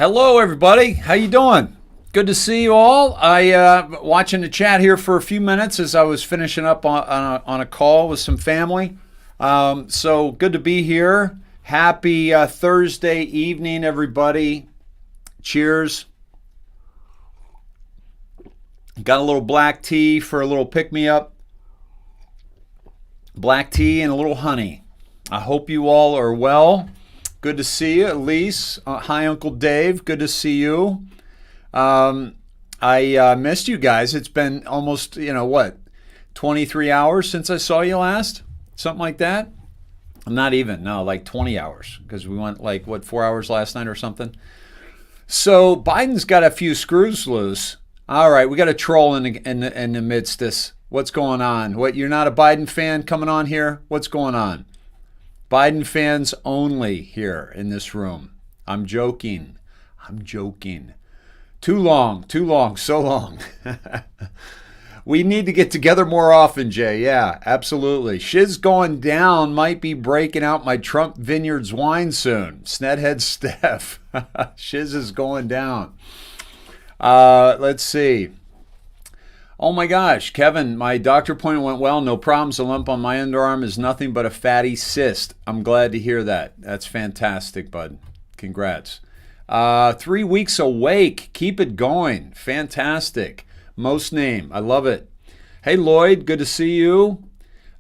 Hello, everybody. How you doing? Good to see you all. Watching the chat here for a few minutes as I was finishing up on a call with some family. So good to be here. Happy Thursday evening, everybody. Cheers. Got a little black tea for a little pick-me-up. Black tea and a little honey. I hope you all are well. Good to see you, Elise. Hi, Uncle Dave. Good to see you. I missed you guys. It's been almost, 23 hours since I saw you last? Something like that? Not even. No, like 20 hours because we went 4 hours last night or something? So Biden's got a few screws loose. All right, we got a troll in the midst of this. What's going on? What, you're not a Biden fan coming on here? What's going on? Biden fans only here in this room. I'm joking. Too long, so long. We need to get together more often, Jay. Yeah, absolutely. Shiz going down might be breaking out my Trump Vineyards wine soon. Snedhead Steph. Shiz is going down. Let's see. Oh my gosh, Kevin, my doctor appointment went well. No problems. A lump on my underarm is nothing but a fatty cyst. I'm glad to hear that. That's fantastic, bud. Congrats. 3 weeks awake. Keep it going. Fantastic. Most name. I love it. Hey, Lloyd. Good to see you.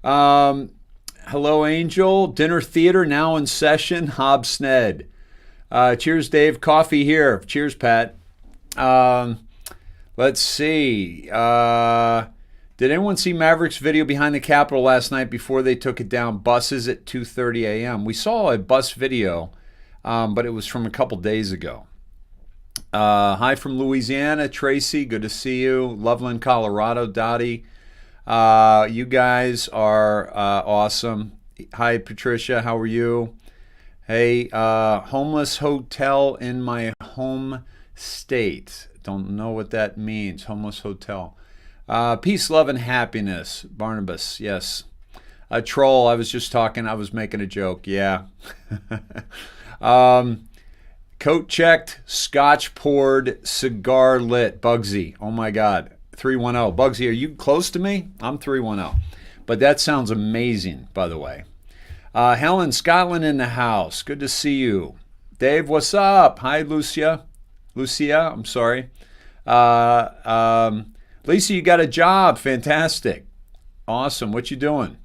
Hello, Angel. Dinner theater now in session. Hob Sned. Cheers, Dave. Coffee here. Cheers, Pat. Let's see. Did anyone see Maverick's video behind the Capitol last night before they took it down? Buses at 2:30 a.m. We saw a bus video, but it was from a couple days ago. Hi from Louisiana, Tracy. Good to see you. Loveland, Colorado, Dottie. You guys are awesome. Hi, Patricia. How are you? Hey, homeless hotel in my home state. Don't know what that means. Homeless hotel. Peace, love, and happiness. Barnabas, yes. A troll. I was just talking. I was making a joke. Yeah. Coat checked, scotch poured, cigar lit. Bugsy. Oh my God. 310. Bugsy, are you close to me? I'm 310. But that sounds amazing, by the way. Helen, Scotland in the house. Good to see you. Dave, what's up? Hi, Lucia, I'm sorry. Lisa, you got a job. Fantastic. Awesome. What you doing?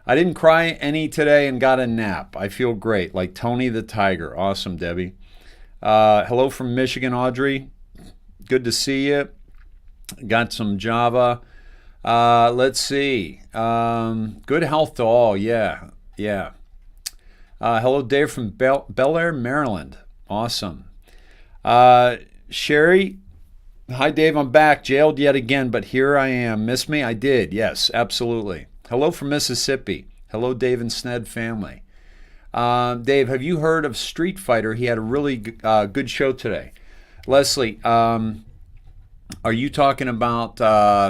I didn't cry any today and got a nap. I feel great. Like Tony the Tiger. Awesome, Debbie. Hello from Michigan, Audrey. Good to see you. Got some Java. Let's see. Good health to all. Yeah. Hello, Dave from Bel Air, Maryland. Awesome. Sherry, hi Dave, I'm back. Jailed yet again, but here I am. Miss me? I did. Yes, absolutely. Hello from Mississippi. Hello, Dave and Sned family. Dave, have you heard of Street Fighter? He had a really good show today. Leslie, are you talking about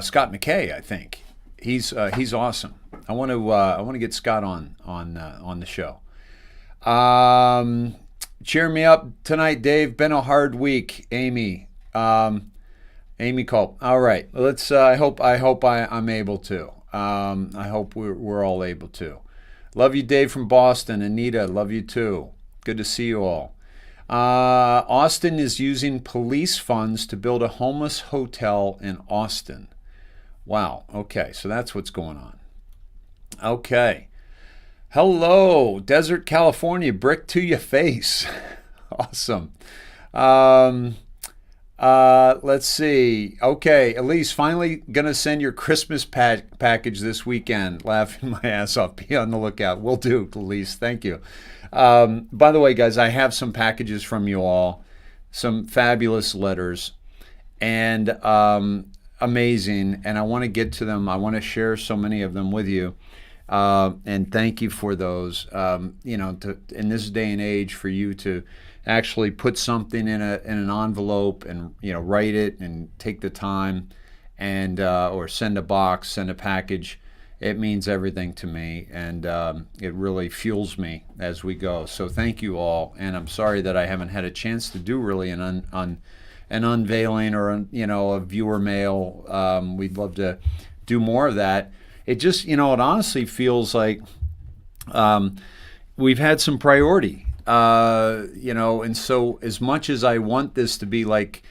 Scott McKay? I think he's awesome. I want to get Scott on the show. Cheer me up tonight, Dave. Been a hard week. Amy Culp. All right. Let's. I hope I'm able to. I hope we're all able to. Love you, Dave from Boston. Anita, love you too. Good to see you all. Austin is using police funds to build a homeless hotel in Austin. Wow. Okay. So that's what's going on. Okay. Hello, Desert, California, brick to your face. Awesome. Let's see. Okay, Elise, finally going to send your Christmas package this weekend. Laughing my ass off. Be on the lookout. Will do, Elise. Thank you. By the way, guys, I have some packages from you all. Some fabulous letters. And amazing. And I want to get to them. I want to share so many of them with you. And thank you for those. In this day and age, for you to actually put something in an envelope and write it and take the time and or send a box, send a package, it means everything to me, and it really fuels me as we go. So thank you all, and I'm sorry that I haven't had a chance to do really an unveiling or a viewer mail. We'd love to do more of that. It just it honestly feels like we've had some priority, and so as much as I want this to be like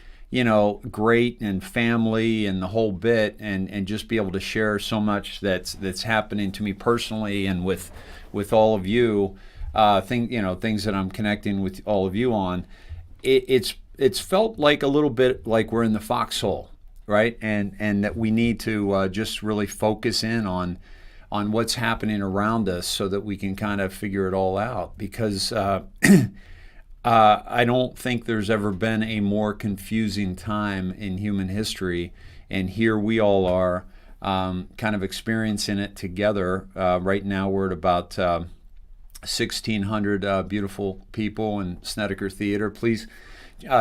great and family and the whole bit, and just be able to share so much that's happening to me personally and with all of you, things that I'm connecting with all of you on. It's felt like a little bit like we're in the foxhole, right? And that we need to just really focus in on what's happening around us so that we can kind of figure it all out, because I don't think there's ever been a more confusing time in human history, and here we all are, kind of experiencing it together. Right now we're at about 1,600 beautiful people in Snedeker Theater. Please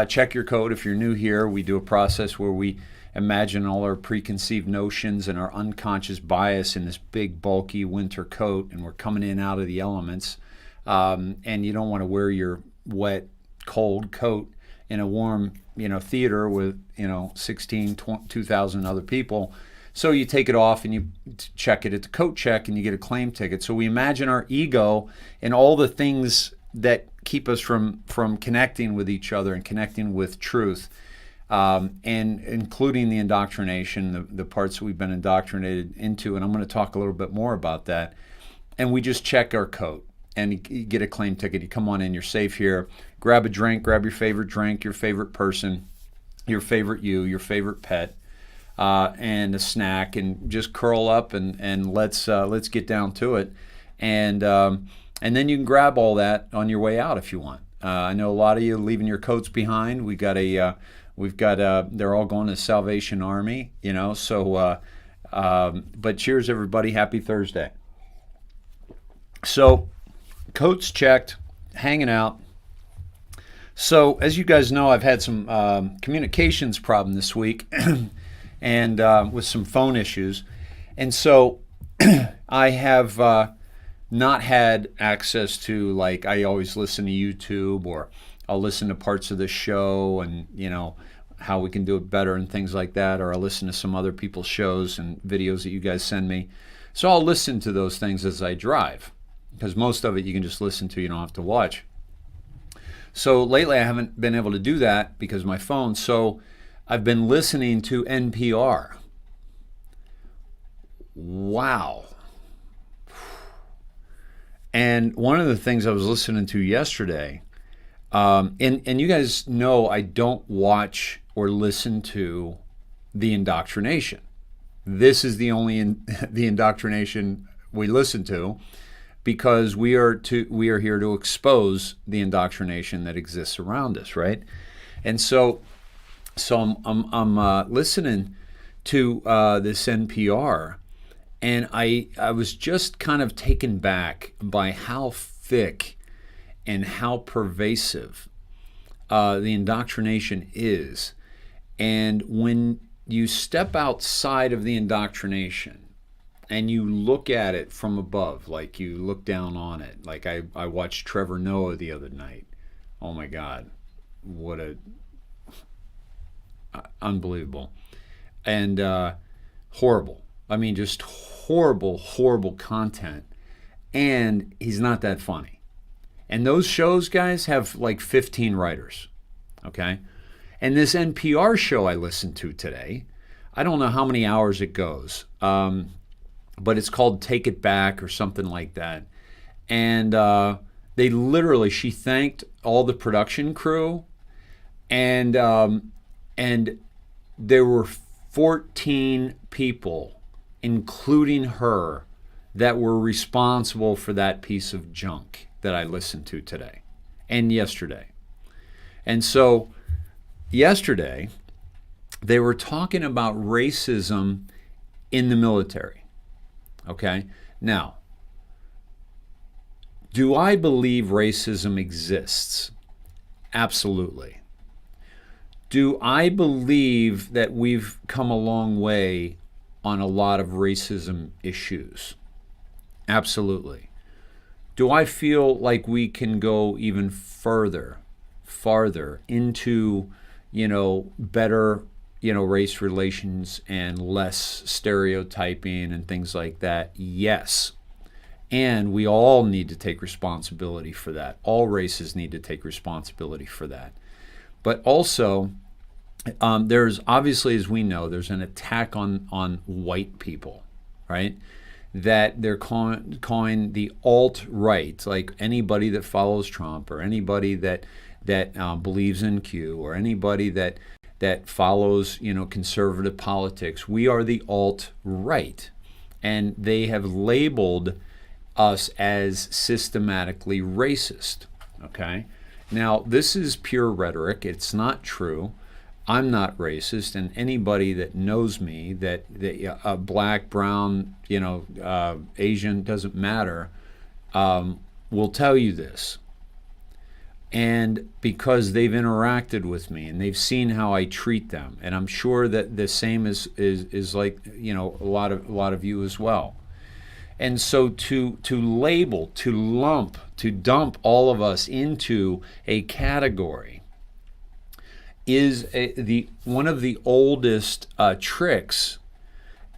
check your code if you're new here. We do a process where we imagine all our preconceived notions and our unconscious bias in this big, bulky winter coat, and we're coming in out of the elements. And you don't want to wear your wet, cold coat in a warm, theater with, 2,000 other people. So you take it off and you check it at the coat check, and you get a claim ticket. So we imagine our ego and all the things that keep us from connecting with each other and connecting with truth, and including the indoctrination, the parts that we've been indoctrinated into. And I'm going to talk a little bit more about that. And we just check our coat and you get a claim ticket. You come on in, you're safe here. Grab a drink, grab your favorite drink, your favorite person, your favorite your favorite pet, and a snack, and just curl up and let's get down to it. And then you can grab all that on your way out if you want. I know a lot of you leaving your coats behind. They're all going to Salvation Army, So, but cheers, everybody. Happy Thursday. So, coats checked, hanging out. So, as you guys know, I've had some communications problem this week, and with some phone issues, and so I have not had access to, like, I always listen to YouTube, or I'll listen to parts of the show and how we can do it better and things like that, or I'll listen to some other people's shows and videos that you guys send me. So I'll listen to those things as I drive, because most of it you can just listen to, you don't have to watch. So lately I haven't been able to do that because of my phone, so I've been listening to NPR. Wow. And one of the things I was listening to yesterday, and you guys know I don't watch or listen to the indoctrination. This is the only the indoctrination we listen to, because we are here to expose the indoctrination that exists around us, right? And so I'm listening to this NPR, and I was just kind of taken back by how thick and how pervasive the indoctrination is. And when you step outside of the indoctrination and you look at it from above, like you look down on it, like I watched Trevor Noah the other night. Oh my God, what a unbelievable and horrible. I mean, just horrible content, and he's not that funny. And those shows, guys, have like 15 writers, okay? And this NPR show I listened to today, I don't know how many hours it goes, but it's called Take It Back or something like that. And they literally, she thanked all the production crew, and there were 14 people, including her, that were responsible for that piece of junk that I listened to today and yesterday. And so yesterday, they were talking about racism in the military. Okay? Now, do I believe racism exists? Absolutely. Do I believe that we've come a long way on a lot of racism issues. Absolutely. Do I feel like we can go even farther into, better, race relations and less stereotyping and things like that? Yes. And we all need to take responsibility for that. All races need to take responsibility for that. But also, there's obviously, as we know, there's an attack on white people, right? That they're calling the alt-right, like anybody that follows Trump or anybody that believes in Q or anybody that follows conservative politics. We are the alt-right, and they have labeled us as systematically racist. Okay, now this is pure rhetoric. It's not true. I'm not racist, and anybody that knows me, that black, brown, Asian, doesn't matter, will tell you this. And because they've interacted with me and they've seen how I treat them, and I'm sure that the same is like a lot of you as well. And so to label, to lump, to dump all of us into a category is one of the oldest tricks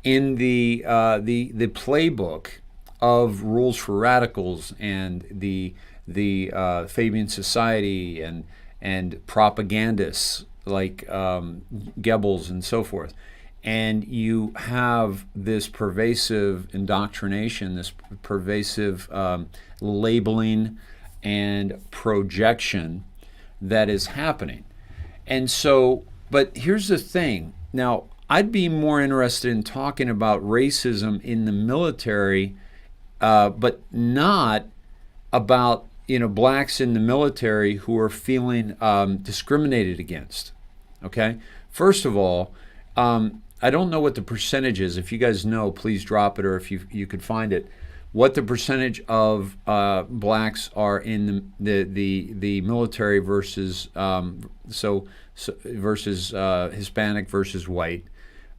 in the playbook of Rules for Radicals and the Fabian Society and propagandists like Goebbels and so forth. And you have this pervasive indoctrination, this pervasive labeling and projection that is happening. And so, but here's the thing. Now, I'd be more interested in talking about racism in the military, but not about blacks in the military who are feeling discriminated against. Okay. First of all, I don't know what the percentage is. If you guys know, please drop it, or if you could find it. What the percentage of blacks are in the military versus versus Hispanic versus white,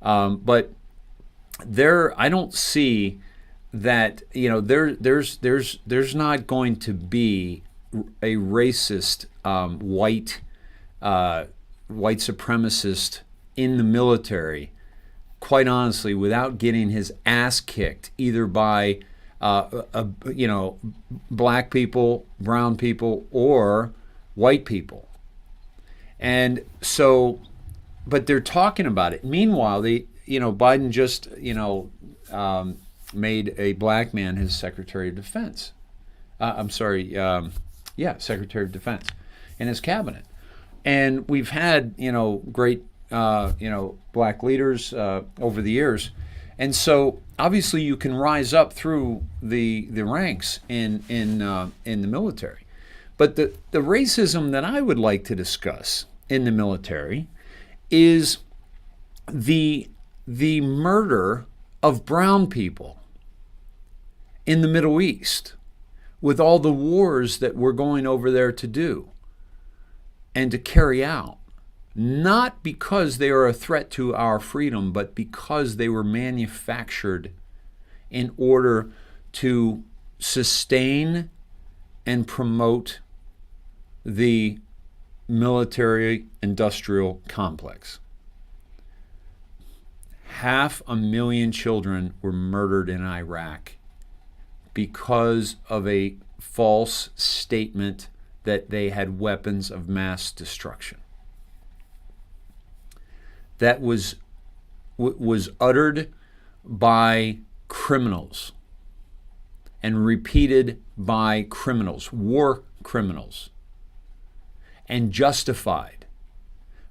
but I don't see that there's not going to be a racist white supremacist in the military, quite honestly, without getting his ass kicked either by black people, brown people, or white people. And so, but they're talking about it. Meanwhile, Biden just, made a black man his Secretary of Defense. Secretary of Defense in his cabinet. And we've had, great, black leaders over the years. And so obviously you can rise up through the ranks in the military. But the racism that I would like to discuss in the military is the murder of brown people in the Middle East, with all the wars that we're going over there to do and to carry out, not because they are a threat to our freedom, but because they were manufactured in order to sustain and promote the military-industrial complex. 500,000 children were murdered in Iraq because of a false statement that they had weapons of mass destruction. That was uttered by criminals and repeated by criminals, war criminals, and justified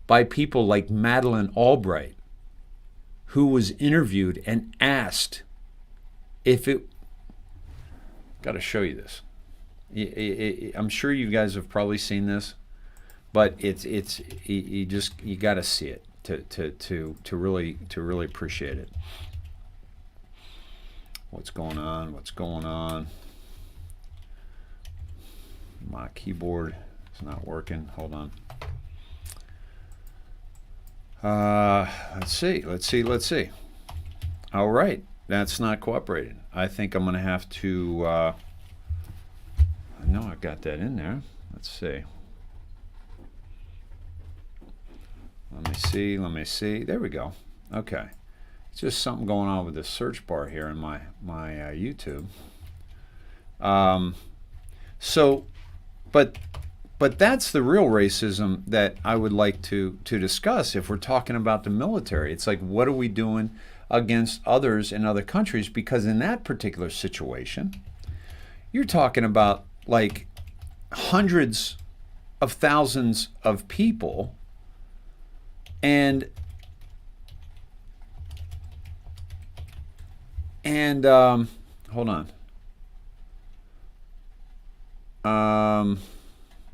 by people like Madeleine Albright, who was interviewed and asked if it... Got to show you this. I'm sure you guys have probably seen this, but you got to see it to really appreciate it. What's going on? My keyboard is not working. Hold on. Let's see. All right. That's not cooperating. I think I'm going to have to. I know I got that in there. Let's see. Let me see. There we go. Okay. It's just something going on with the search bar here in my YouTube. But that's the real racism that I would like to discuss if we're talking about the military. It's like, what are we doing against others in other countries? Because in that particular situation, you're talking about like hundreds of thousands of people, and hold on.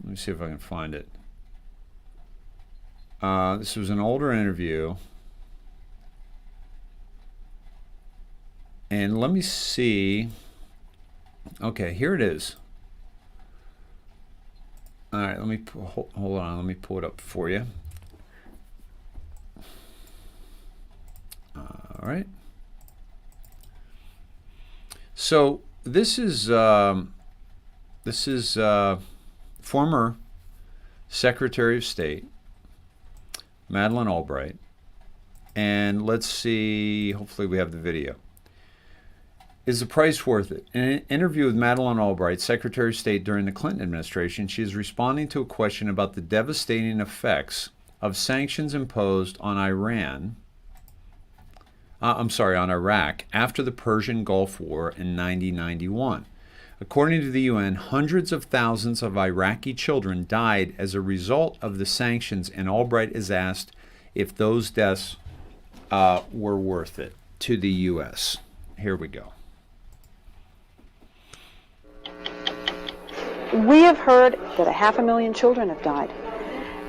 Let me see if I can find it. This was an older interview. And let me see. Okay, here it is. All right, let me hold on. Let me pull it up for you. All right. So this is former Secretary of State Madeleine Albright, and let's see. Hopefully, we have the video. Is the price worth it? In an interview with Madeleine Albright, Secretary of State during the Clinton administration, she is responding to a question about the devastating effects of sanctions imposed on on Iraq after the Persian Gulf War in 1991. According to the UN, hundreds of thousands of Iraqi children died as a result of the sanctions, and Albright is asked if those deaths were worth it to the U.S. Here we go. We have heard that 500,000 children have died.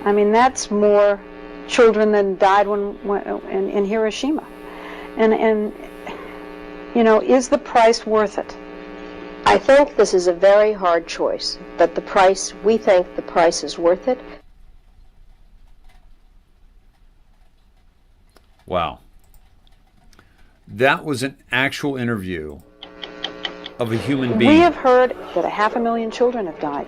I mean, that's more children than died in Hiroshima. And you know, is the price worth it? I think this is a very hard choice, but we think the price is worth it. Wow. That was an actual interview of a human being. We have heard that 500,000 children have died.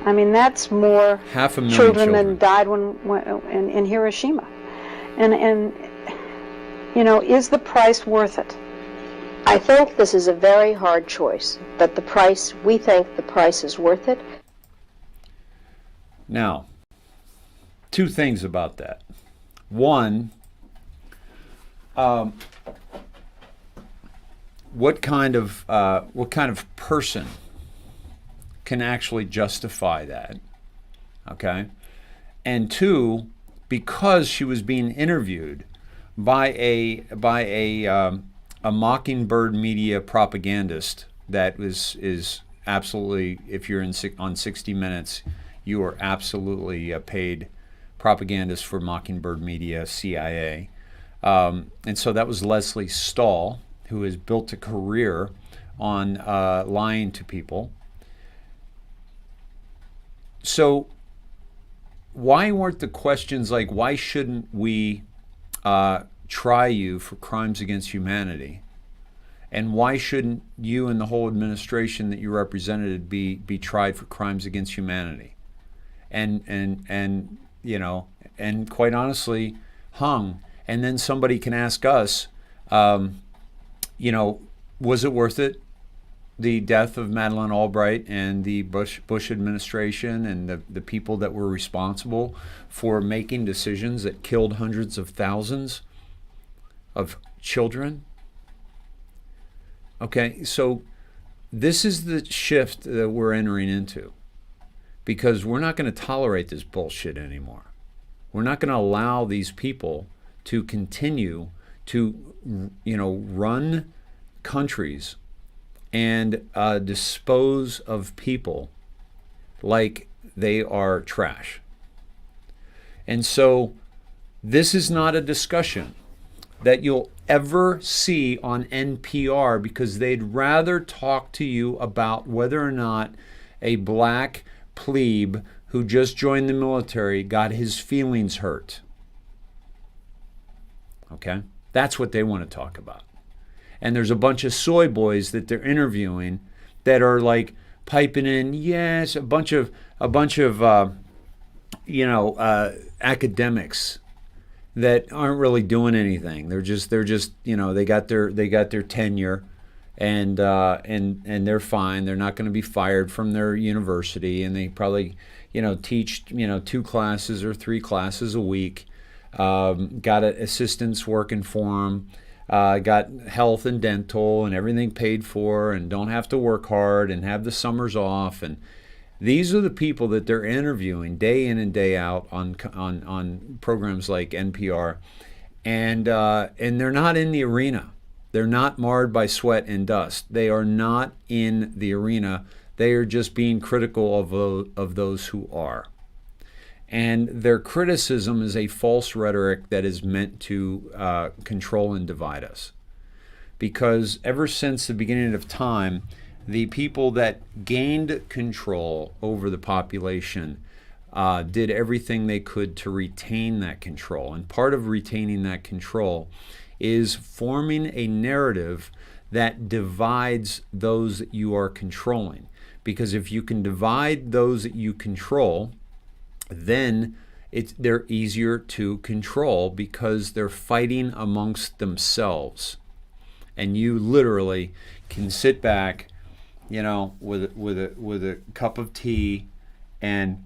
I mean, that's more 500,000 children than died in Hiroshima. And you know, is the price worth it? I think this is a very hard choice, but we think the price is worth it. Now, two things about that. One, what kind of person can actually justify that? Okay, and two, because she was being interviewed by a Mockingbird media propagandist that is absolutely, if you're on 60 Minutes, you are absolutely a paid propagandist for Mockingbird Media, CIA. And so that was Leslie Stahl, who has built a career on lying to people. So why weren't the questions like, why shouldn't we try you for crimes against humanity, and why shouldn't you and the whole administration that you represented be tried for crimes against humanity, and you know, and quite honestly hung? And then somebody can ask us, you know, was it worth it, the death of Madeleine Albright and the Bush administration and the people that were responsible for making decisions that killed hundreds of thousands of children? Okay, so this is the shift that we're entering into, because we're not going to tolerate this bullshit anymore. We're not going to allow these people to continue to, you know, run countries and dispose of people like they are trash. And so this is not a discussion that you'll ever see on NPR, because they'd rather talk to you about whether or not a black plebe who just joined the military got his feelings hurt. Okay? That's what they want to talk about. and there's a bunch of soy boys that they're interviewing that are like piping in, yes, a bunch of academics that aren't really doing anything. They're just they got their tenure, and they're fine. They're not going to be fired from their university, and they probably teach 2 classes or 3 classes a week. Got assistants working for them. Got health and dental and everything paid for, and don't have to work hard and have the summers off. And these are the people that they're interviewing day in and day out on programs like NPR, and they're not in the arena. They're not marred by sweat and dust. They are not in the arena. They are just being critical of those who are. And their criticism is a false rhetoric that is meant to control and divide us. Because ever since the beginning of time, the people that gained control over the population did everything they could to retain that control. And part of retaining that control is forming a narrative that divides those that you are controlling. Because if you can divide those that you control, then they're easier to control because they're fighting amongst themselves. And you literally can sit back, with a cup of tea and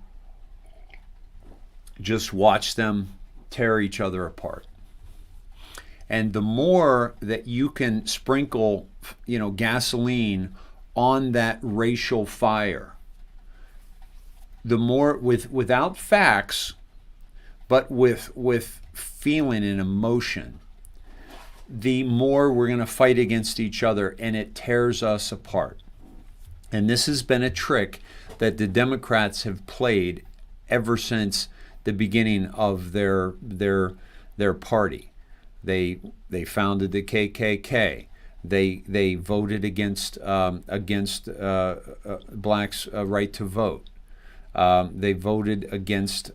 just watch them tear each other apart. And the more that you can sprinkle, gasoline on that racial fire, the more without facts, but with feeling and emotion, the more we're going to fight against each other, and it tears us apart. And this has been a trick that the Democrats have played ever since the beginning of their party. They founded the KKK. They voted against blacks' right to vote. They voted against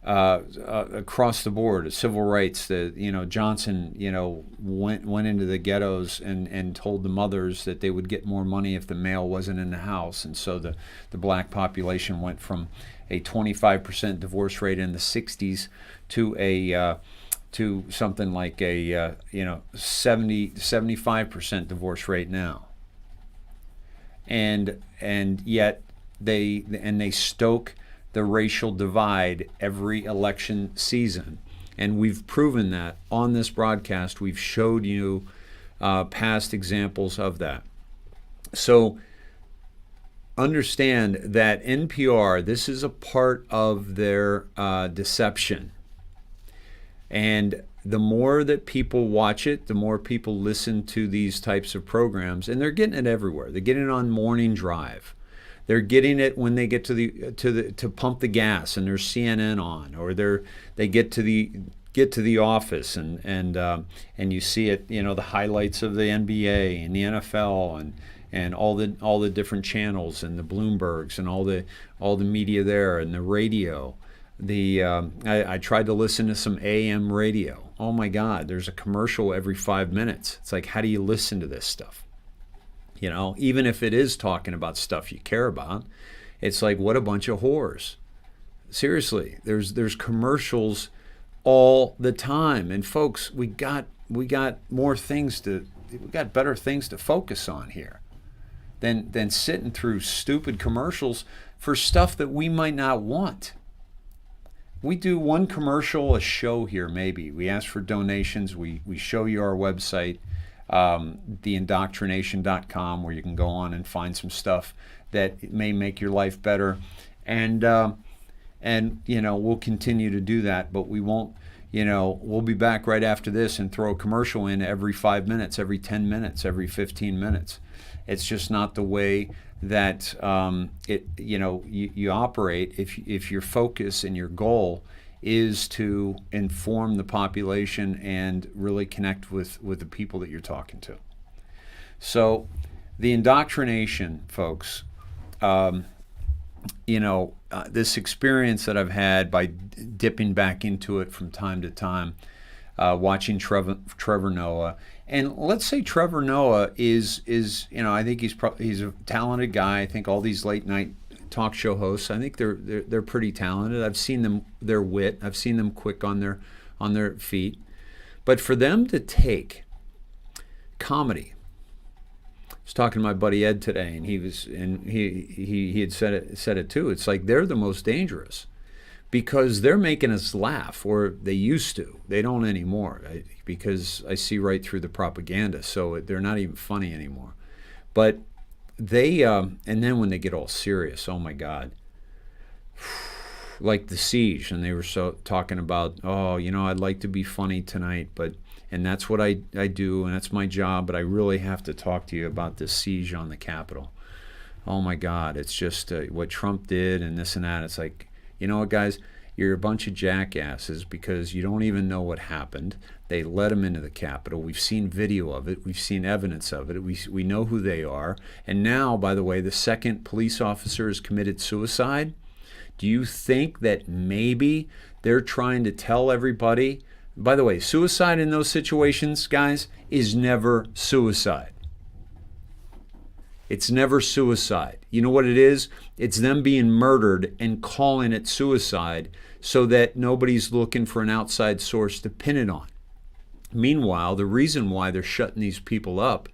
across the board civil rights. Johnson went into the ghettos and told the mothers that they would get more money if the male wasn't in the house, and so the black population went from a 25% divorce rate in the 60s to something like a 75% divorce rate now. And yet they stoke the racial divide every election season. And we've proven that on this broadcast. We've showed you past examples of that. So understand that NPR, this is a part of their deception. And the more that people watch it, the more people listen to these types of programs, and they're getting it everywhere. They're getting it on morning drive. They're getting it when they get to pump the gas and there's CNN on, or they get to the office and you see it, the highlights of the NBA and the NFL and all the different channels and the Bloombergs and all the media there and the radio. I tried to listen to some AM radio. Oh my God, there's a commercial every 5 minutes. It's like, how do you listen to this stuff? Even if it is talking about stuff you care about, it's like, what a bunch of whores. Seriously, there's commercials all the time. And folks, we got better things to focus on here than sitting through stupid commercials for stuff that we might not want. We do one commercial a show here, maybe. We ask for donations. We show you our website, theindoctrination.com, where you can go on and find some stuff that may make your life better. And we'll continue to do that, but we won't, we'll be back right after this and throw a commercial in every 5 minutes, every 10 minutes, every 15 minutes. It's just not the way that you operate if your focus and your goal is to inform the population and really connect with the people that you're talking to. So the indoctrination, folks, this experience that I've had by dipping back into it from time to time, watching Trevor Noah. And let's say Trevor Noah is I think he's a talented guy. I think all these late night talk show hosts, I think they're pretty talented. I've seen them, their wit. I've seen them quick on their feet. But for them to take comedy, I was talking to my buddy Ed today, and he had said it too. It's like they're the most dangerous because they're making us laugh, or they used to. They don't anymore, because I see right through the propaganda. So they're not even funny anymore. But they and then when they get all serious, oh my God. Like the siege, and they were talking about, I'd like to be funny tonight, and that's what I do, and that's my job, but I really have to talk to you about this siege on the Capitol. Oh my God, it's just what Trump did and this and that. It's like, you know what, guys, you're a bunch of jackasses because you don't even know what happened. They let them into the Capitol. We've seen video of it. We've seen evidence of it. We know who they are. And now, by the way, the second police officer has committed suicide. Do you think that maybe they're trying to tell everybody? By the way, suicide in those situations, guys, is never suicide. It's never suicide. You know what it is? It's them being murdered and calling it suicide so that nobody's looking for an outside source to pin it on. Meanwhile, the reason why they're shutting these people up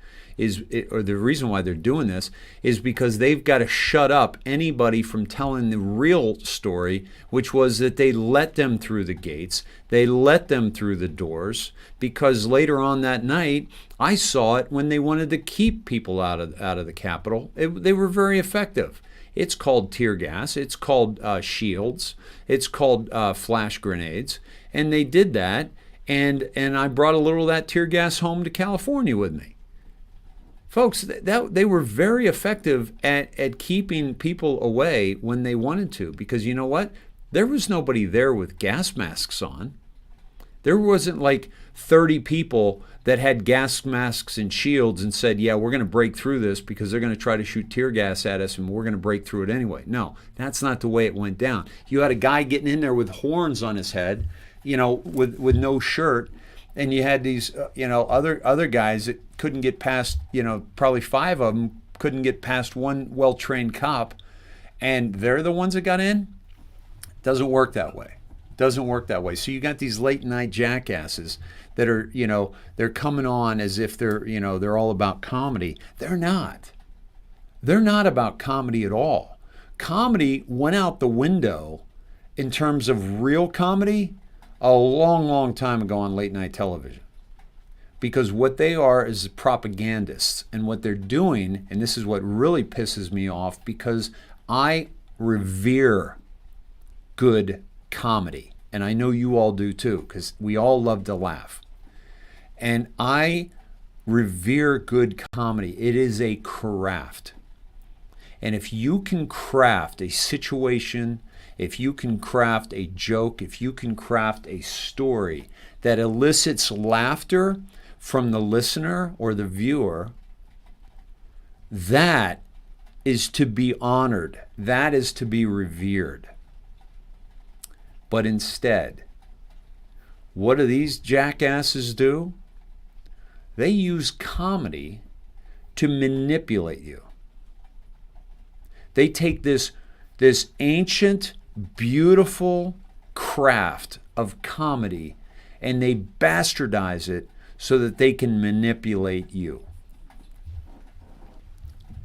or the reason why they're doing this is because they've got to shut up anybody from telling the real story, which was that they let them through the gates, they let them through the doors, because later on that night, I saw it when they wanted to keep people out of the Capitol. They were very effective. It's called tear gas, it's called shields, it's called flash grenades, and they did that, and I brought a little of that tear gas home to California with me. Folks, they were very effective at keeping people away when they wanted to, because you know what? There was nobody there with gas masks on. There wasn't like 30 people that had gas masks and shields and said, yeah, we're going to break through this because they're going to try to shoot tear gas at us and we're going to break through it anyway. No, that's not the way it went down. You had a guy getting in there with horns on his head, with no shirt. And you had these, other guys that couldn't get past, probably 5 of them couldn't get past one well-trained cop, and they're the ones that got in. Doesn't work that way. Doesn't work that way. So you got these late-night jackasses that are, they're coming on as if they're all about comedy. They're not. They're not about comedy at all. Comedy went out the window in terms of real comedy a long, long time ago on late night television. Because what they are is propagandists. And what they're doing, and this is what really pisses me off, because I revere good comedy. And I know you all do too, because we all love to laugh. And I revere good comedy. It is a craft. And if you can craft a situation, if you can craft a joke, if you can craft a story that elicits laughter from the listener or the viewer, that is to be honored. That is to be revered. But instead, what do these jackasses do? They use comedy to manipulate you. They take this ancient, beautiful craft of comedy and they bastardize it so that they can manipulate you.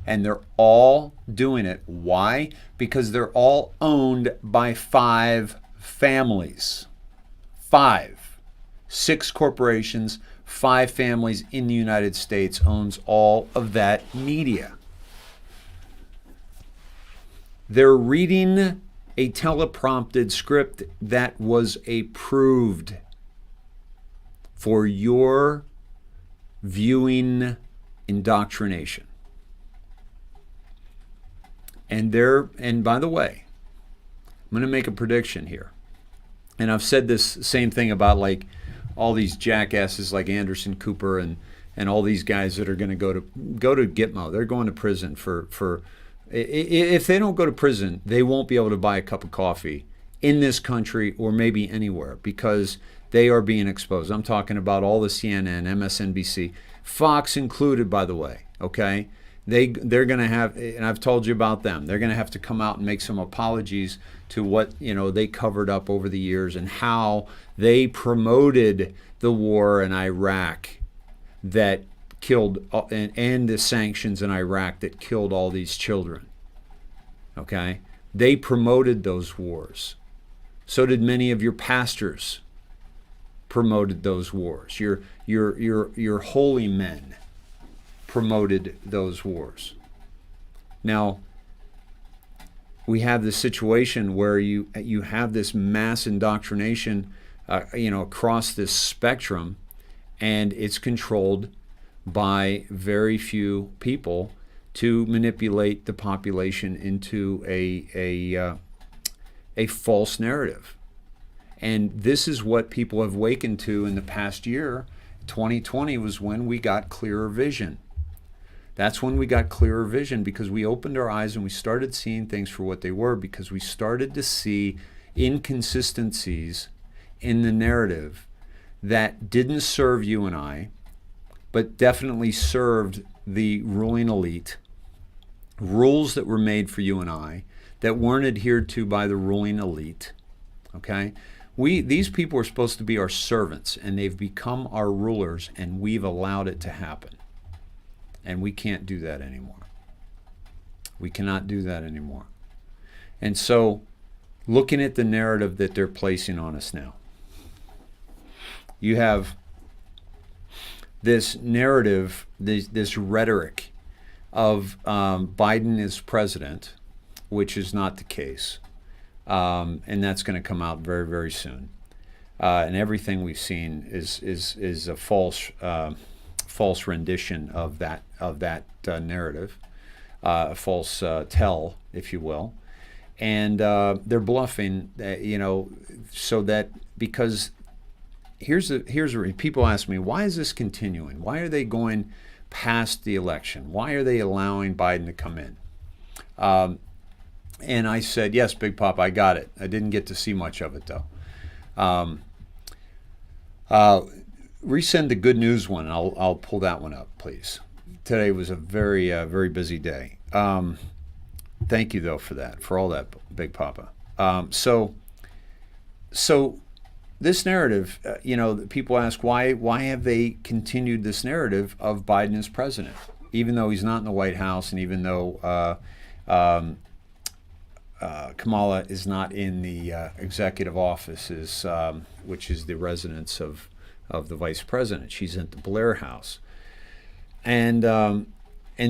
And they're all doing it. Why? Because they're all owned by 5 families. 5. 6 corporations, 5 families in the United States owns all of that media. They're reading a teleprompted script that was approved for your viewing indoctrination. And by the way, I'm going to make a prediction here. And I've said this same thing about like all these jackasses like Anderson Cooper and all these guys that are going to go to Gitmo. They're going to prison for if they don't go to prison, they won't be able to buy a cup of coffee in this country or maybe anywhere, because They are being exposed. I'm talking about all the CNN, MSNBC, Fox included, by the way, okay? They're going to have, and I've told you about them, they're going to have to come out and make some apologies to what, they covered up over the years and how they promoted the war in Iraq that killed, and the sanctions in Iraq that killed all these children, okay? They promoted those wars. So did many of your pastors promoted those wars. Your holy men promoted those wars. Now, we have this situation where you have this mass indoctrination, across this spectrum, and it's controlled by very few people to manipulate the population into a false narrative. And this is what people have awakened to in the past year. 2020 was when we got clearer vision. That's when we got clearer vision, because we opened our eyes and we started seeing things for what they were, because we started to see inconsistencies in the narrative that didn't serve you and I, but definitely served the ruling elite. Rules that were made for you and I that weren't adhered to by the ruling elite. Okay? These people are supposed to be our servants, and they've become our rulers, and we've allowed it to happen. And we can't do that anymore. We cannot do that anymore. And so, looking at the narrative that they're placing on us now, you have this narrative, this rhetoric of Biden is president, which is not the case. And that's going to come out very, very soon. And everything we've seen is a false rendition of that narrative, a false tell, if you will. And they're bluffing, so that, because here's people ask me, why is this continuing? Why are they going past the election? Why are they allowing Biden to come in? And I said, yes, Big Pop, I got it. I didn't get to see much of it, though. Resend the good news one. I'll pull that one up, please. Today was a very, very busy day. Thank you, though, for all that, Big Papa. So this narrative, people ask, why have they continued this narrative of Biden as president, even though he's not in the White House, and even though Kamala is not in the executive offices, which is the residence of the vice president. She's at the Blair House. And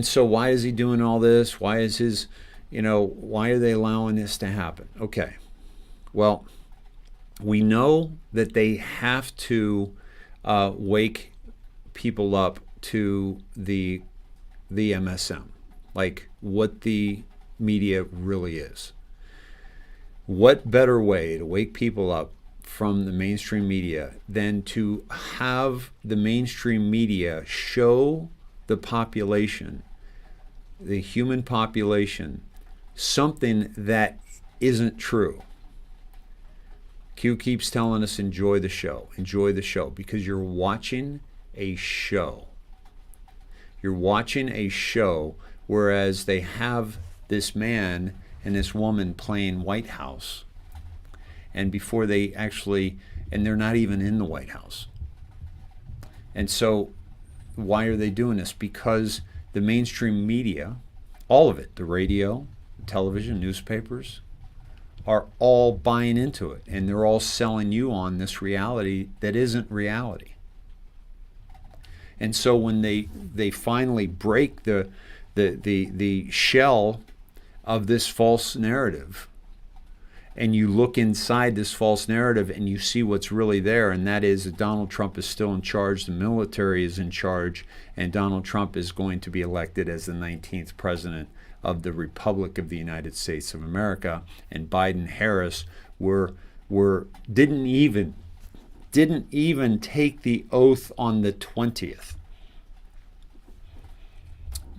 so why is he doing all this? Why is why are they allowing this to happen? Okay. Well, we know that they have to wake people up to the MSM, like what the media really is. What better way to wake people up from the mainstream media than to have the mainstream media show the population, the human population, something that isn't true? Q keeps telling us, enjoy the show, because you're watching a show. You're watching a show, whereas they have this man and this woman playing White House, and before they actually, and they're not even in the White House. And so why are they doing this? Because the mainstream media, all of it, the radio, television, newspapers, are all buying into it, and they're all selling you on this reality that isn't reality. And so when they finally break the shell of this false narrative, and you look inside this false narrative and you see what's really there, and that is that Donald Trump is still in charge, the military is in charge, and Donald Trump is going to be elected as the 19th president of the Republic of the United States of America, and Biden Harris didn't even take the oath on the 20th.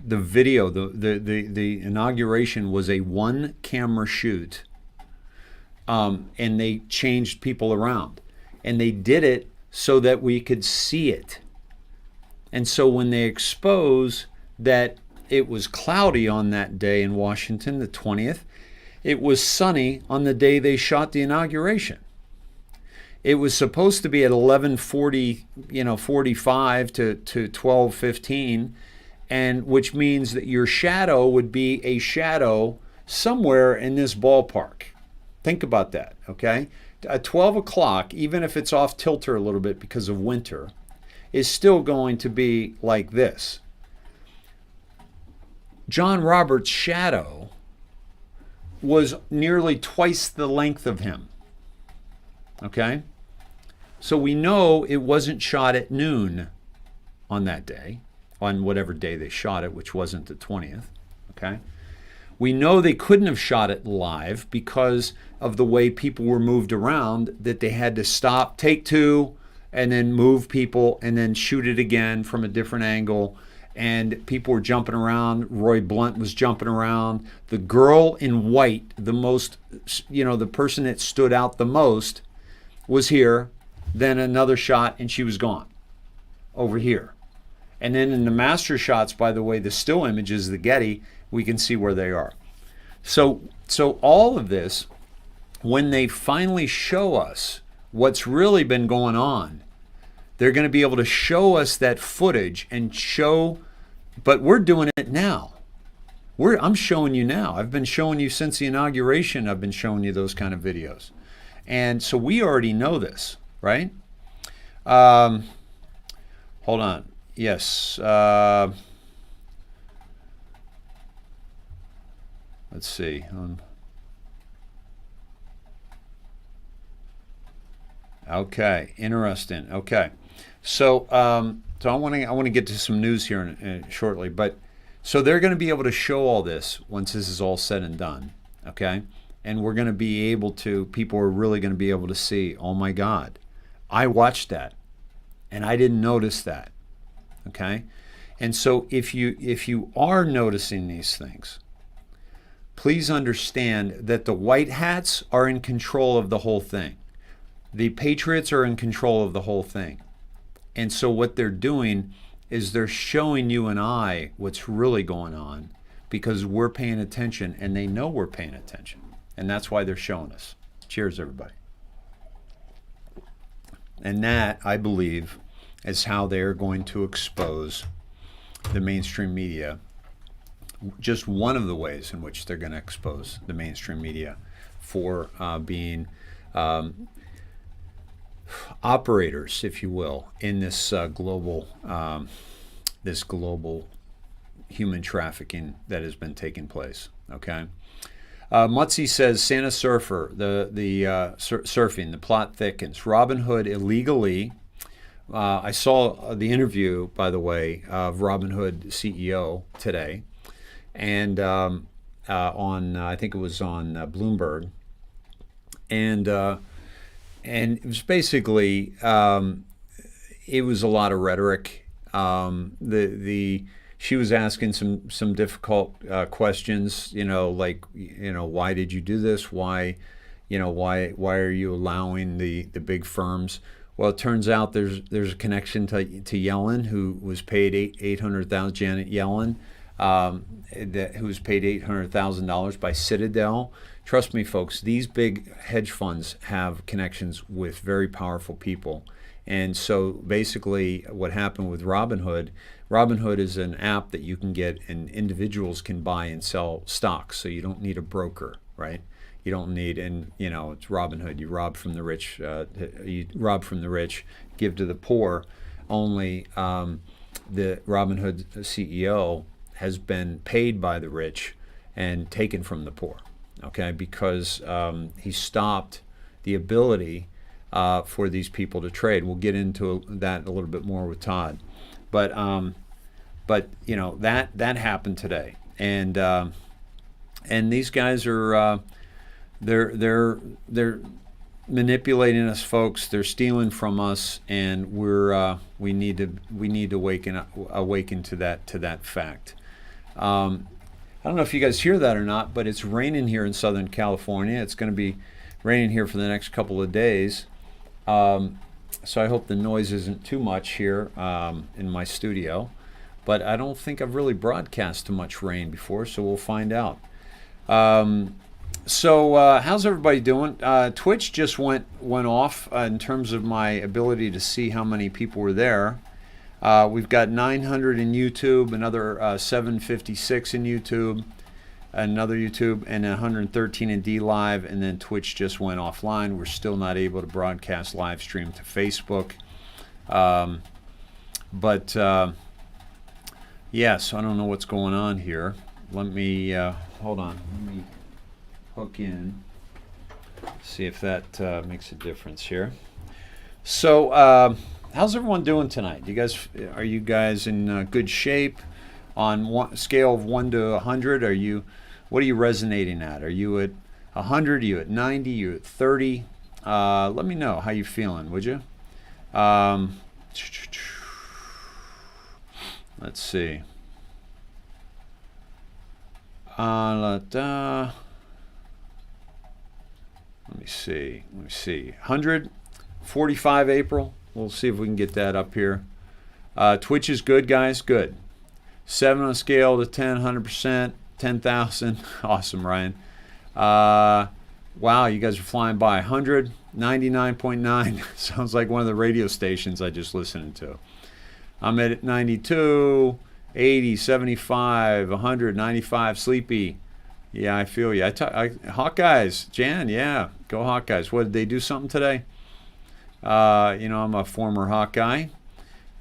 The video, the inauguration was a one camera shoot, and they changed people around. And they did it so that we could see it. And so when they expose that it was cloudy on that day in Washington, the 20th, it was sunny on the day they shot the inauguration. It was supposed to be at 11:40, 45 to 12:15, and which means that your shadow would be a shadow somewhere in this ballpark. Think about that, okay? At 12 o'clock, even if it's off tilter a little bit because of winter, is still going to be like this. John Roberts' shadow was nearly twice the length of him, okay? So we know it wasn't shot at noon on that day, on whatever day they shot it, which wasn't the 20th, okay? We know they couldn't have shot it live because of the way people were moved around, that they had to stop, take two, and then move people, and then shoot it again from a different angle. And people were jumping around. Roy Blunt was jumping around. The girl in white, the most, the person that stood out the most, was here. Then another shot, and she was gone over here. And then in the master shots, by the way, the still images, the Getty, we can see where they are. So all of this, when they finally show us what's really been going on, they're going to be able to show us that footage and show, but we're doing it now. I'm showing you now. I've been showing you since the inauguration. I've been showing you those kind of videos. And so we already know this, right? Hold on. Yes. Let's see. Okay, interesting. Okay, so I want to get to some news here shortly, but so they're going to be able to show all this once this is all said and done. Okay, and we're going to be able to. People are really going to be able to see. Oh my God, I watched that, and I didn't notice that. Okay, and so if you are noticing these things, please understand that the white hats are in control of the whole thing. The patriots are in control of the whole thing. And so what they're doing is they're showing you and I what's really going on, because we're paying attention, and they know we're paying attention. And that's why they're showing us. Cheers, everybody. And that, I believe, is how they're going to expose the mainstream media. Just one of the ways in which they're going to expose the mainstream media for being operators, if you will, in this global human trafficking that has been taking place. Okay. Mutzi says Santa Surfer, surfing, the plot thickens. Robin Hood illegally. I saw the interview, by the way, of Robin Hood CEO today, and on I think it was on Bloomberg, and it was basically it was a lot of rhetoric. She was asking some difficult questions, like why did you do this? Why are you allowing the big firms? Well, it turns out there's a connection to Yellen, who was paid $800,000. Janet Yellen, who was paid $800,000 by Citadel. Trust me, folks, these big hedge funds have connections with very powerful people. And so basically what happened with Robinhood is an app that you can get, and individuals can buy and sell stocks. So you don't need a broker, right? You don't need, and it's Robinhood. You rob from the rich, give to the poor. Only the Robinhood CEO has been paid by the rich and taken from the poor, okay? Because he stopped the ability for these people to trade. We'll get into that a little bit more with Todd, but that happened today, and these guys are they're manipulating us, folks. They're stealing from us, and we need to awaken to that fact. I don't know if you guys hear that or not, but it's raining here in Southern California. It's going to be raining here for the next couple of days. So I hope the noise isn't too much here in my studio. But I don't think I've really broadcast too much rain before, so we'll find out. How's everybody doing? Twitch just went off in terms of my ability to see how many people were there. We've got 900 in YouTube, another 756 in YouTube, another YouTube, and 113 in D Live, and then Twitch just went offline. We're still not able to broadcast live stream to Facebook. Yeah, so I don't know what's going on here. Let me, hold on, let me hook in, see if that makes a difference here. So, how's everyone doing tonight? Are you guys in good shape? On one scale of 1 to 100, what are you resonating at? Are you at 100? Are you at 90? Are you at 30? Let me know how you feeling, would you? Let's see. Let me see. 100, 45 April. We'll see if we can get that up here. Twitch is good, guys. Good. 7 on a scale to 10, 100%, 10,000. Awesome, Ryan. Wow, you guys are flying by. 100, 99.9. Sounds like one of the radio stations I just listened to. I'm at 92, 80, 75, 100, 95, sleepy. Yeah, I feel you. Hawkeyes, Jan, yeah, go Hawkeyes. What, did they do something today? I'm a former Hawkeye.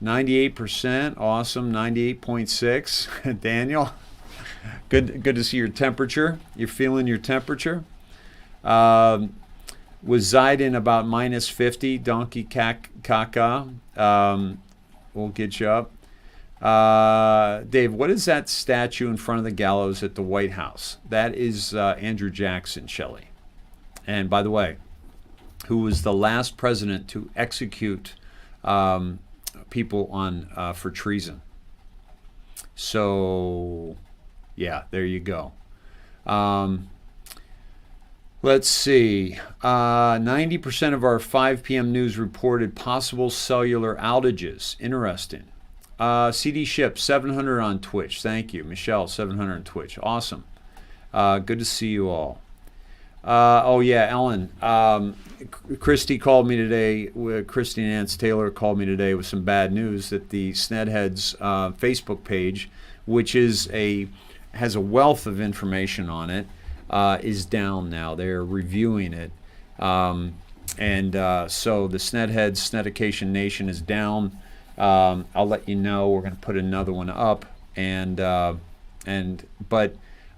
98%, awesome. 98.6. Daniel, good to see your temperature. You're feeling your temperature. Was Zayden about minus 50? Donkey Kaka. We'll get you up. Dave, what is that statue in front of the gallows at the White House? That is Andrew Jackson, Shelley. And by the way, who was the last president to execute people for treason. So, yeah, there you go. Let's see. 90% of our 5 p.m. news reported possible cellular outages. Interesting. CD Ship, 700 on Twitch. Thank you. Michelle, 700 on Twitch. Awesome. Good to see you all. Oh, yeah, Ellen. Christy called me today. Christy Nance Taylor called me today with some bad news that the Snedheads Facebook page, which has a wealth of information on it, is down now. They're reviewing it. So the Snedheads, Snedication Nation is down. I'll let you know. We're going to put another one up. But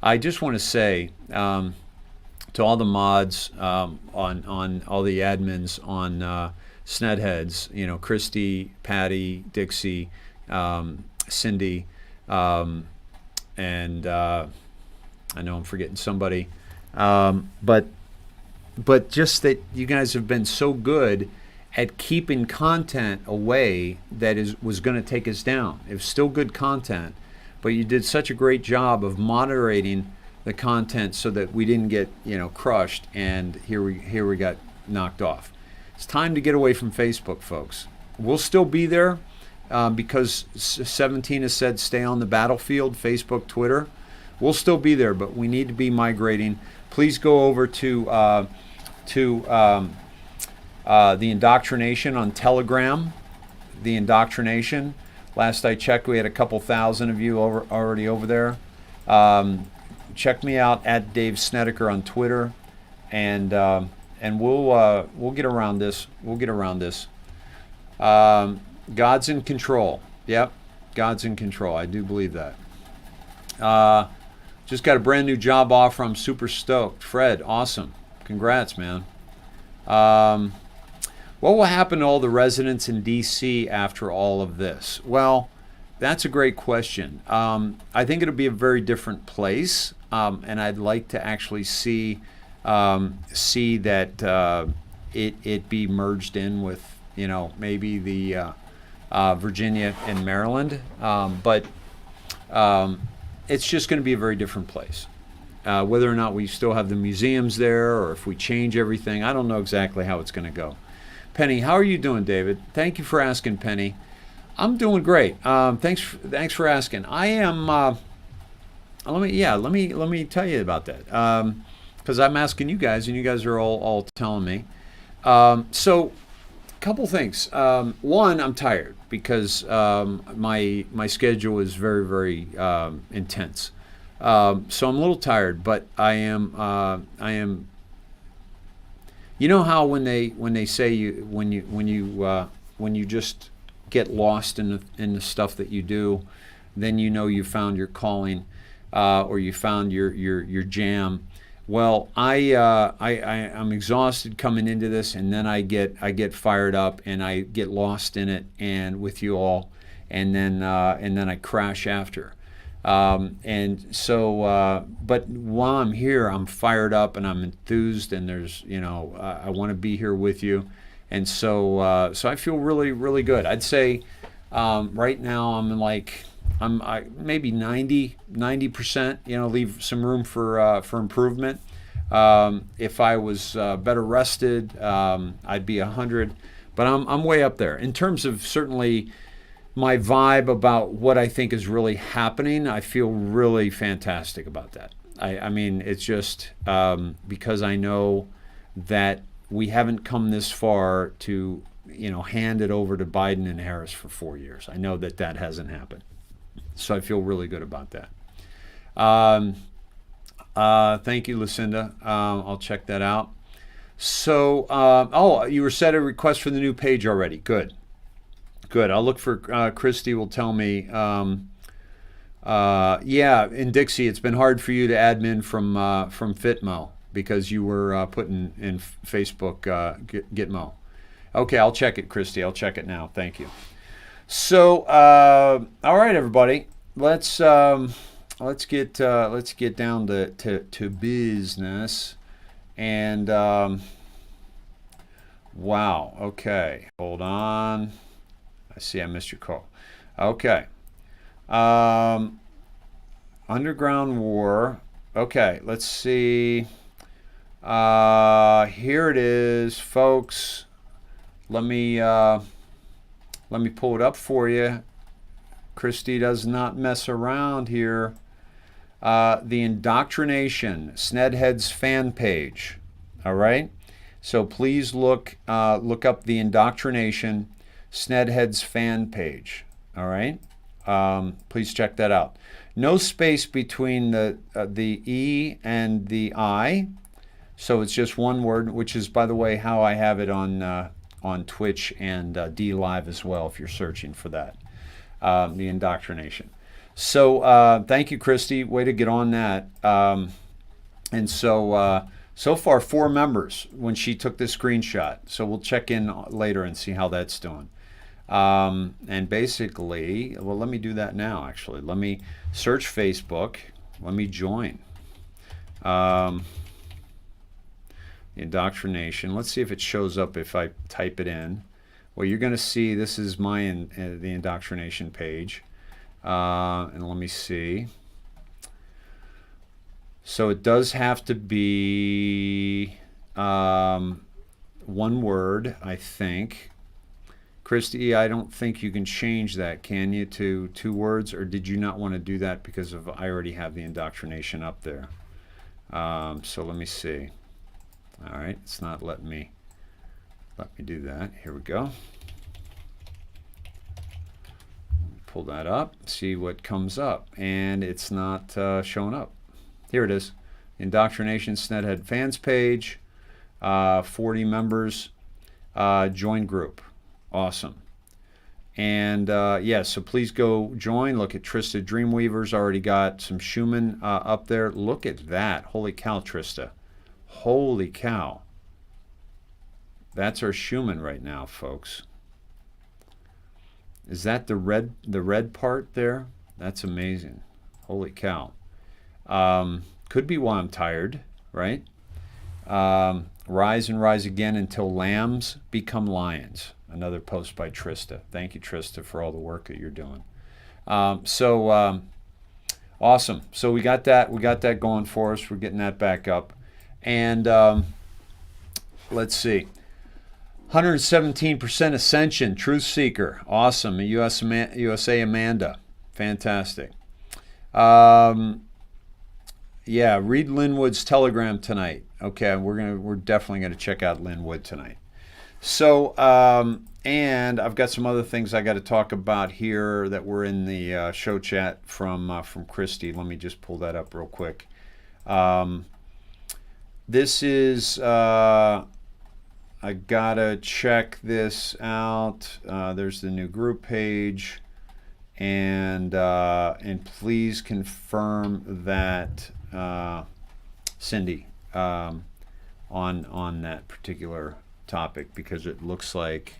I just want to say to all the mods, on all the admins on Snedheads, Christy, Patty, Dixie, Cindy, and I know I'm forgetting somebody, but just that you guys have been so good at keeping content away that was going to take us down. It was still good content, but you did such a great job of moderating the content so that we didn't get crushed, and here we got knocked off. It's time to get away from Facebook, folks. We'll still be there because 17 has said stay on the battlefield, Facebook, Twitter. We'll still be there, but we need to be migrating. Please go over to the IndoctriNATION on Telegram. The IndoctriNATION. Last I checked, we had a couple thousand of you already over there. Check me out at Dave Snedeker on Twitter, and we'll get around this. We'll get around this. God's in control. Yep, God's in control. I do believe that. Just got a brand new job offer. I'm super stoked. Fred, awesome. Congrats, man. What will happen to all the residents in D.C. after all of this? Well, that's a great question. I think it'll be a very different place, and I'd like to actually see that it be merged in with maybe the Virginia and Maryland, but it's just going to be a very different place. Whether or not we still have the museums there, or if we change everything, I don't know exactly how it's going to go. Penny, how are you doing, David? Thank you for asking, Penny. I'm doing great. Thanks for asking. I am. Let me tell you about that. Because I'm asking you guys, and you guys are all telling me. So, a couple things. One, I'm tired because my schedule is very very intense. So I'm a little tired, but I am. You know how when they say when you just get lost in the stuff that you do, then you know you found your calling, or you found your jam. Well, I'm exhausted coming into this, and then I get fired up and I get lost in it and with you all, and then I crash after. And so, but while I'm here, I'm fired up and I'm enthused, and there's, I want to be here with you. And so, so I feel really, really good. I'd say, right now I'm maybe 90%, leave some room for improvement. If I was, better rested, I'd be 100, but I'm way up there in terms of certainly my vibe about what I think is really happening. I feel really fantastic about that. I mean, it's just because I know that we haven't come this far to, hand it over to Biden and Harris for 4 years. I know that hasn't happened. So I feel really good about that. Thank you, Lucinda. I'll check that out. So, you were set a request for the new page already. Good. I'll look for Christy will tell me. Yeah, in Dixie, it's been hard for you to admin from Fitmo because you were putting in Facebook Gitmo. Okay, I'll check it, Christy. I'll check it now. Thank you. So, all right, everybody, let's get down to business. And wow. Okay, hold on. I see I missed your call. Okay. Underground war. Okay, let's see. Here it is, folks. Let me pull it up for you. Christy does not mess around here. The Indoctrination, Snedhead's fan page. All right? So please look up the Indoctrination, Snedhead's fan page. All right, please check that out. No space between the E and the I, so it's just one word, which is, by the way, how I have it on Twitch and D Live as well. If you're searching for that, the Indoctrination. So thank you, Christy. Way to get on that. And so far 4 members when she took this screenshot. So we'll check in later and see how that's doing. And basically, well, let me do that now, actually. Let me search Facebook. Let me join. Indoctrination. Let's see if it shows up if I type it in. Well, you're going to see this is the Indoctrination page. And let me see. So it does have to be one word, I think. Christy, I don't think you can change that, can you, to 2 words? Or did you not want to do that because I already have the Indoctrination up there? So let me see. All right, it's not letting me do that. Here we go. Pull that up, see what comes up, and it's not showing up. Here it is. Indoctrination Snedhead fans page, 40 members, join group. Awesome. And yeah, so please go join. Look at Trista Dreamweaver's already got some Schumann up there. Look at that. Holy cow, Trista. Holy cow. That's our Schumann right now, folks. Is that the red part there? That's amazing. Holy cow. Could be why I'm tired, right? Rise and rise again until lambs become lions. Another post by Trista. Thank you, Trista, for all the work that you're doing. Awesome. So we got that going for us. We're getting that back up. And let's see. 117% ascension, truth seeker. Awesome. USA Amanda. Fantastic. Yeah, read Linwood's Telegram tonight. Okay, we're definitely gonna check out Linwood tonight. So, and I've got some other things I got to talk about here that were in the show chat from Christy. Let me just pull that up real quick. This is I gotta check this out. There's the new group page, and please confirm that Cindy on that particular topic, because it looks like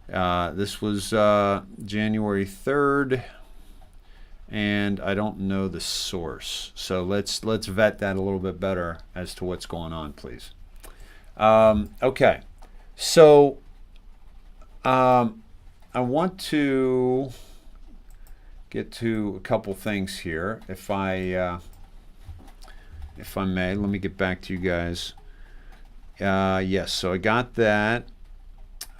this was January 3rd, and I don't know the source. So let's vet that a little bit better as to what's going on, please. Okay, so I want to get to a couple things here, if I may. Let me get back to you guys. Yes, so I got that.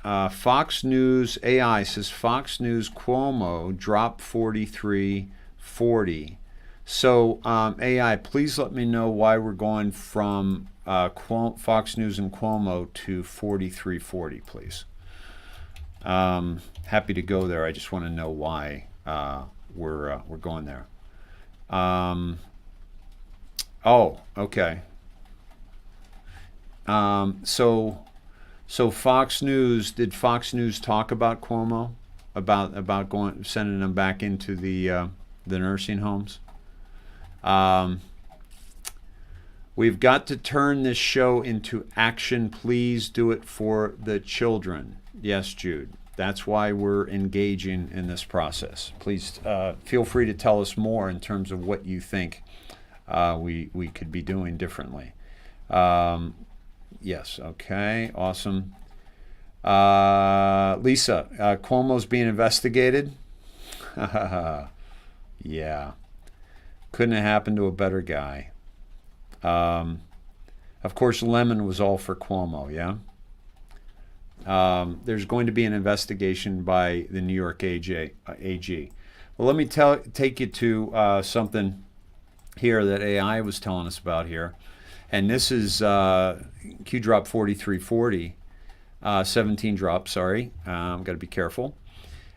Fox News AI says Fox News Cuomo dropped 4340. So AI, please let me know why we're going from Fox News and Cuomo to 4340, please. Happy to go there. I just want to know why we're going there. Oh, okay. So Fox News, did Fox News talk about Cuomo, about sending them back into the nursing homes? We've got to turn this show into action. Please do it for the children. Yes, Jude. That's why we're engaging in this process. Please feel free to tell us more in terms of what you think we could be doing differently. Yes, okay, awesome. Lisa, Cuomo's being investigated? Yeah. Couldn't have happened to a better guy. Of course, Lemon was all for Cuomo, yeah? There's going to be an investigation by the New York AG. Well, let me take you to something here that AI was telling us about here. And this is Q drop 4340, 17 drop, sorry. Got to be careful.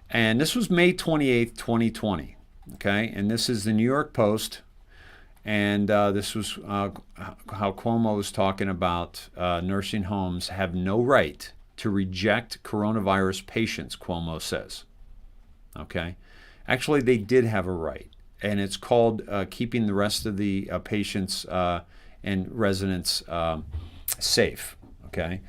And this was May 28th, 2020. Okay, and this is the New York Post. And this was how Cuomo was talking about nursing homes have no right to reject coronavirus patients, Cuomo says. Okay, actually they did have a right, and it's called keeping the rest of the patients and residents safe. Okay,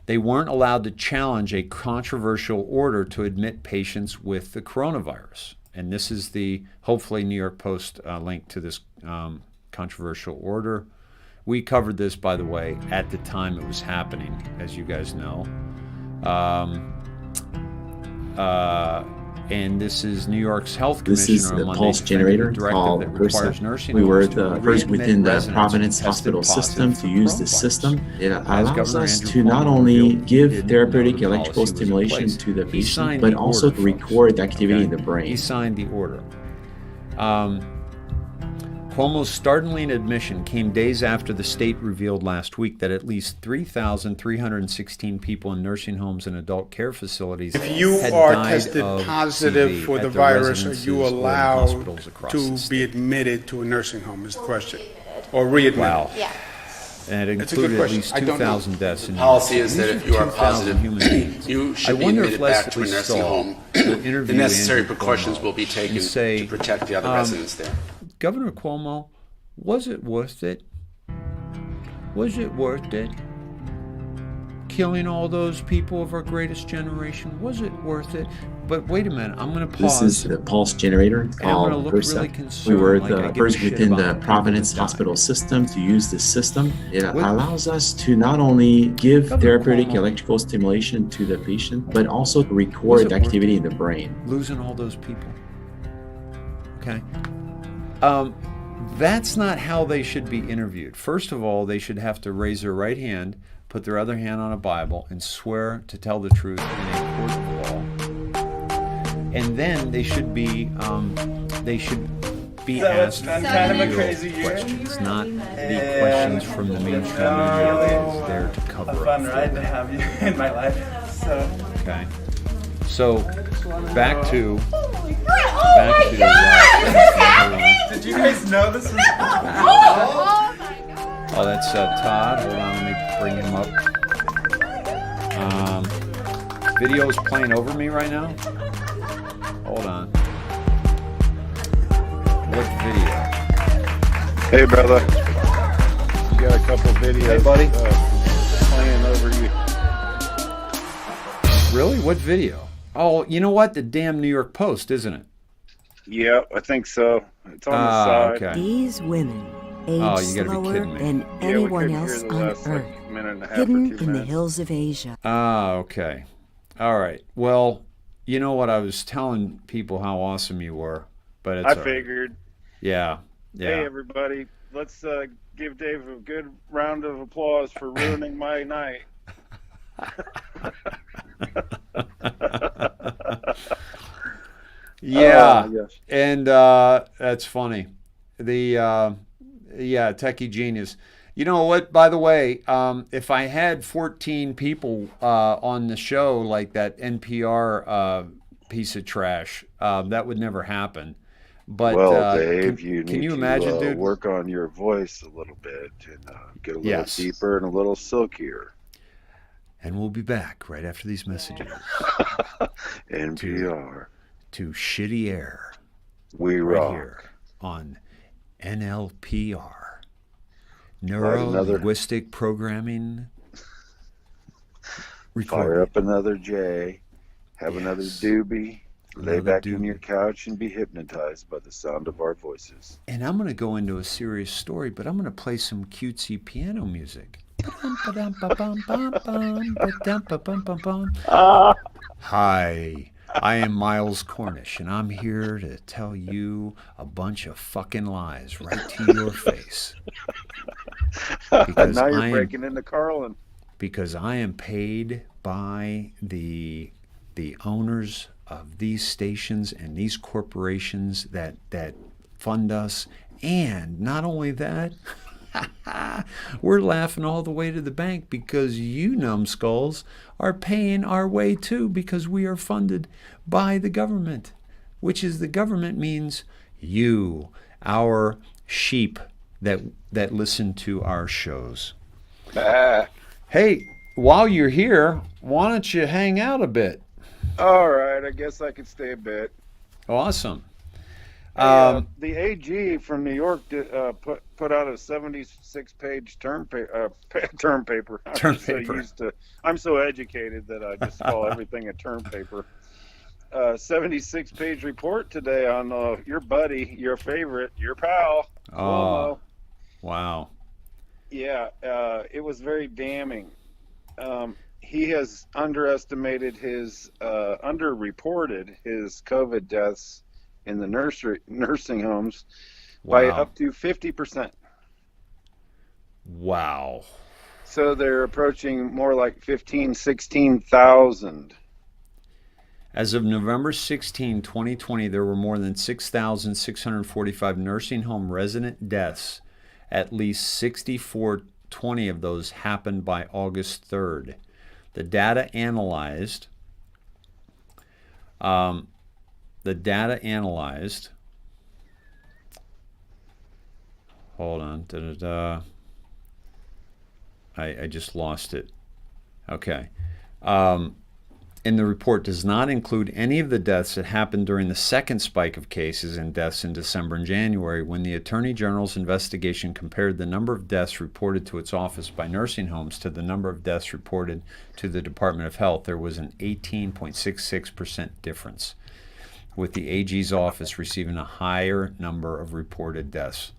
they weren't allowed to challenge a controversial order to admit patients with the coronavirus. And this is the, hopefully, New York Post link to this controversial order. We covered this, by the way, at the time it was happening, as you guys know. And this is New York's health commissioner. This is the pulse generator called HRSA. We were the first within the Providence hospital system to use this system. It allows us to not only give therapeutic electrical stimulation to the patient, but also to record activity in the brain. He signed the order. Cuomo's startling admission came days after the state revealed last week that at least 3,316 people in nursing homes and adult care facilities if you had are died tested of positive CV for the at virus, are residences you or in allowed hospitals across the to state. be admitted to a nursing home is the question, or readmitted? Wow. Yeah. And it That's a good included at question. least I don't know. 2,000 deaths in Policy New is York. that These if you are 2,000 positive, human beings. you should I be wonder if admitted back to a Leslie nursing Stahl home. will The interview necessary Andrew precautions Cuomo will be and taken say, to protect the other residents there. Governor Cuomo, was it worth it? Was it worth it? Killing all those people of our greatest generation, was it worth it? But wait a minute, I'm going to pause. This is the pulse generator called look HRSA. really concerned, We were like I the give first a shit within about the people Providence that die. hospital system to use this system. It What- allows us to not only give Governor therapeutic Cuomo. electrical stimulation to the patient, but also to Was record it worth activity it? in the brain. Losing all those people. Okay. That's not how they should be interviewed. First of all, they should have to raise their right hand, put their other hand on a Bible, and swear to tell the truth in a court of law. And then they should be asked kind of a crazy year. questions, not the questions from the mainstream media that is there to cover up. A fun ride to have you in my life. So. Okay. So back to. Did you guys know this was? Oh, that's Todd. Hold on, let me bring him up. Video is playing over me right now. Hold on. What video? Hey, brother. You got a couple videos, hey, buddy. Playing over you. Really? What video? Oh, you know what? The damn New York Post, isn't it? Yeah, I think so. It's on the side. Okay. These women age slower than anyone else on Earth, hidden in the hills of Asia. Okay. All right. Well, you know what? I was telling people how awesome you were, but it's I figured. Yeah. Hey, everybody. Let's give Dave a good round of applause for ruining my night. Yeah, and that's funny. Techie genius. You know what? By the way, if I had 14 people on the show like that NPR piece of trash, that would never happen. But well, Dave, you can need you to imagine, dude? Work on your voice a little bit and get a little deeper and a little silkier. And we'll be back right after these messages. NPR. To Shitty Air. We right rock. Here on NLPR. Neuro-linguistic programming. Recording. Fire up another J. Have another doobie. Lay back in your couch and be hypnotized by the sound of our voices. And I'm going to go into a serious story, but I'm going to play some cutesy piano music. Hi, I am Miles Cornish, and I'm here to tell you a bunch of fucking lies right to your face. Because now you're breaking into Carlin. Because I am paid by the owners of these stations and these corporations that fund us. And not only that, we're laughing all the way to the bank because you numbskulls are paying our way too, because we are funded by the government, which is the government means you, our sheep that listen to our shows. Hey, while you're here, why don't you hang out a bit? All right, I guess I could stay a bit. Awesome. The AG from New York put out a 76-page term paper. I'm so educated that I just call everything a term paper. 76-page report today on your buddy, your favorite, your pal. Oh, wow. Yeah, it was very damning. He has underreported his COVID deaths in the nursing homes by up to 50%. Wow. So they're approaching more like 16,000. As of November 16, 2020, there were more than 6,645 nursing home resident deaths. At least 6,420 of those happened by August 3rd. The data analyzed. Hold on. I just lost it. Okay. And the report does not include any of the deaths that happened during the second spike of cases and deaths in December and January, when the Attorney General's investigation compared the number of deaths reported to its office by nursing homes to the number of deaths reported to the Department of Health. There was an 18.66% difference, with the AG's office receiving a higher number of reported deaths.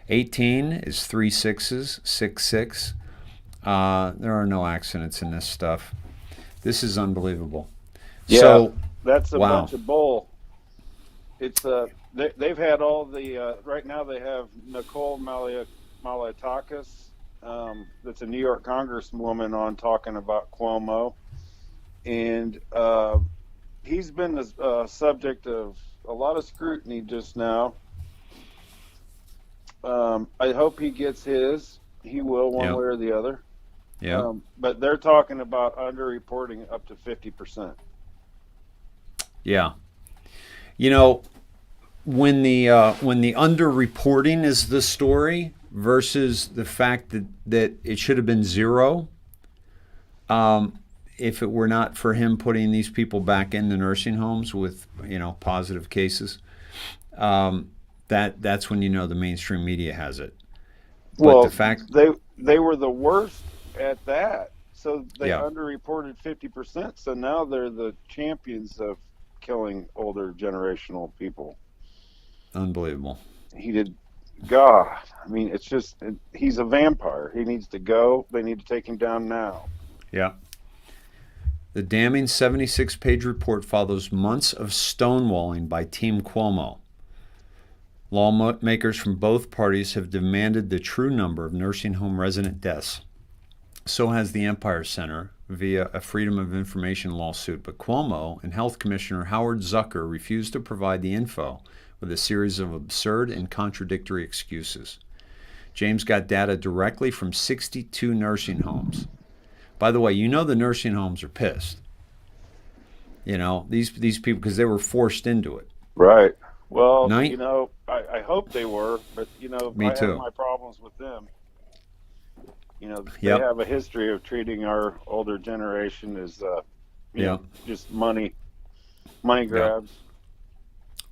18 is 3 6s, 6 6. There are no accidents in this stuff. This is unbelievable. Yeah, so, that's a bunch of bull. It's they've had all the right now. They have Nicole Malliotakis that's a New York congresswoman on talking about Cuomo, and he's been the subject of a lot of scrutiny just now. I hope he gets his. He will, one way or the other. Yeah. But they're talking about underreporting up to 50%. Yeah. You know, when the underreporting is the story versus the fact that it should have been zero, if it were not for him putting these people back in the nursing homes with, positive cases, that's when the mainstream media has it. But the fact they were the worst at that, so they underreported 50%. So now they're the champions of killing older generational people. Unbelievable. God, I mean, it's just, he's a vampire. He needs to go. They need to take him down now. Yeah. The damning 76-page report follows months of stonewalling by Team Cuomo. Lawmakers from both parties have demanded the true number of nursing home resident deaths. So has the Empire Center via a Freedom of Information lawsuit. But Cuomo and Health Commissioner Howard Zucker refused to provide the info with a series of absurd and contradictory excuses. James got data directly from 62 nursing homes. By the way, the nursing homes are pissed. These people, because they were forced into it. Right. Well, I hope they were, but, Me too. I have my problems with them. They have a history of treating our older generation as, just money grabs.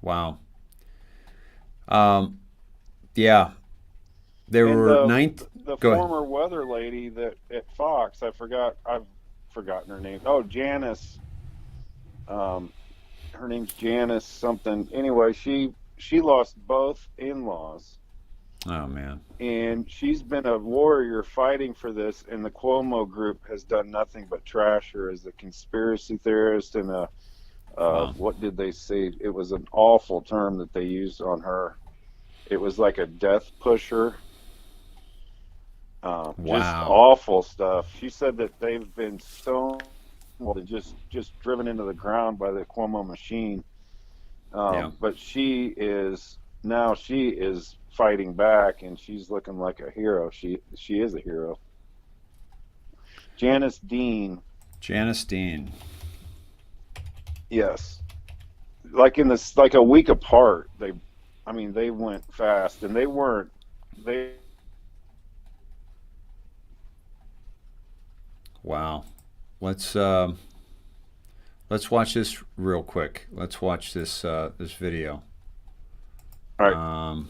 Wow. There were the former weather lady that at Fox, I've forgotten her name. Oh, Janice. Her name's Janice something. Anyway, she lost both in-laws. Oh, man. And she's been a warrior fighting for this, and the Cuomo group has done nothing but trash her as a conspiracy theorist and what did they say? It was an awful term that they used on her. It was like a death pusher. Just awful stuff. She said that they've been stoned and just driven into the ground by the Cuomo machine. But she is fighting back, and she's looking like a hero. She is a hero. Janice Dean. Yes. Like a week apart, they went fast, and Wow. Let's watch this real quick. Let's watch this video. All right.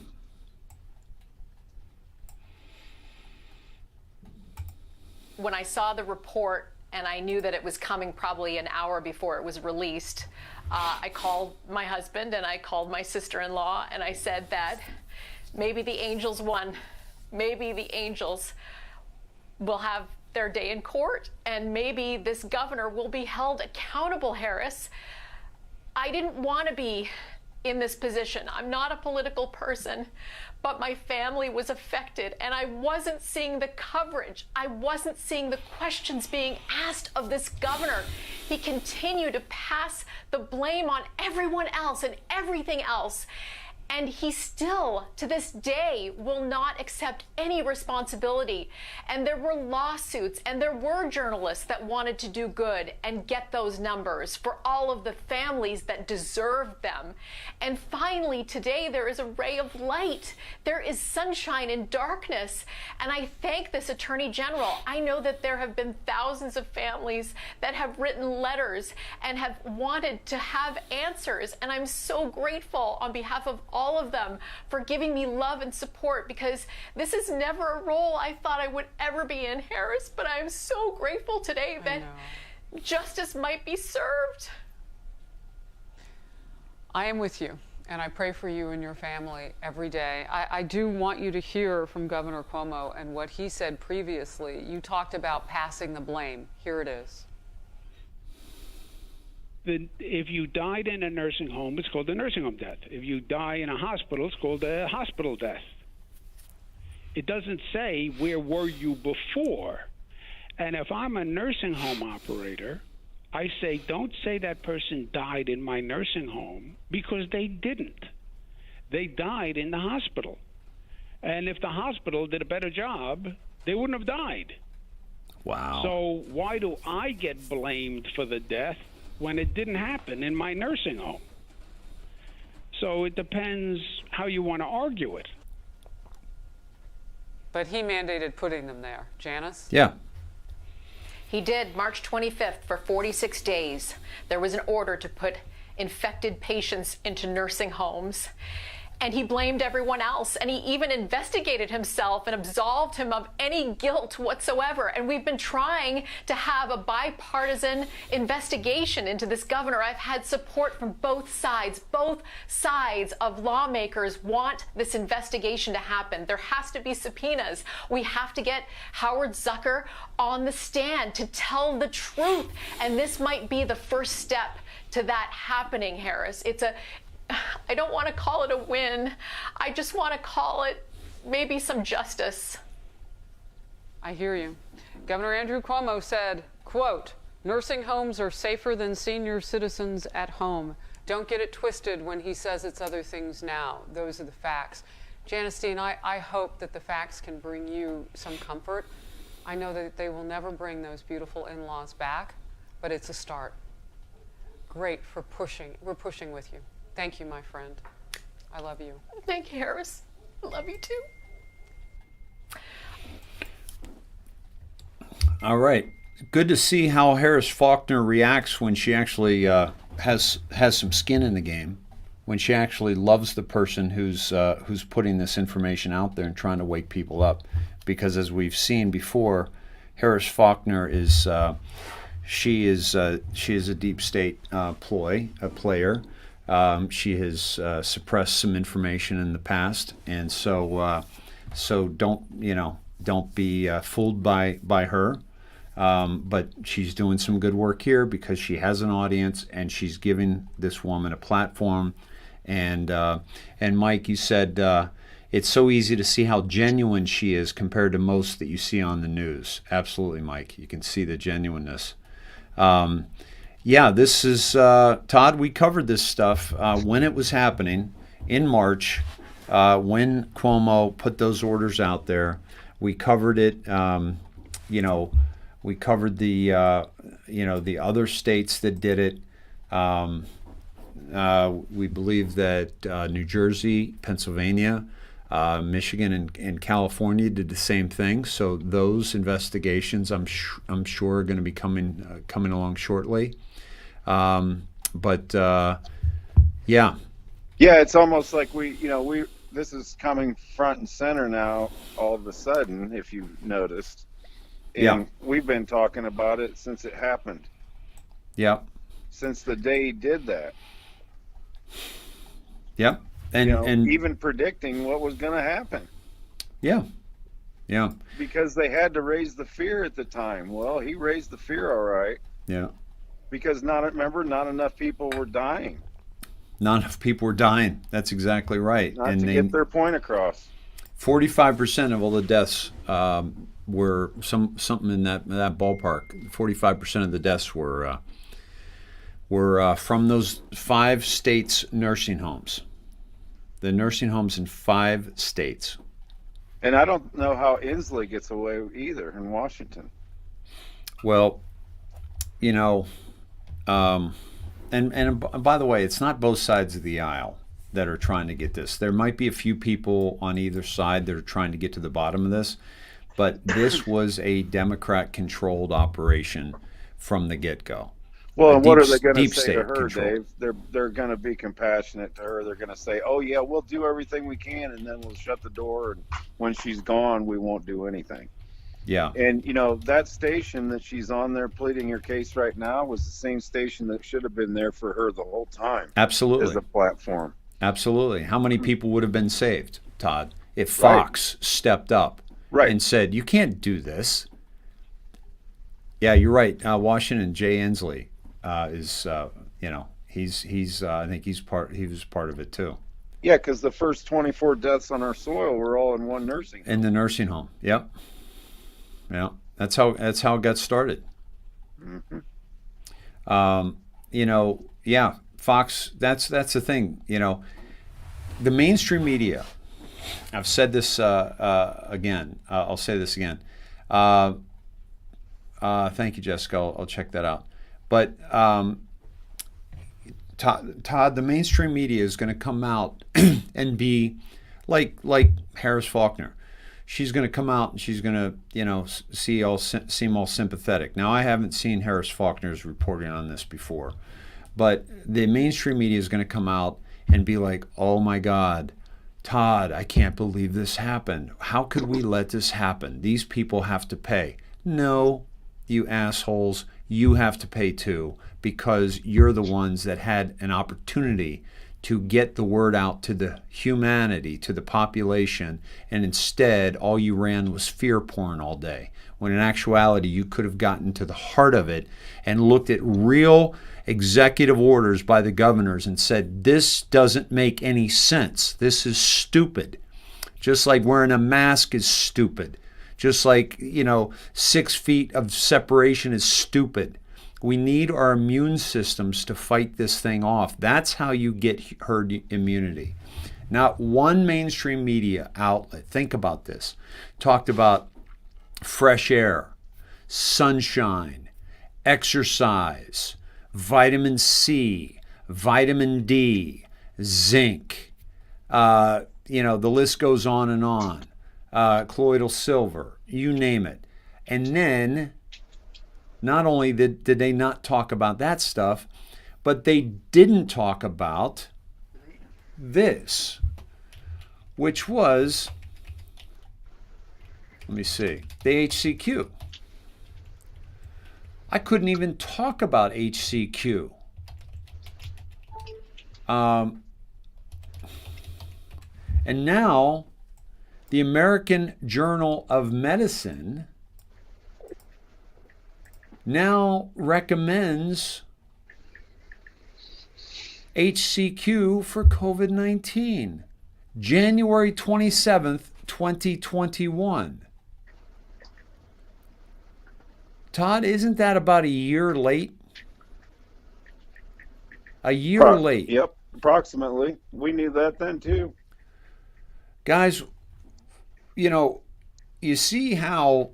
When I saw the report and I knew that it was coming probably an hour before it was released, I called my husband and I called my sister-in-law and I said that maybe the angels won. Maybe the angels will have their day in court, and maybe this governor will be held accountable, Harris. I didn't want to be in this position. I'm not a political person, but my family was affected, and I wasn't seeing the coverage. I wasn't seeing the questions being asked of this governor. He continued to pass the blame on everyone else and everything else. And he still, to this day, will not accept any responsibility. And there were lawsuits, and there were journalists that wanted to do good and get those numbers for all of the families that deserved them. And finally, today, there is a ray of light. There is sunshine in darkness. And I thank this Attorney General. I know that there have been thousands of families that have written letters and have wanted to have answers. And I'm so grateful on behalf of all of them for giving me love and support, because this is never a role I thought I would ever be in, Harris, but I'm so grateful today that justice might be served. I am with you, and I pray for you and your family every day. I do want you to hear from Governor Cuomo and what he said previously. You talked about passing the blame. Here it is. If you died in a nursing home, it's called a nursing home death. If you die in a hospital, it's called a hospital death. It doesn't say where were you before. And if I'm a nursing home operator, I say, don't say that person died in my nursing home, because they didn't. They died in the hospital. And if the hospital did a better job, they wouldn't have died. Wow. So why do I get blamed for the death when it didn't happen in my nursing home? So it depends how you want to argue it. But he mandated putting them there. Janice? Yeah. He did. March 25th, for 46 days, there was an order to put infected patients into nursing homes. And he blamed everyone else. And he even investigated himself and absolved him of any guilt whatsoever. And we've been trying to have a bipartisan investigation into this governor. I've had support from both sides. Both sides of lawmakers want this investigation to happen. There has to be subpoenas. We have to get Howard Zucker on the stand to tell the truth. And this might be the first step to that happening, Harris. I don't want to call it a win. I just want to call it maybe some justice. I hear you. Governor Andrew Cuomo said, quote, nursing homes are safer than senior citizens at home. Don't get it twisted when he says it's other things now. Those are the facts. Janice Dean, I hope that the facts can bring you some comfort. I know that they will never bring those beautiful in-laws back, but it's a start. Great for pushing. We're pushing with you. Thank you, my friend. I love you. Thank you, Harris. I love you too. All right. Good to see how Harris Faulkner reacts when she actually has some skin in the game, when she actually loves the person who's putting this information out there and trying to wake people up. Because as we've seen before, Harris Faulkner is she is a deep state player. She has suppressed some information in the past, and so don't be fooled by her. But she's doing some good work here because she has an audience, and she's giving this woman a platform. And Mike, you said it's so easy to see how genuine she is compared to most that you see on the news. Absolutely, Mike. You can see the genuineness. Yeah, this is, Todd, we covered this stuff when it was happening in March, when Cuomo put those orders out there. We covered it, we covered the other states that did it. We believe that New Jersey, Pennsylvania, Michigan, and California did the same thing. So those investigations, I'm sure, are going to be coming along shortly. Yeah. Yeah, it's almost like this is coming front and center now all of a sudden, if you've noticed. And yeah. We've been talking about it since it happened. Yeah. Since the day he did that. Yeah. And even predicting what was going to happen. Yeah. Yeah. Because they had to raise the fear at the time. Well, he raised the fear all right. Yeah. Because not enough people were dying. Not enough people were dying. That's exactly right. Not to get their point across. 45% of all the deaths were something in that ballpark. 45% of the deaths were from those 5 states' nursing homes. The nursing homes in 5 states. And I don't know how Inslee gets away either in Washington. Well, and by the way, it's not both sides of the aisle that are trying to get this. There might be a few people on either side that are trying to get to the bottom of this, but this was a Democrat-controlled operation from the get-go. Well, and what are they going to say to her, Dave? They're going to be compassionate to her. They're going to say, "Oh yeah, we'll do everything we can, and then we'll shut the door. And when she's gone, we won't do anything." Yeah. And that station that she's on there pleading her case right now was the same station that should have been there for her the whole time. Absolutely. As a platform. Absolutely. How many people would have been saved, Todd, if Fox stepped up and said, "You can't do this"? Yeah, you're right. Washington, Jay Inslee is, he's I think he was part of it too. Yeah, because the first 24 deaths on our soil were all in one nursing home. In the nursing home. Yep. Yeah. That's how it got started. Mm-hmm. Yeah, Fox, that's the thing. The mainstream media, I've said this again. I'll say this again. Thank you, Jessica. I'll check that out. But Todd, the mainstream media is going to come out and be like Harris Faulkner. She's going to come out and she's going to, seem all sympathetic. Now, I haven't seen Harris Faulkner's reporting on this before, but the mainstream media is going to come out and be like, oh my God, Todd, I can't believe this happened. How could we let this happen? These people have to pay. No, you assholes, you have to pay too, because you're the ones that had an opportunity to get the word out to the humanity, to the population, and instead all you ran was fear porn all day, when in actuality you could have gotten to the heart of it and looked at real executive orders by the governors and said, this doesn't make any sense. This is stupid. Just like wearing a mask is stupid. Just like, 6 feet of separation is stupid. We need our immune systems to fight this thing off. That's how you get herd immunity. Not one mainstream media outlet, think about this, talked about fresh air, sunshine, exercise, vitamin C, vitamin D, zinc, the list goes on and on, colloidal silver, you name it. And then not only did they not talk about that stuff, but they didn't talk about this, which was, let me see, the HCQ. I couldn't even talk about HCQ. And now the American Journal of Medicine now recommends HCQ for COVID-19, January 27th, 2021. Todd, isn't that about a year late? A year late. Yep, approximately. We knew that then too. Guys, you see how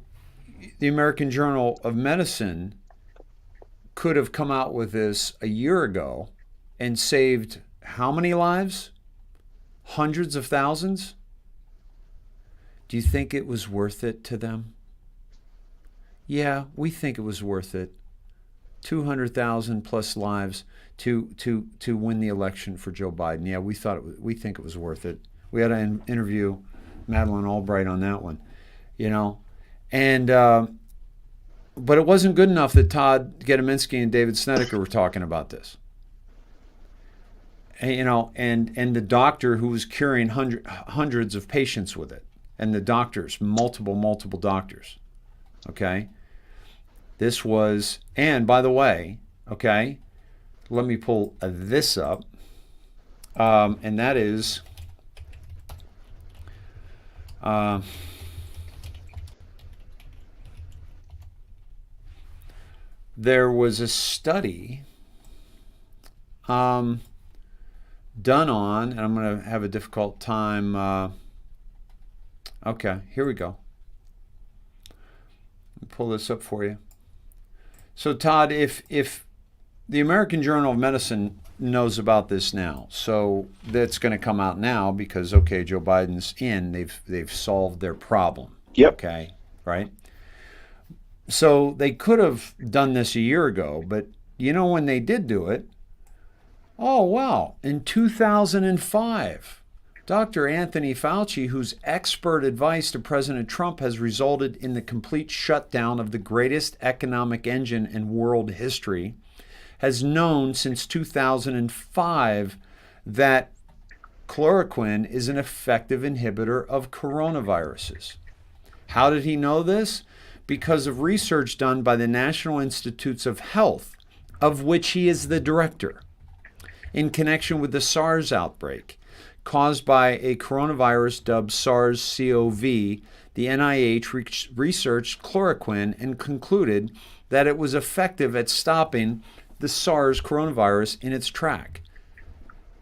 the American Journal of Medicine could have come out with this a year ago and saved how many lives? Hundreds of thousands? Do you think it was worth it to them? Yeah, we think it was worth it. 200,000 plus lives to win the election for Joe Biden. Yeah, we think it was worth it. We had to interview Madeleine Albright on that one, and but it wasn't good enough that Todd Gediminsky and David Snedeker were talking about this. And the doctor who was curing hundreds of patients with it, and the doctors, multiple doctors. Okay. This was, and by the way, okay, let me pull this up, and that is, there was a study done on, and I'm going to have a difficult time. Okay, here we go. Let me pull this up for you. So Todd, if the American Journal of Medicine knows about this now, so that's going to come out now because, okay, Joe Biden's in, they've solved their problem. Yep. Okay, right? So they could have done this a year ago, but when they did do it, oh, wow, in 2005, Dr. Anthony Fauci, whose expert advice to President Trump has resulted in the complete shutdown of the greatest economic engine in world history, has known since 2005 that chloroquine is an effective inhibitor of coronaviruses. How did he know this? Because of research done by the National Institutes of Health, of which he is the director, in connection with the SARS outbreak. caused by a coronavirus dubbed SARS-CoV, the NIH researched chloroquine and concluded that it was effective at stopping the SARS coronavirus in its track.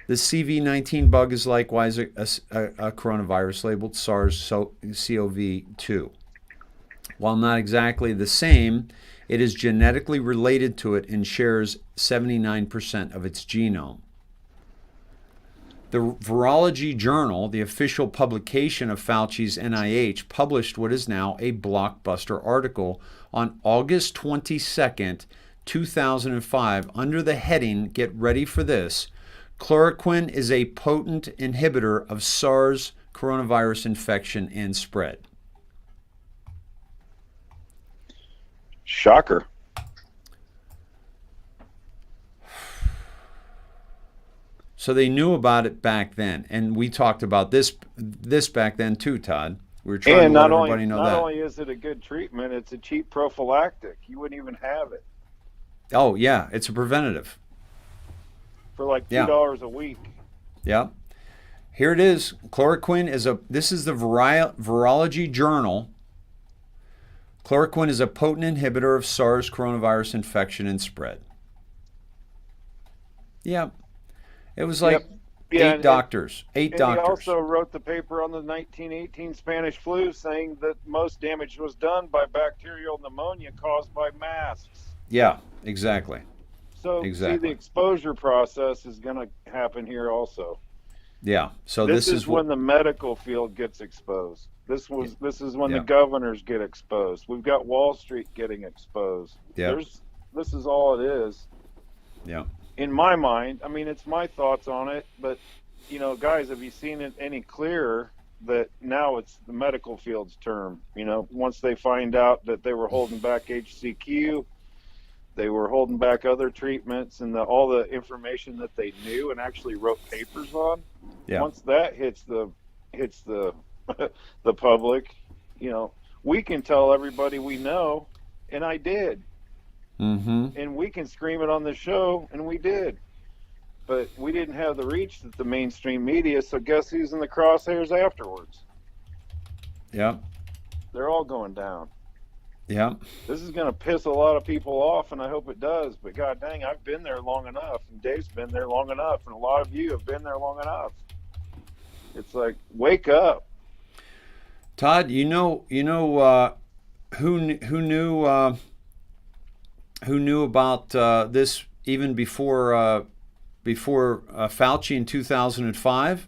The CV19 bug is likewise a coronavirus labeled SARS-CoV-2. While not exactly the same, it is genetically related to it and shares 79% of its genome. The Virology Journal, the official publication of Fauci's NIH, published what is now a blockbuster article on August 22nd, 2005, under the heading, get ready for this, chloroquine is a potent inhibitor of SARS coronavirus infection and spread. Shocker. So they knew about it back then, and we talked about this back then too, Todd. We were trying to let everybody know that. Not only is it a good treatment, it's a cheap prophylactic. You wouldn't even have it. Oh yeah, it's a preventative. For like $2 a week. Yeah. Here it is. Chloroquine is this is the Virology Journal. Chloroquine is a potent inhibitor of SARS coronavirus infection and spread. Yeah. It was like eight doctors. He also wrote the paper on the 1918 Spanish flu saying that most damage was done by bacterial pneumonia caused by masks. Yeah, exactly. So see, the exposure process is going to happen here also. Yeah. So this is when the medical field gets exposed. This is when the governors get exposed. We've got Wall Street getting exposed. Yeah. This is all it is. Yeah. In my mind, I mean, it's my thoughts on it, but, you know, guys, have you seen it any clearer that now it's the medical field's term? You know, once they find out that they were holding back HCQ, they were holding back other treatments and all the information that they knew and actually wrote papers on. Yeah. Once that hits the the public, you know, we can tell everybody we know, and I did. Mm-hmm. And we can scream it on the show, and we did. But we didn't have the reach that the mainstream media, so guess who's in the crosshairs afterwards? Yeah. They're all going down. Yeah. This is going to piss a lot of people off, and I hope it does. But god dang, I've been there long enough, and Dave's been there long enough, and a lot of you have been there long enough. It's like, wake up. Todd, you know who knew about this even before Fauci in 2005?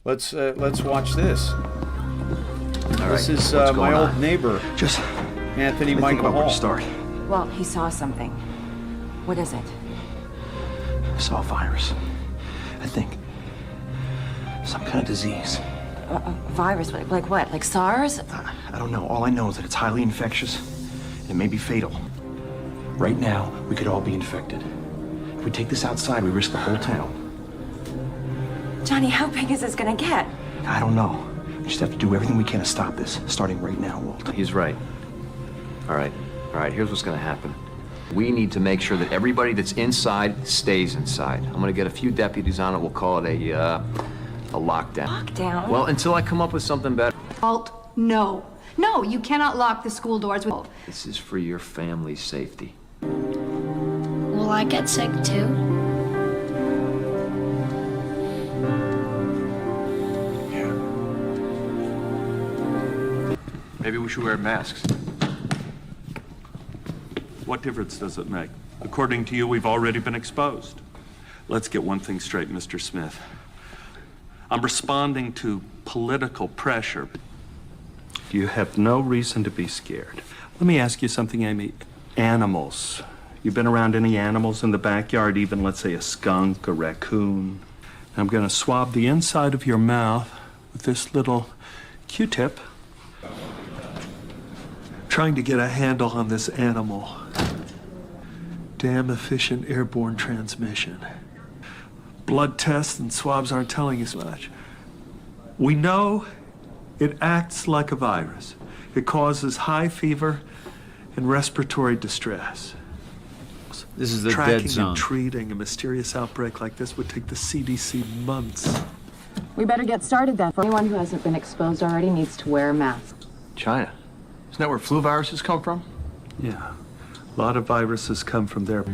Let's watch this. This is my old neighbor, just Anthony Michael Hall. Start. Well, he saw something. What is it? I saw a virus. I think some kind of disease. A virus? Like what? Like SARS? I don't know. All I know is that it's highly infectious. And it may be fatal. Right now, we could all be infected. If we take this outside, we risk the whole town. Johnny, how big is this gonna get? I don't know. We just have to do everything we can to stop this, starting right now, Walt. He's right. All right, here's what's gonna happen. We need to make sure that everybody that's inside stays inside. I'm gonna get a few deputies on it. We'll call it a lockdown. Lockdown? Well, until I come up with something better. Walt, no. No, you cannot lock the school doors. This is for your family's safety. Will I get sick too? Yeah. Maybe we should wear masks. What difference does it make? According to you, we've already been exposed. Let's get one thing straight, Mr. Smith. I'm responding to political pressure. You have no reason to be scared. Let me ask you something, Amy. Animals. You been around any animals in the backyard, even, let's say, a skunk, a raccoon? I'm going to swab the inside of your mouth with this little Q-tip, trying to get a handle on this animal. Damn efficient airborne transmission. Blood tests and swabs aren't telling us much. We know it acts like a virus. It causes high fever and respiratory distress. This is the Tracking dead zone. and treating a mysterious outbreak like this would take the CDC months. We better get started then. For anyone who hasn't been exposed already needs to wear a mask. China. Isn't that where flu viruses come from? Yeah. A lot of viruses come from there.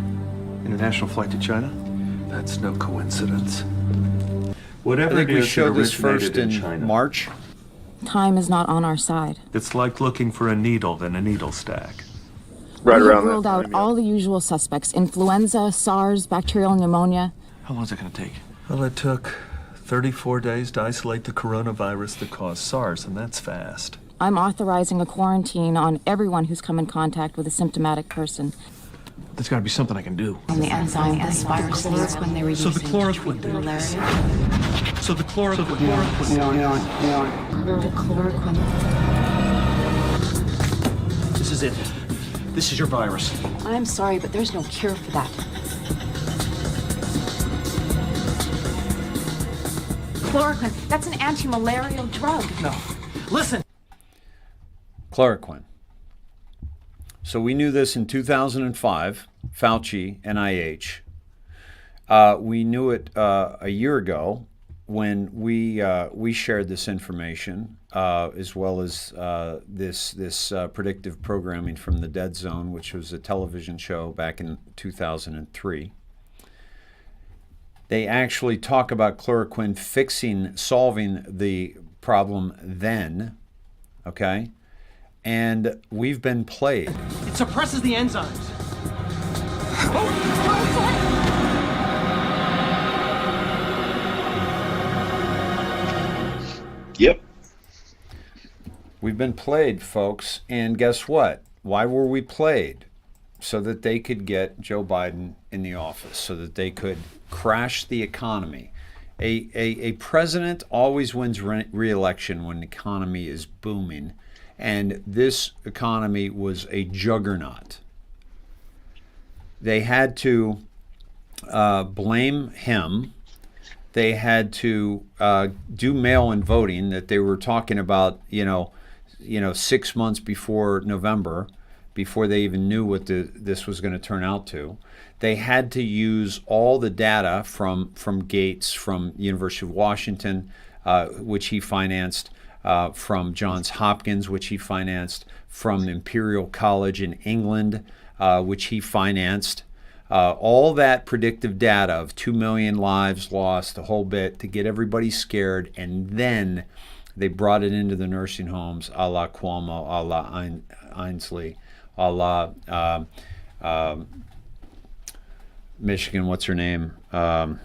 International flight to China? That's no coincidence. I Whatever think it we is, showed it this first originated in China. March. Time is not on our side. It's like looking for a needle in a needle stack. Right We have around ruled that out time, yeah. all the usual suspects: influenza, SARS, bacterial pneumonia. How long is it going to take? Well, it took 34 days to isolate the coronavirus that caused SARS, and that's fast. I'm authorizing a quarantine on everyone who's come in contact with a symptomatic person. There's got to be something I can do. And the enzyme S viruses when they reduce So the chloroquine did this. So the chloroquine. The chloroquine. This is it. This is your virus. I'm sorry, but there's no cure for that. Chloroquine, that's an anti-malarial drug. No. Listen. Chloroquine. So we knew this in 2005, Fauci, NIH. We knew it a year ago when we shared this information, as well as this predictive programming from the Dead Zone, which was a television show back in 2003. They actually talk about chloroquine solving the problem then, okay? And we've been played. It suppresses the enzymes. Yep. We've been played, folks. And guess what? Why were we played? So that they could get Joe Biden in the office, so that they could crash the economy. A president always wins re-election when the economy is booming. And this economy was a juggernaut. They had to blame him. They had to do mail-in voting that they were talking about, 6 months before November, before they even knew what this was going to turn out to. They had to use all the data from Gates, from University of Washington, which he financed, from Johns Hopkins, which he financed, from Imperial College in England, which he financed. All that predictive data of 2 million lives lost, the whole bit, to get everybody scared, and then they brought it into the nursing homes, a la Cuomo, a la Ainsley, a la Michigan, what's her name? Whitmer.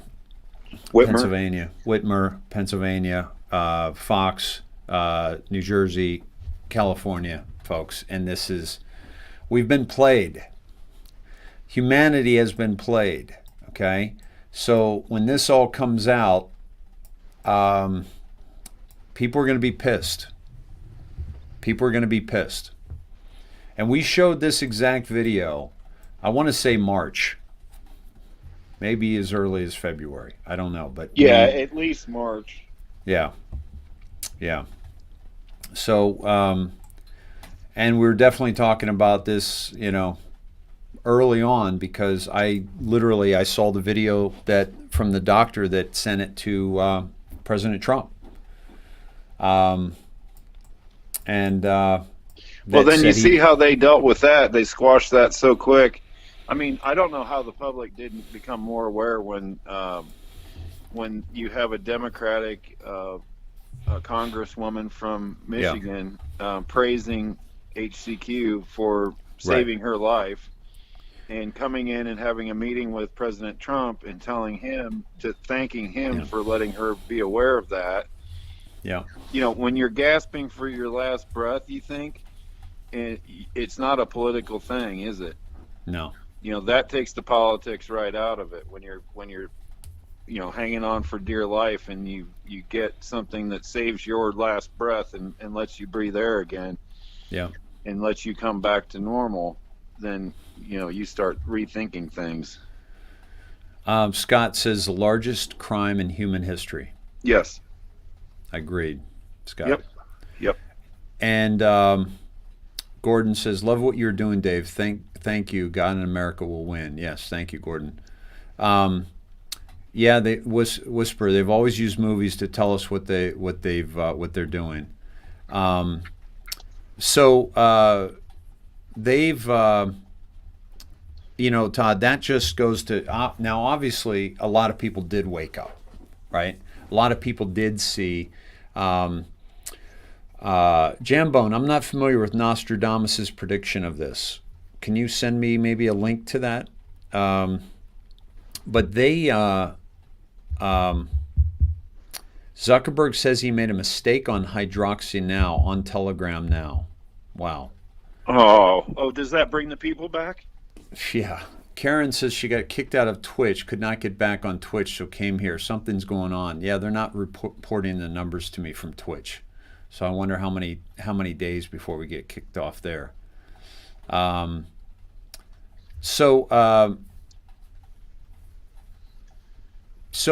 Pennsylvania. Whitmer, Pennsylvania, Fox, New Jersey, California, folks. And we've been played. Humanity has been played, okay? So when this all comes out, people are going to be pissed. People are going to be pissed. And we showed this exact video, I want to say March. Maybe as early as February. I don't know. But yeah, at least March. Yeah. Yeah. So, and we're definitely talking about this, early on, because I saw the video from the doctor that sent it to President Trump. Well, then you see how they dealt with that. They squashed that so quick. I mean, I don't know how the public didn't become more aware when you have a Democratic congresswoman from Michigan praising HCQ for saving her life, and coming in and having a meeting with President Trump and thanking him for letting her be aware of that. Yeah. When you're gasping for your last breath, you think, it's not a political thing, is it? No. That takes the politics right out of it. When you're hanging on for dear life, and you get something that saves your last breath and lets you breathe air again. Yeah. And lets you come back to normal, then you start rethinking things. Scott says the largest crime in human history. Yes. Agreed, Scott. Yep. And Gordon says, love what you're doing, Dave. Thank you. God and America will win. Yes, thank you, Gordon. Yeah, they whisper. They've always used movies to tell us what they're doing. They've Todd, that just goes to now. Obviously, a lot of people did wake up, right? A lot of people did see. Jambone, I'm not familiar with Nostradamus's prediction of this. Can you send me maybe a link to that? But Zuckerberg says he made a mistake on Hydroxy Now on Telegram now. Wow. Oh, does that bring the people back? Yeah. Karen says she got kicked out of Twitch, could not get back on Twitch, so came here. Something's going on. Yeah, they're not reporting the numbers to me from Twitch. So I wonder how many days before we get kicked off there. So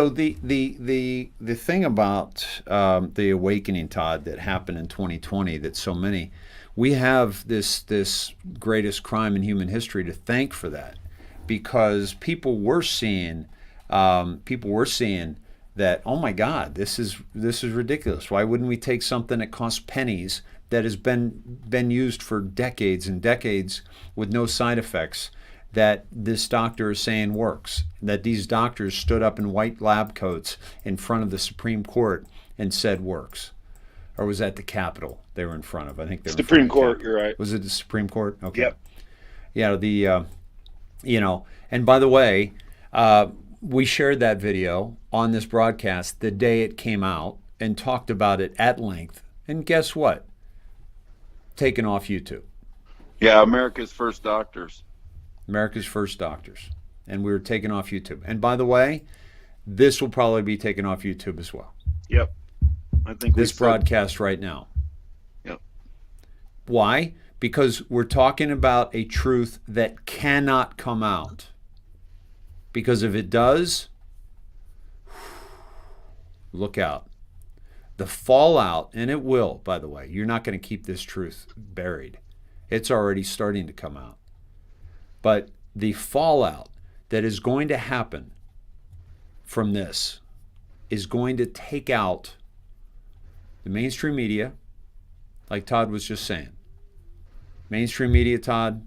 the thing about the awakening, Todd, that happened in 2020, that so many, we have this greatest crime in human history to thank for that, because people were seeing that, oh my God, this is ridiculous. Why wouldn't we take something that costs pennies, that has been used for decades and decades with no side effects, that this doctor is saying works, that these doctors stood up in white lab coats in front of the Supreme Court and said works? Or was that the Capitol they were in front of? I think they were Supreme Court, you're right. Was it the Supreme Court? Okay. Yep. Yeah, and by the way, we shared that video on this broadcast the day it came out and talked about it at length. And guess what? Taken off YouTube. Yeah, America's First Doctors. America's First Doctors. And we were taken off YouTube. And by the way, this will probably be taken off YouTube as well. Yep. I think this broadcast right now. Yep. Why? Because we're talking about a truth that cannot come out. Because if it does, look out. The fallout, and it will, by the way, you're not going to keep this truth buried. It's already starting to come out. But the fallout that is going to happen from this is going to take out the mainstream media, like Todd was just saying. Mainstream media, Todd,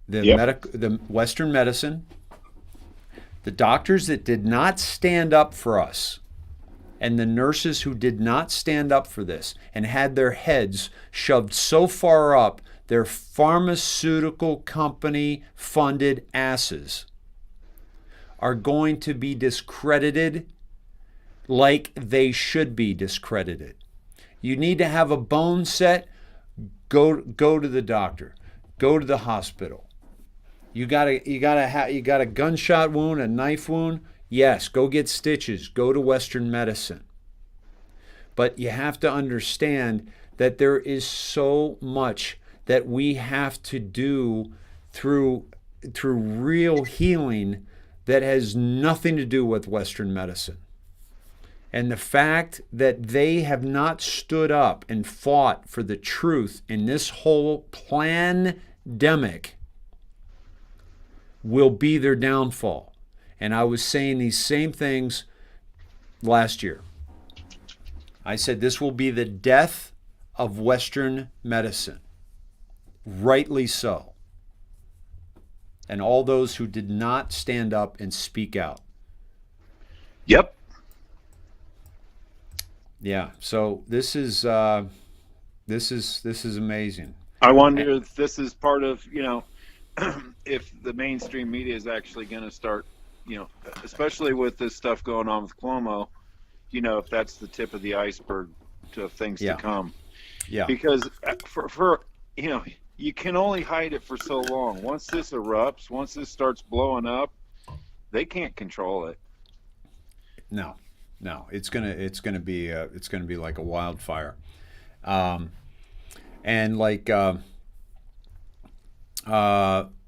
the Western medicine, the doctors that did not stand up for us, and the nurses who did not stand up for this and had their heads shoved so far up their pharmaceutical company funded asses, are going to be discredited like they should be discredited. You need to have a bone set, go to the doctor, go to the hospital. You got a gunshot wound, a knife wound, yes, go get stitches, go to Western medicine. But you have to understand that there is so much that we have to do through real healing that has nothing to do with Western medicine. And the fact that they have not stood up and fought for the truth in this whole pandemic will be their downfall. And I was saying these same things last year. I said this will be the death of Western medicine. Rightly so. And all those who did not stand up and speak out. Yep. Yeah. So this is amazing. I wonder if this is part of, if the mainstream media is actually going to start, especially with this stuff going on with Cuomo, if that's the tip of the iceberg to things to come. Yeah. Because for you can only hide it for so long. Once this erupts, once this starts blowing up, they can't control it. No, it's gonna be like a wildfire, and like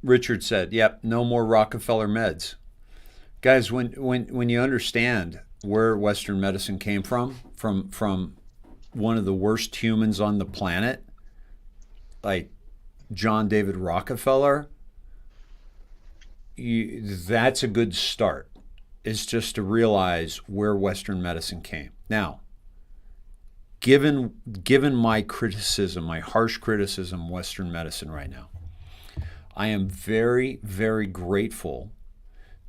Richard said, yep, no more Rockefeller meds, guys. When you understand where Western medicine came from one of the worst humans on the planet, like John David Rockefeller, that's a good start. is just to realize where Western medicine came. Now, given my criticism, my harsh criticism of Western medicine right now, I am very, very grateful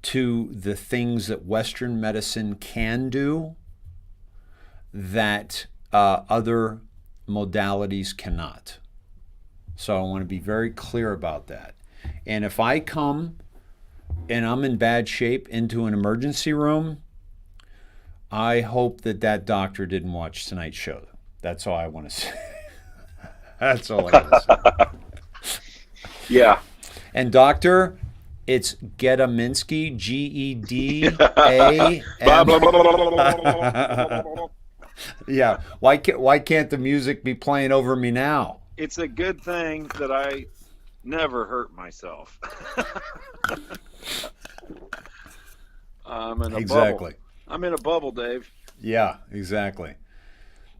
to the things that Western medicine can do that other modalities cannot. So I want to be very clear about that. And if I come and I'm in bad shape into an emergency room, I hope that doctor didn't watch tonight's show. That's all I want to say. That's all I want to say. Yeah. And doctor, it's Gedaminsky, G-E-D-A. Yeah. Why can't the music be playing over me now? It's a good thing that I never hurt myself. I'm in a bubble. I'm in a bubble, Dave. Yeah, exactly.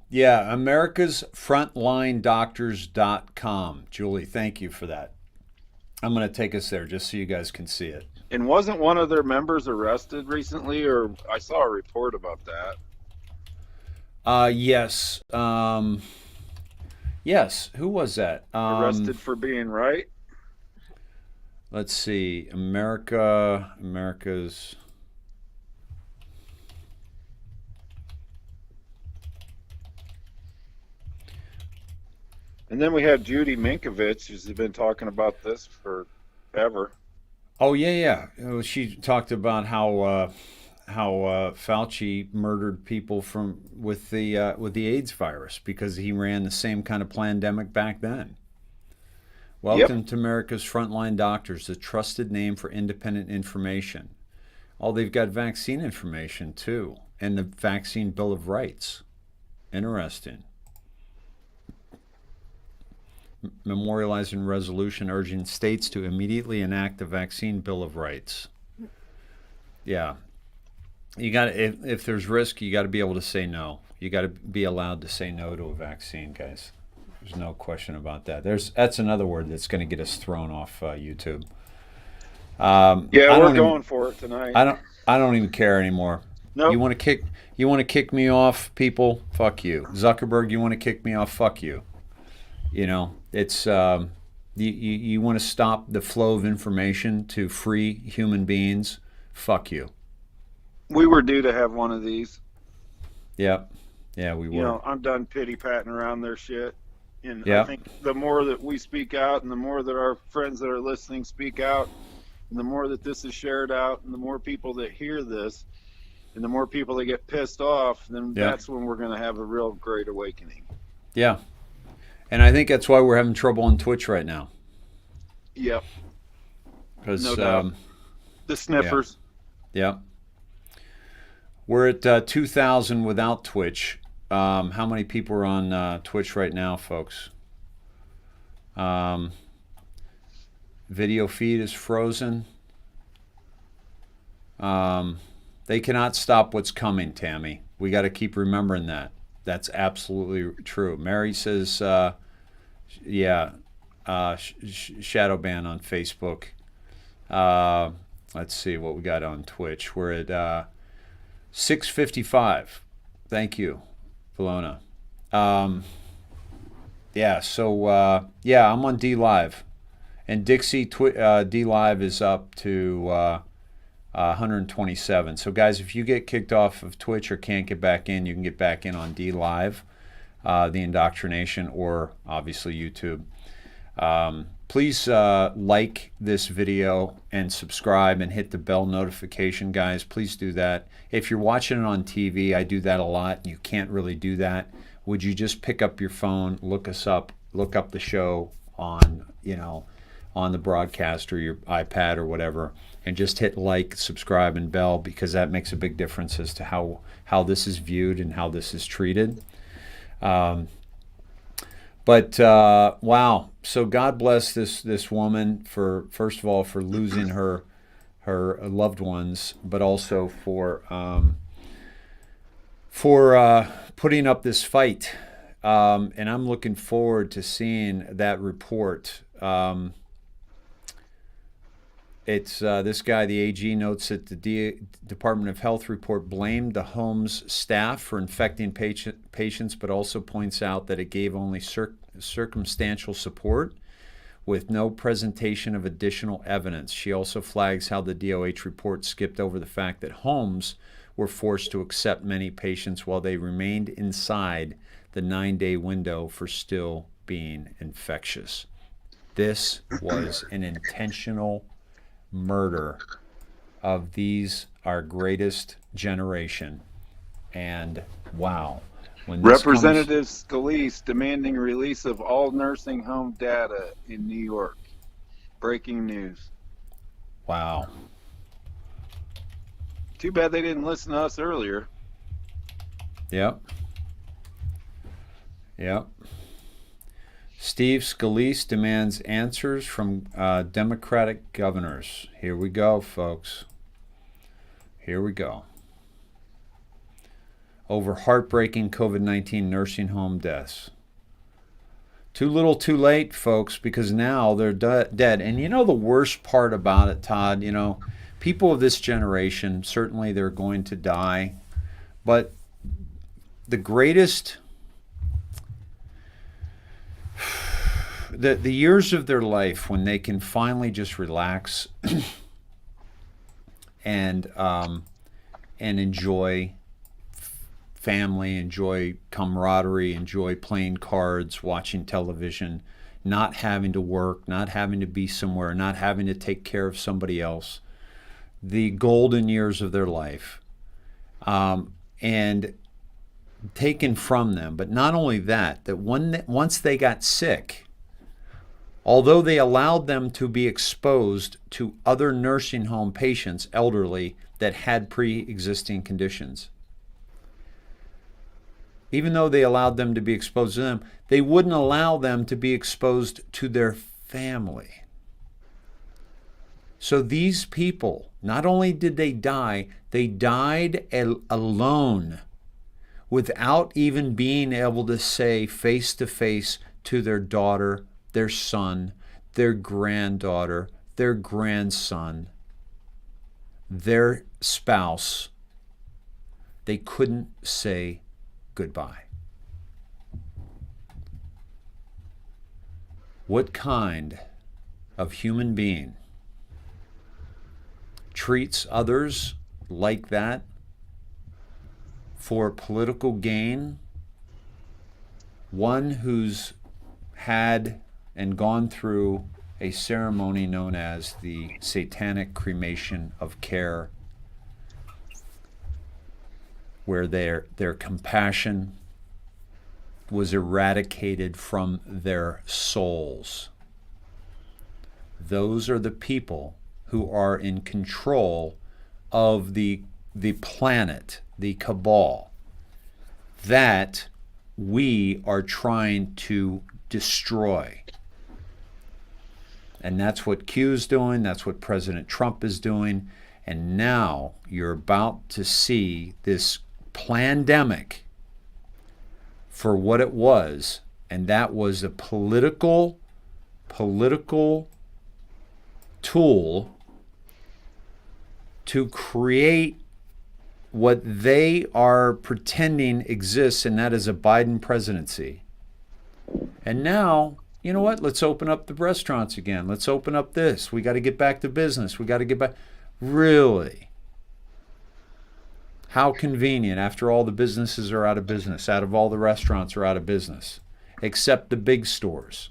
Yeah, americasfrontlinedoctors.com. Julie, thank you for that. I'm going to take us there just so you guys can see it. And wasn't one of their members arrested recently, or I saw a report about that? Yes. Yes. Who was that? Arrested for being right? Let's see. America's... And then we had Judy Minkovich, who's been talking about this forever. Oh yeah. She talked about how Fauci murdered people with the AIDS virus because he ran the same kind of pandemic back then. Welcome to America's Frontline Doctors, the trusted name for independent information. Oh, they've got vaccine information too, and the vaccine Bill of Rights. Interesting. Memorializing resolution urging states to immediately enact the vaccine Bill of Rights. Yeah. You got if there's risk, you got to be able to say no. You got to be allowed to say no to a vaccine, guys. There's no question about that. That's another word that's going to get us thrown off YouTube. Yeah, we're going for it tonight. I don't even care anymore. Nope. You want to kick me off, people? Fuck you. Zuckerberg, you want to kick me off? Fuck you. You know, it's you want to stop the flow of information to free human beings? Fuck you. We were due to have one of these. Yep. Yeah, we were. You know, I'm done pity-patting around their shit. And yep. I think the more that we speak out and the more that our friends that are listening speak out, and the more that this is shared out and the more people that hear this and the more people that get pissed off, then that's when we're going to have a real great awakening. Yeah. And I think that's why we're having trouble on Twitch right now. Yep. Because no doubt. The sniffers. Yeah. We're at 2,000 without Twitch. How many people are on Twitch right now, folks? Video feed is frozen. They cannot stop what's coming, Tammy. We got to keep remembering that. That's absolutely true. Mary says, shadow ban on Facebook. Let's see what we got on Twitch. We're at 6:55. Thank you, Valona. I'm on D Live, and Dixie D Live is up to 127. So guys, if you get kicked off of Twitch or can't get back in, you can get back in on D Live, the IndoctriNATION, or obviously YouTube. Please like this video and subscribe and hit the bell notification, guys. Please do that. If you're watching it on TV, I do that a lot, and you can't really do that. Would you just pick up your phone, look us up, look up the show on the broadcast or your iPad or whatever, and just hit like, subscribe, and bell, because that makes a big difference as to how this is viewed and how this is treated. Wow. So God bless this woman for, first of all, for losing her loved ones, but also for putting up this fight. And I'm looking forward to seeing that report. It's this guy, the AG, notes that the Department of Health report blamed the home's staff for infecting patients, but also points out that it gave only circumstantial support with no presentation of additional evidence. She also flags how the DOH report skipped over the fact that homes were forced to accept many patients while they remained inside the 9-day window for still being infectious. This was an intentional murder of these, our greatest generation. And wow. When Representative Scalise demanding release of all nursing home data in New York. Breaking news. Wow. Too bad they didn't listen to us earlier. Yep. Yep. Steve Scalise demands answers from Democratic governors. Here we go, folks. Here we go. Over heartbreaking COVID-19 nursing home deaths. Too little, too late, folks, because now they're dead. And you know the worst part about it, Todd, you know, people of this generation, certainly they're going to die. But the greatest... The years of their life when they can finally just relax and enjoy family, enjoy camaraderie, enjoy playing cards, watching television, not having to work, not having to be somewhere, not having to take care of somebody else. The golden years of their life, and taken from them. But not only that, once they got sick, although they allowed them to be exposed to other nursing home patients, elderly, that had pre-existing conditions, even though they allowed them to be exposed to them, they wouldn't allow them to be exposed to their family. So these people, not only did they die, they died alone without even being able to say face to face to their daughter, their son, their granddaughter, their grandson, their spouse. They couldn't say goodbye. What kind of human being treats others like that for political gain? One who's had and gone through a ceremony known as the satanic cremation of care, where their compassion was eradicated from their souls. Those are the people who are in control of the planet, the cabal, that we are trying to destroy. And that's what Q's doing, that's what President Trump is doing, and now you're about to see this plandemic for what it was, and that was a political tool to create what they are pretending exists, and that is a Biden presidency. And now, you know what? Let's open up the restaurants again. Let's open up this. We got to get back to business. We got to get back. Really? How convenient after all the businesses are out of business, out of all the restaurants are out of business, except the big stores.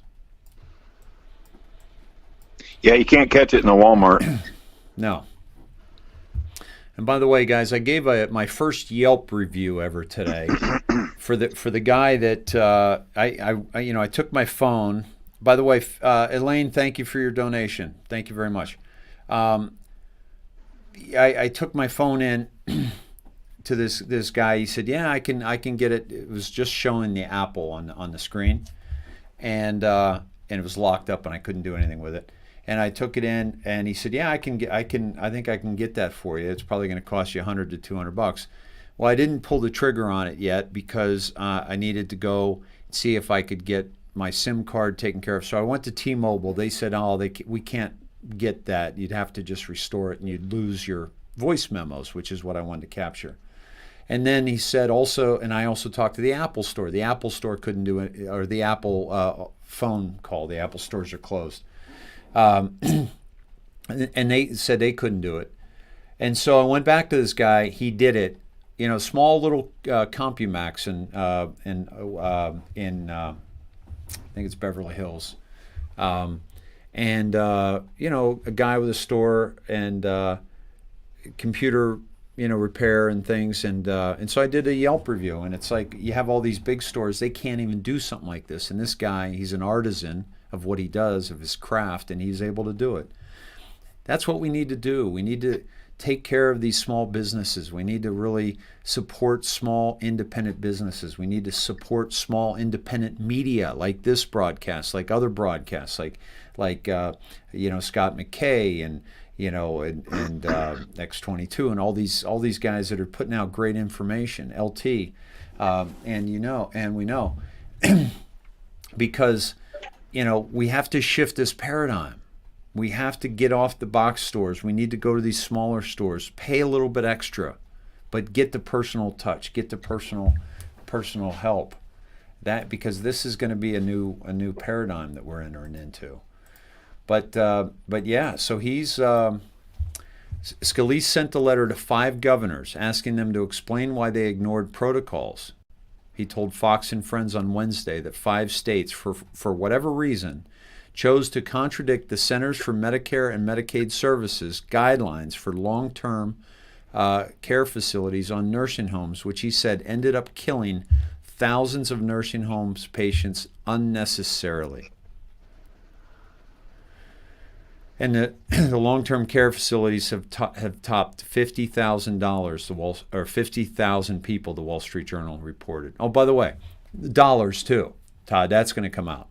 Yeah, you can't catch it in the Walmart. No. And by the way, guys, I gave my first Yelp review ever today for the guy that I took my phone. By the way, Elaine, thank you for your donation. Thank you very much. I took my phone in to this guy. He said, "Yeah, I can get it." It was just showing the Apple on the screen, and it was locked up, and I couldn't do anything with it. And I took it in, and he said, "Yeah, I think I can get that for you. It's probably going to cost you $100 to $200." Well, I didn't pull the trigger on it yet because I needed to go see if I could get my SIM card taken care of. So I went to T-Mobile. They said, "Oh, we can't get that. You'd have to just restore it, and you'd lose your voice memos, which is what I wanted to capture. And then he said also, and I also talked to the Apple store. The Apple store couldn't do it, or the Apple phone call. The Apple stores are closed. And they said they couldn't do it. And so I went back to this guy. He did it. You know, small little CompuMax in I think it's Beverly Hills. You know, a guy with a store and computer, you know, repair and things. And so I did a Yelp review, and it's like, you have all these big stores, they can't even do something like this. And this guy, he's an artisan of what he does, of his craft, and he's able to do it. That's what we need to do. We need to take care of these small businesses. We need to really support small independent businesses. We need to support small independent media, like this broadcast, like other broadcasts, like you know, Scott McKay and you know and X22 and all these guys that are putting out great information. LT, and you know, and we know because you know we have to shift this paradigm. We have to get off the box stores. We need to go to these smaller stores, pay a little bit extra, but get the personal touch, get the personal help. That, because this is going to be a new paradigm that we're entering into. But yeah, so Scalise sent a letter to 5 governors asking them to explain why they ignored protocols. He told Fox and Friends on Wednesday that 5 states, for whatever reason, chose to contradict the Centers for Medicare and Medicaid Services guidelines for long-term care facilities on nursing homes, which he said ended up killing thousands of nursing homes patients unnecessarily. And the long-term care facilities have topped $50,000. Or 50,000 people. The Wall Street Journal reported. Oh, by the way, dollars too, Todd. That's going to come out.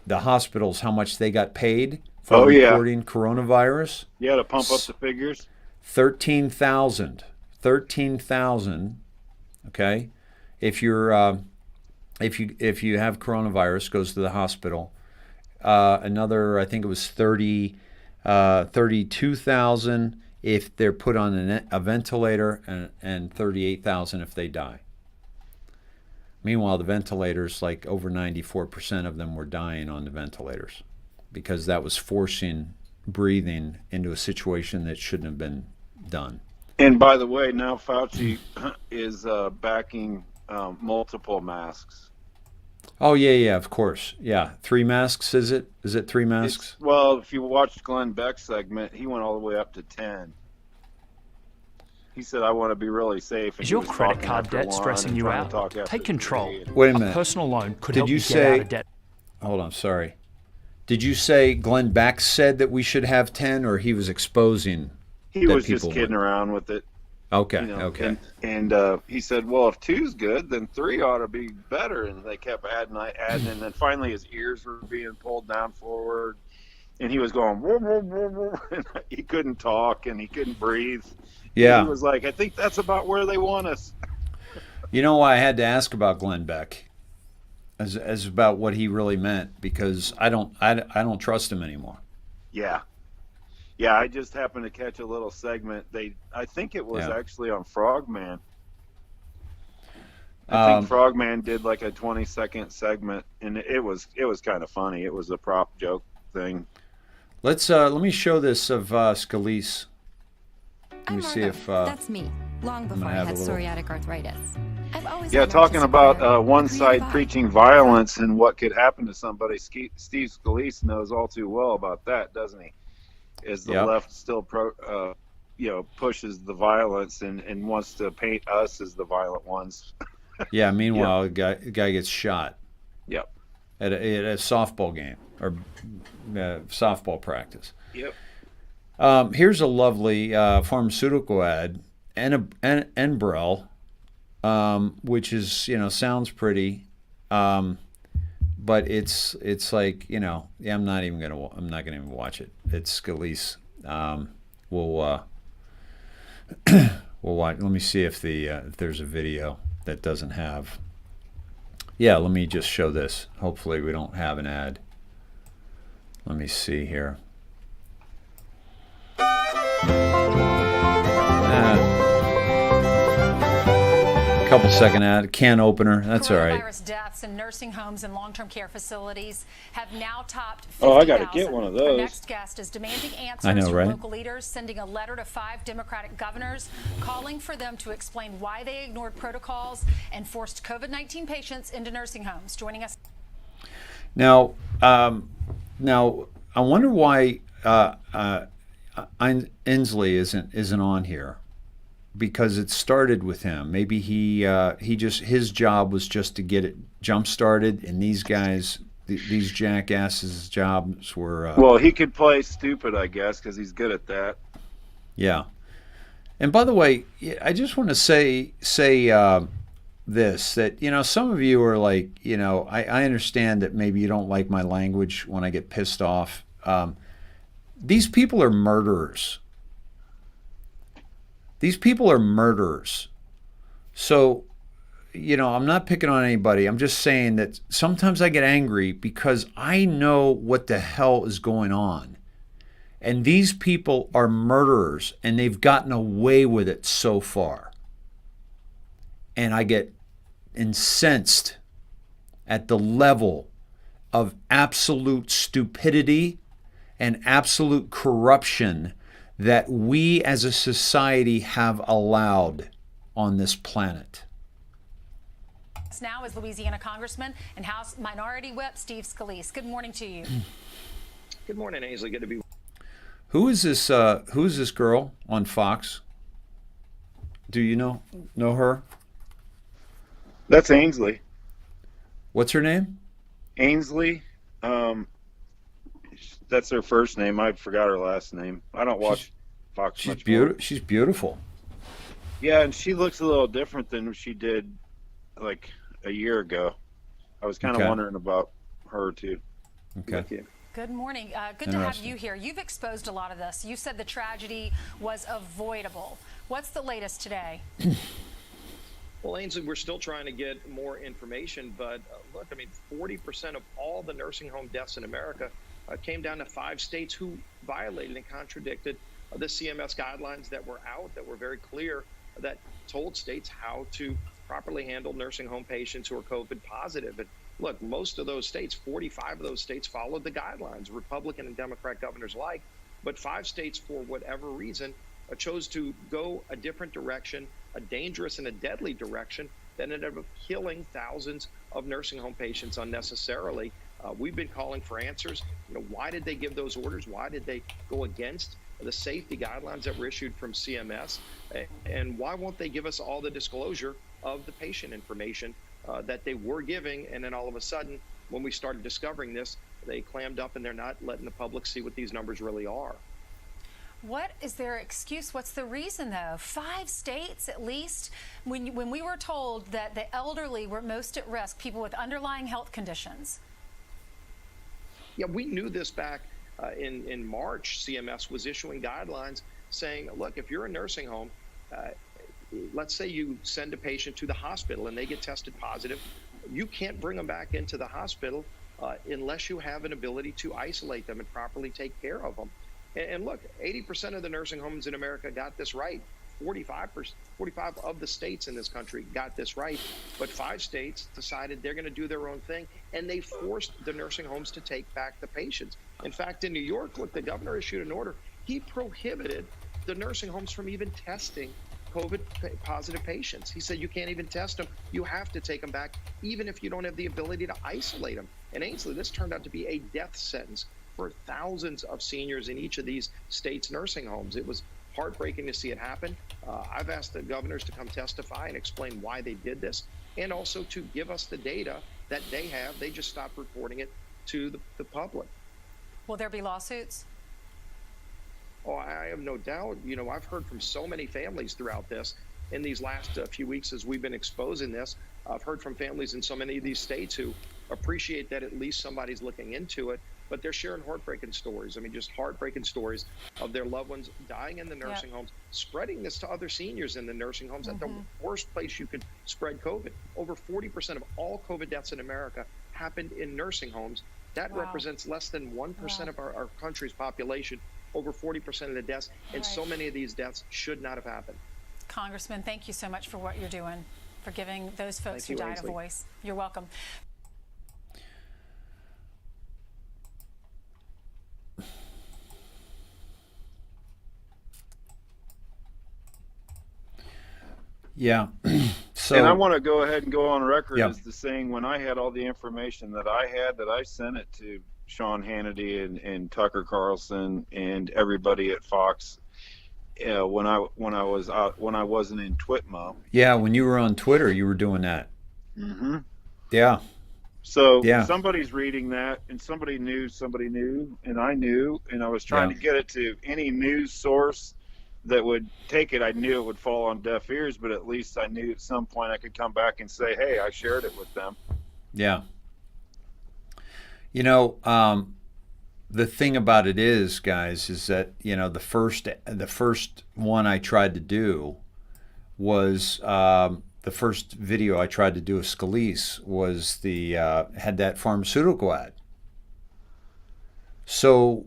The hospitals, how much they got paid for reporting coronavirus. Yeah, to pump up the figures. 13,000. 13,000. Okay, if you have coronavirus, goes to the hospital. Another, I think it was 32,000 if they're put on a ventilator, and 38,000 if they die. Meanwhile, the ventilators, like over 94% of them were dying on the ventilators because that was forcing breathing into a situation that shouldn't have been done. And by the way, now Fauci is backing multiple masks. Oh, yeah, of course. Yeah. 3 masks, is it? Is it 3 masks? Well, if you watched Glenn Beck's segment, he went all the way up to 10. He said, I want to be really safe. Is your credit card debt stressing you out? Take control. Wait a minute. A personal loan could Did help you you say, get out of debt. Hold on, sorry. Did you say Glenn Beck said that we should have 10, or he was exposing He that was just people kidding would? around with it. Okay, You know, okay. And he said, well, if 2's good, then 3 ought to be better. And they kept adding, and then finally his ears were being pulled down forward. And he was going, whoa, whoa, whoa, whoa. And he couldn't talk and he couldn't breathe. Yeah. And he was like, I think that's about where they want us. You know why I had to ask about Glenn Beck, as about what he really meant, because I don't trust him anymore. Yeah. Yeah, I just happened to catch a little segment. I think it was actually on Frogman. I think Frogman did like a 20-second segment, and it was kind of funny. It was a prop joke thing. Let me show this of Scalise. Let me see if that's me. Long before I had psoriatic arthritis. I've always talking about one side preaching violence and what could happen to somebody. Steve Scalise knows all too well about that, doesn't he? As the left still pushes the violence and wants to paint us as the violent ones. Yeah. Meanwhile, a guy gets shot. Yep. At a softball game or softball practice. Yep. Here's a lovely pharmaceutical ad, Enbrel, which is sounds pretty, but it's like I'm not gonna even watch it. It's Scalise. We'll watch. Let me see if there's a video that doesn't have. Yeah, let me just show this. Hopefully we don't have an ad. Let me see here. Couple second ad, can opener. That's all right. Coronavirus deaths in nursing homes and long-term care facilities have now topped 50,000. Oh, I got to get one of those. Our next guest is demanding answers I know, from right? local leaders, sending a letter to 5 Democratic governors, calling for them to explain why they ignored protocols and forced COVID-19 patients into nursing homes. Joining us now. Now, I wonder why Inslee isn't on here. Because it started with him. Maybe his job was just to get it jump started, and these guys, these jackasses' jobs were. Well, he could play stupid, I guess, because he's good at that. Yeah. And by the way, I just want to say this, that some of you are like, I understand that maybe you don't like my language when I get pissed off. These people are murderers. These people are murderers. So, I'm not picking on anybody. I'm just saying that sometimes I get angry because I know what the hell is going on. And these people are murderers, and they've gotten away with it so far. And I get incensed at the level of absolute stupidity and absolute corruption that we as a society have allowed on this planet. now is Louisiana Congressman and House Minority Whip Steve Scalise. Good morning to you. Good morning, Ainsley. Good to be. Who is this girl on Fox? Do you know her? That's Ainsley. What's her name? Ainsley. That's her first name. I forgot her last name. I don't watch Fox much. She's beautiful. Yeah, and she looks a little different than she did like a year ago. I was kind of wondering about her too. Okay. Good morning. Good to have you here. You've exposed a lot of this. You said the tragedy was avoidable. What's the latest today? Well, Ainsley, we're still trying to get more information, but look, I mean, 40% of all the nursing home deaths in America came down to 5 states who violated and contradicted the CMS guidelines that were out, that were very clear, that told states how to properly handle nursing home patients who are COVID positive. And look, most of those states, 45 of those states, followed the guidelines, Republican and Democrat governors alike, but 5 states, for whatever reason, chose to go a different direction, a dangerous and a deadly direction that ended up killing thousands of nursing home patients unnecessarily. We've been calling for answers. Why did they give those orders? Why did they go against the safety guidelines that were issued from CMS? And why won't they give us all the disclosure of the patient information that they were giving? And then all of a sudden, when we started discovering this, they clammed up and they're not letting the public see what these numbers really are. What is their excuse? What's the reason, though? 5 states, at least, when we were told that the elderly were most at risk, people with underlying health conditions. Yeah, we knew this back in March. CMS was issuing guidelines saying, look, if you're a nursing home, let's say you send a patient to the hospital and they get tested positive, you can't bring them back into the hospital unless you have an ability to isolate them and properly take care of them. And look, 80% of the nursing homes in America got this right. 45 of the states in this country got this right, but 5 states decided they're going to do their own thing, and they forced the nursing homes to take back the patients. In fact, in New York, look, the governor issued an order. He prohibited the nursing homes from even testing COVID positive patients. He said, you can't even test them. You have to take them back, even if you don't have the ability to isolate them. And Ainsley, this turned out to be a death sentence for thousands of seniors in each of these states' nursing homes. It was heartbreaking to see it happen. I've asked the governors to come testify and explain why they did this, and also to give us the data that they have. They just stopped reporting it to the public. Will there be lawsuits? Oh, I have no doubt. I've heard from so many families throughout this in these last few weeks as we've been exposing this. I've heard from families in so many of these states who appreciate that at least somebody's looking into it, but they're sharing heartbreaking stories. I mean, just heartbreaking stories of their loved ones dying in the nursing homes, spreading this to other seniors in the nursing homes at the worst place you could spread COVID. Over 40% of all COVID deaths in America happened in nursing homes. That represents less than 1% of our country's population. over 40% of the deaths, and so many of these deaths should not have happened. Congressman, thank you so much for what you're doing, for giving those folks who died a voice. You're welcome. Yeah. So, and I want to go ahead and go on record as the saying, when I had all the information that I had, that I sent it to Sean Hannity and Tucker Carlson and everybody at Fox. When I wasn't in Twitmo. Yeah, when you were on Twitter, you were doing that. Mm-hmm. Yeah. So somebody's reading that, and somebody knew, and I knew, and I was trying to get it to any news source that would take it. I knew it would fall on deaf ears, but at least I knew at some point I could come back and say, hey, I shared it with them. Yeah. You know, the thing about it is, guys, is that, you know, the first one I tried to do was the first video I tried to do of Scalise was had that pharmaceutical ad. So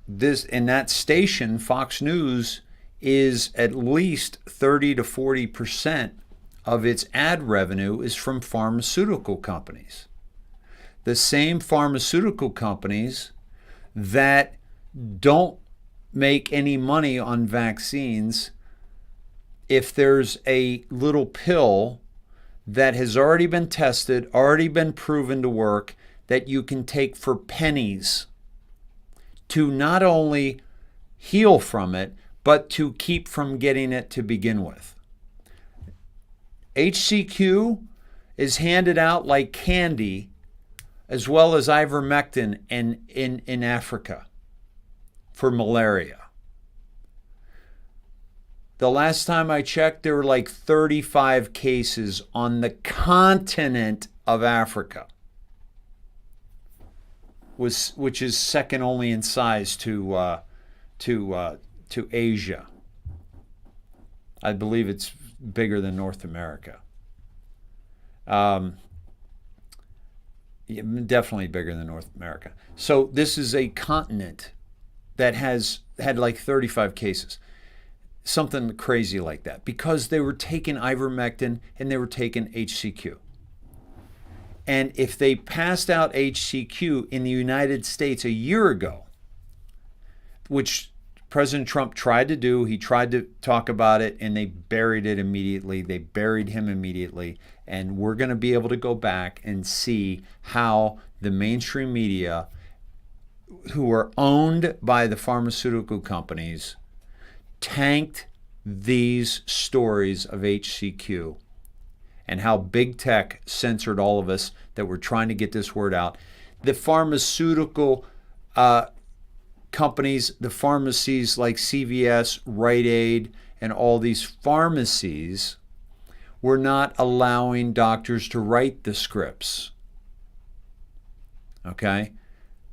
this, in that station, Fox News, is at least 30 to 40% of its ad revenue is from pharmaceutical companies. The same pharmaceutical companies that don't make any money on vaccines. If there's a little pill that has already been tested, already been proven to work, that you can take for pennies to not only heal from it, but to keep from getting it to begin with. HCQ is handed out like candy, as well as ivermectin in Africa for malaria. The last time I checked, there were like 35 cases on the continent of Africa, which is second only in size to Asia. I believe it's bigger than North America. Definitely bigger than North America. So this is a continent that has had like 35 cases. Something crazy like that, because they were taking ivermectin and they were taking HCQ. And if they passed out HCQ in the United States a year ago, which President Trump tried to do, he tried to talk about it, and they buried it immediately. They buried him immediately. And we're going to be able to go back and see how the mainstream media, who are owned by the pharmaceutical companies, tanked these stories of HCQ, and how big tech censored all of us that were trying to get this word out. The pharmaceutical companies, the pharmacies like CVS, Rite Aid, and all these pharmacies were not allowing doctors to write the scripts. Okay?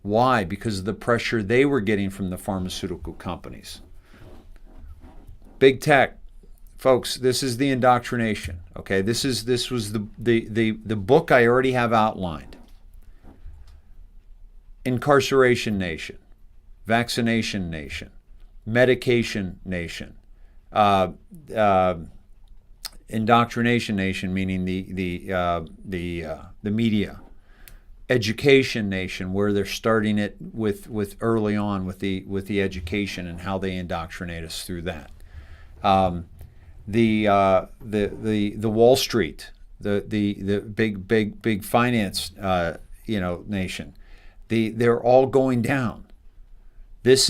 Why? Because of the pressure they were getting from the pharmaceutical companies. Big tech, folks, this is the indoctrination. Okay, this was the book I already have outlined. Incarceration nation, vaccination nation, medication nation, indoctrination nation, meaning the media, education nation, where they're starting it with early on with the education and how they indoctrinate us through that. The Wall Street, the big finance nation, they're all going down. This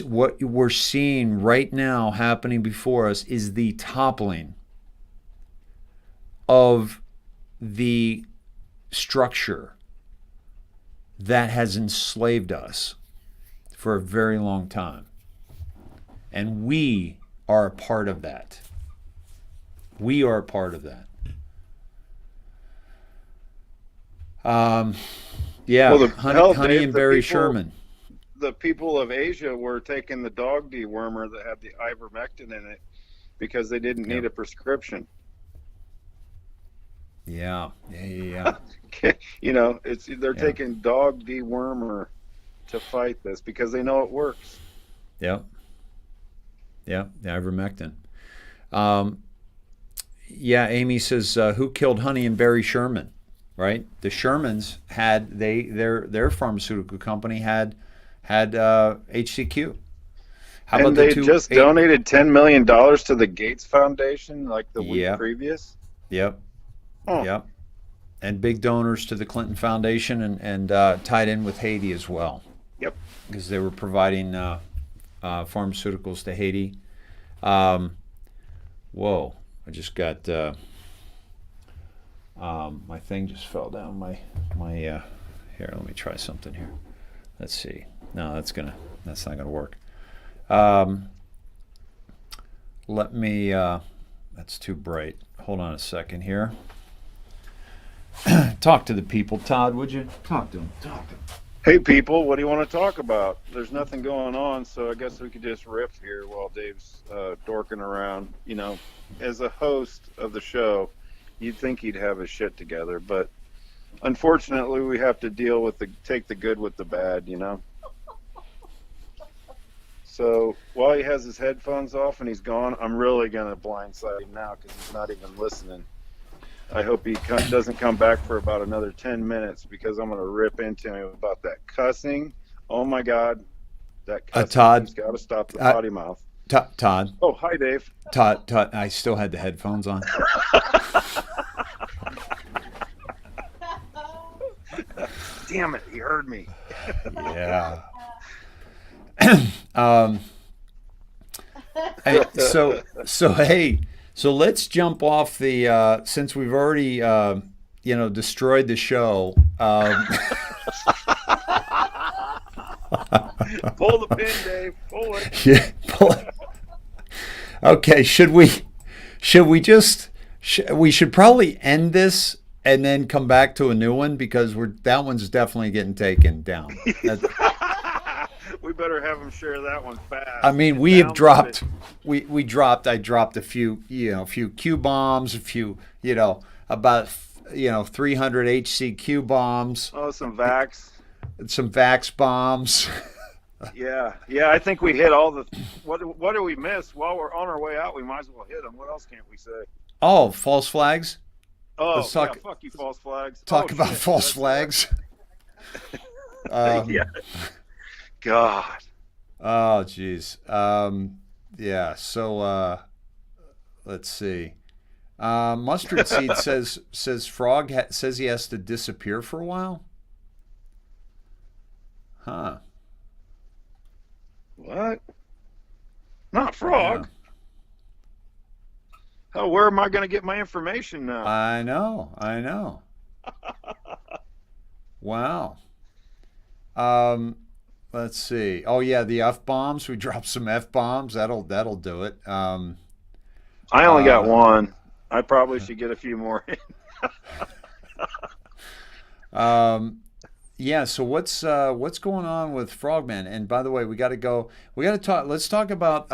what we're seeing right now happening before us is the toppling of the structure that has enslaved us for a very long time. And we are a part of that. We are a part of that. Well, Honey and Barry Sherman. The people of Asia were taking the dog dewormer that had the ivermectin in it because they didn't need a prescription. Yeah. They're taking dog dewormer to fight this because they know it works. Yep. Yeah, ivermectin. Yeah, Amy says, who killed Honey and Barry Sherman? Right? The Shermans had their pharmaceutical company had HCQ. How and about they just donated $10 million to the Gates Foundation like the week previous? Yep. Oh. Yep. And big donors to the Clinton Foundation and tied in with Haiti as well. Yep. Because they were providing pharmaceuticals to Haiti. Whoa. I just got my thing just fell down. My here, let me try something here. Let's see. No, that's not gonna work. Let me that's too bright. Hold on a second here. Talk to the people, Todd, would you? Talk to them. Hey, people, what do you want to talk about? There's nothing going on, so I guess we could just riff here while Dave's dorking around. You know, as a host of the show, you'd think he'd have his shit together, but unfortunately, we have to deal with take the good with the bad, you know? So while he has his headphones off and he's gone, I'm really going to blindside him now because he's not even listening. I hope he doesn't come back for about another 10 minutes because I'm going to rip into him about that cussing. Oh, my God. That cussing. Todd. He's got to stop the potty mouth. Todd. Oh, hi, Dave. Todd, I still had the headphones on. Damn it, he heard me. Yeah. So let's jump off the since we've already destroyed the show. Pull the pin, Dave. Pull it. Yeah, pull it. Okay, we should probably end this and then come back to a new one because that one's definitely getting taken down. We better have him share that one fast. I mean, we have dropped. I dropped a few Q bombs, about 300 HCQ bombs. Oh, some Vax. Some Vax bombs. Yeah. I think we hit all the. What do we miss? While we're on our way out, we might as well hit them. What else can't we say? Oh, false flags. Oh, fuck you, false flags. Talk about false flags. Yeah. God. Oh, geez. Yeah. So let's see. Mustard Seed says Frog says he has to disappear for a while. Huh. What? Not Frog. Oh, where am I going to get my information now? I know. Wow. Let's see. Oh yeah, the F bombs. We dropped some F bombs. That'll do it. I only got one. I probably should get a few more in. Yeah. So what's going on with Frogman? And by the way, we got to talk. Let's talk about.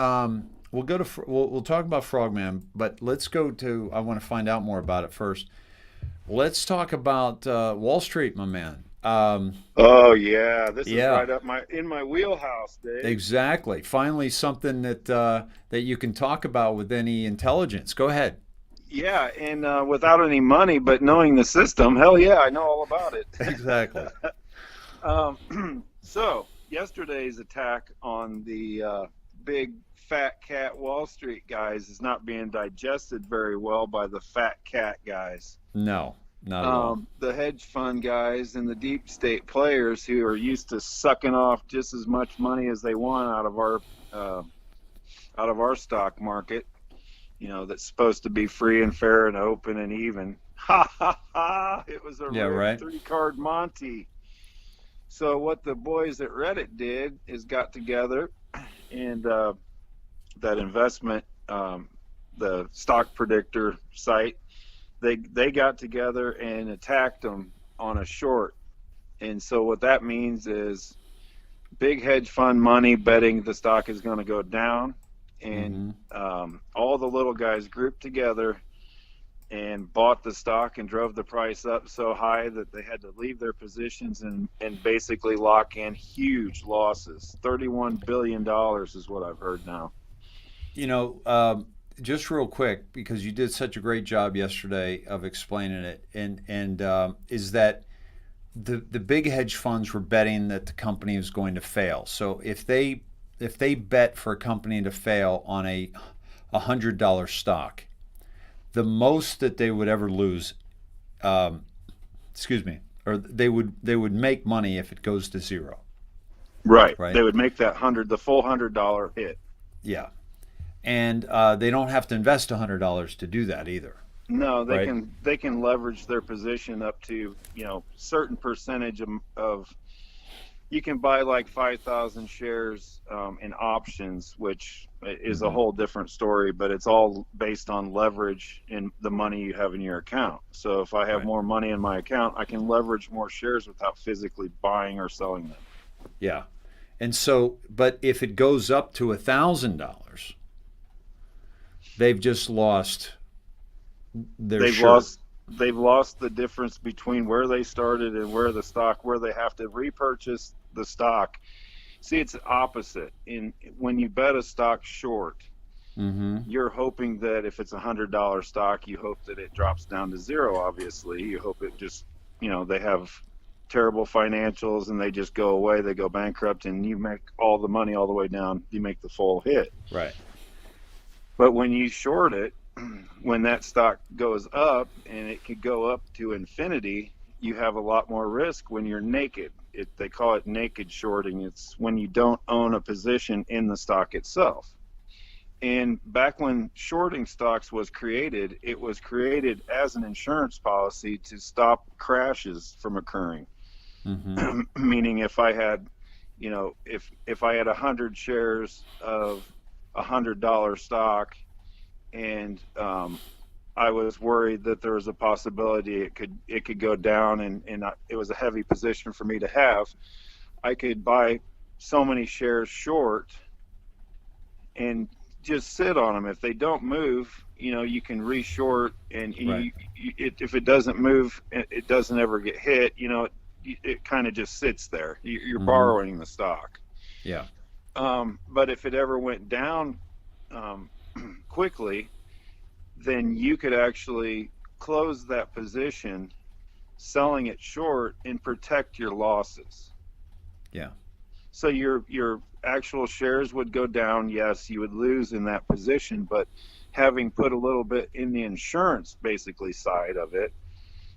We'll talk about Frogman, but let's go to. I want to find out more about it first. Let's talk about Wall Street, my man. Oh yeah, this is right up in my wheelhouse, Dave. Exactly. Finally, something that you can talk about with any intelligence. Go ahead. Yeah, and without any money, but knowing the system, hell yeah, I know all about it. Exactly. So yesterday's attack on the big fat cat Wall Street guys is not being digested very well by the fat cat guys. No. Not at all. The hedge fund guys and the deep state players who are used to sucking off just as much money as they want out of our stock market, that's supposed to be free and fair and open and even. Ha ha ha! It was a right. 3-card Monty. So what the boys at Reddit did is got together and that investment, the stock predictor site. They got together and attacked them on a short. And so what that means is big hedge fund money betting the stock is going to go down. And all the little guys grouped together and bought the stock and drove the price up so high that they had to leave their positions and basically lock in huge losses. $31 billion is what I've heard now. You know, just real quick, because you did such a great job yesterday of explaining it, and is that the big hedge funds were betting that the company was going to fail. So if they bet for a company to fail on a $100 stock, the most that they would ever lose, or they would make money if it goes to zero. Right. They would make that the full $100 hit. Yeah. And they don't have to invest $100 to do that either. No, they can leverage their position up to, certain percentage of you can buy like 5,000 shares in options, which is a whole different story, but it's all based on leverage in the money you have in your account. So if I have more money in my account, I can leverage more shares without physically buying or selling them. Yeah. And so, but if it goes up to $1,000, they've just lost their They've lost the difference between where they started and where they have to repurchase the stock. See, it's the opposite. When you bet a stock short, you're hoping that if it's $100 stock, you hope that it drops down to zero. Obviously, you hope it just, they have terrible financials and they just go away, they go bankrupt, and you make all the money all the way down. You make the full hit. Right. But when you short it, when that stock goes up, and it could go up to infinity, you have a lot more risk when you're naked. They call it naked shorting. It's when you don't own a position in the stock itself. And back when shorting stocks was created, it was created as an insurance policy to stop crashes from occurring. Meaning if I had, if I had 100 shares of $100 stock, and I was worried that there was a possibility it could go down, and it was a heavy position for me to have, I could buy so many shares short and just sit on them. If they don't move, you can reshort, and if it doesn't move, it doesn't ever get hit. It kind of just sits there. You're borrowing the stock. Yeah. But if it ever went down quickly, then you could actually close that position, selling it short, and protect your losses. Yeah. So your actual shares would go down. Yes, you would lose in that position, but having put a little bit in the insurance basically side of it,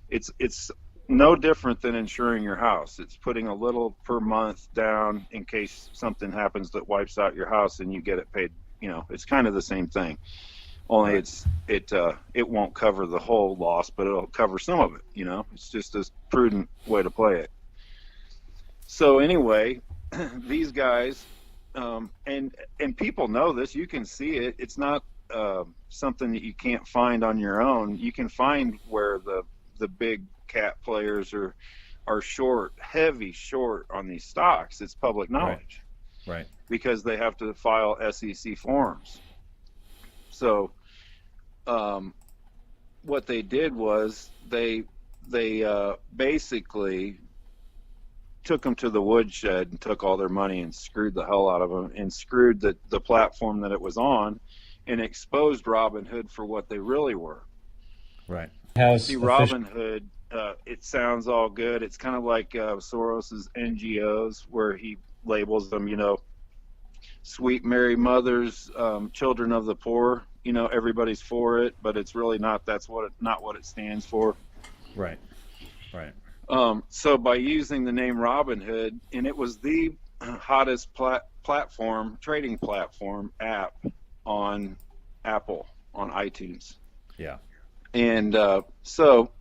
it's no different than insuring your house. It's putting a little per month down in case something happens that wipes out your house and you get it paid. It's kind of the same thing, only it won't cover the whole loss, but it'll cover some of it. It's just a prudent way to play it. So anyway, these guys, and people know this. You can see it. It's not something that you can't find on your own. You can find where the big cat players are short, heavy short on these stocks. It's public knowledge. Right. Because they have to file SEC forms. So what they did was they basically took them to the woodshed and took all their money and screwed the hell out of them, and screwed the platform that it was on, and exposed Robinhood for what they really were. Right. See, Robinhood, it sounds all good. It's kind of like Soros's NGOs, where he labels them, sweet Mary mothers, children of the poor. Everybody's for it, but it's really not. That's not what it stands for. Right. Right. So by using the name Robinhood, and it was the hottest trading platform app on Apple, on iTunes. Yeah. And so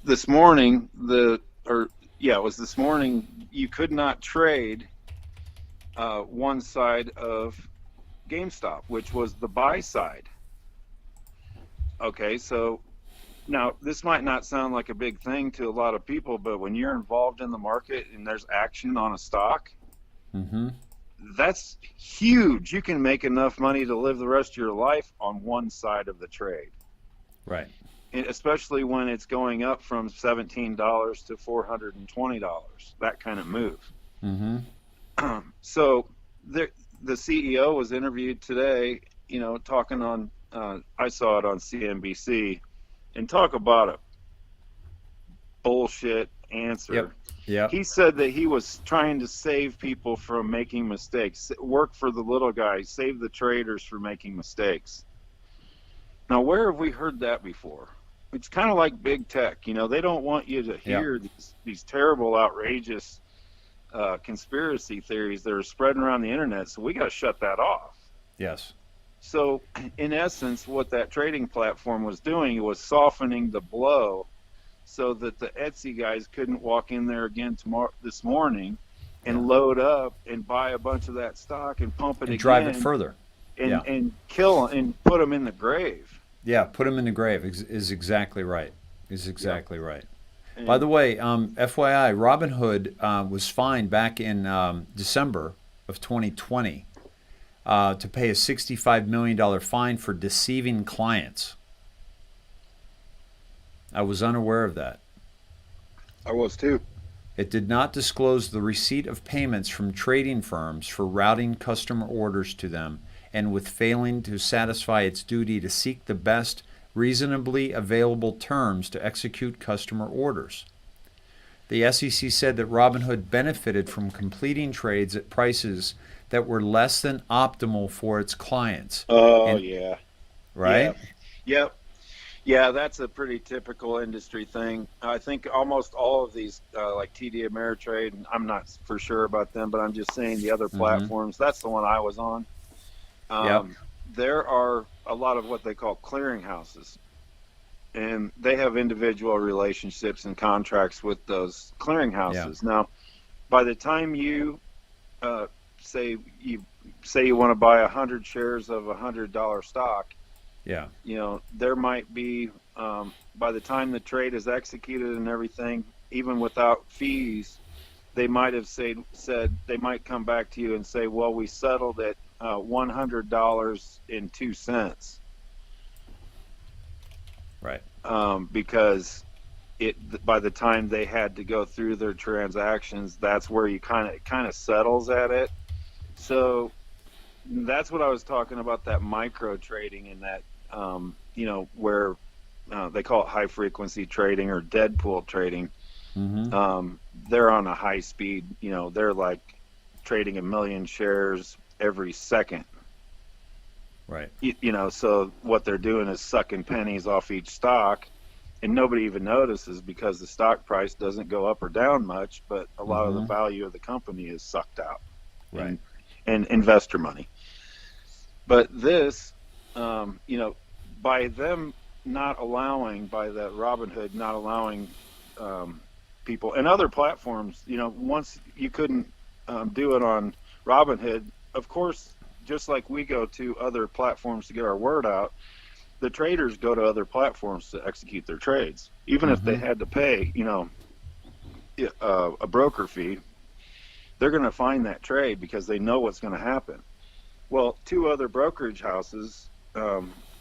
this morning, it was this morning, you could not trade one side of GameStop, which was the buy side. Okay, so now this might not sound like a big thing to a lot of people, but when you're involved in the market and there's action on a stock, that's huge. You can make enough money to live the rest of your life on one side of the trade. Right. especially when it's going up from $17 to $420, that kind of move. Mm-hmm. So the CEO was interviewed today, talking on, I saw it on CNBC, and talk about a bullshit answer. Yep. He said that he was trying to save people from making mistakes, work for the little guy, save the traders from making mistakes. Now, where have we heard that before? It's kind of like big tech. They don't want you to hear these terrible, outrageous conspiracy theories that are spreading around the internet, so we got to shut that off. Yes. So, in essence, what that trading platform was doing was softening the blow so that the Etsy guys couldn't walk in there again this morning and load up and buy a bunch of that stock and pump it and again. Drive it further. And kill and put them in the grave. Yeah, put them in the grave is exactly right. Right. And by the way, FYI, Robinhood was fined back in December of 2020 to pay a $65 million fine for deceiving clients. I was unaware of that. I was too. It did not disclose the receipt of payments from trading firms for routing customer orders to them and with failing to satisfy its duty to seek the best reasonably available terms to execute customer orders. The SEC said that Robinhood benefited from completing trades at prices that were less than optimal for its clients. Yeah. Right? Yep. Yeah, that's a pretty typical industry thing. I think almost all of these, like TD Ameritrade, and I'm not for sure about them, but I'm just saying the other platforms, that's the one I was on. There are a lot of what they call clearinghouses, and they have individual relationships and contracts with those clearinghouses. Now, by the time you say you want to buy 100 shares of $100 stock, there might be, by the time the trade is executed and everything, even without fees, they might have said they might come back to you and say, well, we settled at $100.02. Right. Because by the time they had to go through their transactions, that's where you kind of settles at it. So that's what I was talking about, that micro trading, and that where they call it high frequency trading or dead pool trading. They're on a high speed, they're like trading 1 million shares every second. Right. So what they're doing is sucking pennies off each stock, and nobody even notices because the stock price doesn't go up or down much, but a lot of the value of the company is sucked out. Right. And investor money. But this, by them not allowing, by the Robinhood not allowing people, and other platforms, once you couldn't do it on Robinhood, of course, just like we go to other platforms to get our word out, the traders go to other platforms to execute their trades. Even if they had to pay, a broker fee, they're going to find that trade because they know what's going to happen. Well, 2 other brokerage houses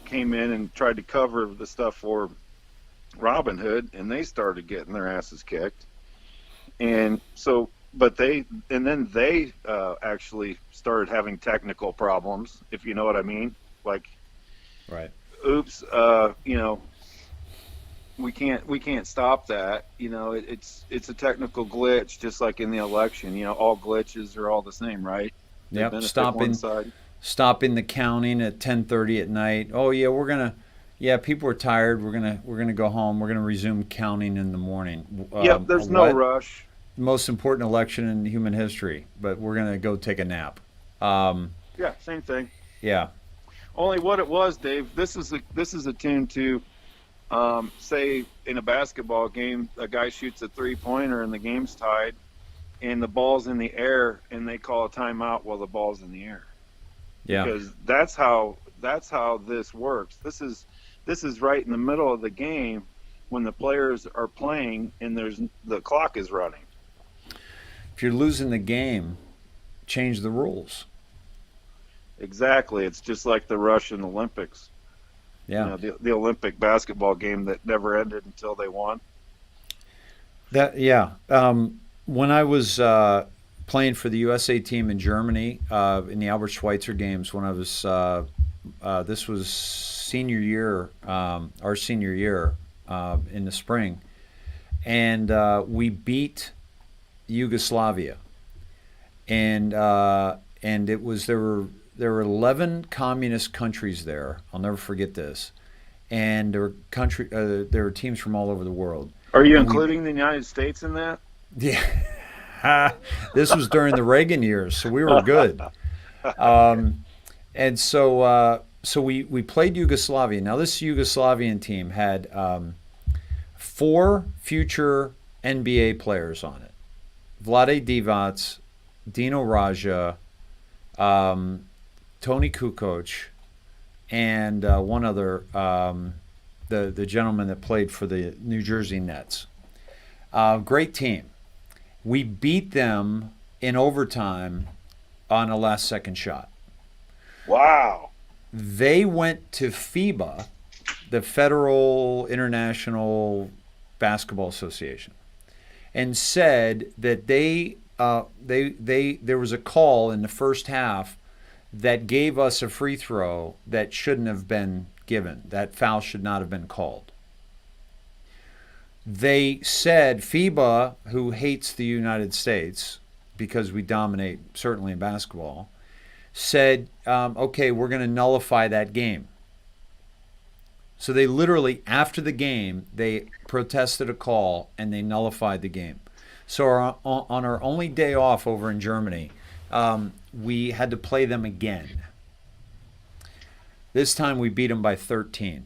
came in and tried to cover the stuff for Robinhood, and they started getting their asses kicked. And so, then they actually started having technical problems, if you know what I mean. Like, right. Oops, we can't stop that. It's a technical glitch, just like in the election. All glitches are all the same, right? Yep. Stopping the counting at 10:30 at night. Oh yeah, people are tired. We're gonna go home. We're gonna resume counting in the morning. There's no rush. Most important election in human history, but we're gonna go take a nap. Same thing. Yeah. Only what it was, Dave. This is attuned to, say in a basketball game, a guy shoots a 3-pointer and the game's tied, and the ball's in the air, and they call a timeout while the ball's in the air. Yeah. Because that's how this works. This is right in the middle of the game when the players are playing and the clock is running. If you're losing the game, change the rules. Exactly. It's just like the Russian Olympics. Yeah. The Olympic basketball game that never ended until they won. When I was playing for the USA team in Germany in the Albert Schweitzer games, when I was this was senior year, our senior year in the spring, and we beat Yugoslavia, and it was there were 11 communist countries there. I'll never forget this, and there were teams from all over the world. Are you including the United States in that? Yeah, this was during the Reagan years, so we were good. And so we played Yugoslavia. Now this Yugoslavian team had 4 future NBA players on it: Vlade Divac, Dino Raja, Tony Kukoc, and one other, the gentleman that played for the New Jersey Nets. Great team. We beat them in overtime on a last-second shot. Wow. They went to FIBA, the Federal International Basketball Association, and said that there was a call in the first half that gave us a free throw that shouldn't have been given. That foul should not have been called. They said FIBA, who hates the United States because we dominate, certainly in basketball, said, okay, we're going to nullify that game. So they literally, after the game, they protested a call and they nullified the game. So on our only day off over in Germany, we had to play them again. This time we beat them by 13.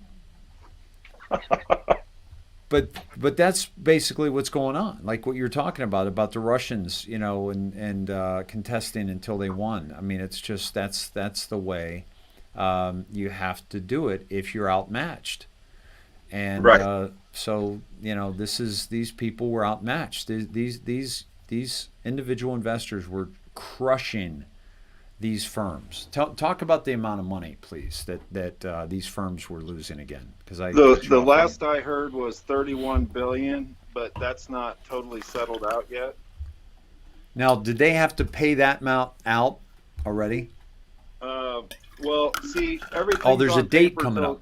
But that's basically what's going on, like what you're talking about the Russians, and contesting until they won. I mean, it's just that's the way you have to do it if you're outmatched. And right. So these people were outmatched. These individual investors were crushing these firms. Talk about the amount of money, please, that these firms were losing again. Because the last I heard was $31 billion, but that's not totally settled out yet. Now, did they have to pay that amount out already? Well, see, everything. Oh, there's a date coming up.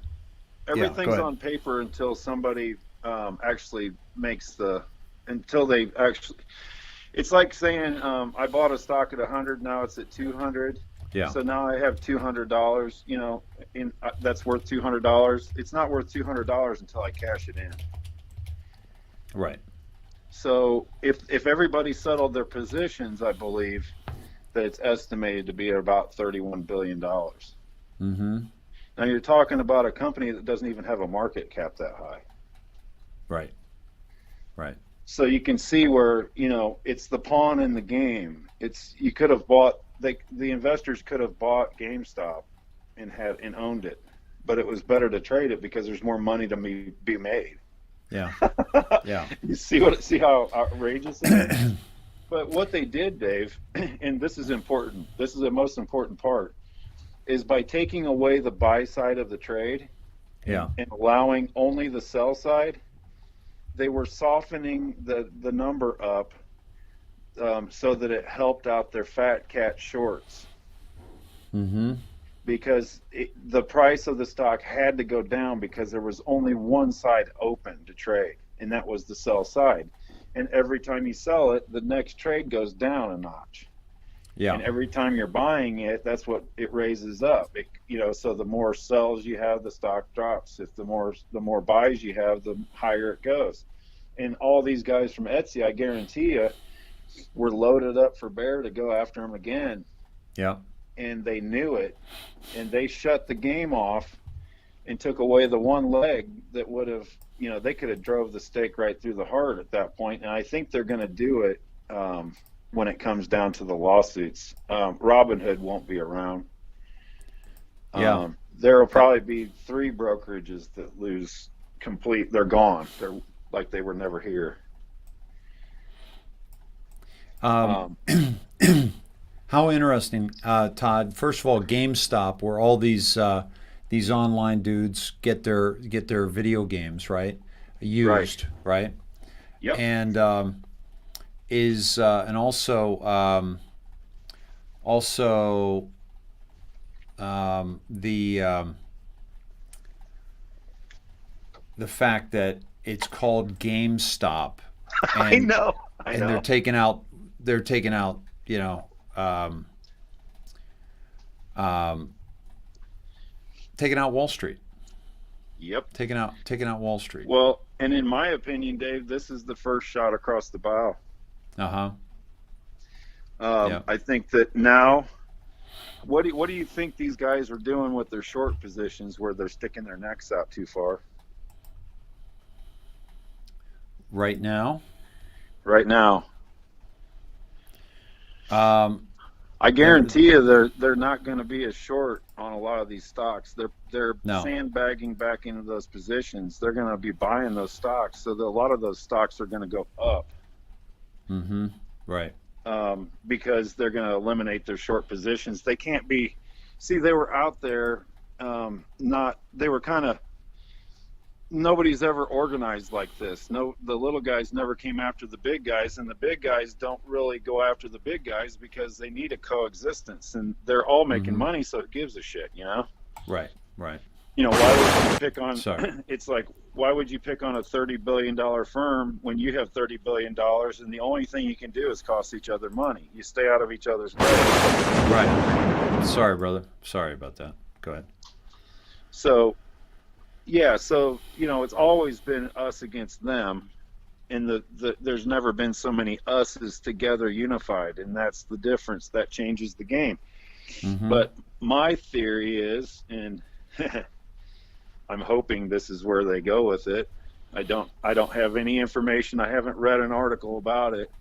Everything's on paper until somebody actually makes until they actually. It's like saying I bought a stock at 100, now it's at 200. Yeah. So now I have $200. That's worth $200. It's not worth $200 until I cash it in. Right. So if everybody settled their positions, I believe that it's estimated to be about $31 billion. Mm-hmm. Now you're talking about a company that doesn't even have a market cap that high. Right. Right. So you can see where, it's the pawn in the game. You could have bought, the investors could have bought GameStop and owned it, but it was better to trade it because there's more money to be made. Yeah. Yeah. You see how outrageous it is? But what they did, Dave, and this is important, this is the most important part, is by taking away the buy side of the trade and allowing only the sell side, they were softening the number up so that it helped out their fat cat shorts. Mm-hmm. Because the price of the stock had to go down because there was only one side open to trade, and that was the sell side. And every time you sell it, the next trade goes down a notch. Yeah. And every time you're buying it, that's what it raises up. So the more sells you have, the stock drops. If the more buys you have, the higher it goes. And all these guys from Etsy, I guarantee you, were loaded up for bear to go after him again. Yeah. And they knew it, and they shut the game off and took away the one leg that would have, they could have drove the stake right through the heart at that point. And I think they're going to do it when it comes down to the lawsuits. Robinhood won't be around. Yeah. There will probably be 3 brokerages that lose complete. They're gone. They're like they were never here. How interesting, Todd. First of all, GameStop, where all these these online dudes get their video games, right? Used, right? Yep. And the fact that it's called GameStop. And, I know. And they're taking out, you know, taking out Wall Street. Yep. Taking out Wall Street. Well, and in my opinion, Dave, this is the first shot across the bow. I think that now, what do you think these guys are doing with their short positions where they're sticking their necks out too far? Right now. I guarantee you they're not going to be as short on a lot of these stocks. They're sandbagging back into those positions. They're going to be buying those stocks, so a lot of those stocks are going to go up. Mm-hmm. Right. Because they're going to eliminate their short positions. They can't be. See, they were out there. They were kind of. Nobody's ever organized like this. No, the little guys never came after the big guys, and the big guys don't really go after the big guys because they need a coexistence, and they're all making money, so it gives a shit, you know? Right. You know, why would you pick on? It's like, why would you pick on a $30 billion firm when you have $30 billion, and the only thing you can do is cost each other money? You stay out of each other's way. Right. Sorry, brother. Sorry about that. Go ahead. So. Yeah, so, you know, it's always been us against them, and there's never been so many us's together unified, and that's the difference. That changes the game. But my theory is, and I'm hoping this is where they go with it. I don't have any information. I haven't read an article about it,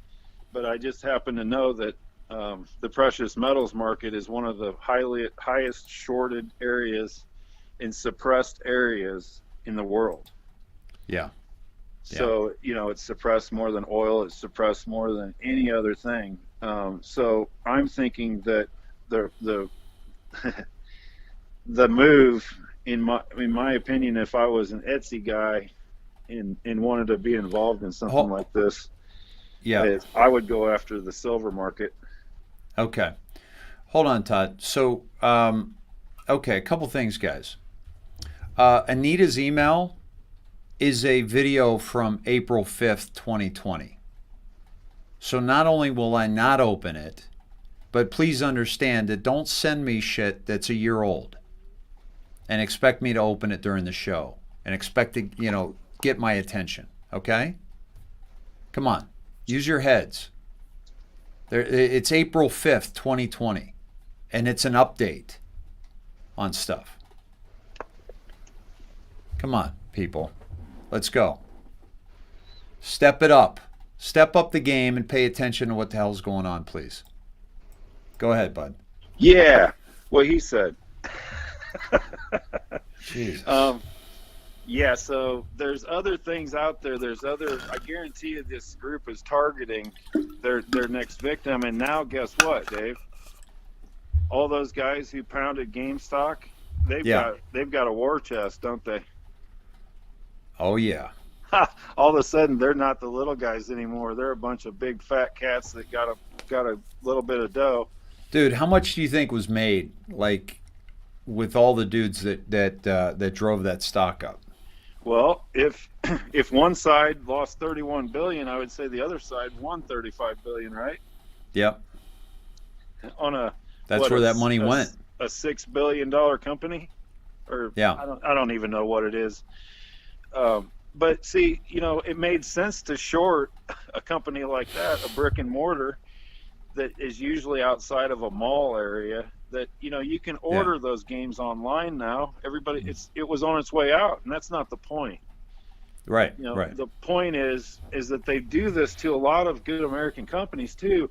but I just happen to know that the precious metals market is one of the highest shorted areas in suppressed areas in the world. Yeah. So, you know, it's suppressed more than oil. It's suppressed more than any other thing. So I'm thinking that the move, in my opinion, if I was an Etsy guy and wanted to be involved in something like this, I would go after the silver market. Okay. Hold on, Todd. So, okay, a couple things, guys. Anita's email is a video from April 5th, 2020. So not only will I not open it, but please understand that don't send me shit that's a year old and expect me to open it during the show and expect to, you know, get my attention. Okay? Come on. Use your heads. It's April 5th, 2020, and it's an update on stuff. Come on, people. Let's go. Step it up. Step up the game and pay attention to what the hell's going on, please. Go ahead, bud. Yeah. What he said. Jesus. Yeah, so there's other things out there. I guarantee you this group is targeting their next victim. And now guess what, Dave? All those guys who pounded GameStop, they've got a war chest, don't they? Oh yeah. All of a sudden, they're not the little guys anymore. They're a bunch of big fat cats that got a little bit of dough. Dude, how much do you think was made, like, with all the dudes that drove that stock up? Well, if one side lost 31 billion, I would say the other side won 35 billion, right? Yep. That's where that money went. A $6 billion company, or I don't even know what it is. But see, you know, it made sense to short a company like that, a brick and mortar that is usually outside of a mall area. That, you know, you can order those games online now. Everybody, it was on its way out, and that's not the point. Right. You know, right. The point is that they do this to a lot of good American companies too,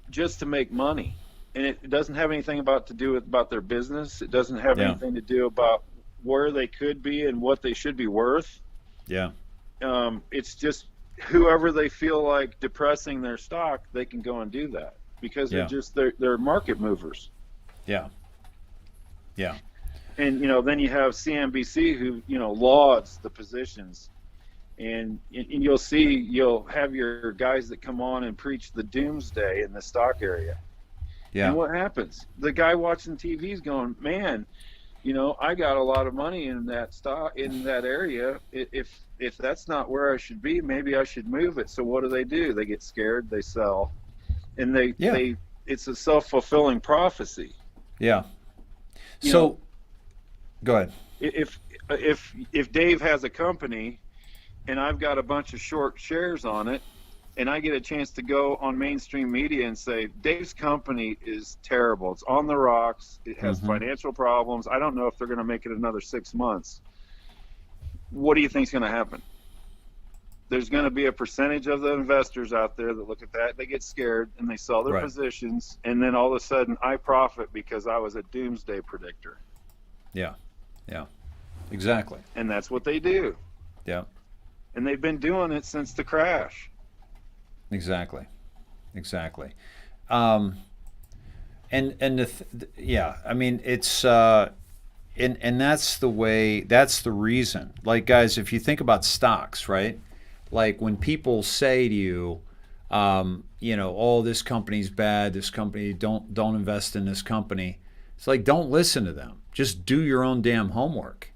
just to make money, and it doesn't have anything to do about their business. It doesn't have anything to do about where they could be and what they should be worth. Yeah. It's just whoever they feel like depressing their stock, they can go and do that because they're market movers. Yeah. Yeah. And then you have CNBC who lauds the positions, and you'll have your guys that come on and preach the doomsday in the stock area. Yeah. And what happens? The guy watching TV is going, man, I got a lot of money in that stock in that area. If that's not where I should be, maybe I should move it. So what do? They get scared, they sell, and it's a self-fulfilling prophecy. Yeah. So, go ahead. If Dave has a company, and I've got a bunch of short shares on it, and I get a chance to go on mainstream media and say, Dave's company is terrible. It's on the rocks. It has financial problems. I don't know if they're going to make it another 6 months. What do you think is going to happen? There's going to be a percentage of the investors out there that look at that, they get scared, and they sell their positions, and then all of a sudden I profit because I was a doomsday predictor. Yeah, yeah, exactly. And that's what they do. Yeah. And they've been doing it since the crash. Exactly. I mean, it's and that's the reason. Like, guys, if you think about stocks, right? Like when people say to you, oh, this company's bad, this company, don't invest in this company. It's like, don't listen to them. Just do your own damn homework.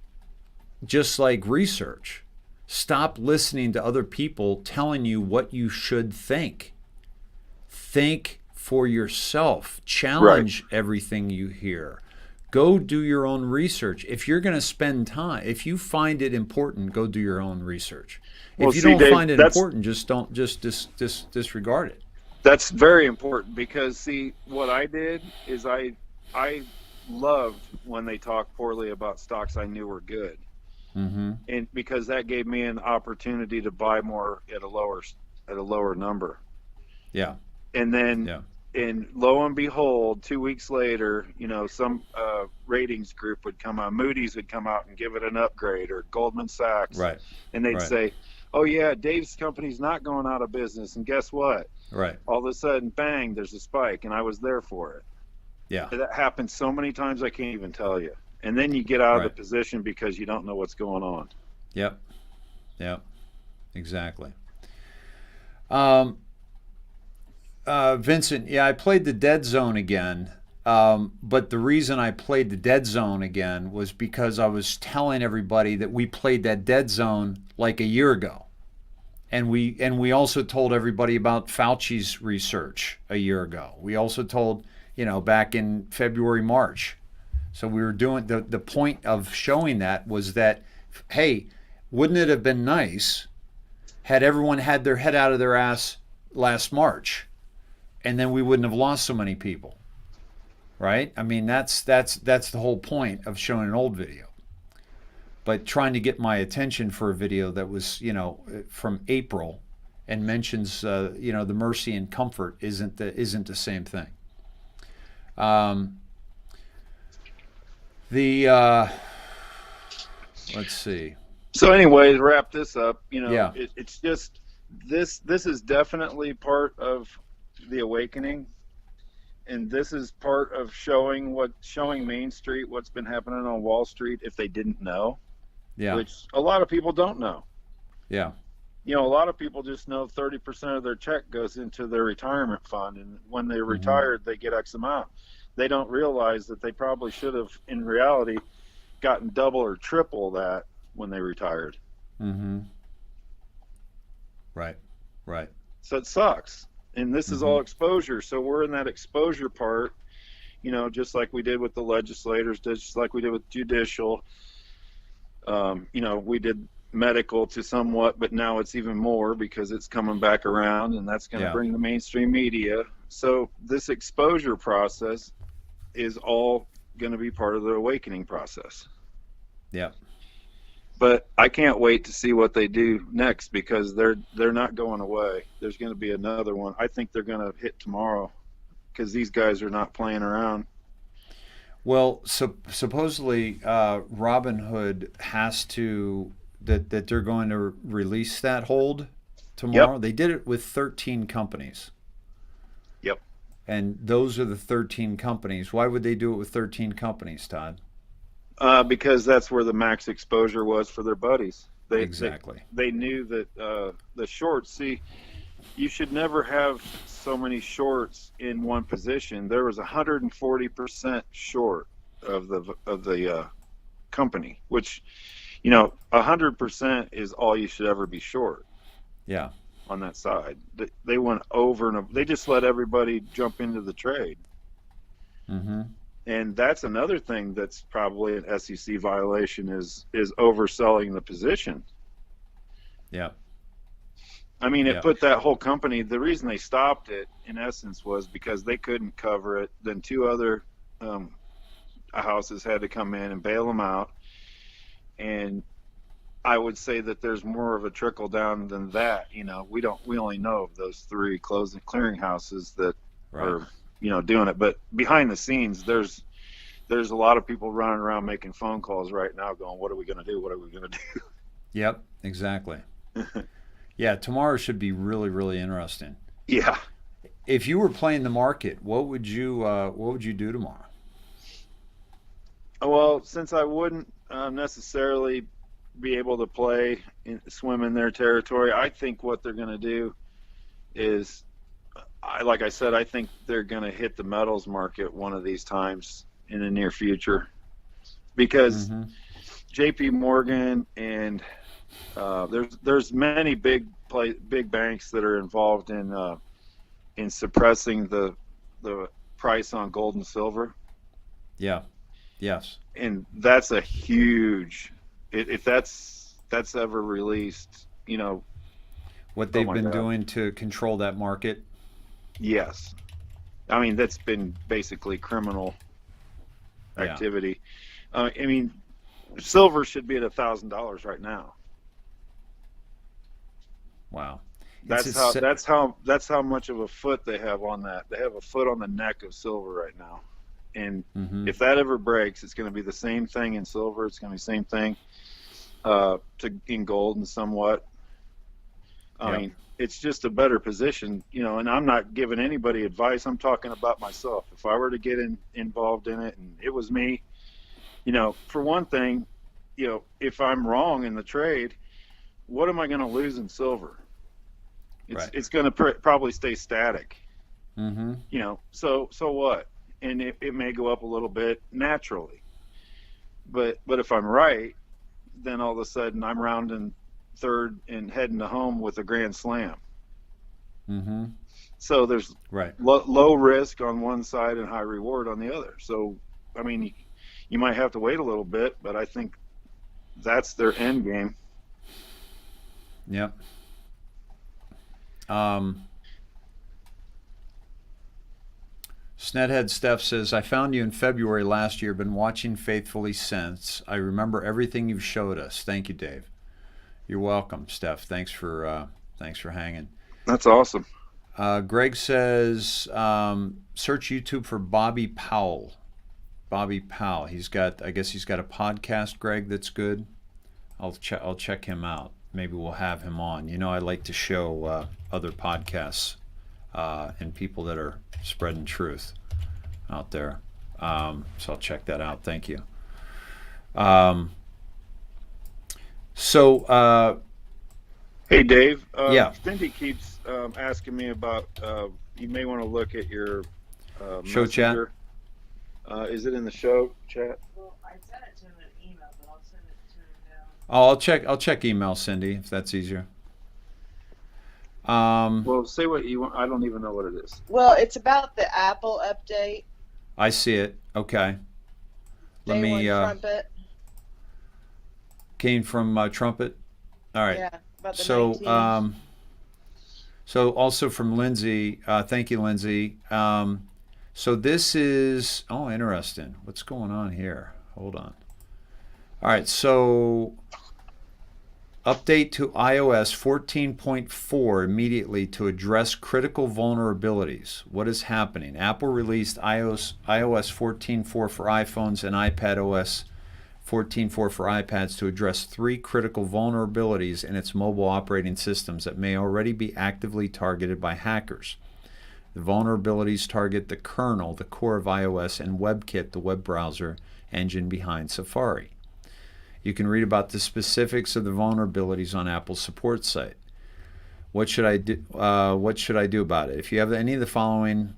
Just like research. Stop listening to other people telling you what you should think. Think for yourself. Challenge everything you hear. Go do your own research. If you're going to spend time, if you find it important, go do your own research. If you don't find it important, just disregard it. That's very important because, what I did is I loved when they talked poorly about stocks I knew were good. Mm-hmm. And because that gave me an opportunity to buy more at a lower number. Yeah. And then, and lo and behold, 2 weeks later, some ratings group would come out, Moody's would come out and give it an upgrade, or Goldman Sachs. Right. And they'd say, oh yeah, Dave's company's not going out of business. And guess what? Right. All of a sudden, bang, there's a spike, and I was there for it. Yeah. That happened so many times I can't even tell you. And then you get out of the position because you don't know what's going on. Yep. Exactly. Vincent, I played the Dead Zone again. But the reason I played the Dead Zone again was because I was telling everybody that we played that Dead Zone like a year ago. And we also told everybody about Fauci's research a year ago. We also told, back in February, March. So we were doing, the point of showing that was that, hey, wouldn't it have been nice had everyone had their head out of their ass last March, and then we wouldn't have lost so many people, right? I mean, that's the whole point of showing an old video. But trying to get my attention for a video that was, from April and mentions, the mercy and comfort isn't the same thing. Let's see. So anyway, to wrap this up, it's just this is definitely part of the awakening, and this is part of showing Main Street what's been happening on Wall Street if they didn't know. Yeah. Which a lot of people don't know. Yeah. A lot of people just know 30% of their check goes into their retirement fund, and when they're retired, they get X amount. They don't realize that they probably should have, in reality, gotten double or triple that when they retired. Mm-hmm. Right. So it sucks. And this is all exposure. So we're in that exposure part, just like we did with the legislators, just like we did with judicial. We did medical to somewhat, but now it's even more because it's coming back around, and that's going to bring the mainstream media. So this exposure process is all going to be part of the awakening process. Yeah. But I can't wait to see what they do next because they're not going away. There's going to be another one. I think they're going to hit tomorrow because these guys are not playing around. Well, supposedly Robinhood has to that they're going to release that hold tomorrow. Yep. They did it with 13 companies. Yep. And those are the 13 companies. Why would they do it with 13 companies, Todd? Because that's where the max exposure was for their buddies. Exactly. They knew that the shorts. See, you should never have so many shorts in one position. There was 140% short of the company, which, 100% is all you should ever be short. Yeah. On that side, they went over and they just let everybody jump into the trade. Mm-hmm. And that's another thing that's probably an SEC violation is overselling the position. Yeah. I mean, it put that whole company, the reason they stopped it, in essence, was because they couldn't cover it. Then two other houses had to come in and bail them out. And I would say that there's more of a trickle down than that. We only know of those three clearing houses that are doing it, but behind the scenes there's a lot of people running around making phone calls right now going, what are we going to do, Yep, exactly. Yeah, tomorrow should be really, really interesting. Yeah. If you were playing the market, what would you do tomorrow? Well, since I wouldn't necessarily be able to swim in their territory, I think what they're going to do is, like I said, I think they're going to hit the metals market one of these times in the near future, because J.P. Morgan and there's many big banks that are involved in suppressing the price on gold and silver. Yeah. Yes. And that's a huge. If that's ever released, what they've been doing to control that market. Yes. I mean, that's been basically criminal activity. I mean, silver should be at $1,000 right now. Wow. That's how much of a foot they have on that. They have a foot on the neck of silver right now. And if that ever breaks, it's going to be the same thing in silver. It's going to be the same thing in gold and somewhat. I mean, it's just a better position, and I'm not giving anybody advice. I'm talking about myself. If I were to get involved in it and it was me, for one thing, if I'm wrong in the trade, what am I going to lose in silver? It's going to probably stay static. So what? And it may go up a little bit naturally. But if I'm right, then all of a sudden I'm rounding third and heading to home with a grand slam. So there's low risk on one side and high reward on the other. So, I mean, you might have to wait a little bit, but I think that's their end game. Yep. Snedhead Steph says, I found you in February last year, been watching faithfully since. I remember everything you've showed us. Thank you, Dave. You're welcome, Steph. Thanks for hanging. That's awesome. Greg says, search YouTube for Bobby Powell. Bobby Powell. I guess he's got a podcast, Greg, that's good. I'll check him out. Maybe we'll have him on. I like to show other podcasts and people that are spreading truth out there. So I'll check that out. Thank you. Hey, Dave. Yeah. Cindy keeps asking me about. You may want to look at your show messenger. Chat. Is it in the show chat? Well, I sent it to him in email, but I'll send it to him now. I'll check email, Cindy, if that's easier. Well, say what you want. I don't even know what it is. Well, it's about the Apple update. I see it. Okay. Let Day me. One Trumpet. Came from Trumpet. All right. Yeah, about the so 19. So also from Lindsay. Thank you, Lindsay. So this is interesting. What's going on here? Hold on. All right. So update to iOS 14.4 immediately to address critical vulnerabilities. What is happening? Apple released iOS 14.4 for iPhones and iPadOS 14.4 for iPads to address 3 critical vulnerabilities in its mobile operating systems that may already be actively targeted by hackers. The vulnerabilities target the kernel, the core of iOS, and WebKit, the web browser engine behind Safari. You can read about the specifics of the vulnerabilities on Apple's support site. What should I do? What should I do about it? If you have any of the following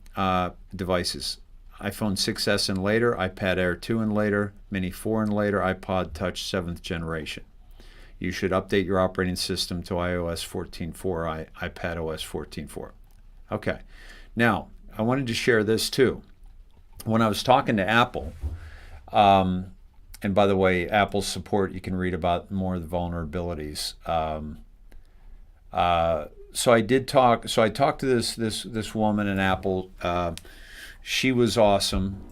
devices: iPhone 6s and later, iPad Air 2 and later, Mini 4 and later, iPod Touch 7th generation, you should update your operating system to iOS 14.4, iPadOS 14.4. Okay. Now, I wanted to share this too. When I was talking to Apple, and by the way, Apple's support, you can read about more of the vulnerabilities. So I did talk. So I talked to this woman in Apple. She was awesome,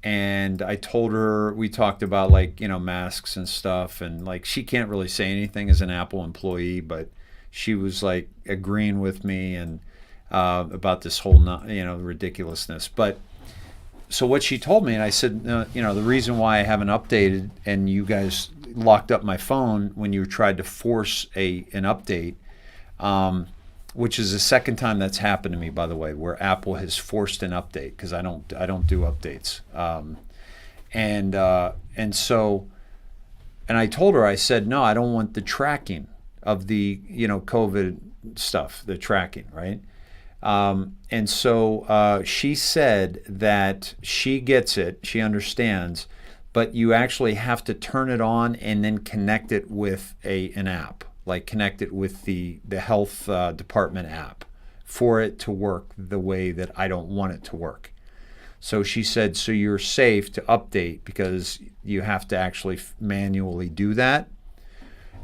and I told her, we talked about, like, masks and stuff, and like she can't really say anything as an Apple employee, but she was like agreeing with me and about this whole ridiculousness. But so what she told me, and I said, the reason why I haven't updated, and you guys locked up my phone when you tried to force an update, which is the second time that's happened to me, by the way, where Apple has forced an update, because I don't do updates, and I told her, I said, no, I don't want the tracking of the COVID stuff, the tracking, right? And so she said that she gets it, she understands, but you actually have to turn it on and then connect it with an app, like connect it with the health department app for it to work the way that I don't want it to work. So she said, so you're safe to update because you have to actually manually do that.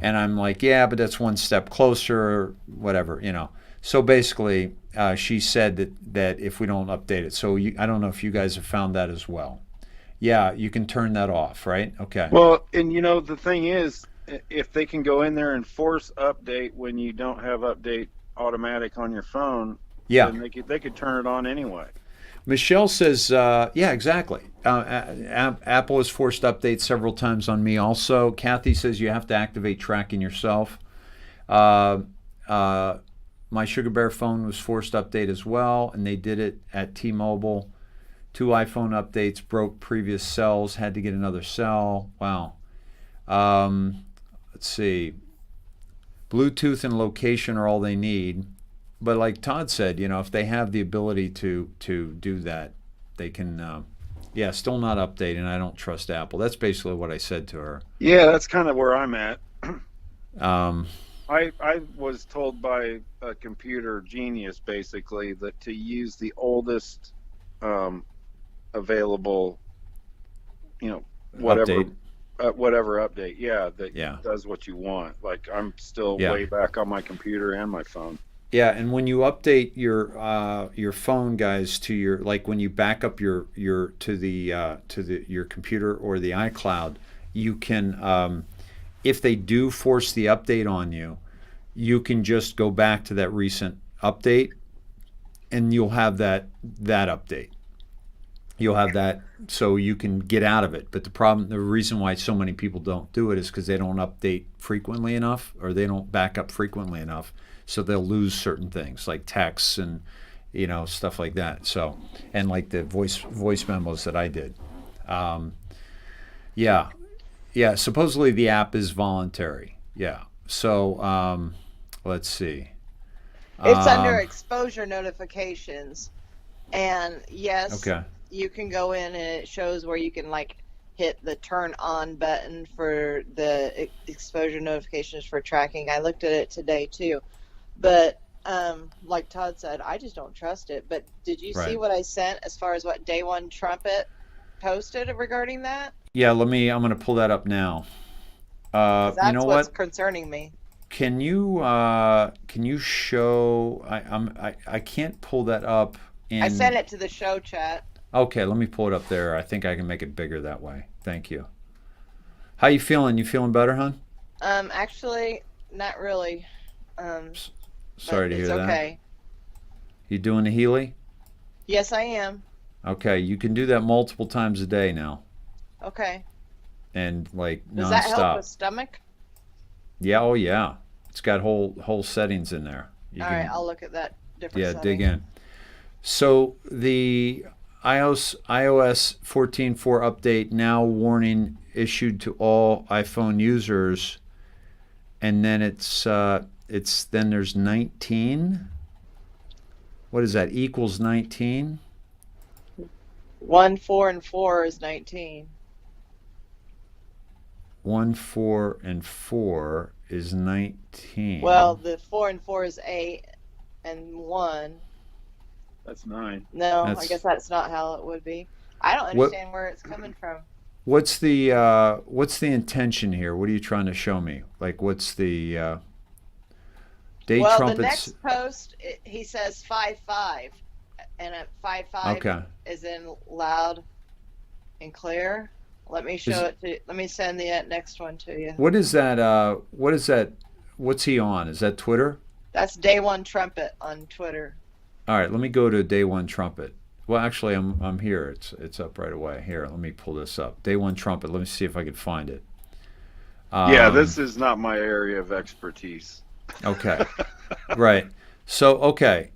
And I'm like, yeah, but that's one step closer, whatever, So basically, she said that if we don't update it, so I don't know if you guys have found that as well. Yeah, you can turn that off, right? Okay. Well, and the thing is, if they can go in there and force update when you don't have update automatic on your phone, yeah, then they could turn it on anyway. Michelle says, yeah, exactly. Apple has forced updates several times on me also. Kathy says you have to activate tracking yourself. My Sugar Bear phone was forced update as well, and they did it at T-Mobile. 2 iPhone updates broke previous cells, had to get another cell. Wow. Let's see. Bluetooth and location are all they need. But like Todd said, if they have the ability to do that, they can, still not updating. I don't trust Apple. That's basically what I said to her. Yeah, that's kind of where I'm at. I was told by a computer genius, basically, that to use the oldest available, whatever update, does what you want. Like, I'm still way back on my computer and my phone. Yeah, and when you update your phone, guys, to your, like when you back up your computer or the iCloud, you can, if they do force the update on you, you can just go back to that recent update, and you'll have that update. You'll have that, so you can get out of it. But the reason why so many people don't do it is because they don't update frequently enough, or they don't back up frequently enough. So they'll lose certain things like texts and stuff like that. So, and like the voice memos that I did. Yeah. Supposedly the app is voluntary. Yeah. So let's see. It's under exposure notifications, and yes, you can go in and it shows where you can hit the turn on button for the exposure notifications for tracking. I looked at it today too. But like Todd said, I just don't trust it. But did you see what I sent as far as what Day One Trumpet posted regarding that? Yeah, I'm going to pull that up now. That's what's concerning me. Can you show? I can't pull that up. I sent it to the show chat. Okay, let me pull it up there. I think I can make it bigger that way. Thank you. How you feeling? You feeling better, hon? Actually, not really. Sorry to hear that. Okay. You doing the Healy? Yes, I am. Okay, you can do that multiple times a day now. Okay. And nonstop. Does that help with stomach? Yeah, yeah. It's got whole settings in there. All right, I'll look at that different setting. Dig in. So the iOS 14.4 update now warning issued to all iPhone users, and then then there's 19. What is that? Equals 19. 1, 4, and 4 is 19. 1, 4, and 4 is 19. Well, the 4 and 4 is 8, and 1. That's 9. No, I guess that's not how it would be. I don't understand where it's coming from. What's the intention here? What are you trying to show me? Like, what's the day trumpets? The next post, he says 5.5, and at 5.5 is in loud and clear. Let me show it to. Let me send the next one to you. What is that? What is that? What's he on? Is that Twitter? That's Day One Trumpet on Twitter. All right, let me go to Day One Trumpet. Well, actually, I'm here. It's up right away. Here, let me pull this up. Day One Trumpet. Let me see if I can find it. Yeah, this is not my area of expertise. Okay, right. So, okay,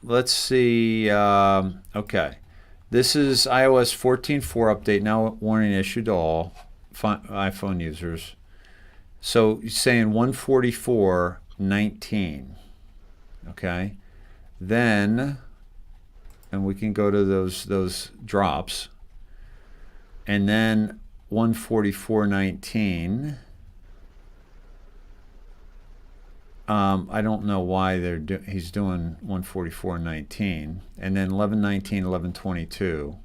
let's see. Okay, this is iOS 14.4 update now warning issued to all iPhone users. So you're saying 144.19. Okay, then. And we can go to those drops, and then 144.19. I don't know why he's doing 144.19, and then 11.19, 11.22.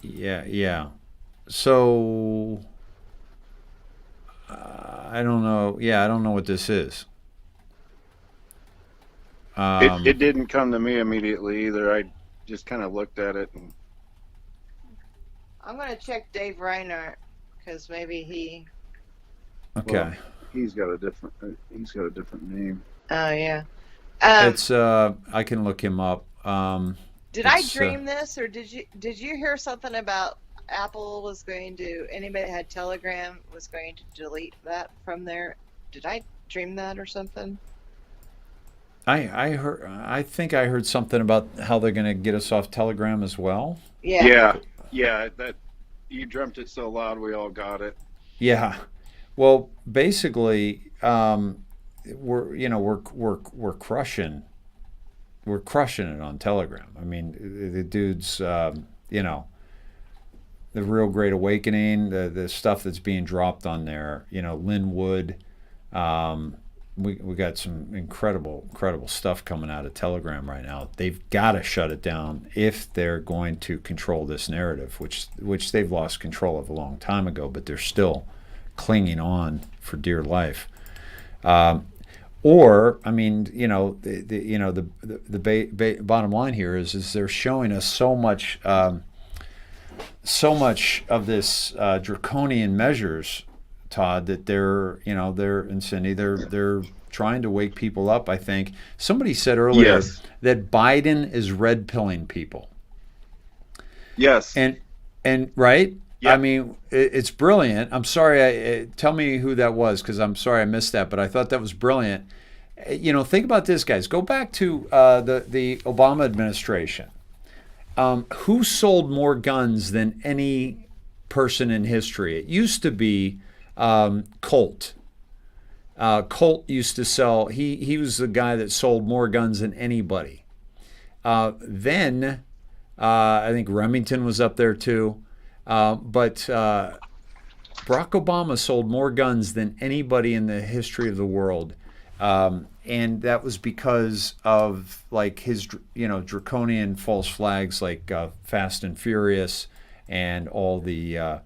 Yeah. So I don't know. Yeah, I don't know what this is. It didn't come to me immediately either. I just kind of looked at it. And... I'm going to check Dave Reinhardt because maybe he. Okay. Well, he's got a different name. Oh yeah. It's I can look him up. Did I dream this, or did you hear something about Apple was going to, anybody that had Telegram was going to delete that from there? Did I dream that or something? I think I heard something about how they're going to get us off Telegram as well. Yeah. That you dreamt it so loud we all got it. Yeah. Well, basically, we're crushing it on Telegram. I mean, the dude's the Real Great Awakening, the stuff that's being dropped on there. Lynn Wood. We got some incredible stuff coming out of Telegram right now. They've got to shut it down if they're going to control this narrative, which they've lost control of a long time ago, but they're still clinging on for dear life. Or, I mean, the bottom line here is they're showing us so much of this draconian measures, Todd, that they're and Cindy, they're trying to wake people up. I think somebody said earlier that Biden is red pilling people. Yes. And right. Yep. I mean, it's brilliant. I'm sorry. Tell me who that was, because I'm sorry I missed that, but I thought that was brilliant. Think about this, guys. Go back to the Obama administration. Who sold more guns than any person in history? It used to be Colt. Colt used to sell. He was the guy that sold more guns than anybody. Then I think Remington was up there too. But Barack Obama sold more guns than anybody in the history of the world. And that was because of like his, draconian false flags like Fast and Furious and all the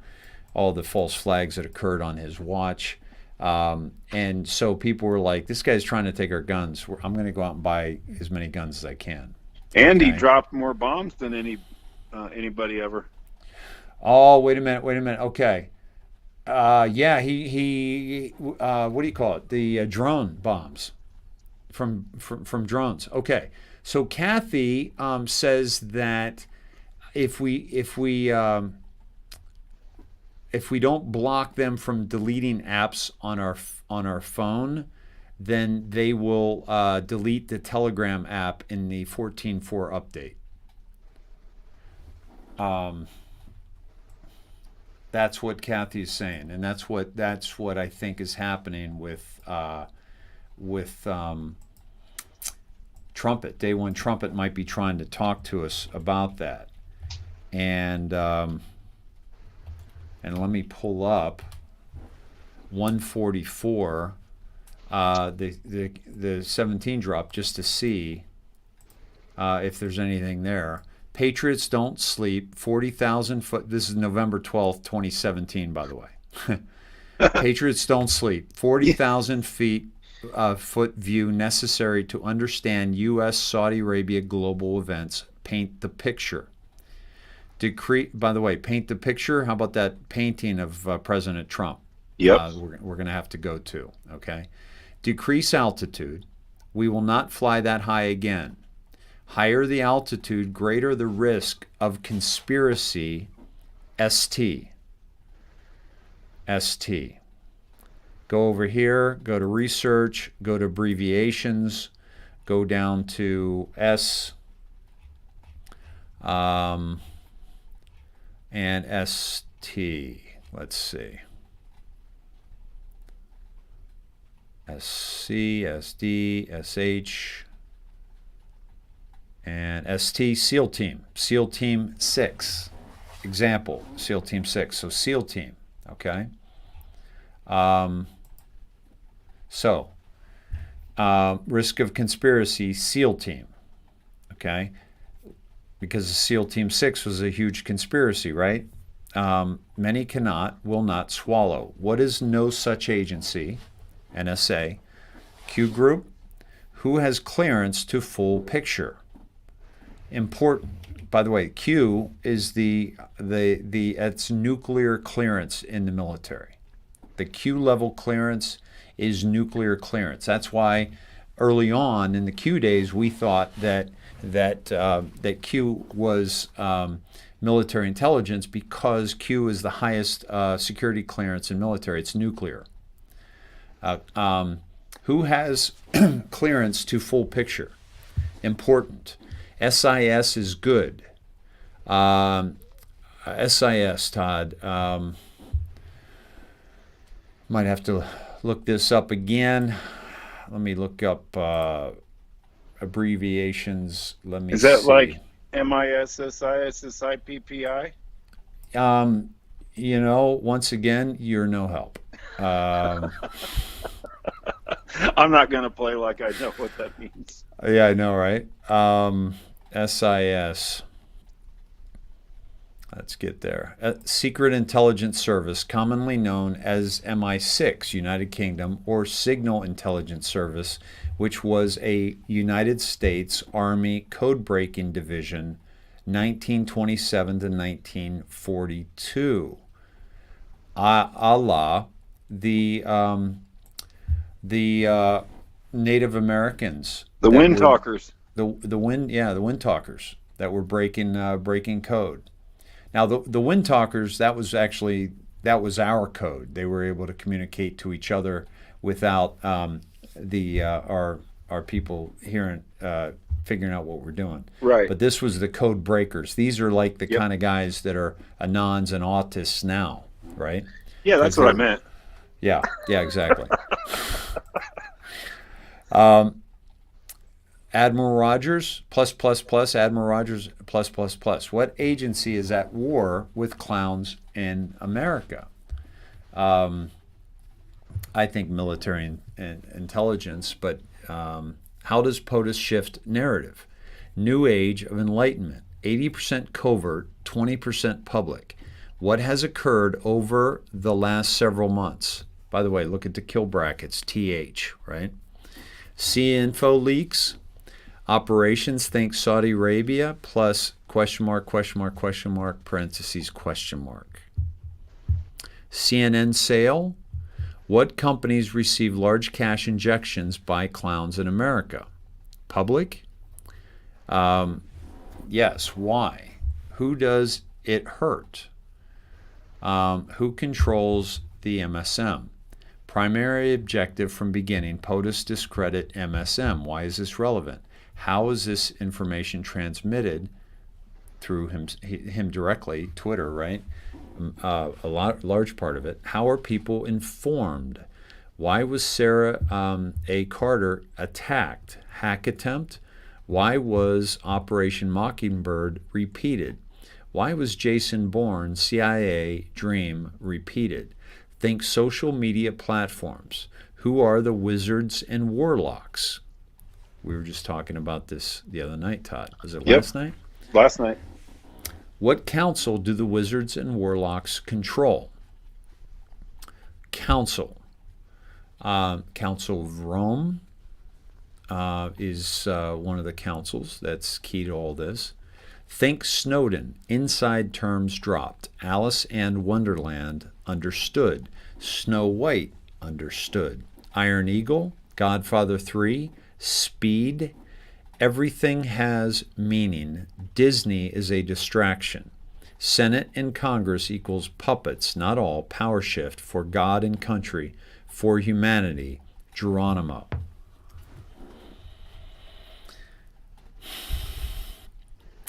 false flags that occurred on his watch. And so people were like, this guy's trying to take our guns. I'm going to go out and buy as many guns as I can. And he dropped more bombs than anybody ever. Oh, wait a minute. Okay. Yeah, he what do you call it? The drone bombs from drones. Okay. So Kathy says that if we don't block them from deleting apps on our phone, then they will delete the Telegram app in the 14.4 update. That's what Kathy's saying, and that's what I think is happening with Trumpet. Day One Trumpet might be trying to talk to us about that, and let me pull up 144, the 17 drop, just to see if there's anything there. Patriots don't sleep. 40,000 foot. This is November 12th, 2017, by the way. Patriots don't sleep. 40,000 foot view necessary to understand U.S. Saudi Arabia global events. Paint the picture. By the way, paint the picture. How about that painting of President Trump? Yep. We're going to have to go to. Okay. Decrease altitude. We will not fly that high again. Higher the altitude, greater the risk of conspiracy. ST. Go over here, go to research, go to abbreviations, go down to S and ST. Let's see. SC, SD, SH, and ST, SEAL Team. SEAL Team 6. Example, SEAL Team 6. So SEAL Team, okay? Risk of conspiracy, SEAL Team, okay? Because SEAL Team 6 was a huge conspiracy, right? Many will not swallow. What is no such agency? NSA. Q Group. Who has clearance to full picture? Important. By the way, Q is it's nuclear clearance in the military. The Q level clearance is nuclear clearance. That's why early on in the Q days we thought that Q was military intelligence, because Q is the highest security clearance in military. It's nuclear. Who has clearance to full picture? Important. SIS is good. SIS, Todd. Might have to look this up again. Let me look up abbreviations. Let me see. Is that like MISSISSIPPI? Once again, you're no help. I'm not going to play like I know what that means. Yeah, I know, right? SIS. Let's get there. Secret Intelligence Service, commonly known as MI6, United Kingdom, or Signal Intelligence Service, which was a United States Army code-breaking division, 1927 to 1942. Allah, the Native Americans, the Wind Talkers, the Wind Talkers that were breaking code. Now the Wind Talkers, that was our code. They were able to communicate to each other without our people hearing, figuring out what we're doing. Right. But this was the code breakers. These are like the kind of guys that are anons and autists now, right? Yeah, that's what I meant. Yeah, exactly. Admiral Rogers, Admiral Rogers, What agency is at war with clowns in America? I think military and intelligence, but how does POTUS shift narrative? New age of enlightenment, 80% covert, 20% public. What has occurred over the last several months? By the way, look at the kill brackets, TH, right? C-info leaks. Operations, think Saudi Arabia, plus question mark, parentheses, question mark. CNN sale. What companies receive large cash injections by clowns in America? Public? Yes. Why? Who does it hurt? Who controls the MSM? Primary objective from beginning, POTUS discredit MSM. Why is this relevant? How is this information transmitted through him directly, Twitter, right? Large part of it. How are people informed? Why was Sarah A. Carter attacked? Hack attempt? Why was Operation Mockingbird repeated? Why was Jason Bourne CIA dream repeated? Think social media platforms. Who are the wizards and warlocks? We were just talking about this the other night, Todd. Was it last night? Last night. What council do the wizards and warlocks control? Council. Council of Rome is one of the councils that's key to all this. Think Snowden. Inside terms dropped. Alice and Wonderland understood. Snow White understood. Iron Eagle. Godfather 3. Speed. Everything has meaning. Disney is a distraction. Senate and Congress equals puppets, not all. Power shift for God and country, for humanity. Geronimo.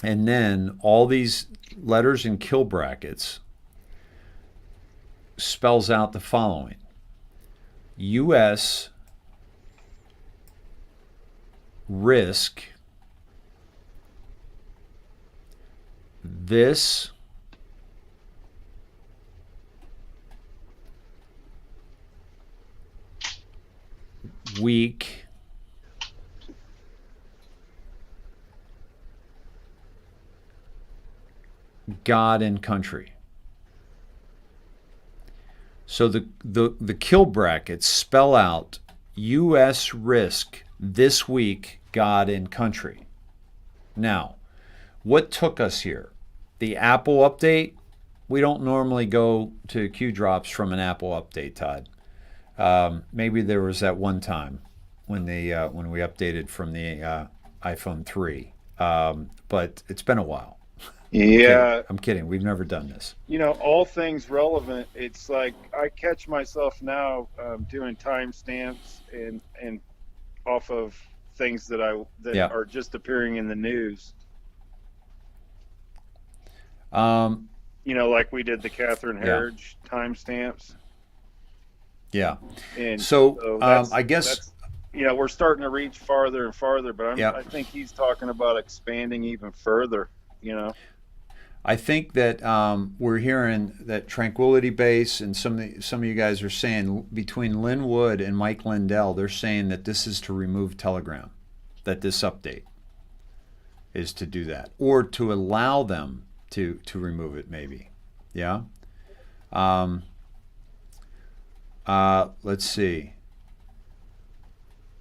And then all these letters in kill brackets spells out the following. U.S. risk this week God and country. So the kill brackets spell out U.S. risk this week, God and country. Now, what took us here? The Apple update? We don't normally go to Q drops from an Apple update, Todd. Maybe there was that one time when we updated from the iPhone 3, but it's been a while. Yeah. I'm kidding. We've never done this. You know, all things relevant. It's like I catch myself now doing timestamps and off of things that are just appearing in the news. You know, like we did the Catherine Herridge timestamps. Yeah. And so I guess you know, we're starting to reach farther and farther, but I think he's talking about expanding even further. You know. I think that we're hearing that Tranquility Base and some of you guys are saying between Lynn Wood and Mike Lindell, they're saying that this is to remove Telegram, that this update is to do that, or to allow them to remove it maybe. Yeah. Let's see.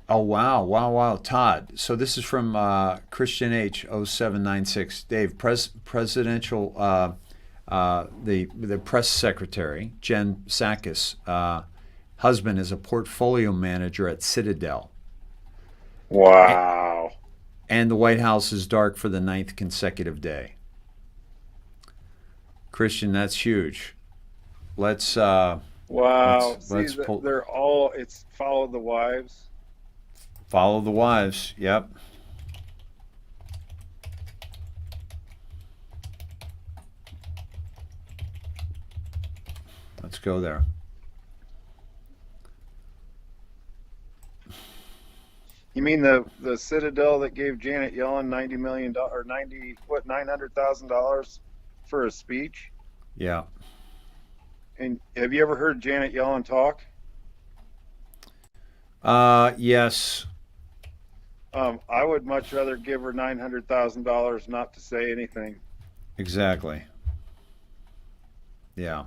Oh, wow, Todd. So this is from Christian H. 0796. Dave, presidential, the press secretary, Jen Psakis, husband is a portfolio manager at Citadel. Wow. And the White House is dark for the 9th consecutive day. Christian, that's huge. Let's wow. Let's pull. They're all, it's follow the wives. Follow the wives. Yep. Let's go there. You mean the Citadel that gave Janet Yellen $90 million or $900,000 for a speech? Yeah. And have you ever heard Janet Yellen talk? Yes. I would much rather give her $900,000 not to say anything. Exactly. Yeah.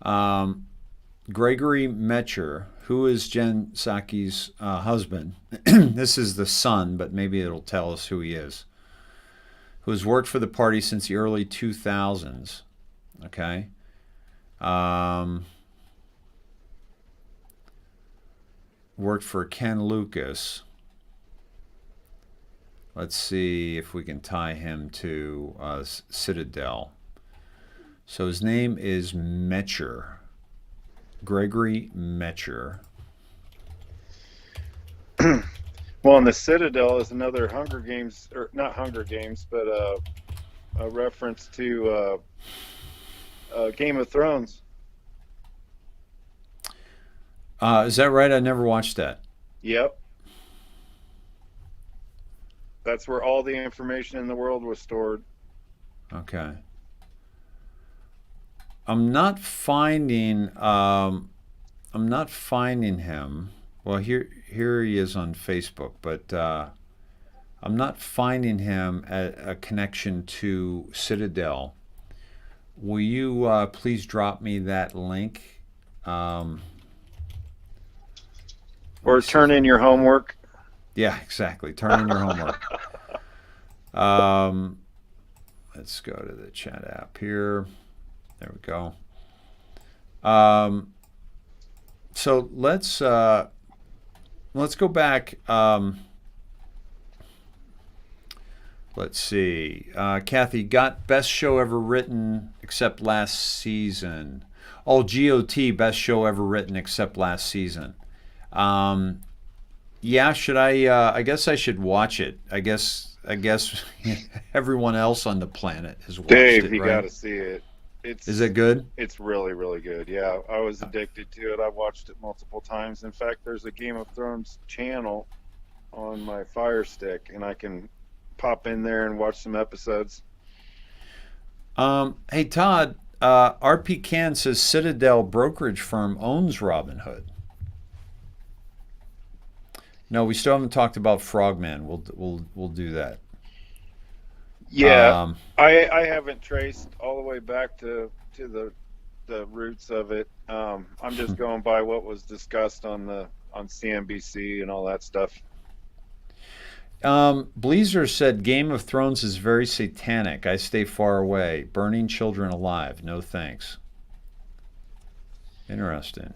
Gregory Metcher, who is Jen Psaki's husband, this is the son, but maybe it'll tell us who he is, who has worked for the party since the early 2000s. Okay. Worked for Ken Lucas. Let's see if we can tie him to Citadel. So his name is Metcher. Gregory Metcher. Well, and the Citadel is another Hunger Games, or not Hunger Games, but a reference to Game of Thrones. Is that right? I never watched that. Yep. That's where all the information in the world was stored. Okay. I'm not finding him. Well, here he is on Facebook, but I'm not finding him at a connection to Citadel. Will you please drop me that link? Or turn in your homework. Yeah, exactly. Turn in your homework. Let's go to the chat app here. There we go. So let's go back. Let's see. Kathy, got best show ever written except last season. Oh, GOT, best show ever written except last season. Yeah, should I guess I should watch it. I guess everyone else on the planet has watched Dave, it, you right? got to see it. Is it good? It's really, really good. Yeah, I was addicted to it. I watched it multiple times. In fact, there's a Game of Thrones channel on my Fire Stick, and I can pop in there and watch some episodes. Hey, Todd, RP Can says Citadel brokerage firm owns Robinhood. No, we still haven't talked about Frogman. We'll do that. Yeah, I haven't traced all the way back to the roots of it. I'm just going by what was discussed on CNBC and all that stuff. Bleezer said Game of Thrones is very satanic. I stay far away. Burning children alive. No thanks. Interesting.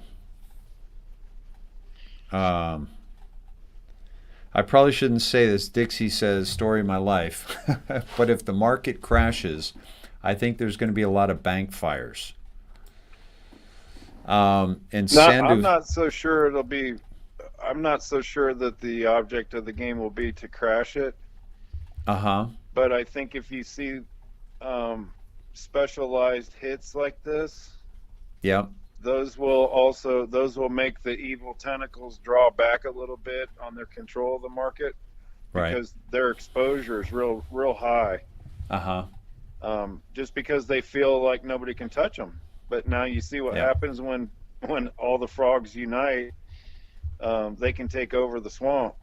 I probably shouldn't say this. Dixie says, story of my life. But if the market crashes, I think there's going to be a lot of bank fires. And Sandu, I'm not so sure it'll be. I'm not so sure that the object of the game will be to crash it. But I think if you see specialized hits like this, those will make the evil tentacles draw back a little bit on their control of the market, because their exposure is real high. Just because they feel like nobody can touch them. But now you see what happens when all the frogs unite. They can take over the swamp.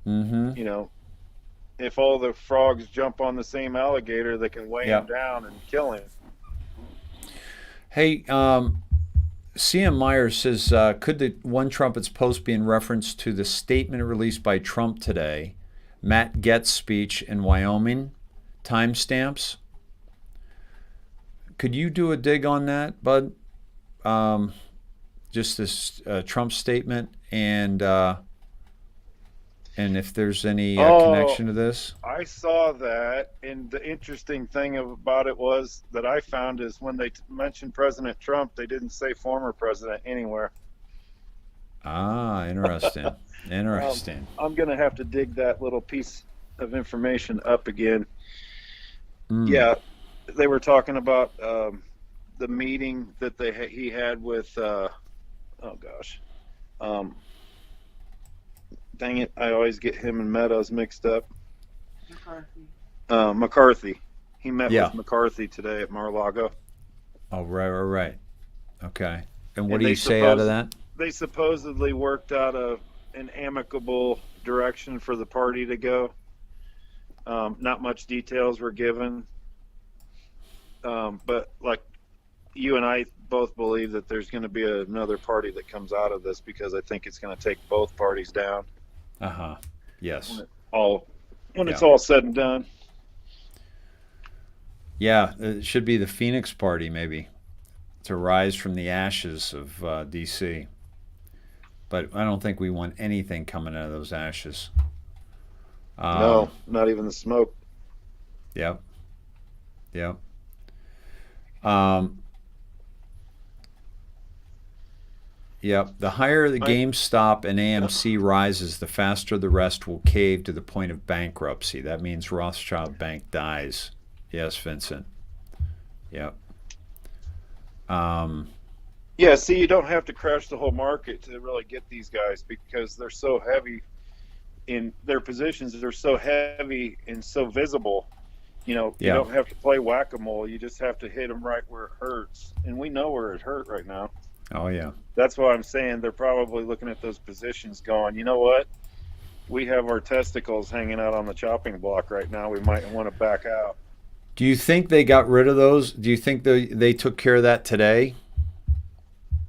You know, if all the frogs jump on the same alligator, they can weigh him down and kill him. Hey, CM Myers says, could the One Trumpets post be in reference to the statement released by Trump today, Matt Gaetz speech in Wyoming, timestamps? Could you do a dig on that, Bud? Just this Trump statement, and if there's any connection to this. I saw that, and the interesting thing about it was that I found is when they mentioned President Trump, they didn't say former president anywhere. Ah, interesting. Interesting. I'm going to have to dig that little piece of information up again. Yeah, they were talking about the meeting that he had with dang it, I always get him and Meadows mixed up. McCarthy. He met with McCarthy today at Mar-a-Lago. Oh, right. Okay. And what do you say out of that? They supposedly worked out an amicable direction for the party to go. Not much details were given. But like you and I both believe that there's going to be another party that comes out of this, because I think it's going to take both parties down. Yes. When it's all said and done. Yeah, it should be the Phoenix Party, maybe, to rise from the ashes of D.C. But I don't think we want anything coming out of those ashes. No, not even the smoke. Yep. Yep. The higher the GameStop and AMC rises, the faster the rest will cave to the point of bankruptcy. That means Rothschild Bank dies. Yes, Vincent. Yep. Yeah, see, you don't have to crash the whole market to really get these guys because they're so heavy in their positions. They're so heavy and so visible. You know, you don't have to play whack-a-mole. You just have to hit them right where it hurts. And we know where it hurt right now. Oh, yeah. That's why I'm saying they're probably looking at those positions going, you know what? We have our testicles hanging out on the chopping block right now. We might want to back out. Do you think they got rid of those? Do you think they took care of that today?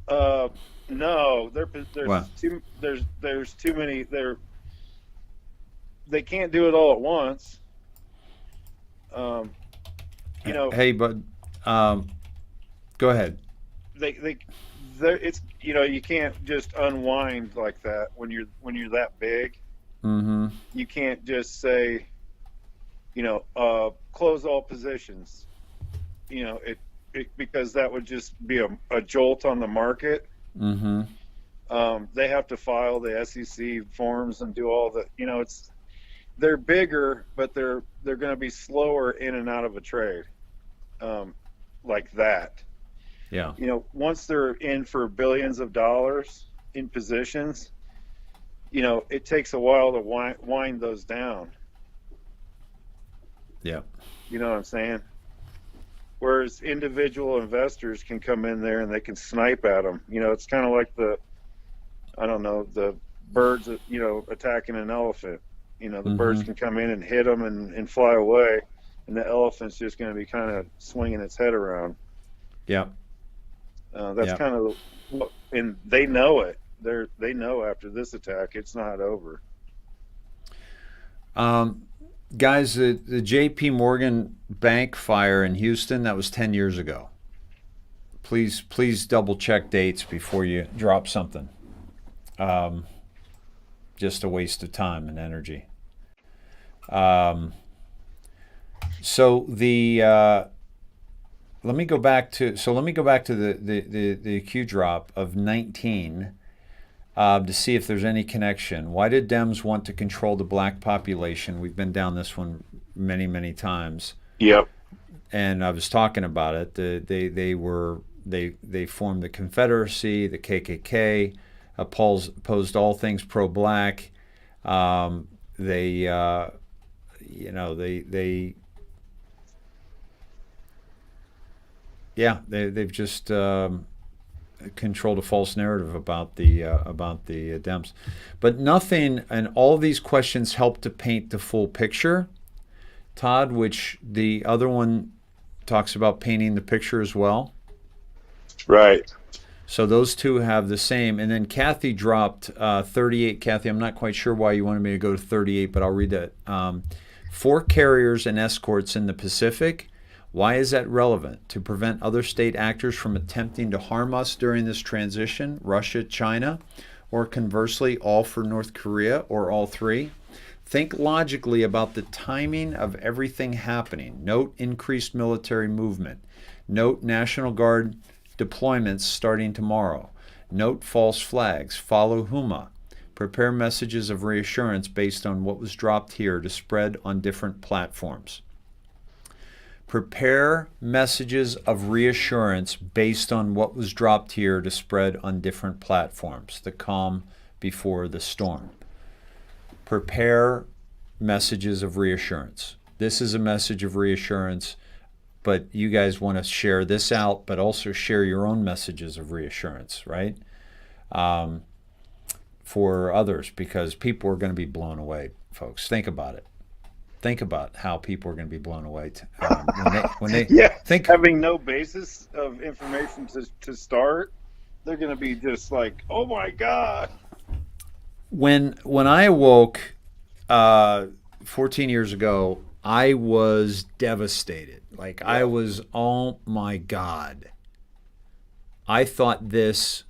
No. There's too many. They can't do it all at once. You know. Hey, bud. Go ahead. It's you can't just unwind like that when you're that big. Mm-hmm. You can't just say, close all positions. Because that would just be a jolt on the market. Mm-hmm. They have to file the SEC forms and do all the. They're bigger, but they're going to be slower in and out of a trade, like that. Yeah. Once they're in for billions of dollars in positions, it takes a while to wind those down. Yeah. You know what I'm saying? Whereas individual investors can come in there and they can snipe at them. It's kind of like the birds, attacking an elephant. The birds can come in and hit them and fly away, and the elephant's just going to be kind of swinging its head around. Yeah. That's kind of, and they know it. They know after this attack, it's not over. Guys, the J.P. Morgan Bank fire in Houston, that was 10 years ago. Please double check dates before you drop something. Just a waste of time and energy. So let me go back to the Q drop of 19 to see if there's any connection. Why did Dems want to control the black population? We've been down this one many, many times. Yep. And I was talking about it. They formed the Confederacy, the KKK, opposed all things pro-black. They've just controlled a false narrative about the Dems, but nothing. And all these questions help to paint the full picture, Todd. Which the other one talks about painting the picture as well. Right. So those two have the same. And then Kathy dropped 38. Kathy, I'm not quite sure why you wanted me to go to 38, but I'll read that. 4 carriers and escorts in the Pacific. Why is that relevant? To prevent other state actors from attempting to harm us during this transition, Russia, China, or conversely, all for North Korea, or all three? Think logically about the timing of everything happening. Note increased military movement. Note National Guard deployments starting tomorrow. Note false flags. Follow Huma. Prepare messages of reassurance based on what was dropped here to spread on different platforms. Prepare messages of reassurance based on what was dropped here to spread on different platforms. The calm before the storm. Prepare messages of reassurance. This is a message of reassurance, but you guys want to share this out, but also share your own messages of reassurance, right? For others, because people are going to be blown away, folks. Think about it. Think about how people are going to be blown away when they think. Having no basis of information to start, they're going to be just like, oh my God. When I awoke 14 years ago, I was devastated. I was, oh my God. I thought this.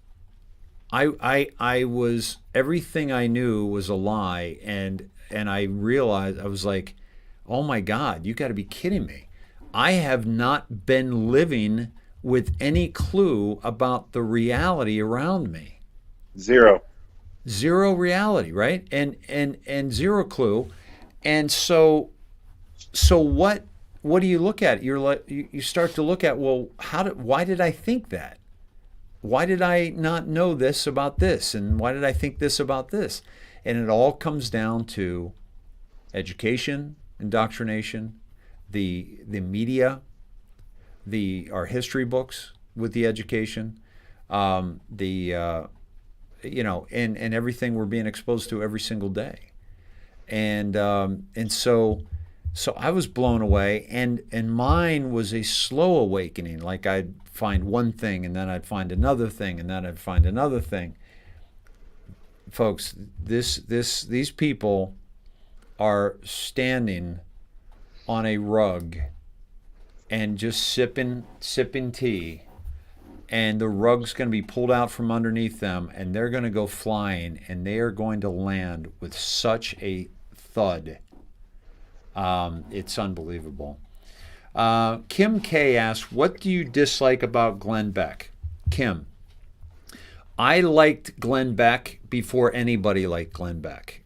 I was, everything I knew was a lie, and I realized, I was like, oh my God, you got to be kidding me. I have not been living with any clue about the reality around me. Zero reality, right? And zero clue. And so what do you look at? You're like, you start to look at, well, why did I think that? Why did I not know this about this? And why did I think this about this? And it all comes down to education, indoctrination, the media, our history books with the education, and everything we're being exposed to every single day. And so I was blown away, and mine was a slow awakening. Like, I'd find one thing, and then I'd find another thing, and then I'd find another thing. Folks, these people are standing on a rug and just sipping tea, and the rug's going to be pulled out from underneath them, and they're going to go flying, and they are going to land with such a thud. It's unbelievable. Kim K asks, what do you dislike about Glenn Beck? Kim, I liked Glenn Beck before anybody liked Glenn Beck.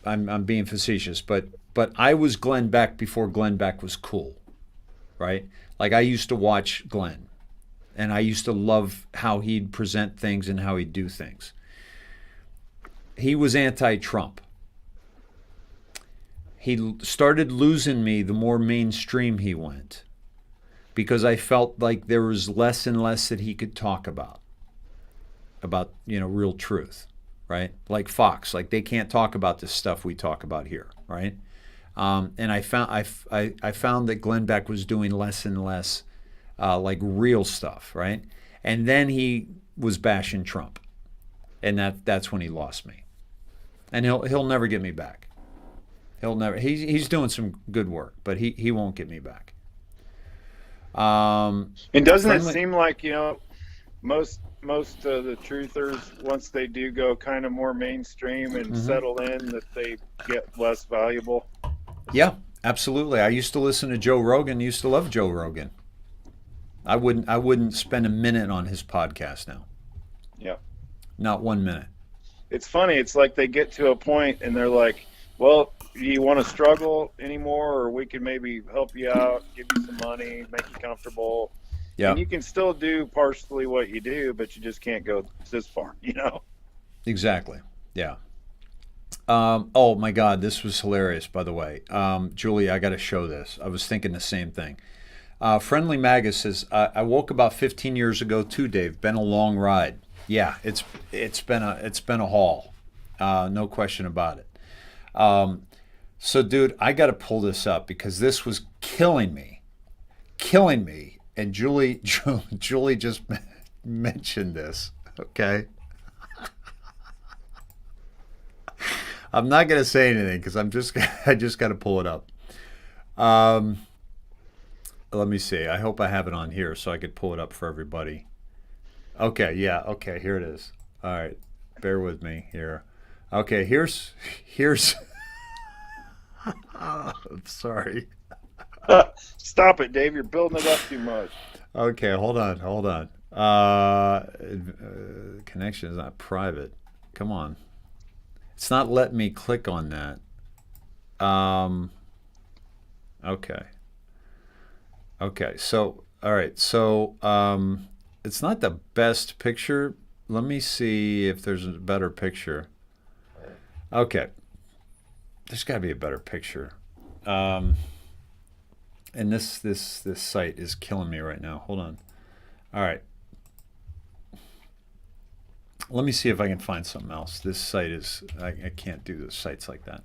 I'm being facetious, but I was Glenn Beck before Glenn Beck was cool, right? Like, I used to watch Glenn, and I used to love how he'd present things and how he'd do things. He was anti-Trump. He started losing me the more mainstream he went, because I felt like there was less and less that he could talk about real truth, right? Like Fox, like, they can't talk about this stuff we talk about here, right? And I found that Glenn Beck was doing less and less like real stuff, right? And then he was bashing Trump, and that's when he lost me. And he'll never get me back. He'll never. He's doing some good work, but he won't get me back. And doesn't it seem like, most of the truthers, once they do go kind of more mainstream and settle in, that they get less valuable? Yeah, absolutely. I used to listen to Joe Rogan. Used to love Joe Rogan. I wouldn't spend a minute on his podcast now. Yeah. Not 1 minute. It's funny. It's like they get to a point and they're like, well, do you want to struggle anymore, or we can maybe help you out, give you some money, make you comfortable. Yeah. And you can still do partially what you do, but you just can't go this far, Exactly. Yeah. Oh my God, this was hilarious, by the way. Julie, I got to show this. I was thinking the same thing. Friendly Magus says, I woke about 15 years ago too, Dave. Been a long ride. Yeah, it's been a haul. No question about it. So, dude, I got to pull this up because this was killing me. And Julie just mentioned this. Okay. I'm not going to say anything because I just got to pull it up. Let me see. I hope I have it on here so I could pull it up for everybody. Okay. Yeah. Okay. Here it is. All right. Bear with me here. Okay. Here's. I'm sorry. Stop it, Dave. You're building it up too much. Okay, hold on. Connection is not private. Come on. It's not letting me click on that. Okay. So, all right. So, it's not the best picture. Let me see if there's a better picture. Okay. There's got to be a better picture. And this site is killing me right now. Hold on. All right. Let me see if I can find something else. This site is, I can't do the sites like that.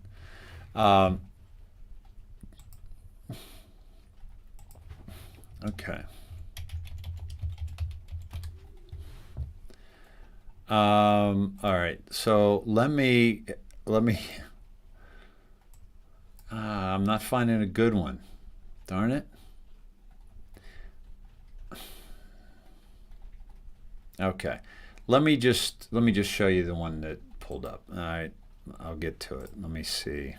Okay. All right. So let me. I'm not finding a good one. Darn it. Okay. Let me just show you the one that pulled up. All right. I'll get to it. Let me see.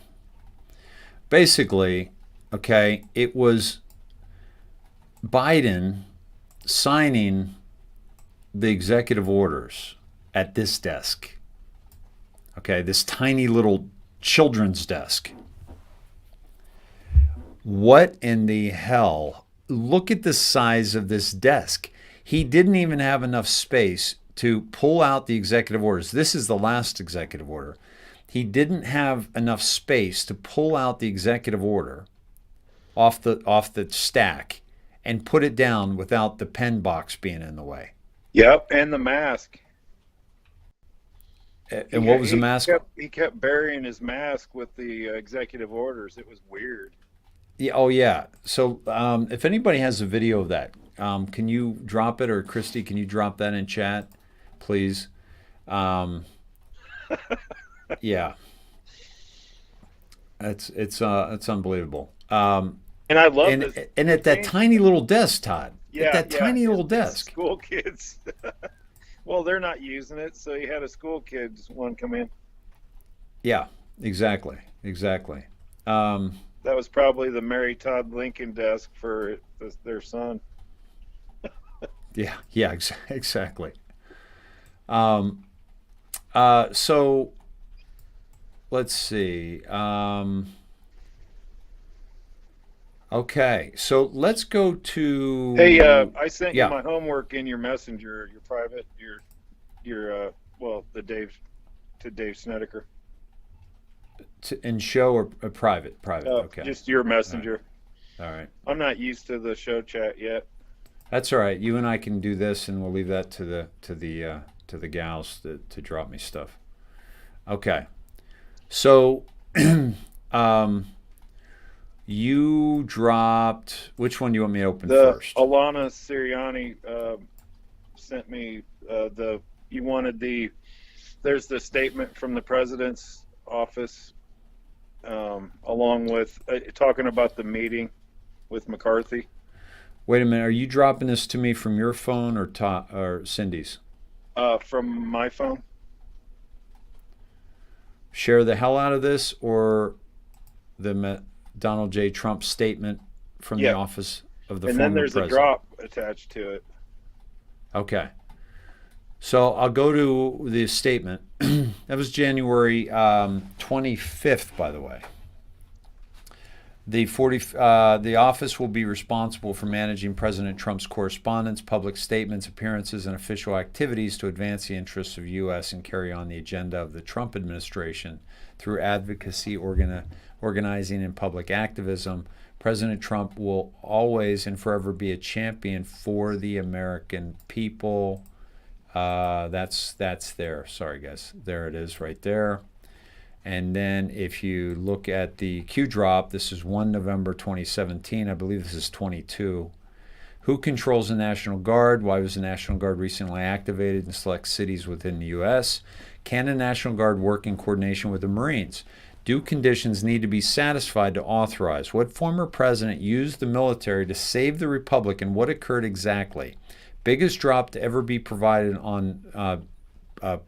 Basically, okay, it was Biden signing the executive orders at this desk. Okay, this tiny little children's desk. What in the hell? Look at the size of this desk. He didn't even have enough space to pull out the executive orders. This is the last executive order. He didn't have enough space to pull out the executive order off the stack and put it down without the pen box being in the way. Yep, and the mask. And what was the mask? He kept burying his mask with the executive orders. It was weird. Yeah. Oh, yeah. So if anybody has a video of that, can you drop it? Or Christy, can you drop that in chat, please? Yeah. It's unbelievable. And I love this. And at that tiny little desk, Todd. Yeah, at that tiny little desk. School kids. Well, they're not using it, so he had a school kid just want to come in. Yeah, exactly. That was probably the Mary Todd Lincoln desk for their son. Yeah, exactly. So let's see. Okay, so let's go to. Hey, I sent you my homework in your messenger, your private, to Dave Snedeker. In show or private? Okay. Just your messenger. All right. I'm not used to the show chat yet. That's all right. You and I can do this, and we'll leave that to the gals to drop me stuff. Okay. So, you dropped. Which one do you want me to open first? Alana Siriani sent me you wanted there's the statement from the president's office, along with talking about the meeting with McCarthy. Wait a minute. Are you dropping this to me from your phone or Cindy's? From my phone. Share the hell out of this, or the Donald J. Trump statement from the office of the former president. And then there's a drop attached to it. Okay. So I'll go to the statement. That was January 25th, by the way. The office will be responsible for managing President Trump's correspondence, public statements, appearances, and official activities to advance the interests of the U.S. and carry on the agenda of the Trump administration through advocacy, organizing, and public activism. President Trump will always and forever be a champion for the American people. That's there. Sorry, guys. There it is right there. And then if you look at the Q drop, this is 1 November 2017. I believe this is 22. Who controls the National Guard? Why was the National Guard recently activated in select cities within the U.S.? Can the National Guard work in coordination with the Marines? Do conditions need to be satisfied to authorize? What former president used the military to save the republic, and what occurred exactly? Biggest drop to ever be provided on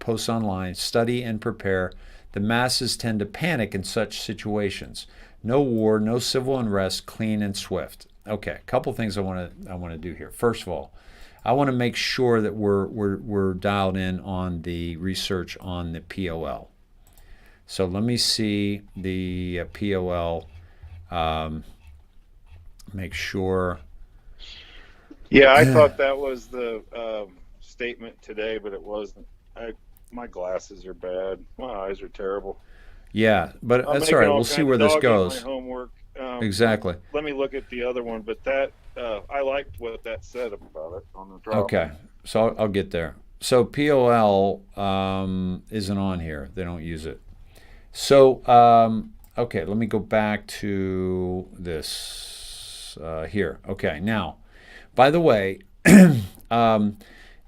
posts online. Study and prepare. The masses tend to panic in such situations. No war, no civil unrest, clean and swift. Okay, a couple things I want to do here. First of all, I want to make sure that we're dialed in on the research on the POL. So let me see the POL. Make sure. Yeah, I thought that was the statement today, but it wasn't. My glasses are bad. My eyes are terrible. Yeah, but that's all right. We'll see where this goes. My homework. Exactly. Let me look at the other one, but that I liked what that said about it on the drop. Okay, so I'll get there. So POL isn't on here. They don't use it. So okay, let me go back to this here. Okay, now, by the way.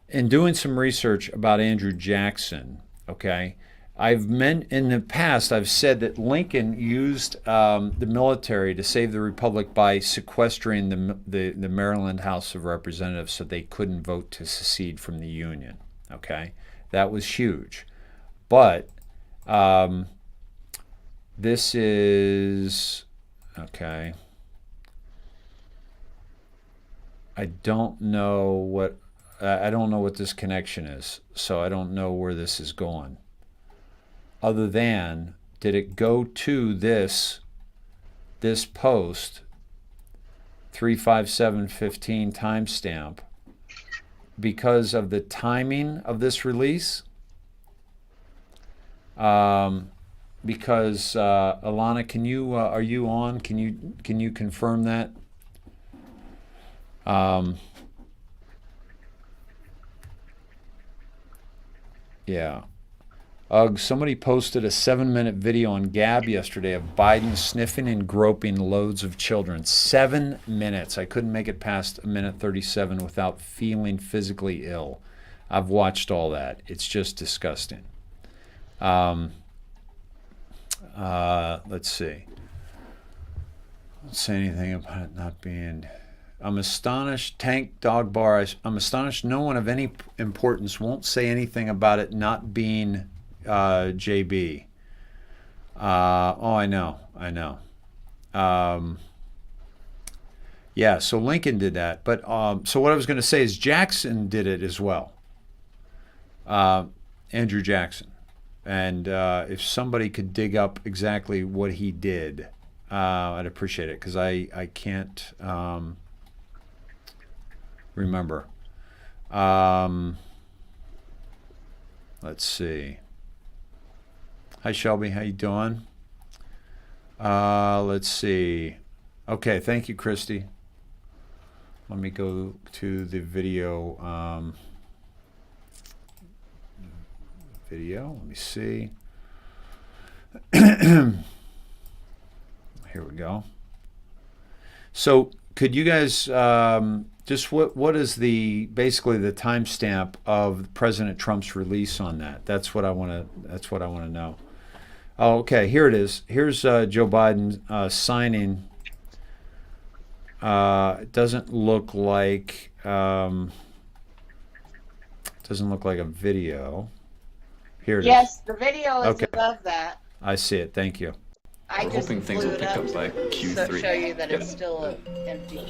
In doing some research about Andrew Jackson, okay, in the past I've said that Lincoln used the military to save the republic by sequestering the Maryland House of Representatives so they couldn't vote to secede from the Union. Okay, that was huge, but this is okay. I don't know what. I don't know what this connection is, so I don't know where this is going. Other than, did it go to this post, 35715 timestamp, because of the timing of this release? Because Alana, can you are you on? Can you confirm that? Yeah. Somebody posted a 7-minute video on Gab yesterday of Biden sniffing and groping loads of children. 7 minutes. I couldn't make it past 1:37 without feeling physically ill. I've watched all that. It's just disgusting. Let's see. Don't say anything about it not being... I'm astonished, Tank Dog Bar, I'm astonished no one of any importance won't say anything about it not being JB. I know. Yeah, so Lincoln did that. But so what I was going to say is Jackson did it as well. Andrew Jackson. And if somebody could dig up exactly what he did, I'd appreciate it, because I can't remember. Let's see. Hi, Shelby. How you doing? Let's see. Okay, thank you, Christy. Let me go to the video. Let me see. Here we go. So, could you guys just what is basically the timestamp of President Trump's release on that? That's what I want to know. Oh, okay, here it is. Here's Joe Biden signing. It doesn't look like a video. Here it is. Yes, the video is above that. I see it. Thank you. We're hoping things will pick up by Q3. So show you that it's still empty.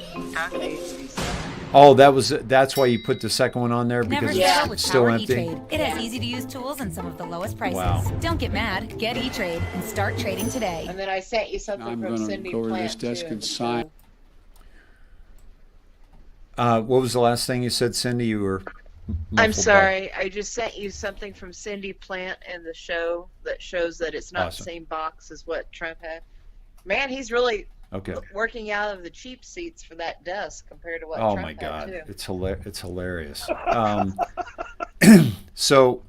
Oh, that's why you put the second one on there, because it's still empty. E-Trade. It has easy-to-use tools and some of the lowest prices. Wow. Don't get mad. Get E-Trade and start trading today. And then I sent you something from Cindy Plant. I'm going to go to this desk and sign. What was the last thing you said, Cindy? You were... I'm sorry. I just sent you something from Cindy Plant and the show that shows that it's not the same box as what Trump had. Man, he's really working out of the cheap seats for that desk compared to what Trump had. Oh my God, too. It's hilarious. So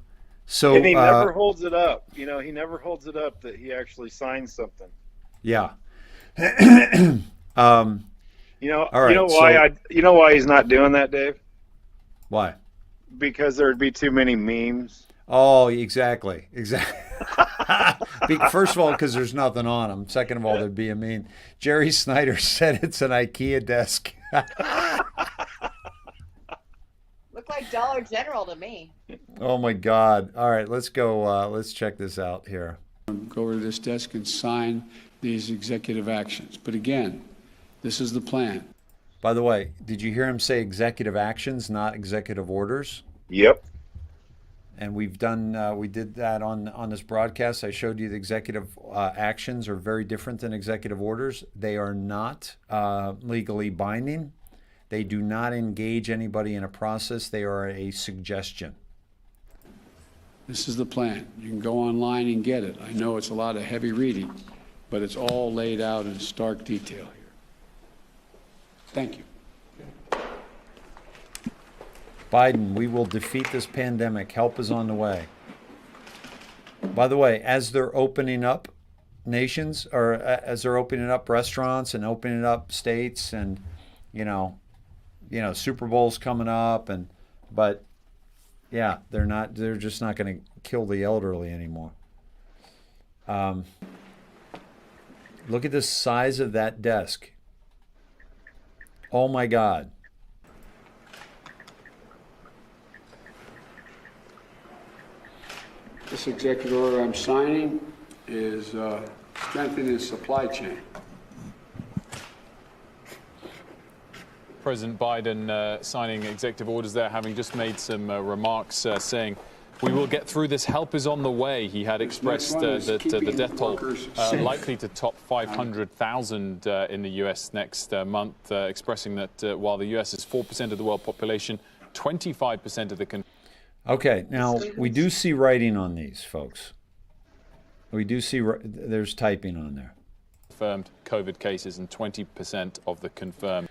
and he never holds it up. He never holds it up that he actually signs something. Yeah. All right, you know why he's not doing that, Dave? Why? Because there would be too many memes. Oh, exactly. First of all, because there's nothing on them. Second of all, there'd be a meme. Jerry Snyder said it's an IKEA desk. Look like Dollar General to me. Oh my God! All right, let's go. Let's check this out here. Go over to this desk and sign these executive actions. But again, this is the plan. By the way, did you hear him say executive actions, not executive orders? Yep. And we did that on this broadcast. I showed you the executive actions are very different than executive orders. They are not legally binding. They do not engage anybody in a process. They are a suggestion. This is the plan. You can go online and get it. I know it's a lot of heavy reading, but it's all laid out in stark detail here. Thank you. Biden, we will defeat this pandemic. Help is on the way. By the way, as they're opening up nations, or as they're opening up restaurants and opening up states, and Super Bowl's coming up, but yeah, they're just not going to kill the elderly anymore. Look at the size of that desk. Oh my God. This executive order I'm signing is strengthening the supply chain. President Biden signing executive orders there, having just made some remarks saying, "We will get through this. Help is on the way." He had expressed that the death toll likely to top 500,000 in the U.S. next month, expressing that while the U.S. is 4% of the world population, 25% of the... Okay, now we do see writing on these, folks. We do see there's typing on there. Confirmed COVID cases and 20% of the confirmed.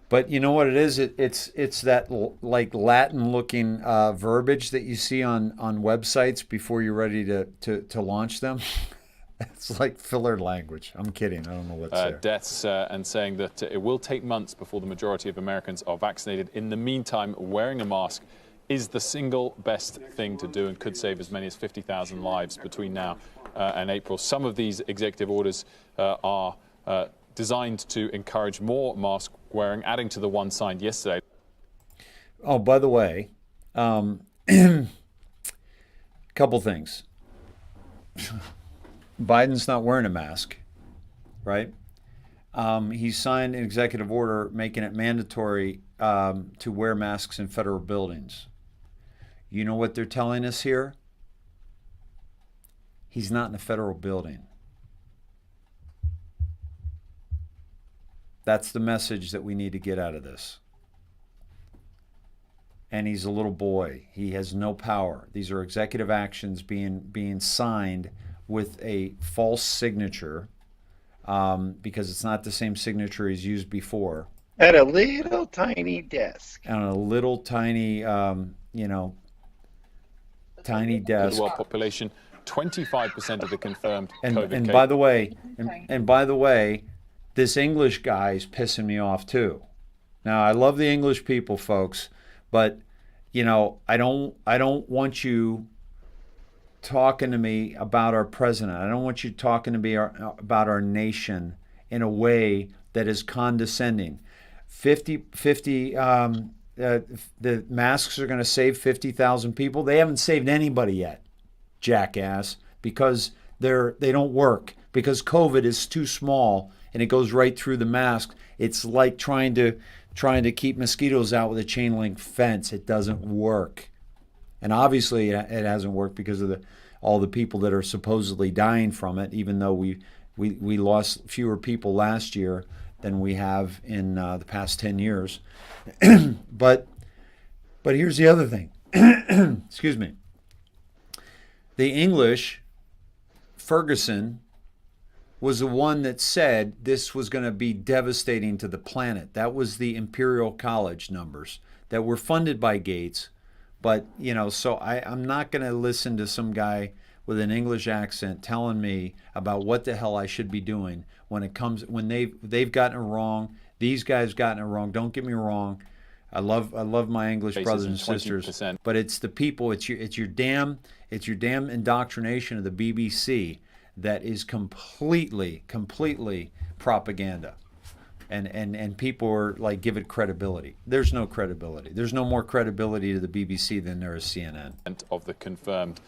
But you know what it is? It's that like Latin-looking verbiage that you see on websites before you're ready to launch them. It's like filler language. I'm kidding. I don't know what's there. Deaths and saying that it will take months before the majority of Americans are vaccinated. In the meantime, wearing a mask is the single best thing to do and could save as many as 50,000 lives between now and April. Some of these executive orders are designed to encourage more mask wearing, adding to the one signed yesterday. Oh, by the way, couple things. Biden's not wearing a mask, right? He signed an executive order making it mandatory to wear masks in federal buildings. You know what they're telling us here? He's not in a federal building. That's the message that we need to get out of this. And he's a little boy. He has no power. These are executive actions being signed with a false signature because it's not the same signature he's used before. At a little tiny desk. On a little tiny, tiny desk. The world population, 25% of the confirmed COVID and cases. By the way, this English guy is pissing me off too. Now, I love the English people, folks, but I don't want you talking to me about our president. I don't want you talking to me about our nation in a way that is condescending. The masks are going to save 50,000 people. They haven't saved anybody yet, jackass, because they don't work. Because COVID is too small and it goes right through the mask. It's like trying to keep mosquitoes out with a chain link fence. It doesn't work. And obviously it hasn't worked because of all the people that are supposedly dying from it, even though we lost fewer people last year than we have in the past 10 years. But here's the other thing. Excuse me. The English, Ferguson, was the one that said this was going to be devastating to the planet. That was the Imperial College numbers that were funded by Gates. But, so I'm not going to listen to some guy with an English accent telling me about what the hell I should be doing when they've gotten it wrong. These guys gotten it wrong. Don't get me wrong. I love my English brothers and sisters, 20%. But it's the people. It's your damn indoctrination of the BBC that is completely propaganda. And people are like, give it credibility. There's no credibility. There's no more credibility to the BBC than there is CNN. Of the confirmed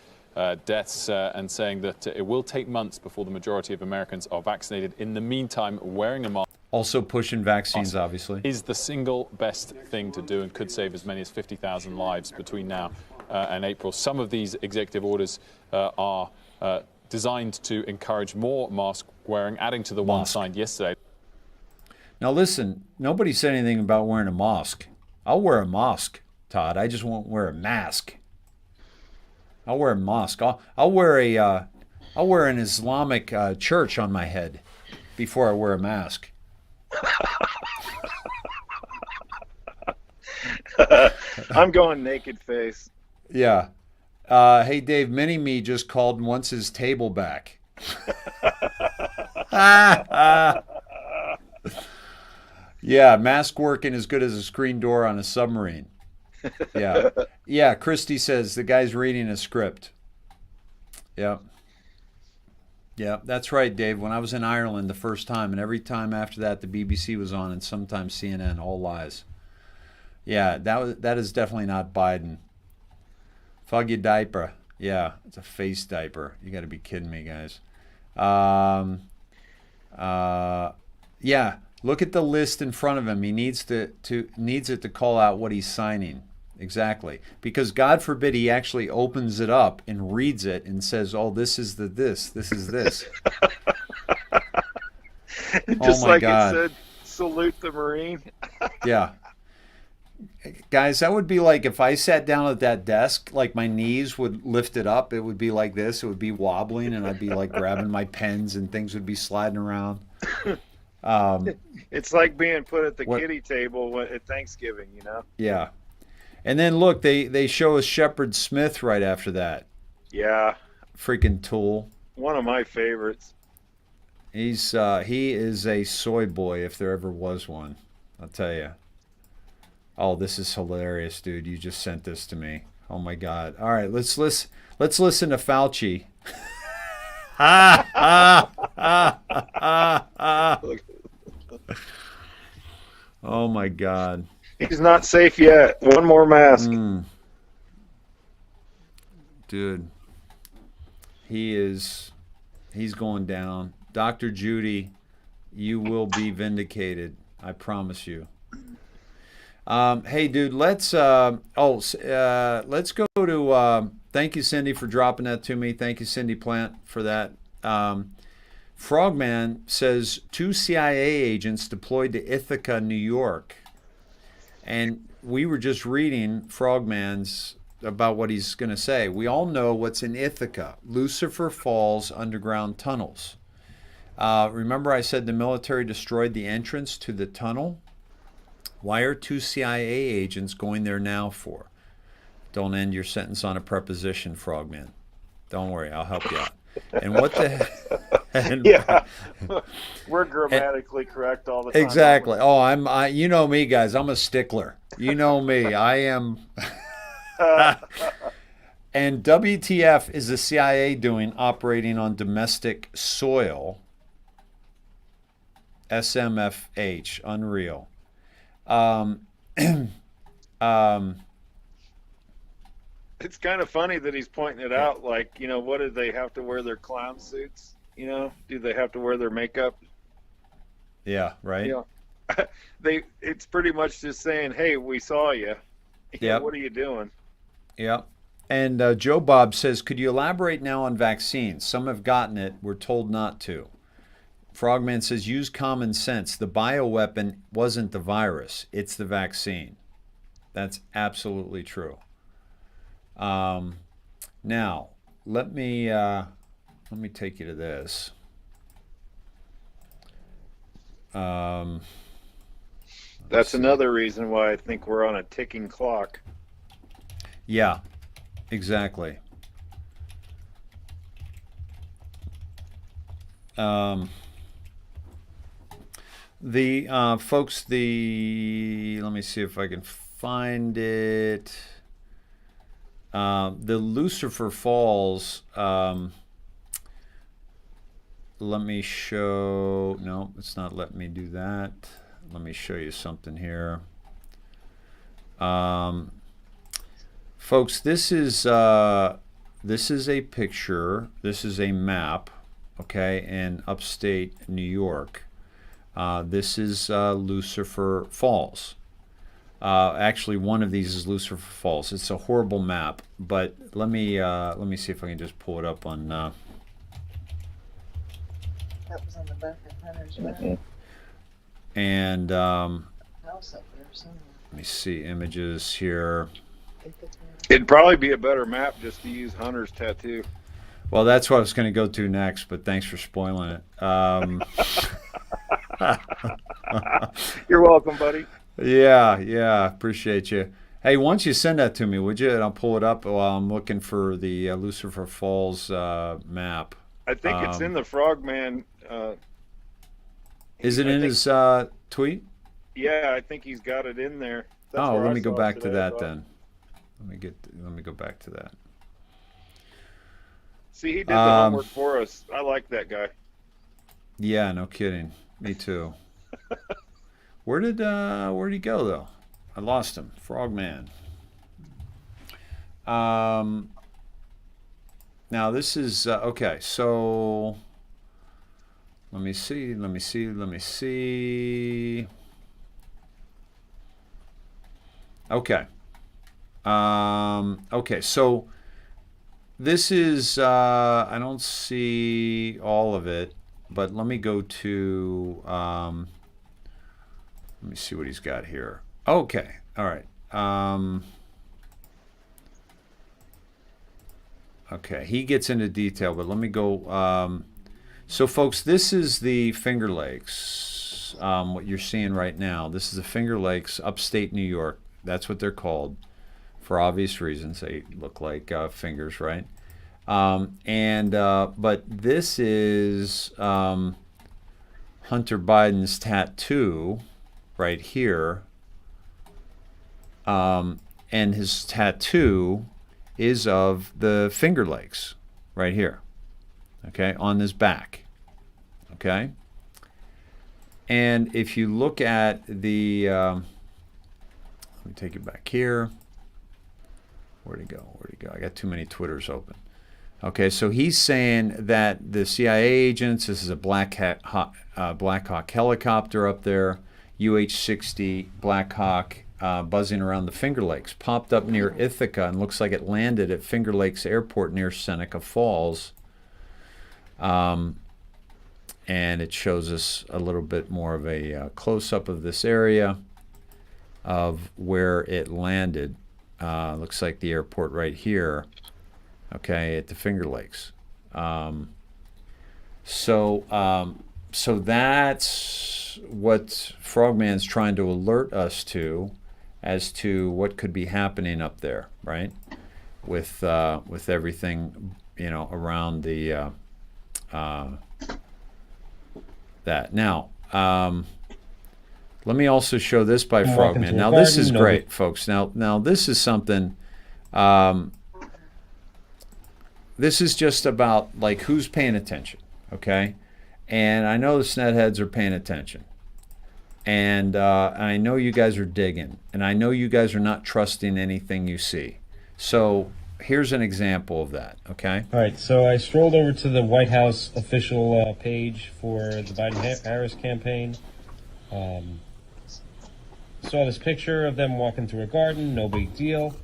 deaths and saying that it will take months before the majority of Americans are vaccinated. In the meantime, wearing a mask also pushing vaccines, obviously, is the single best thing to do and could save as many as 50,000 lives between now and April. Some of these executive orders are designed to encourage more mask wearing, adding to the one signed yesterday. Now listen, nobody said anything about wearing a mask. I'll wear a mask, Todd. I just won't wear a mask. I'll wear a mask. I'll wear an Islamic church on my head before I wear a mask. I'm going naked face. Yeah. Hey, Dave, Mini-Me just called and wants his table back. Yeah, mask working as good as a screen door on a submarine. Yeah. Yeah, Christy says the guy's reading a script. Yeah. Yeah, that's right, Dave. When I was in Ireland the first time, and every time after that, the BBC was on, and sometimes CNN, all lies. Yeah, that is definitely not Biden. Foggy diaper. Yeah, it's a face diaper. You got to be kidding me, guys. Yeah, Look at the list in front of him. He needs it to call out what he's signing. Exactly. Because God forbid he actually opens it up and reads it and says, oh, this is this is this. Just oh my like God. it said, salute the Marine. Yeah. Guys, that would be like if I sat down at that desk, like my knees would lift it up. It would be like this. It would be wobbling, and I'd be like grabbing my pens, and things would be sliding around. It's like being put at the kiddie table at Thanksgiving, you know? Yeah. And then look, they show us Shepard Smith right after that. Yeah. Freaking tool. One of my favorites. He is a soy boy if there ever was one. I'll tell you. Oh, this is hilarious, dude. You just sent this to me. Oh my God. All right, let's listen to Fauci. Oh my God. He's not safe yet. One more mask. Dude. He's going down. Dr. Judy, you will be vindicated. I promise you. Hey, dude, let's go to, thank you, Cindy, for dropping that to me. Thank you, Cindy Plant, for that. Frogman says 2 CIA agents deployed to Ithaca, New York. And we were just reading Frogman's about what he's going to say. We all know what's in Ithaca, Lucifer Falls underground tunnels. Remember I said the military destroyed the entrance to the tunnel? Why are 2 CIA agents going there now for? Don't end your sentence on a preposition, Frogman. Don't worry, I'll help you out. And what the yeah, we're grammatically correct all the time. Exactly. Oh, you know me, guys. I'm a stickler. You know me. I am. And WTF is the CIA doing operating on domestic soil? SMFH, unreal. It's kind of funny that he's pointing it out. Like, you know, what did they have to wear their clown suits? You know, do they have to wear their makeup? Yeah, right. You know, it's pretty much just saying, hey, we saw you. Yeah. What are you doing? Yeah. And Joe Bob says, could you elaborate now on vaccines? Some have gotten it. We're told not to. Frogman says, use common sense. The bioweapon wasn't the virus. It's the vaccine. That's absolutely true. Now, let me take you to this. That's another reason why I think we're on a ticking clock. Yeah, exactly. The folks, let me see if I can find it. The Lucifer Falls, let me show, no, it's not letting me do that. Let me show you something here. Folks, this is a picture, this is a map, okay, in upstate New York. This is Lucifer Falls. Actually, one of these is Lucifer Falls. It's a horrible map, but let me see if I can just pull it up on. That was on the back of Hunter's map. And House up there somewhere. let me see images here. It'd probably be a better map just to use Hunter's tattoo. Well, that's what I was going to go to next, but thanks for spoiling it. You're welcome, buddy. Yeah, appreciate you. Hey, once you send that to me, would you? And I'll pull it up while I'm looking for the Lucifer Falls map. I think it's in the Frogman. Is it in his tweet? Yeah, I think he's got it in there. That's let me go back to today, that then. Let me go back to that. See, he did the homework for us. I like that guy. Yeah, no kidding. Me too. Where did he go though? I lost him. Frogman. Now this is okay. So Let me see. Okay. Okay, so this is, I don't see all of it, but let me go to, let me see what he's got here. Okay, all right. Okay, he gets into detail, but let me go. So, folks, this is the Finger Lakes, what you're seeing right now. This is the Finger Lakes, upstate New York. That's what they're called for obvious reasons. They look like fingers, right? But this is Hunter Biden's tattoo right here. And his tattoo is of the Finger Lakes right here, okay, on his back, okay? And if you look at the, let me take it back here. Where'd he go? I got too many Twitters open. Okay, so he's saying that the CIA agents, this is a Black Hawk helicopter up there, UH-60 Black Hawk, buzzing around the Finger Lakes, popped up near Ithaca and looks like it landed at Finger Lakes Airport near Seneca Falls. And it shows us a little bit more of a close-up of this area of where it landed. Looks like the airport right here, okay, at the Finger Lakes. So that's what Frogman's trying to alert us to, as to what could be happening up there, right? With everything, around the that. Now, let me also show this by Frogman. Now, this is great, folks. Now this is something. This is just about like who's paying attention, okay? And I know the snetheads are paying attention. And I know you guys are digging, and I know you guys are not trusting anything you see. So here's an example of that, okay? All right, so I strolled over to the White House official page for the Biden-Harris campaign. Saw this picture of them walking through a garden, no big deal.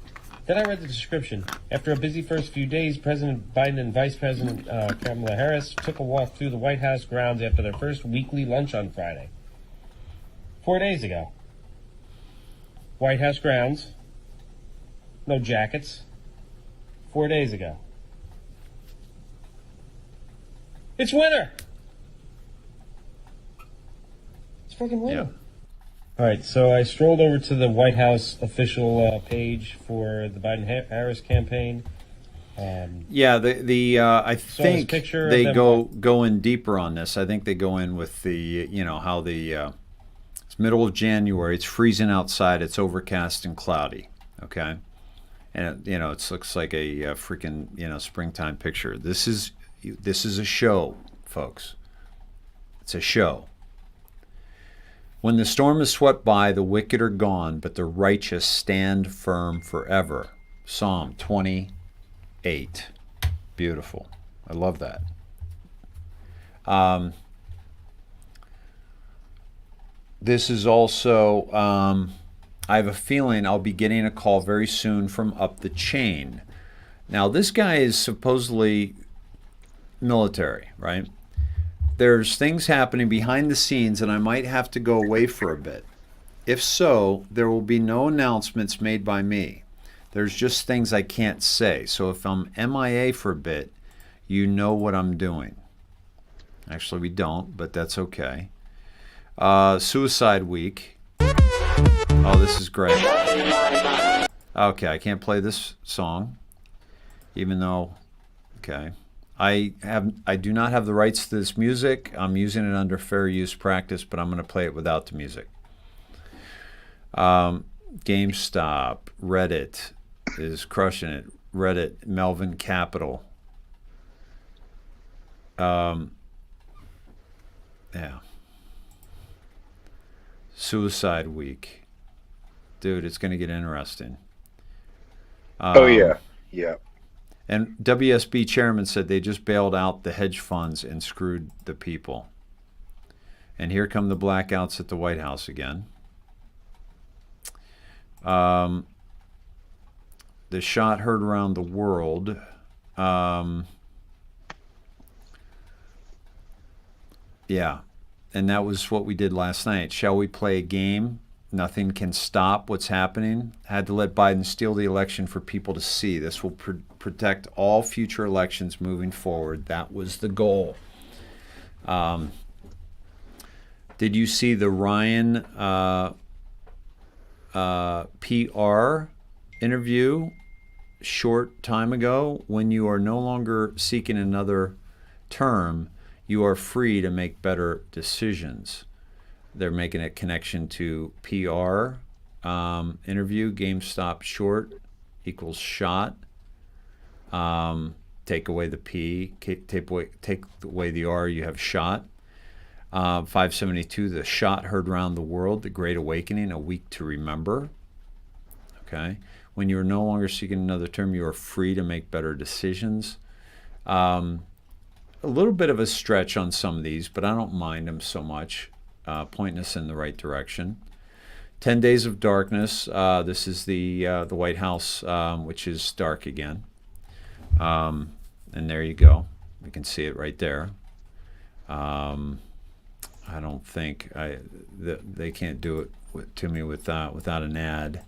Then I read the description. After a busy first few days, President Biden and Vice President Kamala Harris took a walk through the White House grounds after their first weekly lunch on Friday. 4 days ago. White House grounds. No jackets. 4 days ago. It's winter! It's fucking winter. Yeah. All right, so I strolled over to the White House official page for the Biden-Harris campaign. I think they go in deeper on this. I think they go in with the, how the... It's middle of January. It's freezing outside. It's overcast and cloudy. Okay, and it looks like a freaking springtime picture. This is a show, folks. It's a show. When the storm is swept by, the wicked are gone, but the righteous stand firm forever. Psalm 28. Beautiful. I love that. This is also, I have a feeling I'll be getting a call very soon from Up the Chain. Now, this guy is supposedly military, right? There's things happening behind the scenes, and I might have to go away for a bit. If so, there will be no announcements made by me. There's just things I can't say. So if I'm MIA for a bit, you know what I'm doing. Actually, we don't, but that's okay. Suicide Week. Oh, this is great. Okay, I can't play this song, even though, okay. I do not have the rights to this music. I'm using it under fair use practice, but I'm going to play it without the music. GameStop, Reddit is crushing it. Reddit, Melvin Capital. Yeah. Suicide Week. Dude, it's going to get interesting. Yeah. And WSB chairman said they just bailed out the hedge funds and screwed the people. And here come the blackouts at the White House again. The shot heard around the world. Yeah, and that was what we did last night. Shall we play a game? Nothing can stop what's happening. Had to let Biden steal the election for people to see. This will protect all future elections moving forward. That was the goal. Did you see the Ryan PR interview short time ago? When you are no longer seeking another term, you are free to make better decisions. They're making a connection to PR interview. GameStop short equals shot. Take away the P, take away the R, you have shot. 572, the shot heard around the world, the Great Awakening, a week to remember. Okay. When you are no longer seeking another term, you are free to make better decisions. A little bit of a stretch on some of these, but I don't mind them so much, pointing us in the right direction. 10 Days of Darkness. This is the White House, which is dark again. And there you go. We can see it right there. I don't think they can't do it to me without an ad.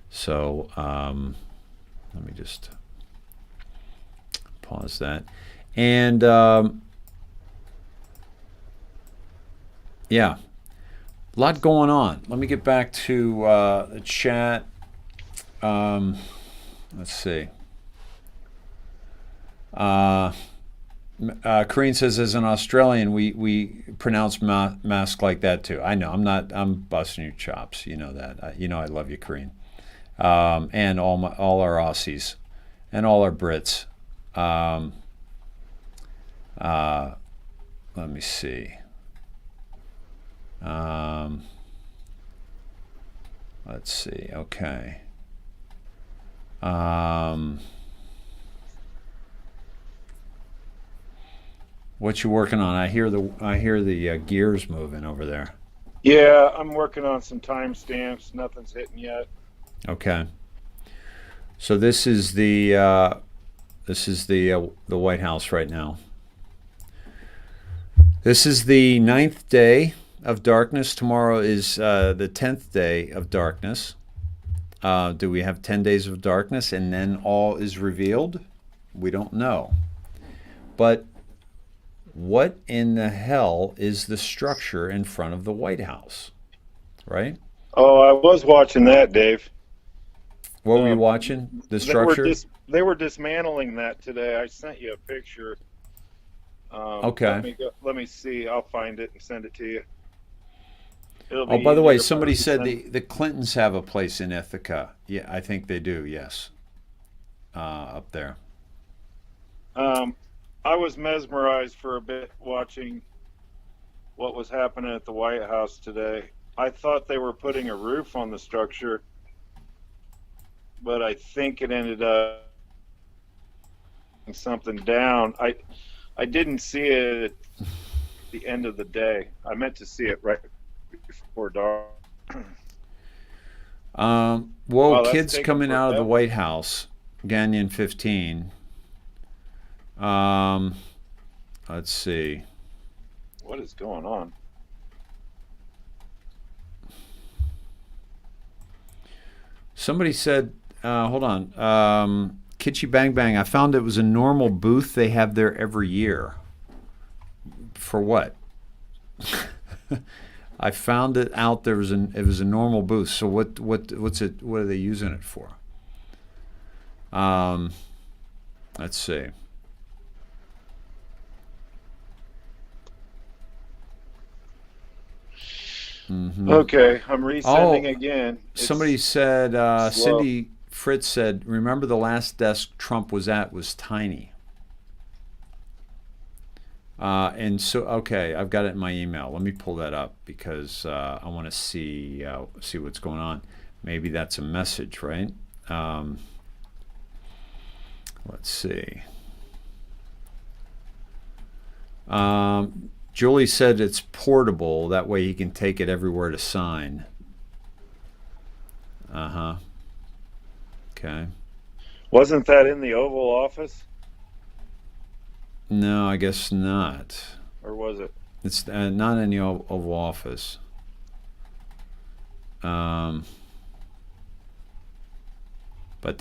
So let me just pause that. And yeah, a lot going on. Let me get back to the chat. Let's see. Karine says, as an Australian, we pronounce mask like that too. I know. I'm busting your chops. You know that. You know I love you, Karine. And all our Aussies, and all our Brits. Let me see. Let's see. Okay. What you working on? I hear the gears moving over there. Yeah, I'm working on some timestamps. Nothing's hitting yet. Okay. So this is the White House right now. This is the 9th day of darkness. Tomorrow is the 10th day of darkness. Do we have 10 days of darkness and then all is revealed? We don't know. But what in the hell is the structure in front of the White House? Right? Oh, I was watching that, Dave. What were you watching? The structure? They were dismantling that today. I sent you a picture. Okay. Let me see. I'll find it and send it to you. Oh, by the way, somebody said the Clintons have a place in Ithaca. Yeah, I think they do, yes. Up there. I was mesmerized for a bit watching what was happening at the White House today. I thought they were putting a roof on the structure, but I think it ended up something down. I didn't see it at the end of the day. I meant to see it right before dark. Whoa, kids coming out of the White House. Gagnon 15. Let's see. What is going on? Somebody said, hold on. Kitschy Bang Bang, I found it was a normal booth they have there every year. For what? I found it out it was a normal booth. So what are they using it for? Let's see. Mm-hmm. Okay, I'm resending again. Somebody said, Cindy Fritz said, remember the last desk Trump was at was tiny. And so, okay, I've got it in my email. Let me pull that up because I want to see what's going on. Maybe that's a message, right? Let's see. Julie said it's portable. That way he can take it everywhere to sign. Uh-huh. Okay. Wasn't that in the Oval Office? No, I guess not. Or was it? It's not in the Oval Office. But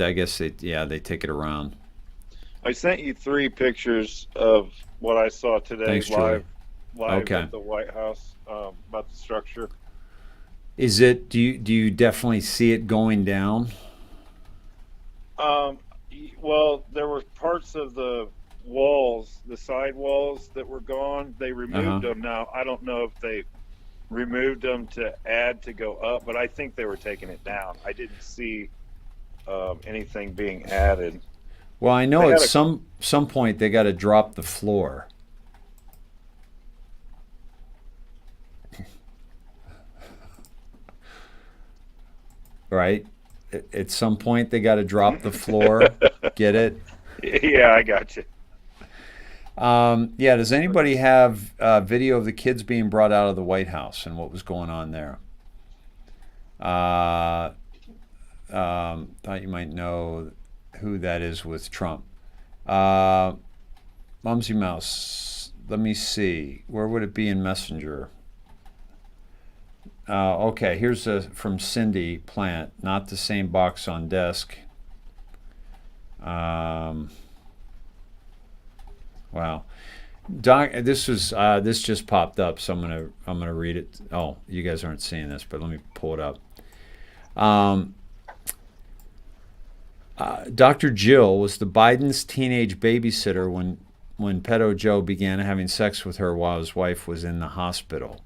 I guess they take it around. I sent you 3 pictures of what I saw today. Thanks, live okay. at the White House about the structure. Is it? Do you definitely see it going down? Well, there were parts of the walls, the side walls that were gone. They removed them. Now I don't know if they removed them to add to go up, but I think they were taking it down. I didn't see anything being added. Well, I know at some point they got to drop the floor. Right? At some point they got to drop the floor. Get it? Yeah, I got you. Yeah, does anybody have video of the kids being brought out of the White House and what was going on there? Thought you might know who that is with Trump. Mumsy Mouse, let me see. Where would it be in Messenger? Okay, here's from Cindy Plant. Not the same box on desk. Wow. Doc, this just popped up, so I'm gonna read it. Oh, you guys aren't seeing this, but let me pull it up. Dr. Jill was the Biden's teenage babysitter when pedo Joe began having sex with her while his wife was in the hospital.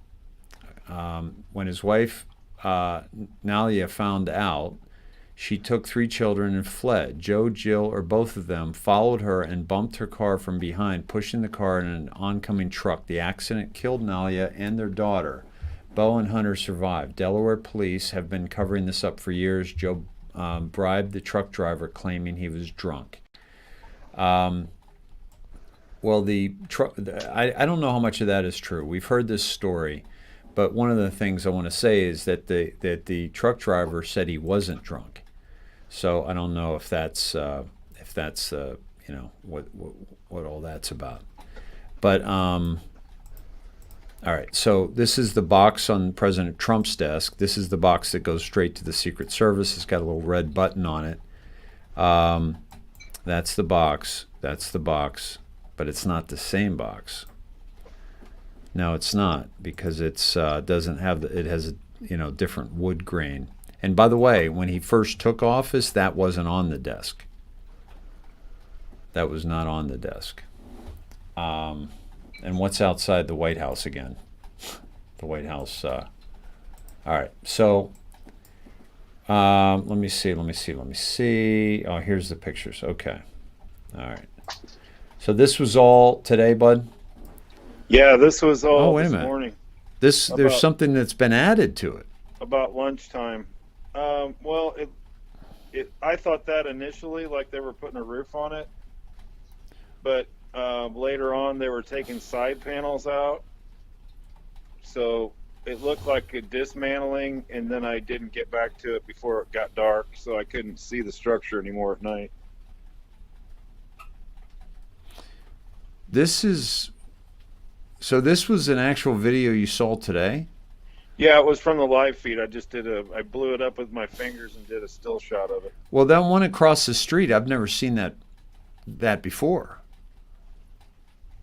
When his wife, Nalia, found out, she took 3 children and fled. Joe, Jill, or both of them followed her and bumped her car from behind, pushing the car in an oncoming truck. The accident killed Nalia and their daughter. Bo and Hunter survived. Delaware police have been covering this up for years. Joe bribed the truck driver, claiming he was drunk. Well, I don't know how much of that is true. We've heard this story, but one of the things I want to say is that the truck driver said he wasn't drunk. So I don't know if that's what all that's about. But all right. So this is the box on President Trump's desk. This is the box that goes straight to the Secret Service. It's got a little red button on it. That's the box. That's the box. But it's not the same box. No, it's not, because it's doesn't have it has a different wood grain. And by the way, when he first took office, that wasn't on the desk. That was not on the desk. And what's outside the White House again? The White House. All right. So let me see. Oh, here's the pictures. Okay. All right. So this was all today, bud? Yeah, this was all this morning. There's something that's been added to it. About lunchtime. Well, I thought that initially, like they were putting a roof on it, but later on they were taking side panels out, so it looked like a dismantling, and then I didn't get back to it before it got dark, so I couldn't see the structure anymore at night. This was an actual video you saw today? Yeah, it was from the live feed. I blew it up with my fingers and did a still shot of it. Well, that one across the street, I've never seen that before.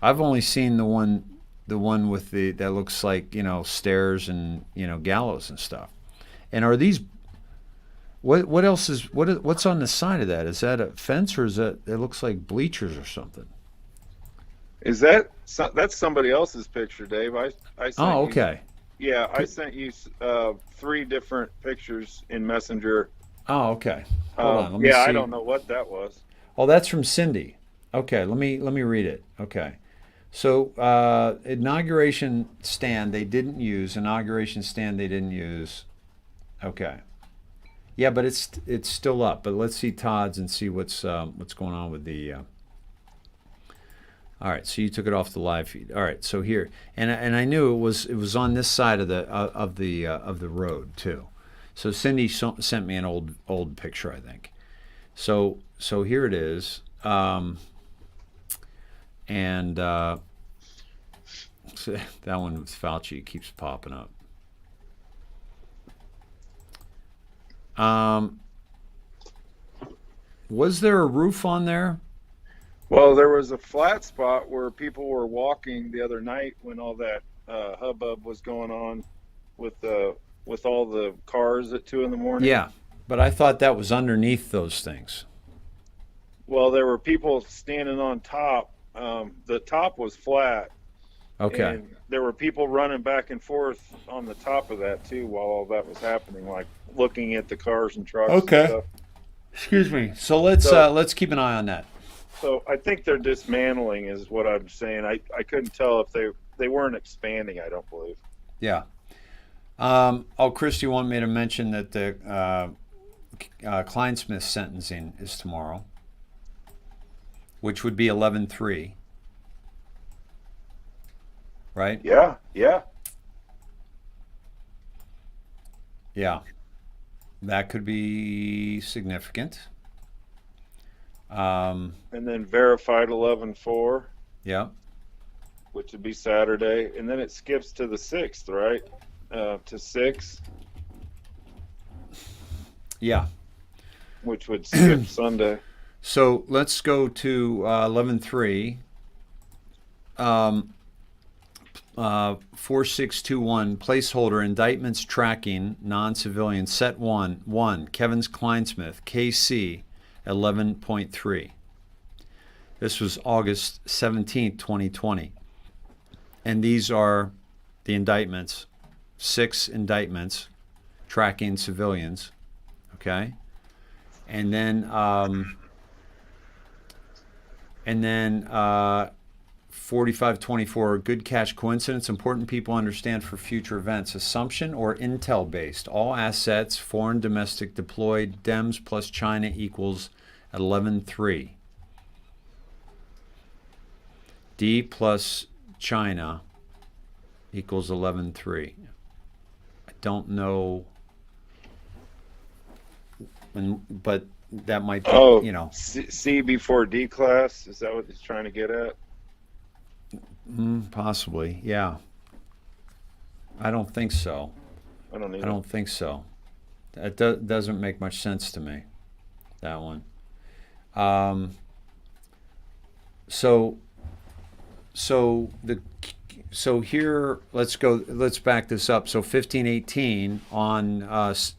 I've only seen the one with that looks like, stairs and, gallows and stuff. And are these, what else what's on the side of that? Is that a fence, or is that, it looks like bleachers or something? Is that's somebody else's picture, Dave? I sent okay. Yeah, I sent you 3 different pictures in Messenger. Oh, okay. Hold on. Let me see. I don't know what that was. Oh, that's from Cindy. Okay, let me read it. Okay. So, inauguration stand they didn't use. Okay. Yeah, but it's still up. But let's see Todd's and see what's going on with the All right, so you took it off the live feed. All right, so here, and I knew it was on this side of the road too. So Cindy sent me an old picture, I think. So here it is, and so that one with Fauci keeps popping up. Was there a roof on there? Well, there was a flat spot where people were walking the other night when all that hubbub was going on with all the cars at 2 a.m. Yeah, but I thought that was underneath those things. Well, there were people standing on top. The top was flat. Okay. And there were people running back and forth on the top of that too while all that was happening, like looking at the cars and trucks. Okay. And stuff. Excuse me. So let's keep an eye on that. So I think they're dismantling is what I'm saying. I couldn't tell if they weren't expanding, I don't believe. Yeah. Chris, you want me to mention that the Kleinsmith sentencing is tomorrow, which would be 11/3. Right? Yeah. Yeah. That could be significant. And then verified 11/4. Yeah. Which would be Saturday, and then it skips to the 6th, right? To 6. Yeah. Which would skip Sunday. So let's go to 11/3. 4621 placeholder indictments tracking non-civilian set 1 Kevin Kleinsmith KC 11.3. This was August 17th, 2020. And these are the indictments, 6 indictments tracking civilians. Okay. And then 4524, good catch coincidence, important people understand for future events, assumption or intel based, all assets, foreign, domestic, deployed, Dems plus China equals 11.3. D plus China equals 11.3. I don't know, but that might be, C before D class, is that what he's trying to get at? Possibly, yeah. I don't think so. I don't either. I don't think so. That doesn't make much sense to me, that one. So here, let's back this up. So 1518 on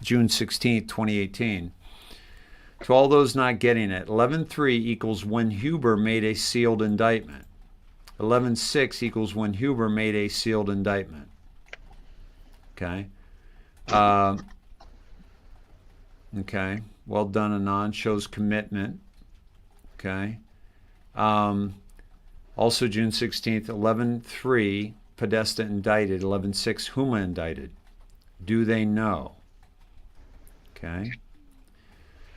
June 16th, 2018. To all those not getting it, 11.3 equals when Huber made a sealed indictment. 11.6 equals when Huber made a sealed indictment. Okay. Okay. Well done, Anon. Shows commitment. Okay. Also June 16th, 11.3, Podesta indicted. 11.6, Huma indicted. Do they know? Okay.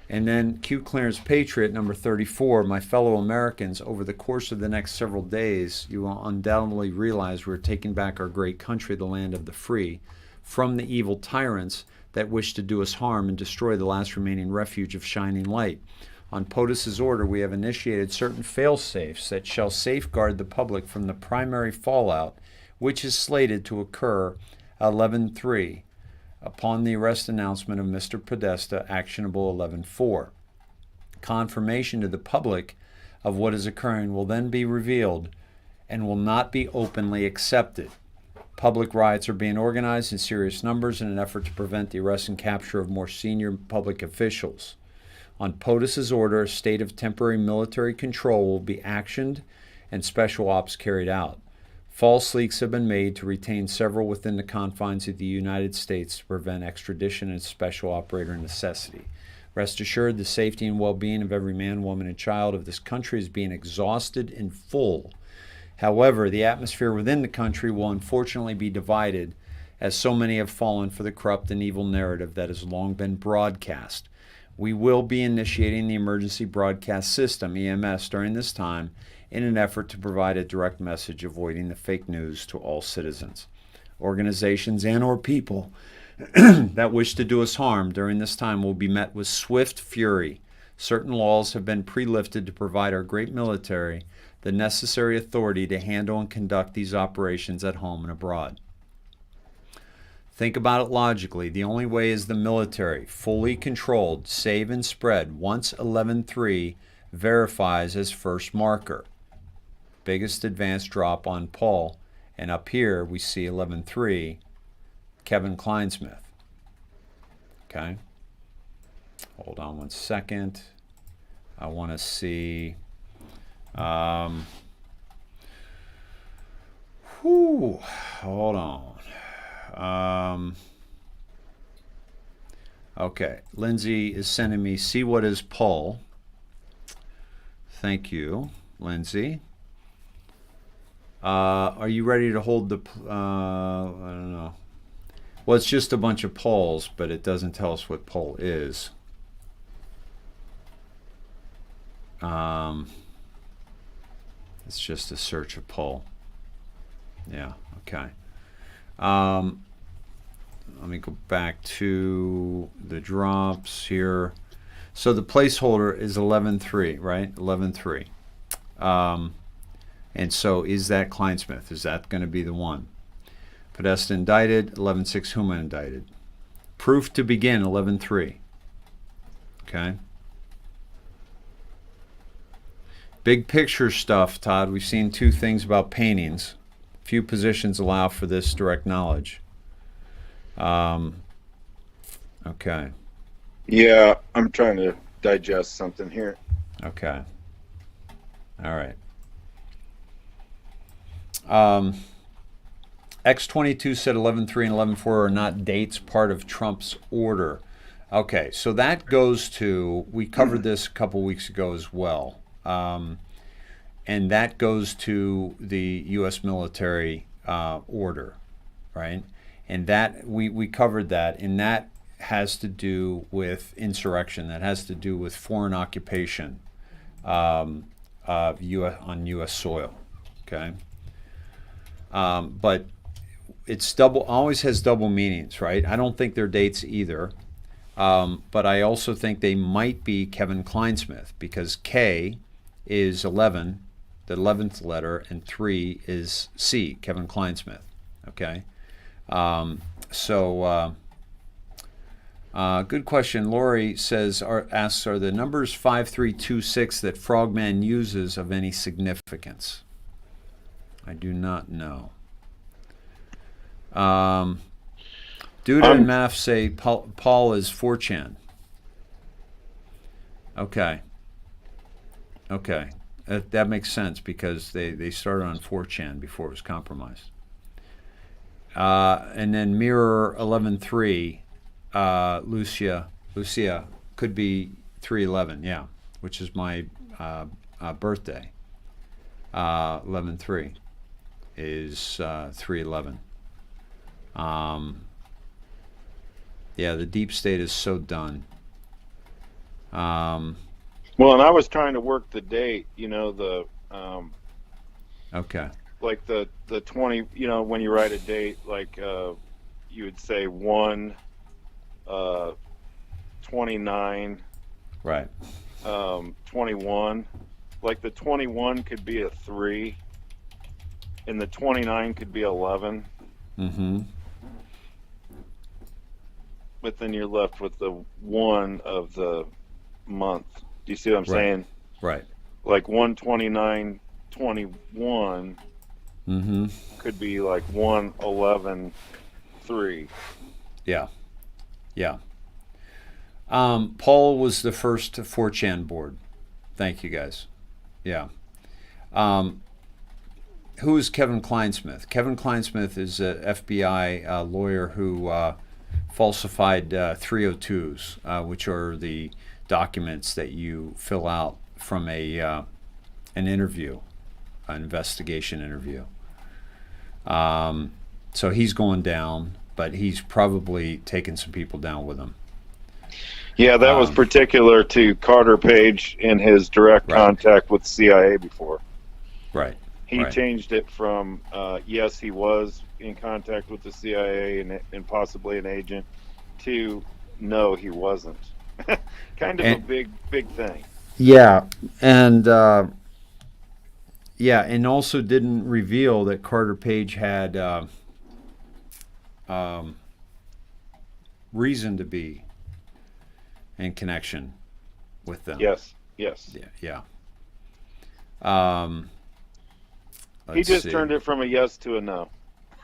And then Q Clearance Patriot, number 34, my fellow Americans, over the course of the next several days, you will undoubtedly realize we're taking back our great country, the land of the free, from the evil tyrants that wish to do us harm and destroy the last remaining refuge of shining light. On POTUS's order, we have initiated certain fail-safes that shall safeguard the public from the primary fallout, which is slated to occur 11/3. Upon the arrest announcement of Mr. Podesta, actionable 11/4. Confirmation to the public of what is occurring will then be revealed and will not be openly accepted. Public riots are being organized in serious numbers in an effort to prevent the arrest and capture of more senior public officials. On POTUS's order, a state of temporary military control will be actioned and special ops carried out. False leaks have been made to retain several within the confines of the United States to prevent extradition and special operator necessity. Rest assured, the safety and well-being of every man, woman, and child of this country is being exhausted in full. However, the atmosphere within the country will unfortunately be divided, as so many have fallen for the corrupt and evil narrative that has long been broadcast. We will be initiating the Emergency Broadcast System, EMS, during this time, in an effort to provide a direct message avoiding the fake news to all citizens. Organizations and or people that wish to do us harm during this time will be met with swift fury. Certain laws have been pre-lifted to provide our great military the necessary authority to handle and conduct these operations at home and abroad. Think about it logically. The only way is the military, fully controlled, save and spread, once 11.3 verifies as first marker. Biggest advance drop on Paul. And up here we see 11.3, Kevin Kleinsmith. Okay. Hold on one second. I want to see. Hold on. Okay. Lindsay is sending me, see what is Paul. Thank you, Lindsay. Are you ready to hold the, I don't know. Well, it's just a bunch of polls, but it doesn't tell us what poll is. It's just a search of poll. Yeah, okay. Let me go back to the drops here. So the placeholder is 11.3, right? 11.3. And so is that Kleinsmith? Is that going to be the one? Podesta indicted, 11.6 Huma indicted. Proof to begin, 11.3. Okay. Big picture stuff, Todd. We've seen two things about paintings. Few positions allow for this direct knowledge. Okay. Yeah, I'm trying to digest something here. Okay. All right. X22 said 11.3 and 11.4 are not dates part of Trump's order. Okay, so that goes to, we covered this a couple weeks ago as well. And that goes to the U.S. military order, right? And that, we covered that, and that has to do with insurrection. That has to do with foreign occupation of on U.S. soil, okay? But it's always has double meanings, right? I don't think they're dates either. But I also think they might be Kevin Kleinsmith, because K is 11, the 11th letter, and 3 is C, Kevin Kleinsmith. Okay? Good question. Lori asks, are the numbers 5326 that Frogman uses of any significance? I do not know. Duda and Math say Paul is 4chan. Okay. Okay. That makes sense because they started on 4chan before it was compromised. And then Mirror 11.3, Lucia could be 311, yeah, which is my birthday. 11.3 is 311. Yeah, the deep state is so done. Well, and I was trying to work the date, okay. Like the 20, when you write a date, like you would say 1/29. Right. 21. Like the 21 could be a 3, and the 29 could be 11. Mm-hmm. But then you're left with the 1 of the month. Do you see what I'm saying? Right. Like 1/29/21 mm-hmm. could be like 1/11/3. Yeah. Yeah. Paul was the first 4chan board. Thank you, guys. Yeah. Who is Kevin Kleinsmith? Kevin Kleinsmith is an FBI lawyer who falsified 302s, which are the documents that you fill out from an interview, an investigation interview. So he's going down, but he's probably taken some people down with him. Yeah, that was particular to Carter Page in his direct contact with CIA before. Right. He changed it from yes, he was in contact with the CIA and possibly an agent, to no, he wasn't. Kind of a big thing. Yeah, and and also didn't reveal that Carter Page had reason to be in connection with them. Yes. Yeah. He just turned it from a yes to a no.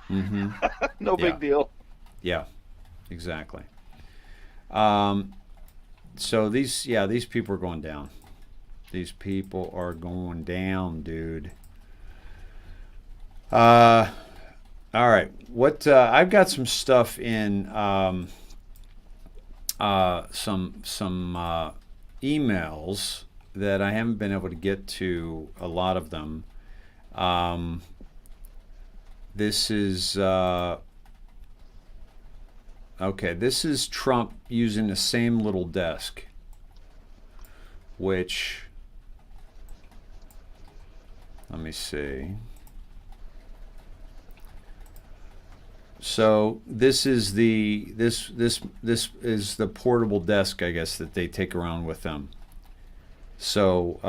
Mm-hmm. No big deal. Yeah, exactly. So these people are going down. These people are going down, dude. All right. What I've got some stuff in some emails that I haven't been able to get to a lot of them. This is okay. This is Trump using the same little desk, which, let me see. So this is this is the portable desk, I guess, that they take around with them. So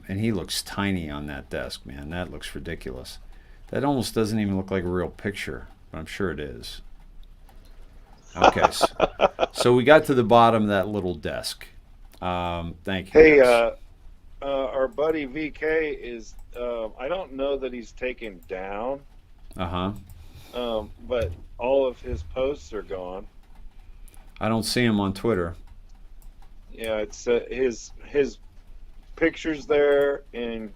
and he looks tiny on that desk, man. That looks ridiculous. That almost doesn't even look like a real picture, but I'm sure it is. Okay, so we got to the bottom of that little desk. Thank you. Hey, our buddy VK is, I don't know that he's taken down. But all of his posts are gone. I don't see him on Twitter. Yeah, it's his pictures there and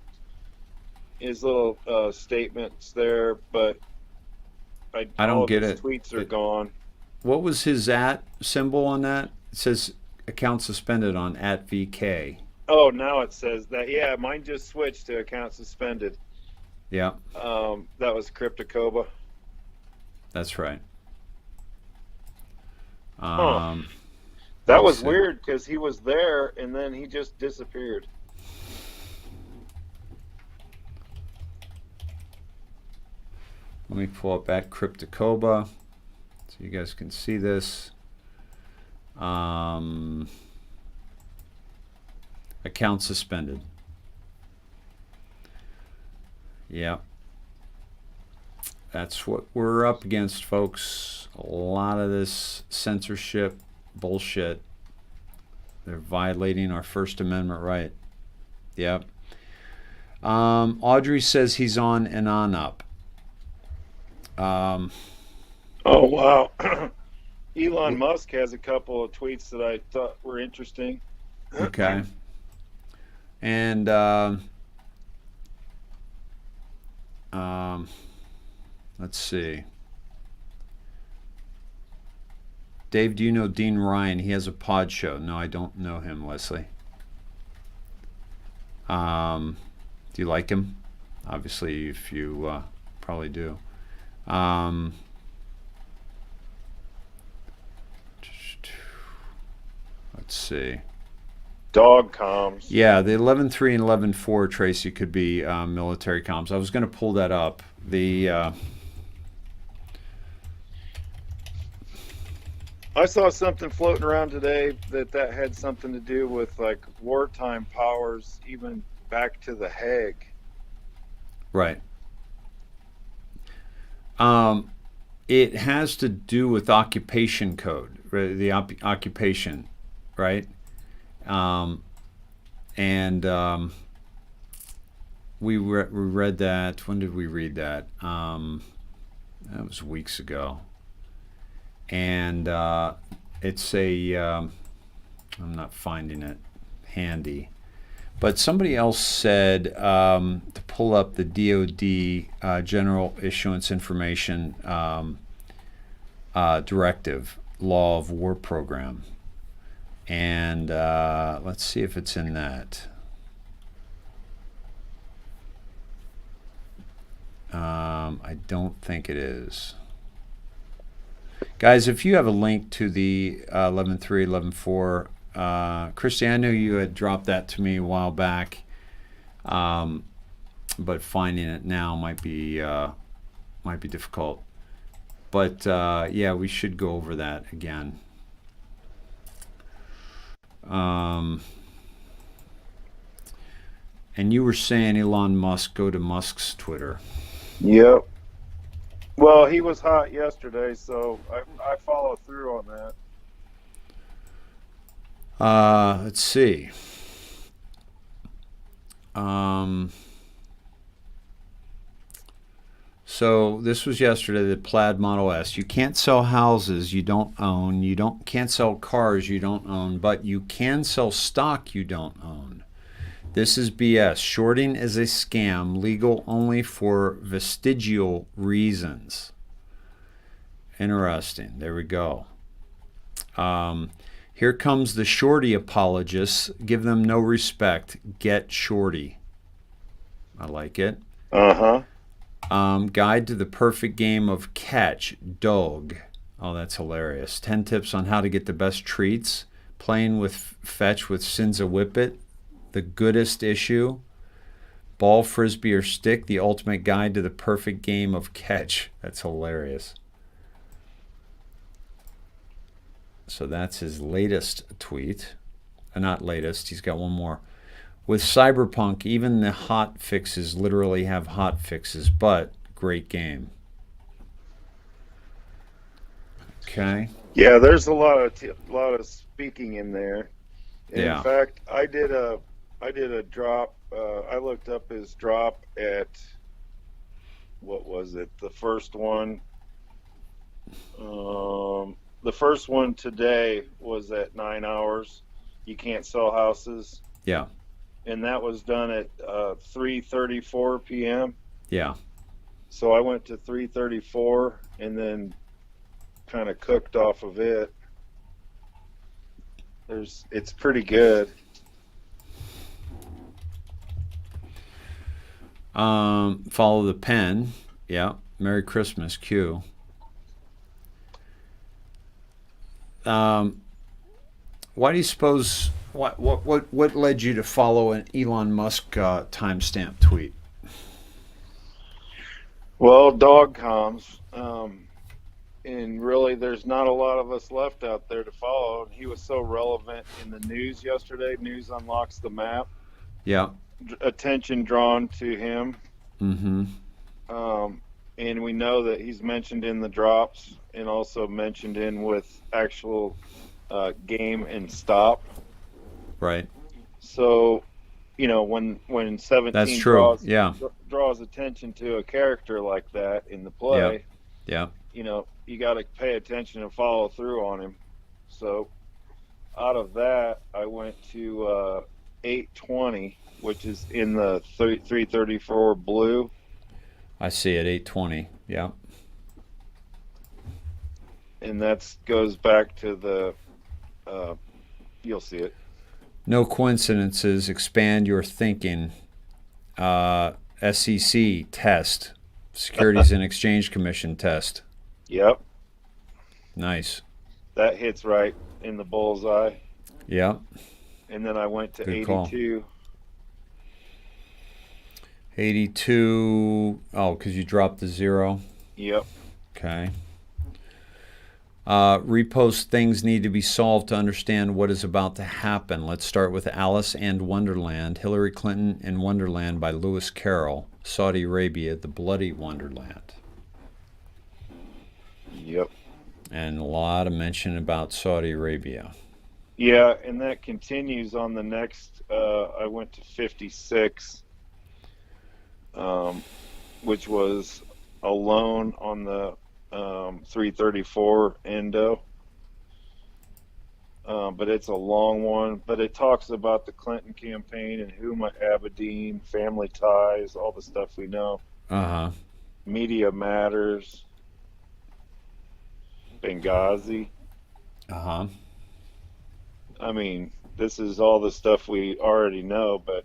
his little statements there, but I don't get it. Tweets are gone. What was his @ symbol on that? It says account suspended on @VK. Oh, now it says that. Yeah, mine just switched to account suspended. Yeah. That was Cryptocoba. That's right. That was weird because he was there and then he just disappeared. Let me pull up @Cryptocoba so you guys can see this. Account suspended. Yeah. That's what we're up against, folks. A lot of this censorship bullshit. They're violating our First Amendment right. Yep. Audrey says he's on and on up. Oh, wow. Elon Musk has a couple of tweets that I thought were interesting. Okay. And let's see. Dave, do you know Dean Ryan? He has a pod show. No, I don't know him, Leslie. Do you like him? Obviously, if you probably do. Let's see. Dog comms. Yeah, the 11.3 and 11.4, Tracy, could be military comms. I was going to pull that up. I saw something floating around today that had something to do with like wartime powers, even back to the Hague. Right. It has to do with occupation code, right? The occupation, right? We read that. When did we read that? That was weeks ago. And it's I'm not finding it handy. But somebody else said to pull up the DoD General Issuance Information Directive, Law of War Program. And let's see if it's in that. I don't think it is. Guys, if you have a link to the 11.3, 11.4, Christy, I know you had dropped that to me a while back. but finding it now might be difficult. But yeah, we should go over that again. And you were saying Elon Musk, go to Musk's Twitter. Yep. Well, he was hot yesterday, so I follow through on that. Let's see. So this was yesterday, the Plaid Model S. You can't sell houses you don't own. Can't sell cars you don't own, but you can sell stock you don't own. This is BS. Shorting is a scam, legal only for vestigial reasons. Interesting. There we go. Here comes the shorty apologists. Give them no respect. Get shorty. I like it. Guide to the perfect game of catch, dog. Oh, that's hilarious. 10 tips on how to get the best treats. Playing with fetch with Sinza Whippet. The goodest issue. Ball, frisbee, or stick. The ultimate guide to the perfect game of catch. That's hilarious. So that's his latest tweet. Not latest. He's got one more. With Cyberpunk, even the hot fixes literally have hot fixes, but great game. Okay. Yeah, there's a lot of speaking in there. Yeah. In fact, I did a drop. I looked up his drop at, what was it? The first one. The first one today was at 9 hours. You can't sell houses. Yeah. And that was done at 3:34 p.m. Yeah. So I went to 3:34 and then kind of cooked off of it. It's pretty good. Follow the pen. Yeah. Merry Christmas, Q. Why do you suppose? What led you to follow an Elon Musk timestamp tweet? Well, dog comms, and really, there's not a lot of us left out there to follow. He was so relevant in the news yesterday. News unlocks the map. Yeah. Attention drawn to him. Mm-hmm. And we know that he's mentioned in the drops and also mentioned in with actual game and stop. Right. So, you know, when 17 That's true. draws attention to a character like that in the play, yeah. You know, you got to pay attention and follow through on him. So, out of that, I went to 820, which is in the 334 blue. I see it, 820. Yeah. And that goes back to the, you'll see it. No coincidences. Expand your thinking. SEC test. Securities and Exchange Commission test. Yep. Nice. That hits right in the bullseye. Yep. And then I went to Good 82. Call. 82. Oh, because you dropped the 0. Yep. Okay. Repost things need to be solved to understand what is about to happen. Let's start with Alice and Wonderland. Hillary Clinton and Wonderland by Lewis Carroll. Saudi Arabia, the bloody Wonderland. Yep. And a lot of mention about Saudi Arabia. Yeah, and that continues on the next. I went to 56, which was alone on the 334 Indo. But it's a long one. But it talks about the Clinton campaign and Huma Abedin, family ties, all the stuff we know. Uh-huh. Media matters. Benghazi. Uh-huh. I mean, this is all the stuff we already know, but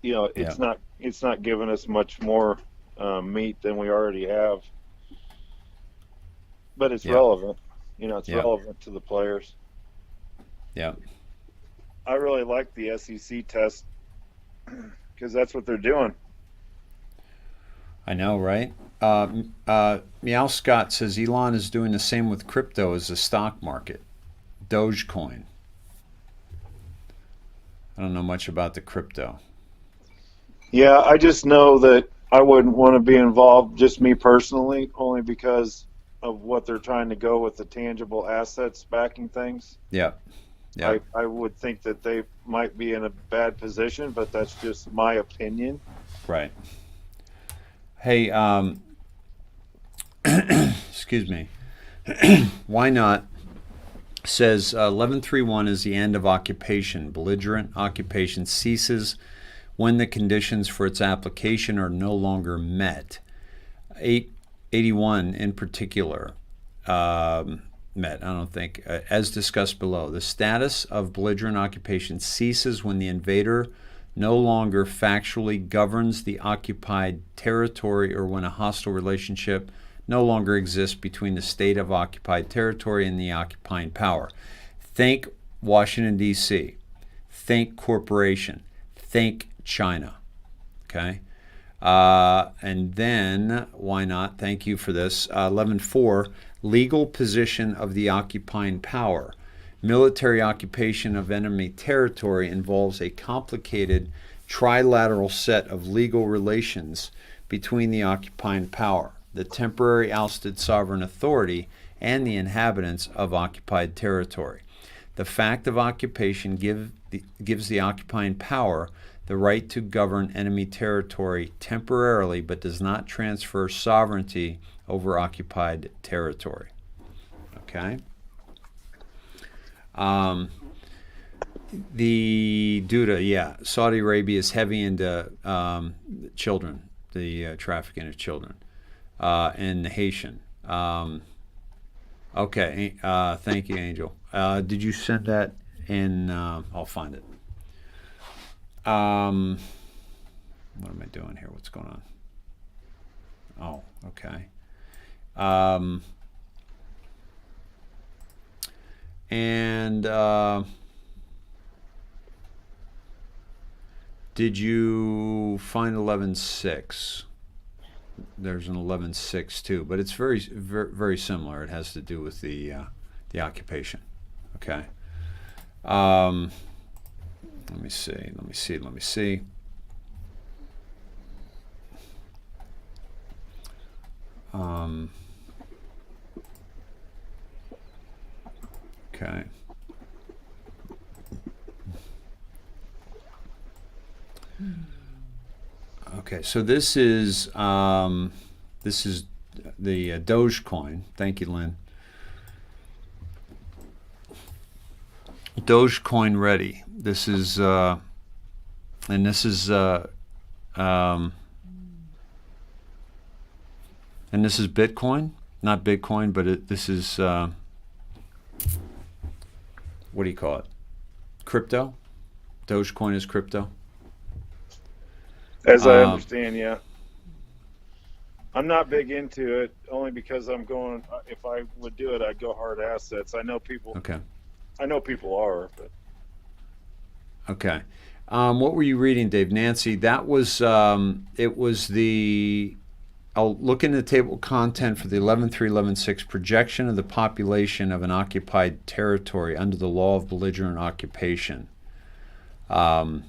you know, it's not giving us much more meat than we already have. But it's relevant. You know, it's relevant to the players. Yeah. I really like the SEC test because that's what they're doing. I know, right? Meow Scott says Elon is doing the same with crypto as the stock market. Dogecoin. I don't know much about the crypto. Yeah, I just know that I wouldn't want to be involved, just me personally, only because of what they're trying to go with the tangible assets backing things. Yeah. Yeah. I would think that they might be in a bad position, but that's just my opinion. Right. Hey, excuse me. Why not? Says 1131 is the end of occupation. Belligerent occupation ceases when the conditions for its application are no longer met. 881 in particular met, I don't think. As discussed below, the status of belligerent occupation ceases when the invader no longer factually governs the occupied territory or when a hostile relationship no longer exists between the state of occupied territory and the occupying power. Think Washington, D.C. Think corporation. Think China. Okay? And then, why not? Thank you for this. 11.4, legal position of the occupying power. Military occupation of enemy territory involves a complicated trilateral set of legal relations between the occupying power, the temporary ousted sovereign authority, and the inhabitants of occupied territory. The fact of occupation gives the occupying power the right to govern enemy territory temporarily, but does not transfer sovereignty over occupied territory. Okay? The Duda, yeah, Saudi Arabia is heavy into children, the trafficking of children, and the Haitian. Okay, thank you, Angel. Did you send that in? I'll find it. What am I doing here? What's going on? Oh, okay. Did you find 11.6? There's an 11.6 too, but it's very, very, very similar. It has to do with the occupation. Okay. Let me see. Okay. Okay, so this is the Dogecoin. Thank you, Lynn. Dogecoin ready. This is and this is Bitcoin, not Bitcoin, but this is what do you call it? Crypto. Dogecoin is crypto. As I understand, yeah. I'm not big into it, only because I'm going. If I would do it, I'd go hard assets. I know people. Okay. I know people are, but. Okay. What were you reading, Dave? Nancy, that was, it was the, I'll look in the table of content for the 11.3, 11.6 projection of the population of an occupied territory under the law of belligerent occupation. Under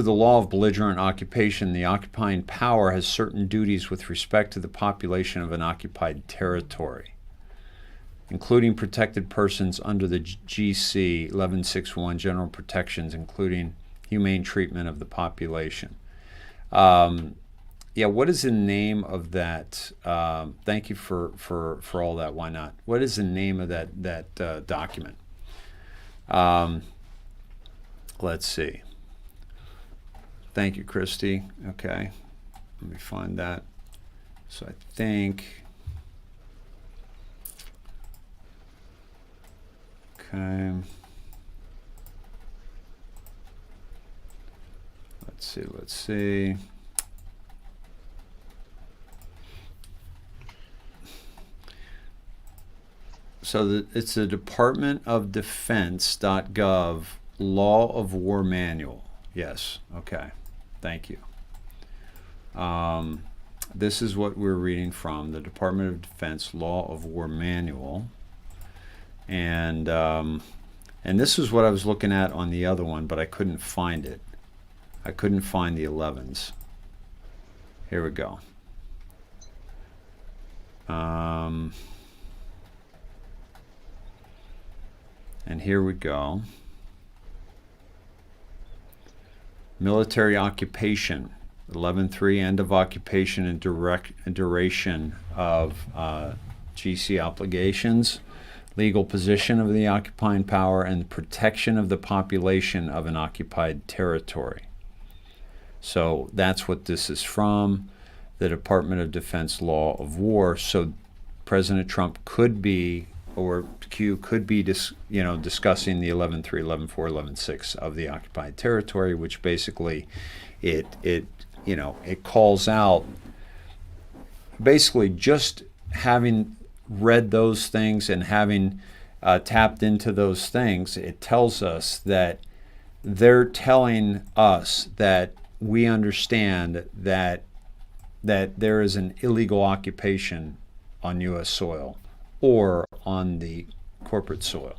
the law of belligerent occupation, the occupying power has certain duties with respect to the population of an occupied territory, including protected persons under the GC 1161 general protections, including humane treatment of the population. Yeah, what is the name of that? Thank you for all that. Why not? What is the name of that document? Let's see. Thank you, Christy. Okay, let me find that. So I think. Okay. Let's see. So it's the Department of Defense.gov Law of War Manual. Yes. Okay. Thank you. This is what we're reading from, the Department of Defense Law of War Manual. And this is what I was looking at on the other one, but I couldn't find it. I couldn't find the 11s. Here we go. And here we go. Military occupation. 11.3, end of occupation and duration of GC obligations, legal position of the occupying power, and protection of the population of an occupied territory. So that's what this is from, the Department of Defense Law of War. So President Trump could be, or Q could be, discussing the 11.3, 11.4, 11.6 of the occupied territory, which basically it calls out, basically just having read those things and having tapped into those things, it tells us that they're telling us that we understand that there is an illegal occupation on U.S. soil or on the corporate soil.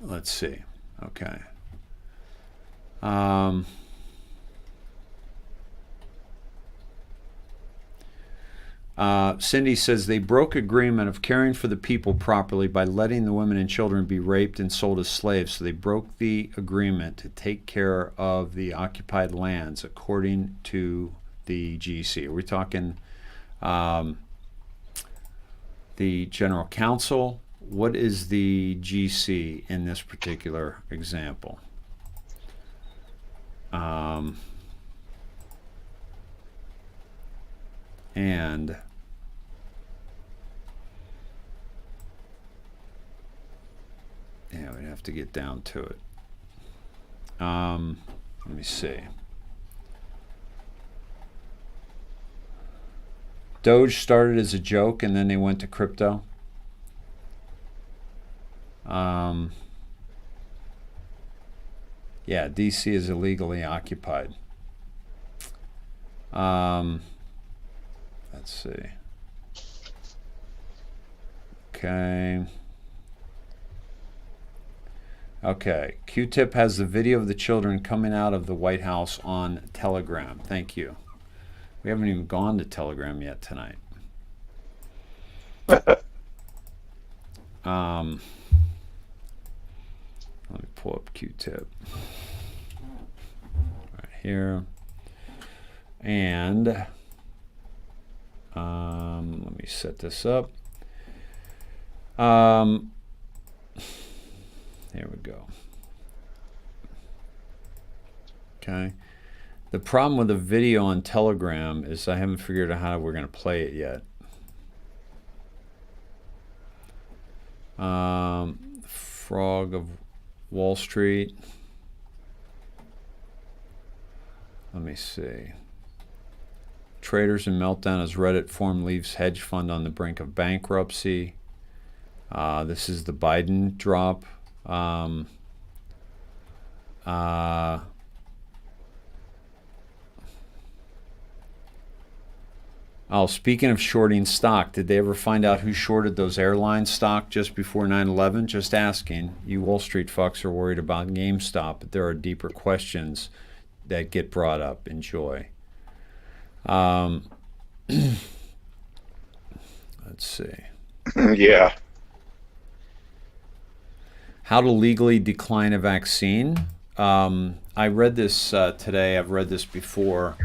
Let's see. Okay. Cindy says they broke agreement of caring for the people properly by letting the women and children be raped and sold as slaves. So they broke the agreement to take care of the occupied lands, according to the GC. Are we talking the General Counsel? What is the GC in this particular example? And yeah, we'd have to get down to it. Let me see. Doge started as a joke and then they went to crypto. Yeah, DC is illegally occupied. Let's see. Okay. Q-Tip has the video of the children coming out of the White House on Telegram. Thank you. We haven't even gone to Telegram yet tonight. Let me pull up Q-Tip. Right here. And let me set this up. Here we go. Okay. The problem with the video on Telegram is I haven't figured out how we're going to play it yet. Frog of Wall Street. Let me see. Traders in meltdown as Reddit forum leaves hedge fund on the brink of bankruptcy. This is the Biden drop. Speaking of shorting stock, did they ever find out who shorted those airline stock just before 9/11? Just asking. You Wall Street fucks are worried about GameStop, but there are deeper questions that get brought up. Enjoy. Let's see. Yeah. How to legally decline a vaccine. I read this today. I've read this before.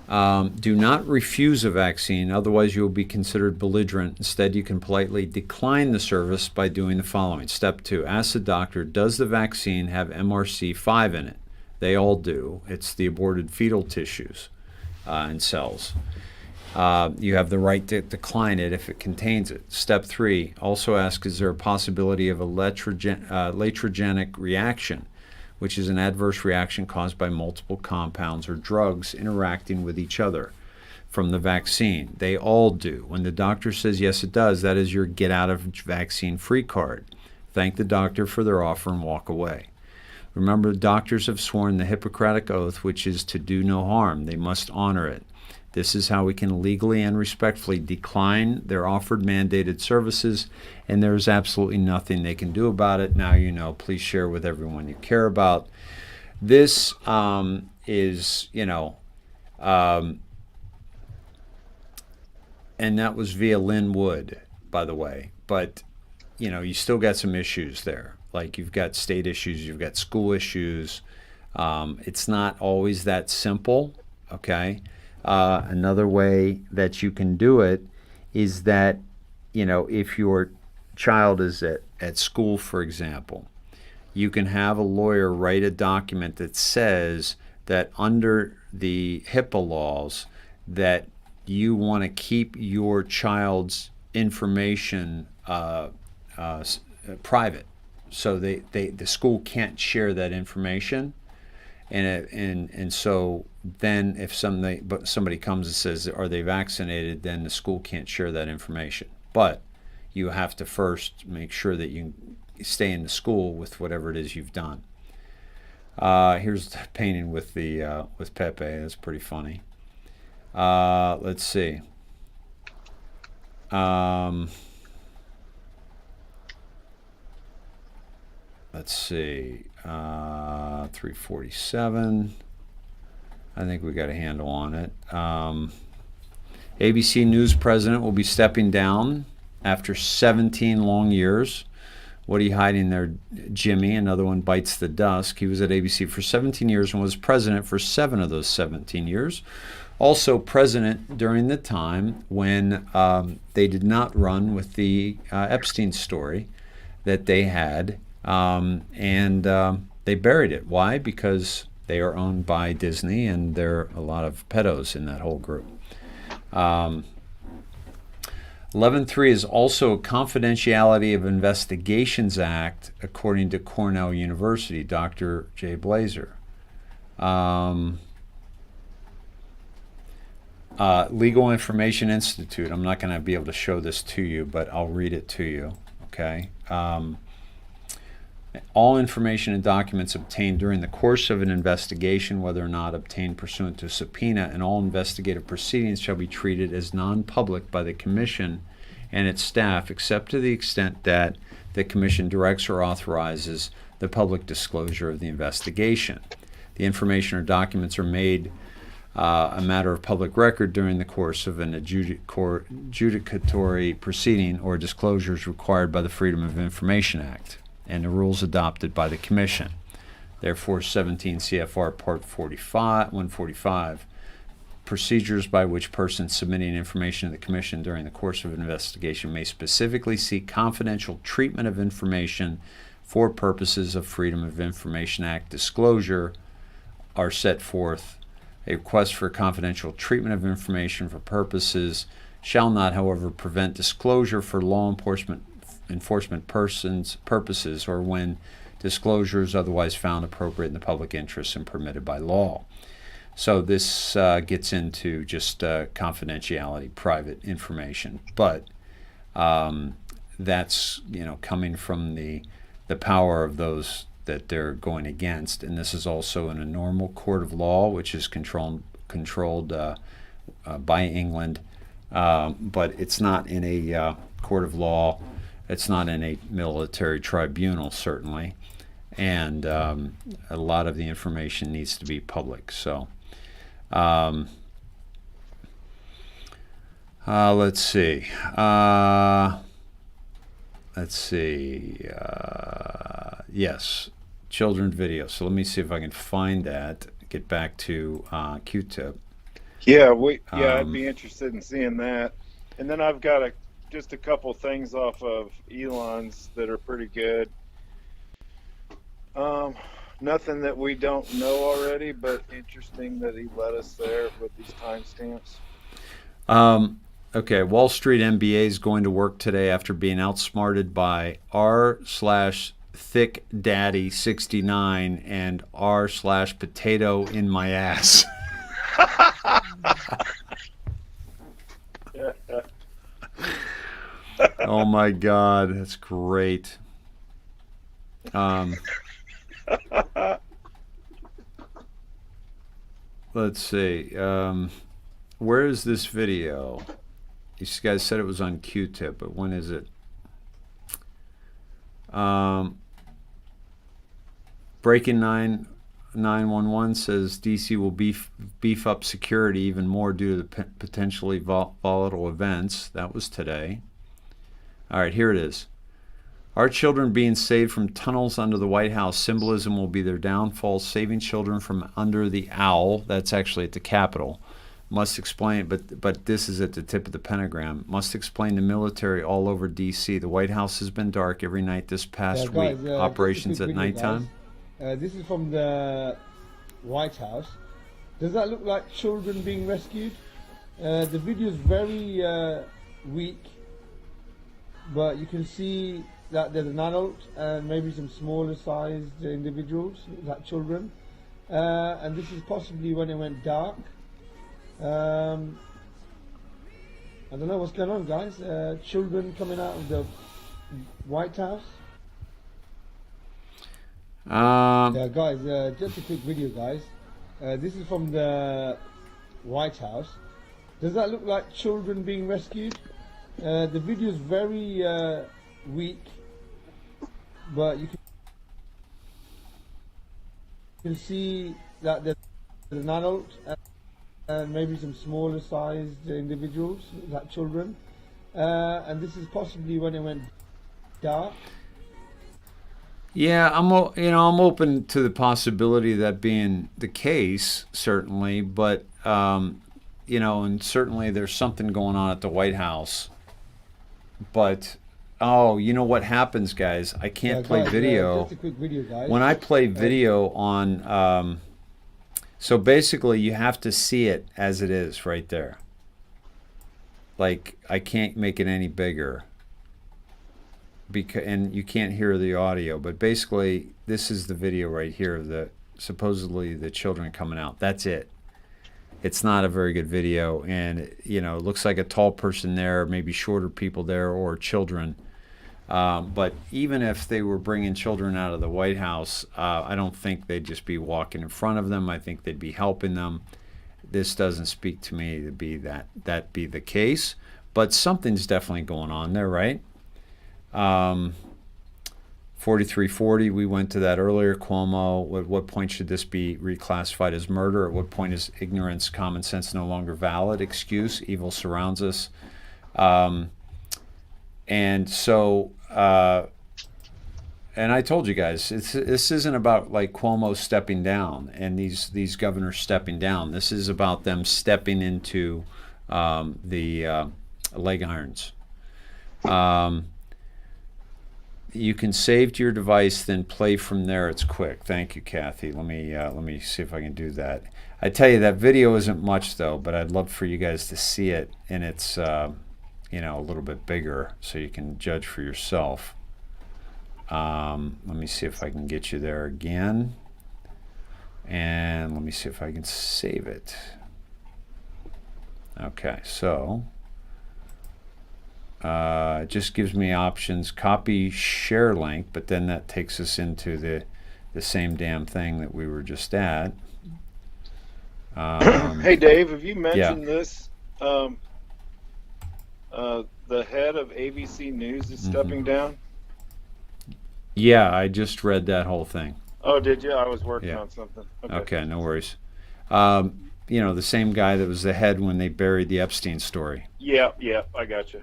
Do not refuse a vaccine, otherwise you will be considered belligerent. Instead, you can politely decline the service by doing the following. Step 2, ask the doctor, does the vaccine have MRC5 in it? They all do. It's the aborted fetal tissues and cells. You have the right to decline it if it contains it. Step 3, also ask, is there a possibility of a iatrogenic reaction, which is an adverse reaction caused by multiple compounds or drugs interacting with each other. from the vaccine. They all do. When the doctor says, yes, it does, that is your get out of vaccine free card. Thank the doctor for their offer and walk away. Remember, doctors have sworn the Hippocratic Oath, which is to do no harm. They must honor it. This is how we can legally and respectfully decline their offered mandated services, and there is absolutely nothing they can do about it. Now you know. Please share with everyone you care about. This is, and that was via Lynn Wood, by the way. But, you still got some issues there. Like you've got state issues, you've got school issues. It's not always that simple, okay? Another way that you can do it is that, if your child is at school, for example, you can have a lawyer write a document that says that under the HIPAA laws that you want to keep your child's information private, so the school can't share that information, and so then if somebody comes and says, are they vaccinated, then the school can't share that information. But you have to first make sure that you stay in the school with whatever it is you've done. Here's the painting with Pepe. That's pretty funny. Let's see. Let's see. 347. I think we got a handle on it. ABC News president will be stepping down after 17 long years. What are you hiding there, Jimmy? Another one bites the dust. He was at ABC for 17 years and was president for 7 of those 17 years. Also president during the time when they did not run with the Epstein story that they had, and they buried it. Why? Because they are owned by Disney, and there are a lot of pedos in that whole group. 11.3 is also a Confidentiality of Investigations Act, according to Cornell University, Dr. Jay Blazer. Legal Information Institute. I'm not going to be able to show this to you, but I'll read it to you, okay? All information and documents obtained during the course of an investigation, whether or not obtained pursuant to subpoena, and all investigative proceedings shall be treated as non-public by the Commission and its staff, except to the extent that the Commission directs or authorizes the public disclosure of the investigation. The information or documents are made a matter of public record during the course of an adjudicatory proceeding or disclosures required by the Freedom of Information Act and the rules adopted by the Commission. Therefore, 17 CFR Part 145, procedures by which persons submitting information to the Commission during the course of an investigation may specifically seek confidential treatment of information for purposes of Freedom of Information Act disclosure are set forth. A request for confidential treatment of information for purposes shall not, however, prevent disclosure for law enforcement purposes or when disclosure is otherwise found appropriate in the public interest and permitted by law. So this gets into just confidentiality, private information, but that's coming from the power of those that they're going against, and this is also in a normal court of law, which is controlled by England, but it's not in a court of law. It's not in a military tribunal, certainly, and a lot of the information needs to be public. So let's see. Yes, children video. So let me see if I can find that. Get back to Q-tip. Yeah, I'd be interested in seeing that. And then I've got just a couple things off of Elon's that are pretty good. Nothing that we don't know already, but interesting that he led us there with these timestamps. Okay, Wall Street MBA is going to work today after being outsmarted by r/thickdaddy69 and r/potato in my ass. Oh my God, that's great. Let's see. Where is this video? You guys said it was on Q-Tip, but when is it? Breaking 911 says DC will beef up security even more due to the potentially volatile events. That was today. All right, here it is. Our children being saved from tunnels under the White House. Symbolism will be their downfall. Saving children from under the owl. That's actually at the Capitol. Must explain, but this is at the tip of the pentagram. Must explain to military all over D.C. The White House has been dark every night this past week. Operations at nighttime. This is from the White House. Does that look like children being rescued? The video is very weak, but you can see that there's an adult and maybe some smaller sized individuals, like children. And this is possibly when it went dark. I don't know what's going on, guys. Children coming out of the White House. Yeah, guys, just a quick video, guys. This is from the White House. Does that look like children being rescued? The video is very weak, but you can see that there's an adult and maybe some smaller sized individuals, like children. And this is possibly when it went dark. Yeah, I'm open to the possibility of that being the case, certainly, but and certainly there's something going on at the White House. But you know what happens, guys? I can't play video. Just a quick video, guys. When I play video on, so basically you have to see it as it is right there. Like, I can't make it any bigger. And you can't hear the audio, but basically this is the video right here of supposedly the children coming out. That's it. It's not a very good video, and it looks like a tall person there, maybe shorter people there, or children. But even if they were bringing children out of the White House, I don't think they'd just be walking in front of them. I think they'd be helping them. This doesn't speak to me to be that be the case, but something's definitely going on there, right? 4340, we went to that earlier. Cuomo, at what point should this be reclassified as murder? At what point is ignorance, common sense no longer valid excuse? Evil surrounds us. And so, and I told you guys, this isn't about like Cuomo stepping down and these governors stepping down. This is about them stepping into the leg irons. You can save to your device, then play from there. It's quick. Thank you, Kathy. Let me see if I can do that. I tell you, that video isn't much though, but I'd love for you guys to see it, and it's a little bit bigger so you can judge for yourself. Let me see if I can get you there again, and let me see if I can save it. Okay, so. It just gives me options, copy share link, but then that takes us into the same damn thing that we were just at. Hey Dave, have you mentioned this? The head of ABC News is stepping down? Yeah, I just read that whole thing. Oh, did you? I was working on something. Okay, no worries. The same guy that was the head when they buried the Epstein story. Yeah, I got you.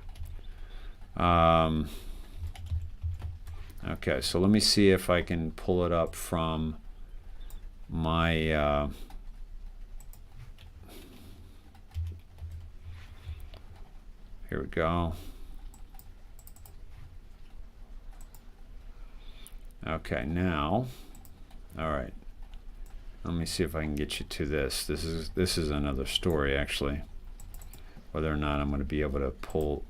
Okay, so let me see if I can pull it up from my here we go. Okay, now, all right, let me see if I can get you to this. This is another story, actually, whether or not I'm going to be able to pull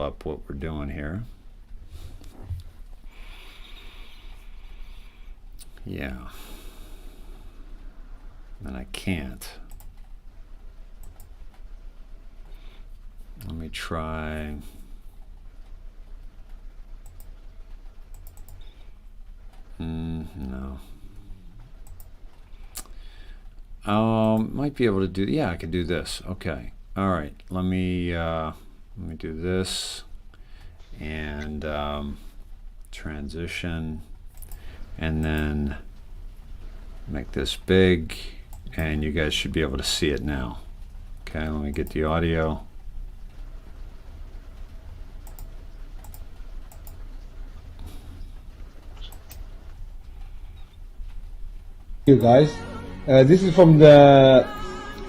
up what we're doing here. Yeah. And I can't. Let me try. No. Might be able to do. Yeah, I can do this. Okay. All right. Let me do this and transition, and then make this big, and you guys should be able to see it now. Okay. Let me get the audio. You guys, this is from the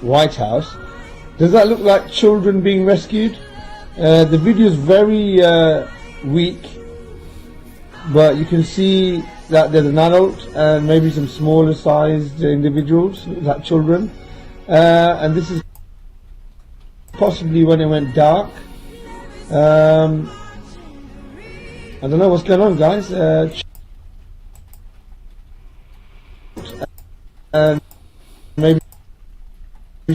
White House. Does that look like children being rescued? The video is very weak, but you can see that there's an adult and maybe some smaller sized individuals, like children, and this is possibly when it went dark. I don't know what's going on, guys. And maybe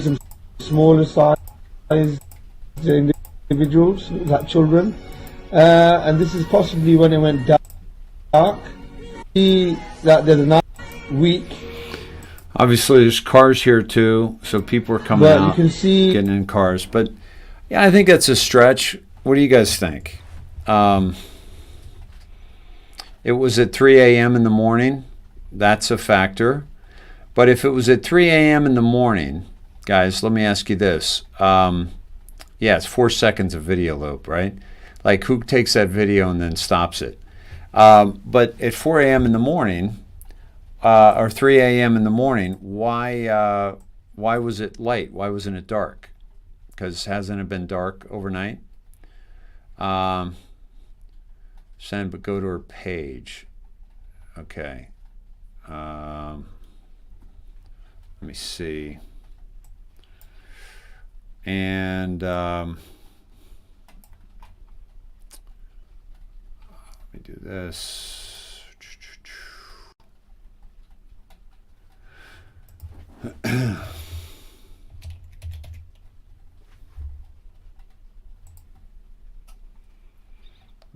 some smaller sized individuals, like children, and this is possibly when it went dark. See that there's another week. Obviously, there's cars here too, so people are coming out, you can see, getting in cars. But yeah, I think that's a stretch. What do you guys think? It was at 3 a.m. in the morning. That's a factor. But if it was at 3 a.m. in the morning, guys, let me ask you this. Yeah, it's 4 seconds of video loop, right? Like, who takes that video and then stops it? But at 4 a.m. in the morning, or 3 a.m. in the morning, why was it light? Why wasn't it dark? Because hasn't it been dark overnight? Send, but go to her page. Okay. Let me see. And let me do this.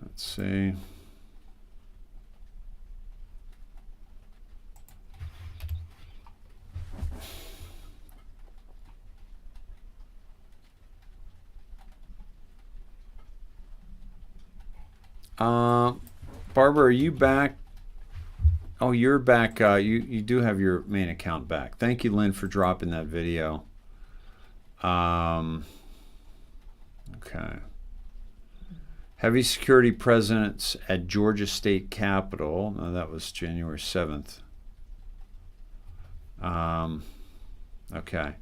Let's see. Barbara, are you back? Oh, you're back. You do have your main account back. Thank you, Lynn, for dropping that video. Okay. Heavy security presence at Georgia State Capitol. No, that was January 7th. Okay.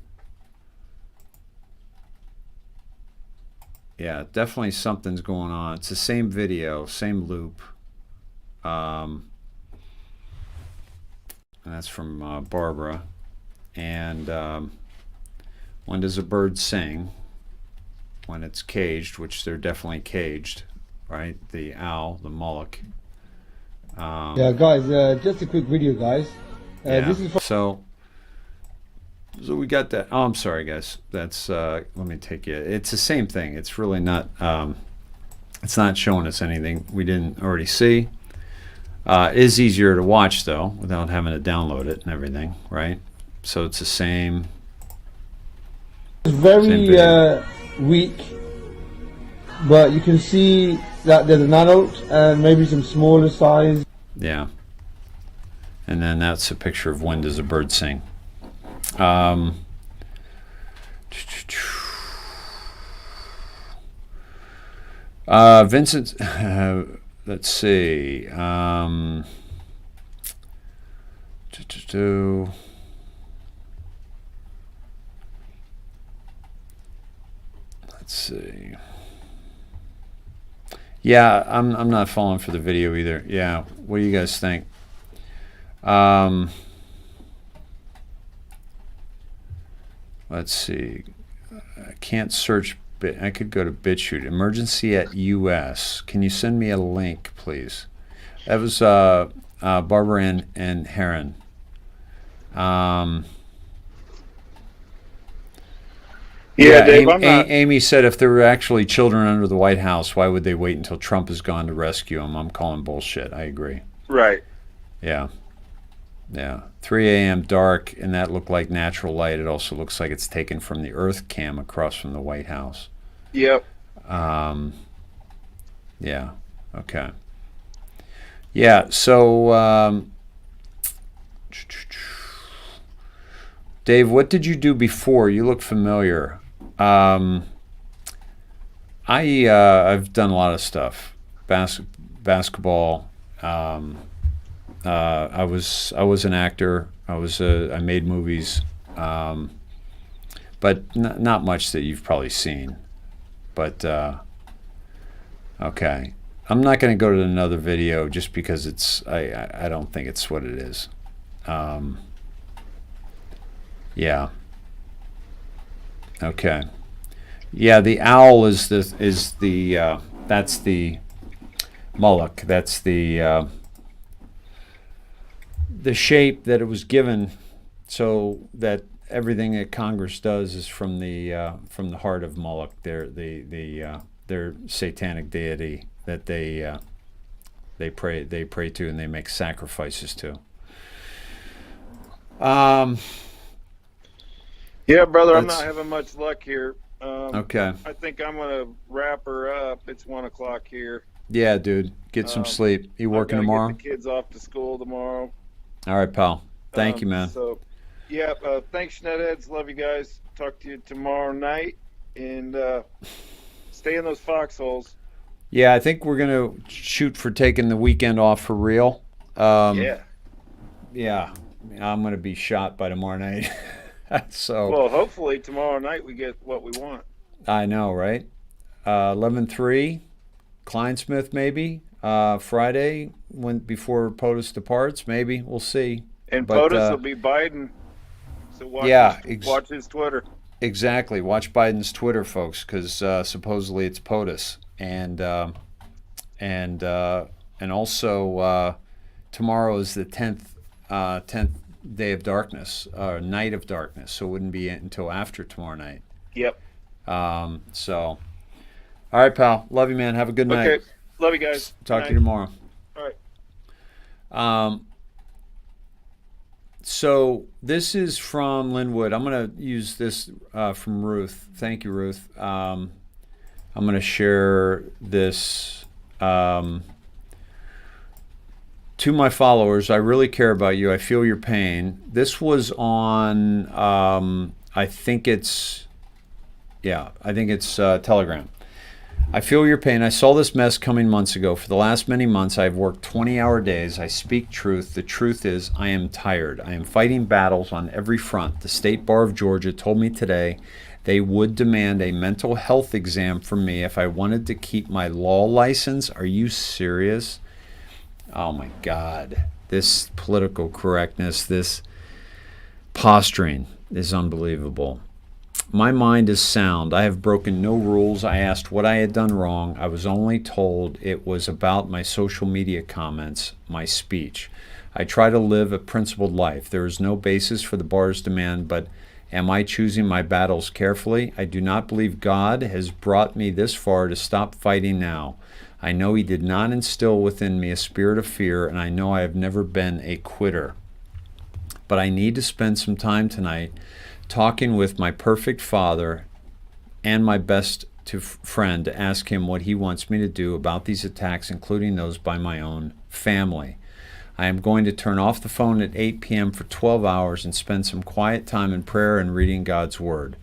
Yeah, definitely something's going on. It's the same video, same loop. And that's from Barbara. And when does a bird sing? When it's caged, which they're definitely caged, right? The owl, the mullock. Yeah, guys, just a quick video, guys. Yeah, this is so we got that. Oh, I'm sorry, guys. That's let me take you. It's the same thing. It's really not. It's not showing us anything we didn't already see. It is easier to watch though, without having to download it and everything, right? So it's the same. It's very weak, but you can see that there's an adult and maybe some smaller size. Yeah. And then that's a picture of when does a bird sing. Vincent, let's see. Let's see. Yeah, I'm not falling for the video either. Yeah, what do you guys think? Let's see. I can't search. I could go to BitChute. Emergency at US. Can you send me a link, please? That was Barbara and Heron. Yeah, Dave, I'm not... Amy said if there were actually children under the White House, why would they wait until Trump is gone to rescue them? I'm calling bullshit. I agree. Right. Yeah. 3 a.m. dark, and that looked like natural light. It also looks like it's taken from the Earth cam across from the White House. Yep. Yeah. Okay. Yeah. So, Dave, what did you do before? You look familiar. I've done a lot of stuff. Basketball. I was an actor. I made movies, but not much that you've probably seen. But okay, I'm not going to go to another video just because I don't think it's what it is. Yeah. Okay. Yeah, the owl is the that's the Moloch. That's the shape that it was given, so that everything that Congress does is from the heart of Moloch, their satanic deity that they pray to and they make sacrifices to. Yeah, brother, I'm not having much luck here. Okay. I think I'm gonna wrap her up. It's 1 o'clock here. Yeah, dude, get some sleep. You working tomorrow? Get the kids off to school tomorrow. All right, pal. Thank you, man. So, yeah, thanks, Schnetheads. Love you guys. Talk to you tomorrow night, and stay in those foxholes. Yeah, I think we're gonna shoot for taking the weekend off for real. Yeah, I'm gonna be shot by tomorrow night. So. Well, hopefully tomorrow night we get what we want. I know, right? 11:03, Kleinsmith maybe. Friday before POTUS departs, maybe we'll see. And POTUS will be Biden. So watch his Twitter. Exactly. Watch Biden's Twitter, folks, because supposedly it's POTUS, and also tomorrow is the 10th day of darkness, night of darkness. So it wouldn't be until after tomorrow night. Yep. So, all right, pal. Love you, man. Have a good night. Okay. Love you guys. Talk to you tomorrow. All right. So this is from Linwood. I'm going to use this from Ruth. Thank you, Ruth. I'm going to share this to my followers. I really care about you. I feel your pain. This was on, I think it's Telegram. I feel your pain. I saw this mess coming months ago. For the last many months, I've worked 20-hour days. I speak truth. The truth is, I am tired. I am fighting battles on every front. The State Bar of Georgia told me today they would demand a mental health exam from me if I wanted to keep my law license. Are you serious? Oh my God. This political correctness, this posturing is unbelievable. My mind is sound. I have broken no rules. I asked what I had done wrong. I was only told it was about my social media comments, my speech. I try to live a principled life. There is no basis for the bar's demand, but am I choosing my battles carefully? I do not believe God has brought me this far to stop fighting now. I know He did not instill within me a spirit of fear, and I know I have never been a quitter. But I need to spend some time tonight talking with my perfect Father and my best friend to ask Him what He wants me to do about these attacks, including those by my own family. I am going to turn off the phone at 8 p.m. for 12 hours and spend some quiet time in prayer and reading God's Word.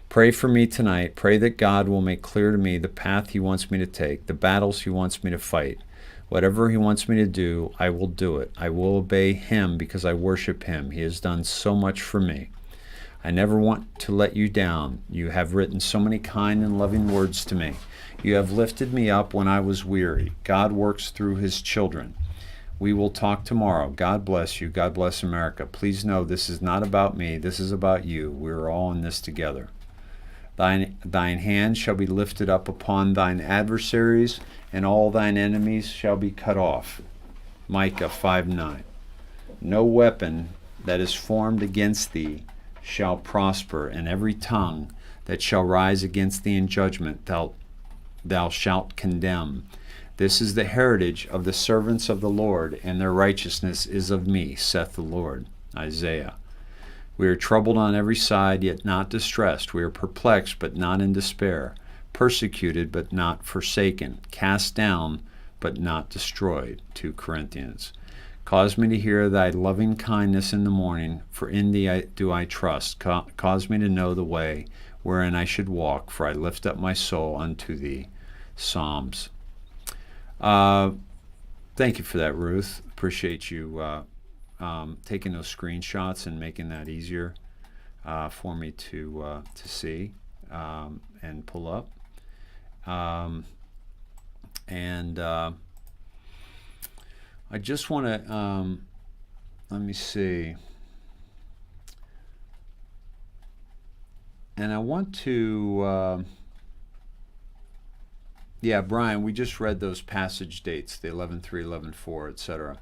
Pray for me tonight. Pray that God will make clear to me the path He wants me to take, the battles He wants me to fight. Whatever He wants me to do, I will do it. I will obey Him because I worship Him. He has done so much for me. I never want to let you down. You have written so many kind and loving words to me. You have lifted me up when I was weary. God works through His children. We will talk tomorrow. God bless you. God bless America. Please know this is not about me. This is about you. We are all in this together. Thine hand shall be lifted up upon thine adversaries, and all thine enemies shall be cut off. Micah 5:9. No weapon that is formed against thee shall prosper, and every tongue that shall rise against thee in judgment thou shalt condemn. This is the heritage of the servants of the Lord, and their righteousness is of me, saith the Lord. Isaiah. We are troubled on every side, yet not distressed. We are perplexed, but not in despair. Persecuted, but not forsaken. Cast down, but not destroyed. 2 Corinthians. Cause me to hear thy loving kindness in the morning, for in thee do I trust. Cause me to know the way wherein I should walk, for I lift up my soul unto thee. Psalms. Thank you for that, Ruth. Appreciate you taking those screenshots and making that easier for me to see and pull up. I just want to, let me see. And I want to, yeah, Brian, we just read those passage dates, the 11:3, 11:4, etc.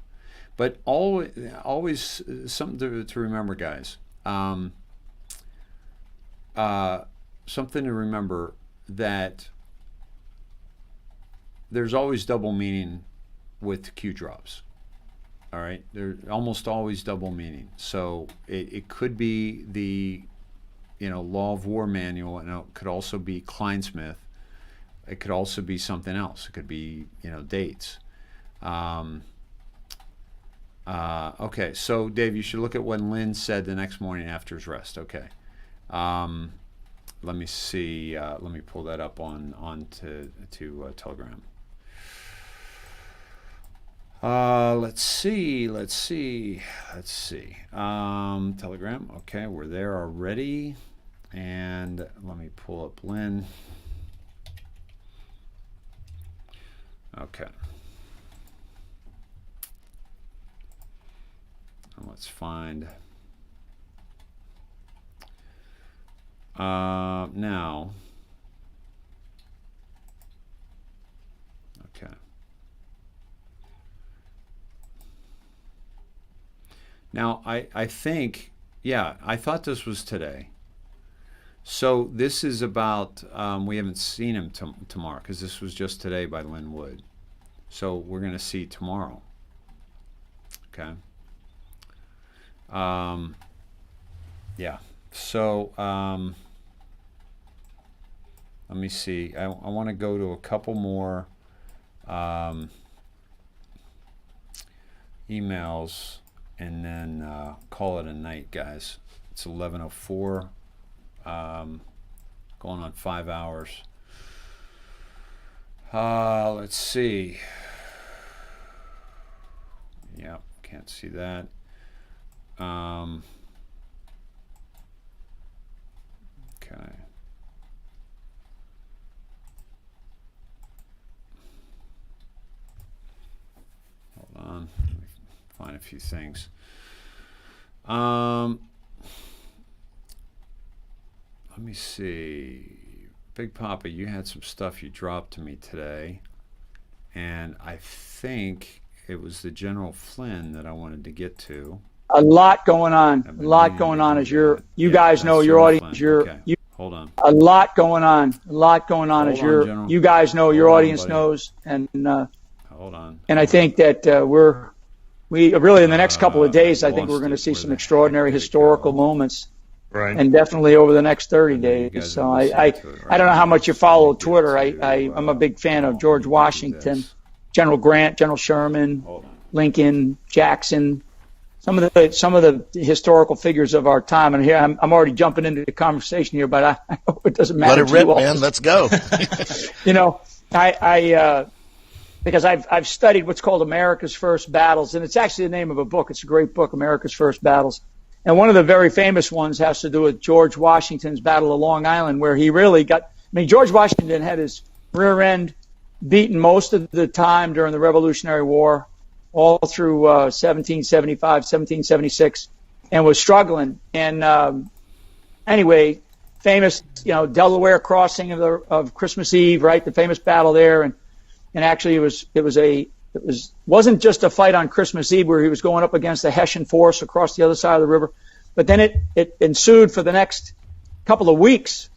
But always something to remember, guys. Something to remember, that there's always double meaning with Q drops. All right, there's almost always double meaning. So it could be the Law of War manual, and it could also be Kleinsmith. It could also be something else. It could be dates. Okay, so Dave, you should look at what Lynn said the next morning after his rest. Okay. Let me see. Let me pull that up on to Telegram. Let's see. Telegram. Okay, we're there already. And let me pull up Lynn. Okay. And let's find now. Okay. Now I think, yeah, I thought this was today. So this is about, we haven't seen him tomorrow, because this was just today by Lynn Wood. So we're going to see tomorrow. Okay. Yeah. So let me see. I want to go to a couple more emails and then call it a night, guys. It's 11:04. Going on 5 hours. Let's see. Yep, can't see that. Okay. Hold on. Let me find a few things. Let me see. Big Papa, you had some stuff you dropped to me today, and I think it was the General Flynn that I wanted to get to. A lot going on. A lot going on, as you guys know, your audience. Okay. Hold on. A lot going on. A lot going on, as you guys know, your audience knows, and hold on. And I think that we really in the next couple of days, I think we're going to see some extraordinary historical moments. Right. And definitely over the next 30 days. So I don't know how much you follow Twitter. I'm a big fan of George Washington, General Grant, General Sherman, Lincoln, Jackson, some of the historical figures of our time. And here I'm already jumping into the conversation here, but I hope it doesn't matter. Let it rip, man. Let's go. Because I've studied what's called America's First Battles, and it's actually the name of a book. It's a great book, America's First Battles. And one of the very famous ones has to do with George Washington's Battle of Long Island, where he really George Washington had his rear end beaten most of the time during the Revolutionary War, all through 1775, 1776, and was struggling. And anyway, famous, Delaware crossing of Christmas Eve, right? The famous battle there. And actually wasn't just a fight on Christmas Eve where he was going up against the Hessian force across the other side of the river. But then it ensued for the next couple of weeks.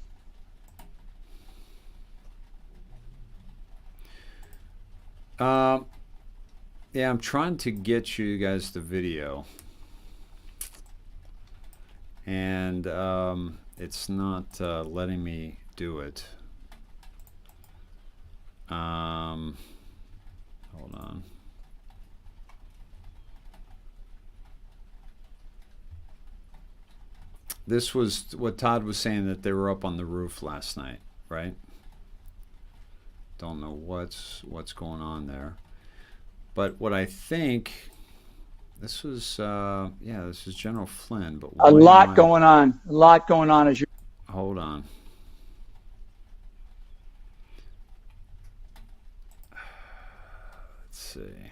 Yeah, I'm trying to get you guys the video, and it's not letting me do it. Hold on. This was what Todd was saying, that they were up on the roof last night, right? Don't know what's going on there. But what I think, this was, this is General Flynn. But A lot going on as you. Hold on. Let's see.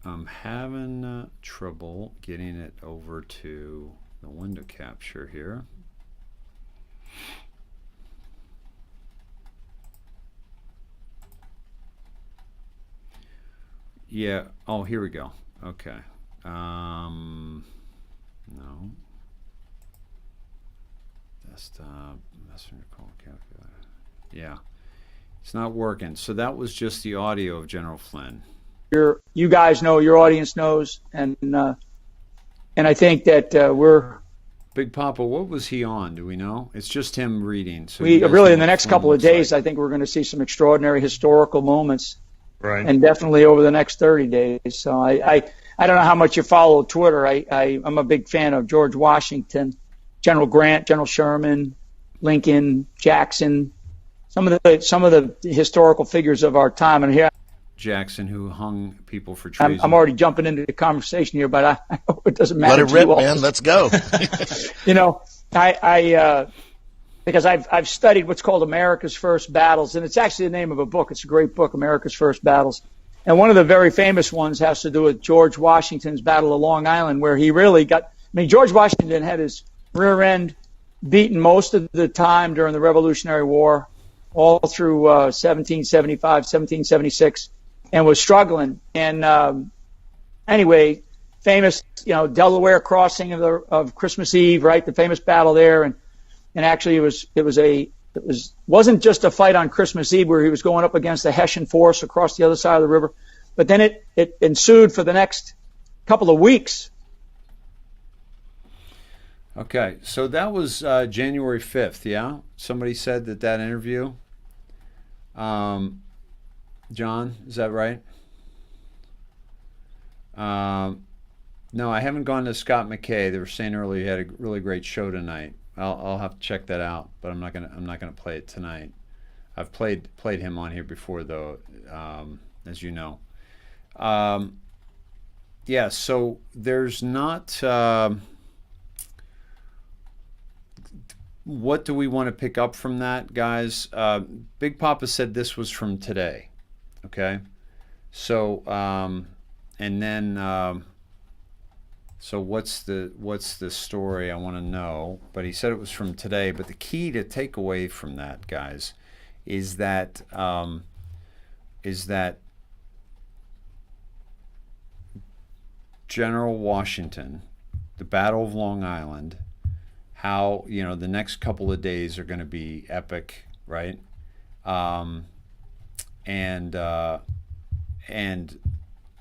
I'm having trouble getting it over to the window capture here. Yeah. Oh, here we go. Okay. No. Desktop. Messenger call calculator. Yeah. It's not working. So that was just the audio of General Flynn. You guys know, your audience knows, and I think that we're. Big Papa, what was he on? Do we know? It's just him reading. So we really, in the next couple of days, I think we're going to see some extraordinary historical moments. Right. And definitely over the next 30 days. So I don't know how much you follow Twitter. I'm a big fan of George Washington, General Grant, General Sherman, Lincoln, Jackson, some of the historical figures of our time. And here, Jackson, who hung people for treason. I'm already jumping into the conversation here, but I hope it doesn't matter. Let it rip, man. Let's go. You know, because I've studied what's called America's First Battles, and it's actually the name of a book. It's a great book, America's First Battles. And one of the very famous ones has to do with George Washington's Battle of Long Island, where he really George Washington had his rear end beaten most of the time during the Revolutionary War, all through 1775, 1776, and was struggling. And anyway, famous, Delaware crossing of Christmas Eve, right? The famous battle there, and actually it wasn't just a fight on Christmas Eve where he was going up against the Hessian force across the other side of the river, but then it ensued for the next couple of weeks. Okay, so that was January 5th, yeah? Somebody said that interview. John, is that right? No, I haven't gone to Scott McKay. They were saying earlier he had a really great show tonight. I'll have to check that out, but I'm not gonna play it tonight. I've played him on here before, though, as you know. Yeah, so there's not. What do we want to pick up from that, guys? Big Papa said this was from today. Okay, so and then. So what's the story? I want to know. But he said it was from today. But the key to take away from that, guys, is that General Washington, the Battle of Long Island, how the next couple of days are going to be epic, right? And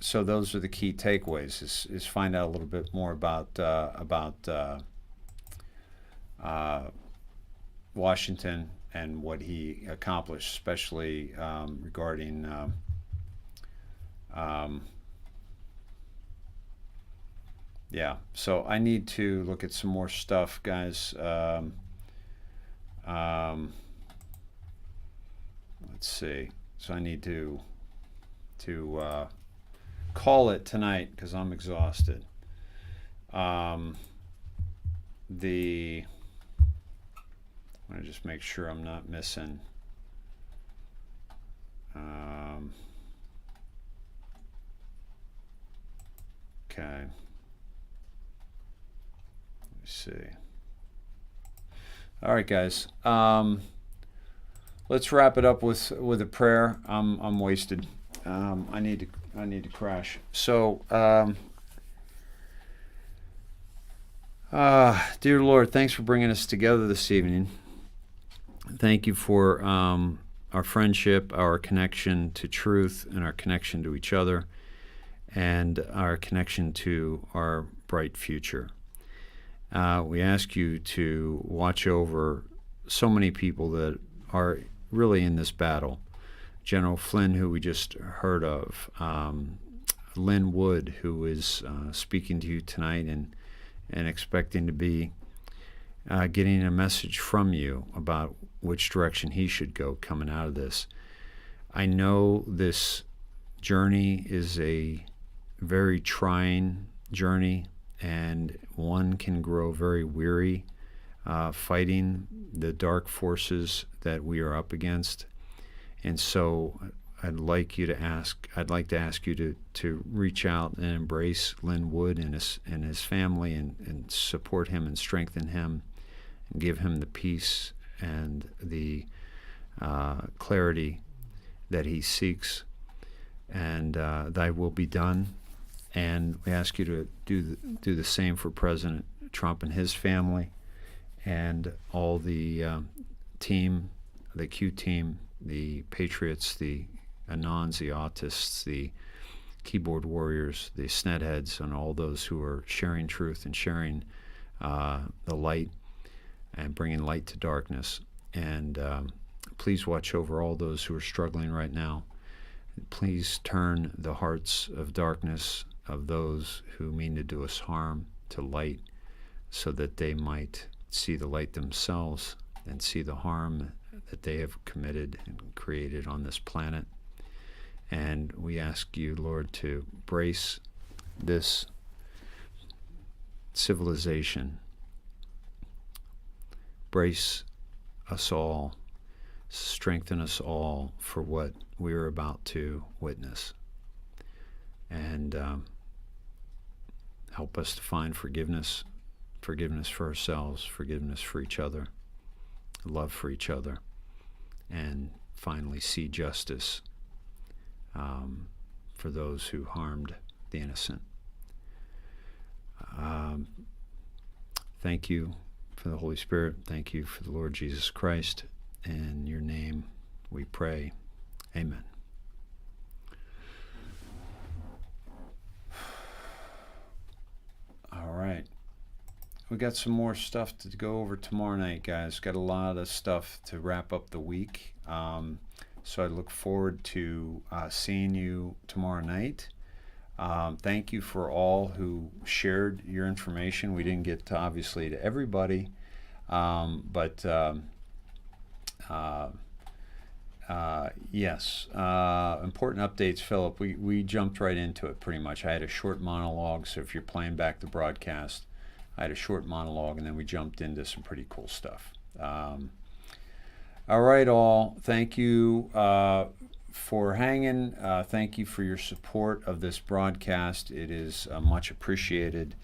so those are the key takeaways: is find out a little bit more about Washington and what he accomplished, especially regarding yeah. So I need to look at some more stuff, guys. Let's see. So I need to call it tonight because I'm exhausted. I'm going to just make sure I'm not missing. Okay. Let me see. All right, guys. Let's wrap it up with a prayer. I'm wasted. I need to crash. So Dear Lord, thanks for bringing us together this evening. Thank you for our friendship, our connection to truth, and our connection to each other, and our connection to our bright future. We ask you to watch over so many people that are really in this battle. General Flynn, who we just heard of, Lynn Wood, who is speaking to you tonight and expecting to be getting a message from you about which direction he should go coming out of this. I know this journey is a very trying journey, and one can grow very weary fighting the dark forces that we are up against. And so I'd like to ask you to reach out and embrace Lynn Wood and his family and support him and strengthen him and give him the peace and the clarity that he seeks. And thy will be done. And we ask you to do the same for President Trump and his family and all the team, the Q team, the Patriots, the Anons, the autists, the keyboard warriors, the snedheads, and all those who are sharing truth and sharing the light and bringing light to darkness. And please watch over all those who are struggling right now. Please turn the hearts of darkness of those who mean to do us harm to light, so that they might see the light themselves and see the harm that they have committed and created on this planet. And we ask you, Lord, to brace this civilization, brace us all, strengthen us all for what we are about to witness, and help us to find forgiveness for ourselves, forgiveness for each other, love for each other, and finally see justice for those who harmed the innocent. Thank you for the Holy Spirit. Thank you for the Lord Jesus Christ. In your name we pray. Amen. All right. We got some more stuff to go over tomorrow night, guys. Got a lot of stuff to wrap up the week. So I look forward to seeing you tomorrow night. Thank you for all who shared your information. We didn't get to, obviously, to everybody, but yes. Important updates, Philip. We jumped right into it pretty much. I had a short monologue, so if you're playing back the broadcast, I had a short monologue, and then we jumped into some pretty cool stuff. All right, all. Thank you for hanging. Thank you for your support of this broadcast. It is much appreciated.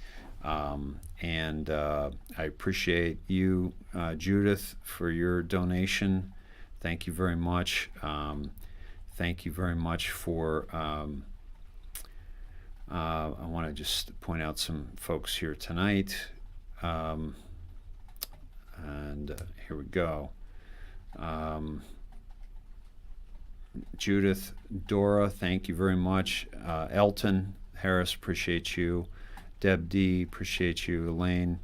And I appreciate you, Judith, for your donation. Thank you very much. Thank you very much for... I want to just point out some folks here tonight. And here we go. Judith, Dora, thank you very much. Elton Harris, appreciate you. Deb D, appreciate you. Elaine,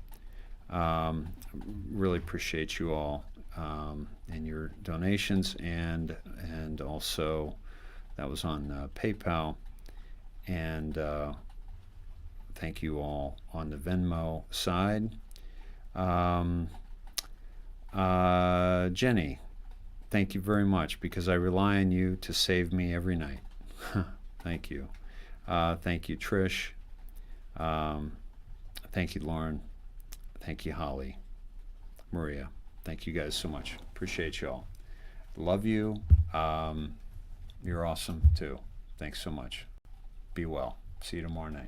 really appreciate you all and your donations, and also that was on PayPal. And thank you all on the Venmo side. Jenny, thank you very much, because I rely on you to save me every night. Thank you. Thank you, Trish. Thank you, Lauren. Thank you, Holly. Maria, thank you guys so much. Appreciate you all. Love you. You're awesome too. Thanks so much. Be well. See you tomorrow night.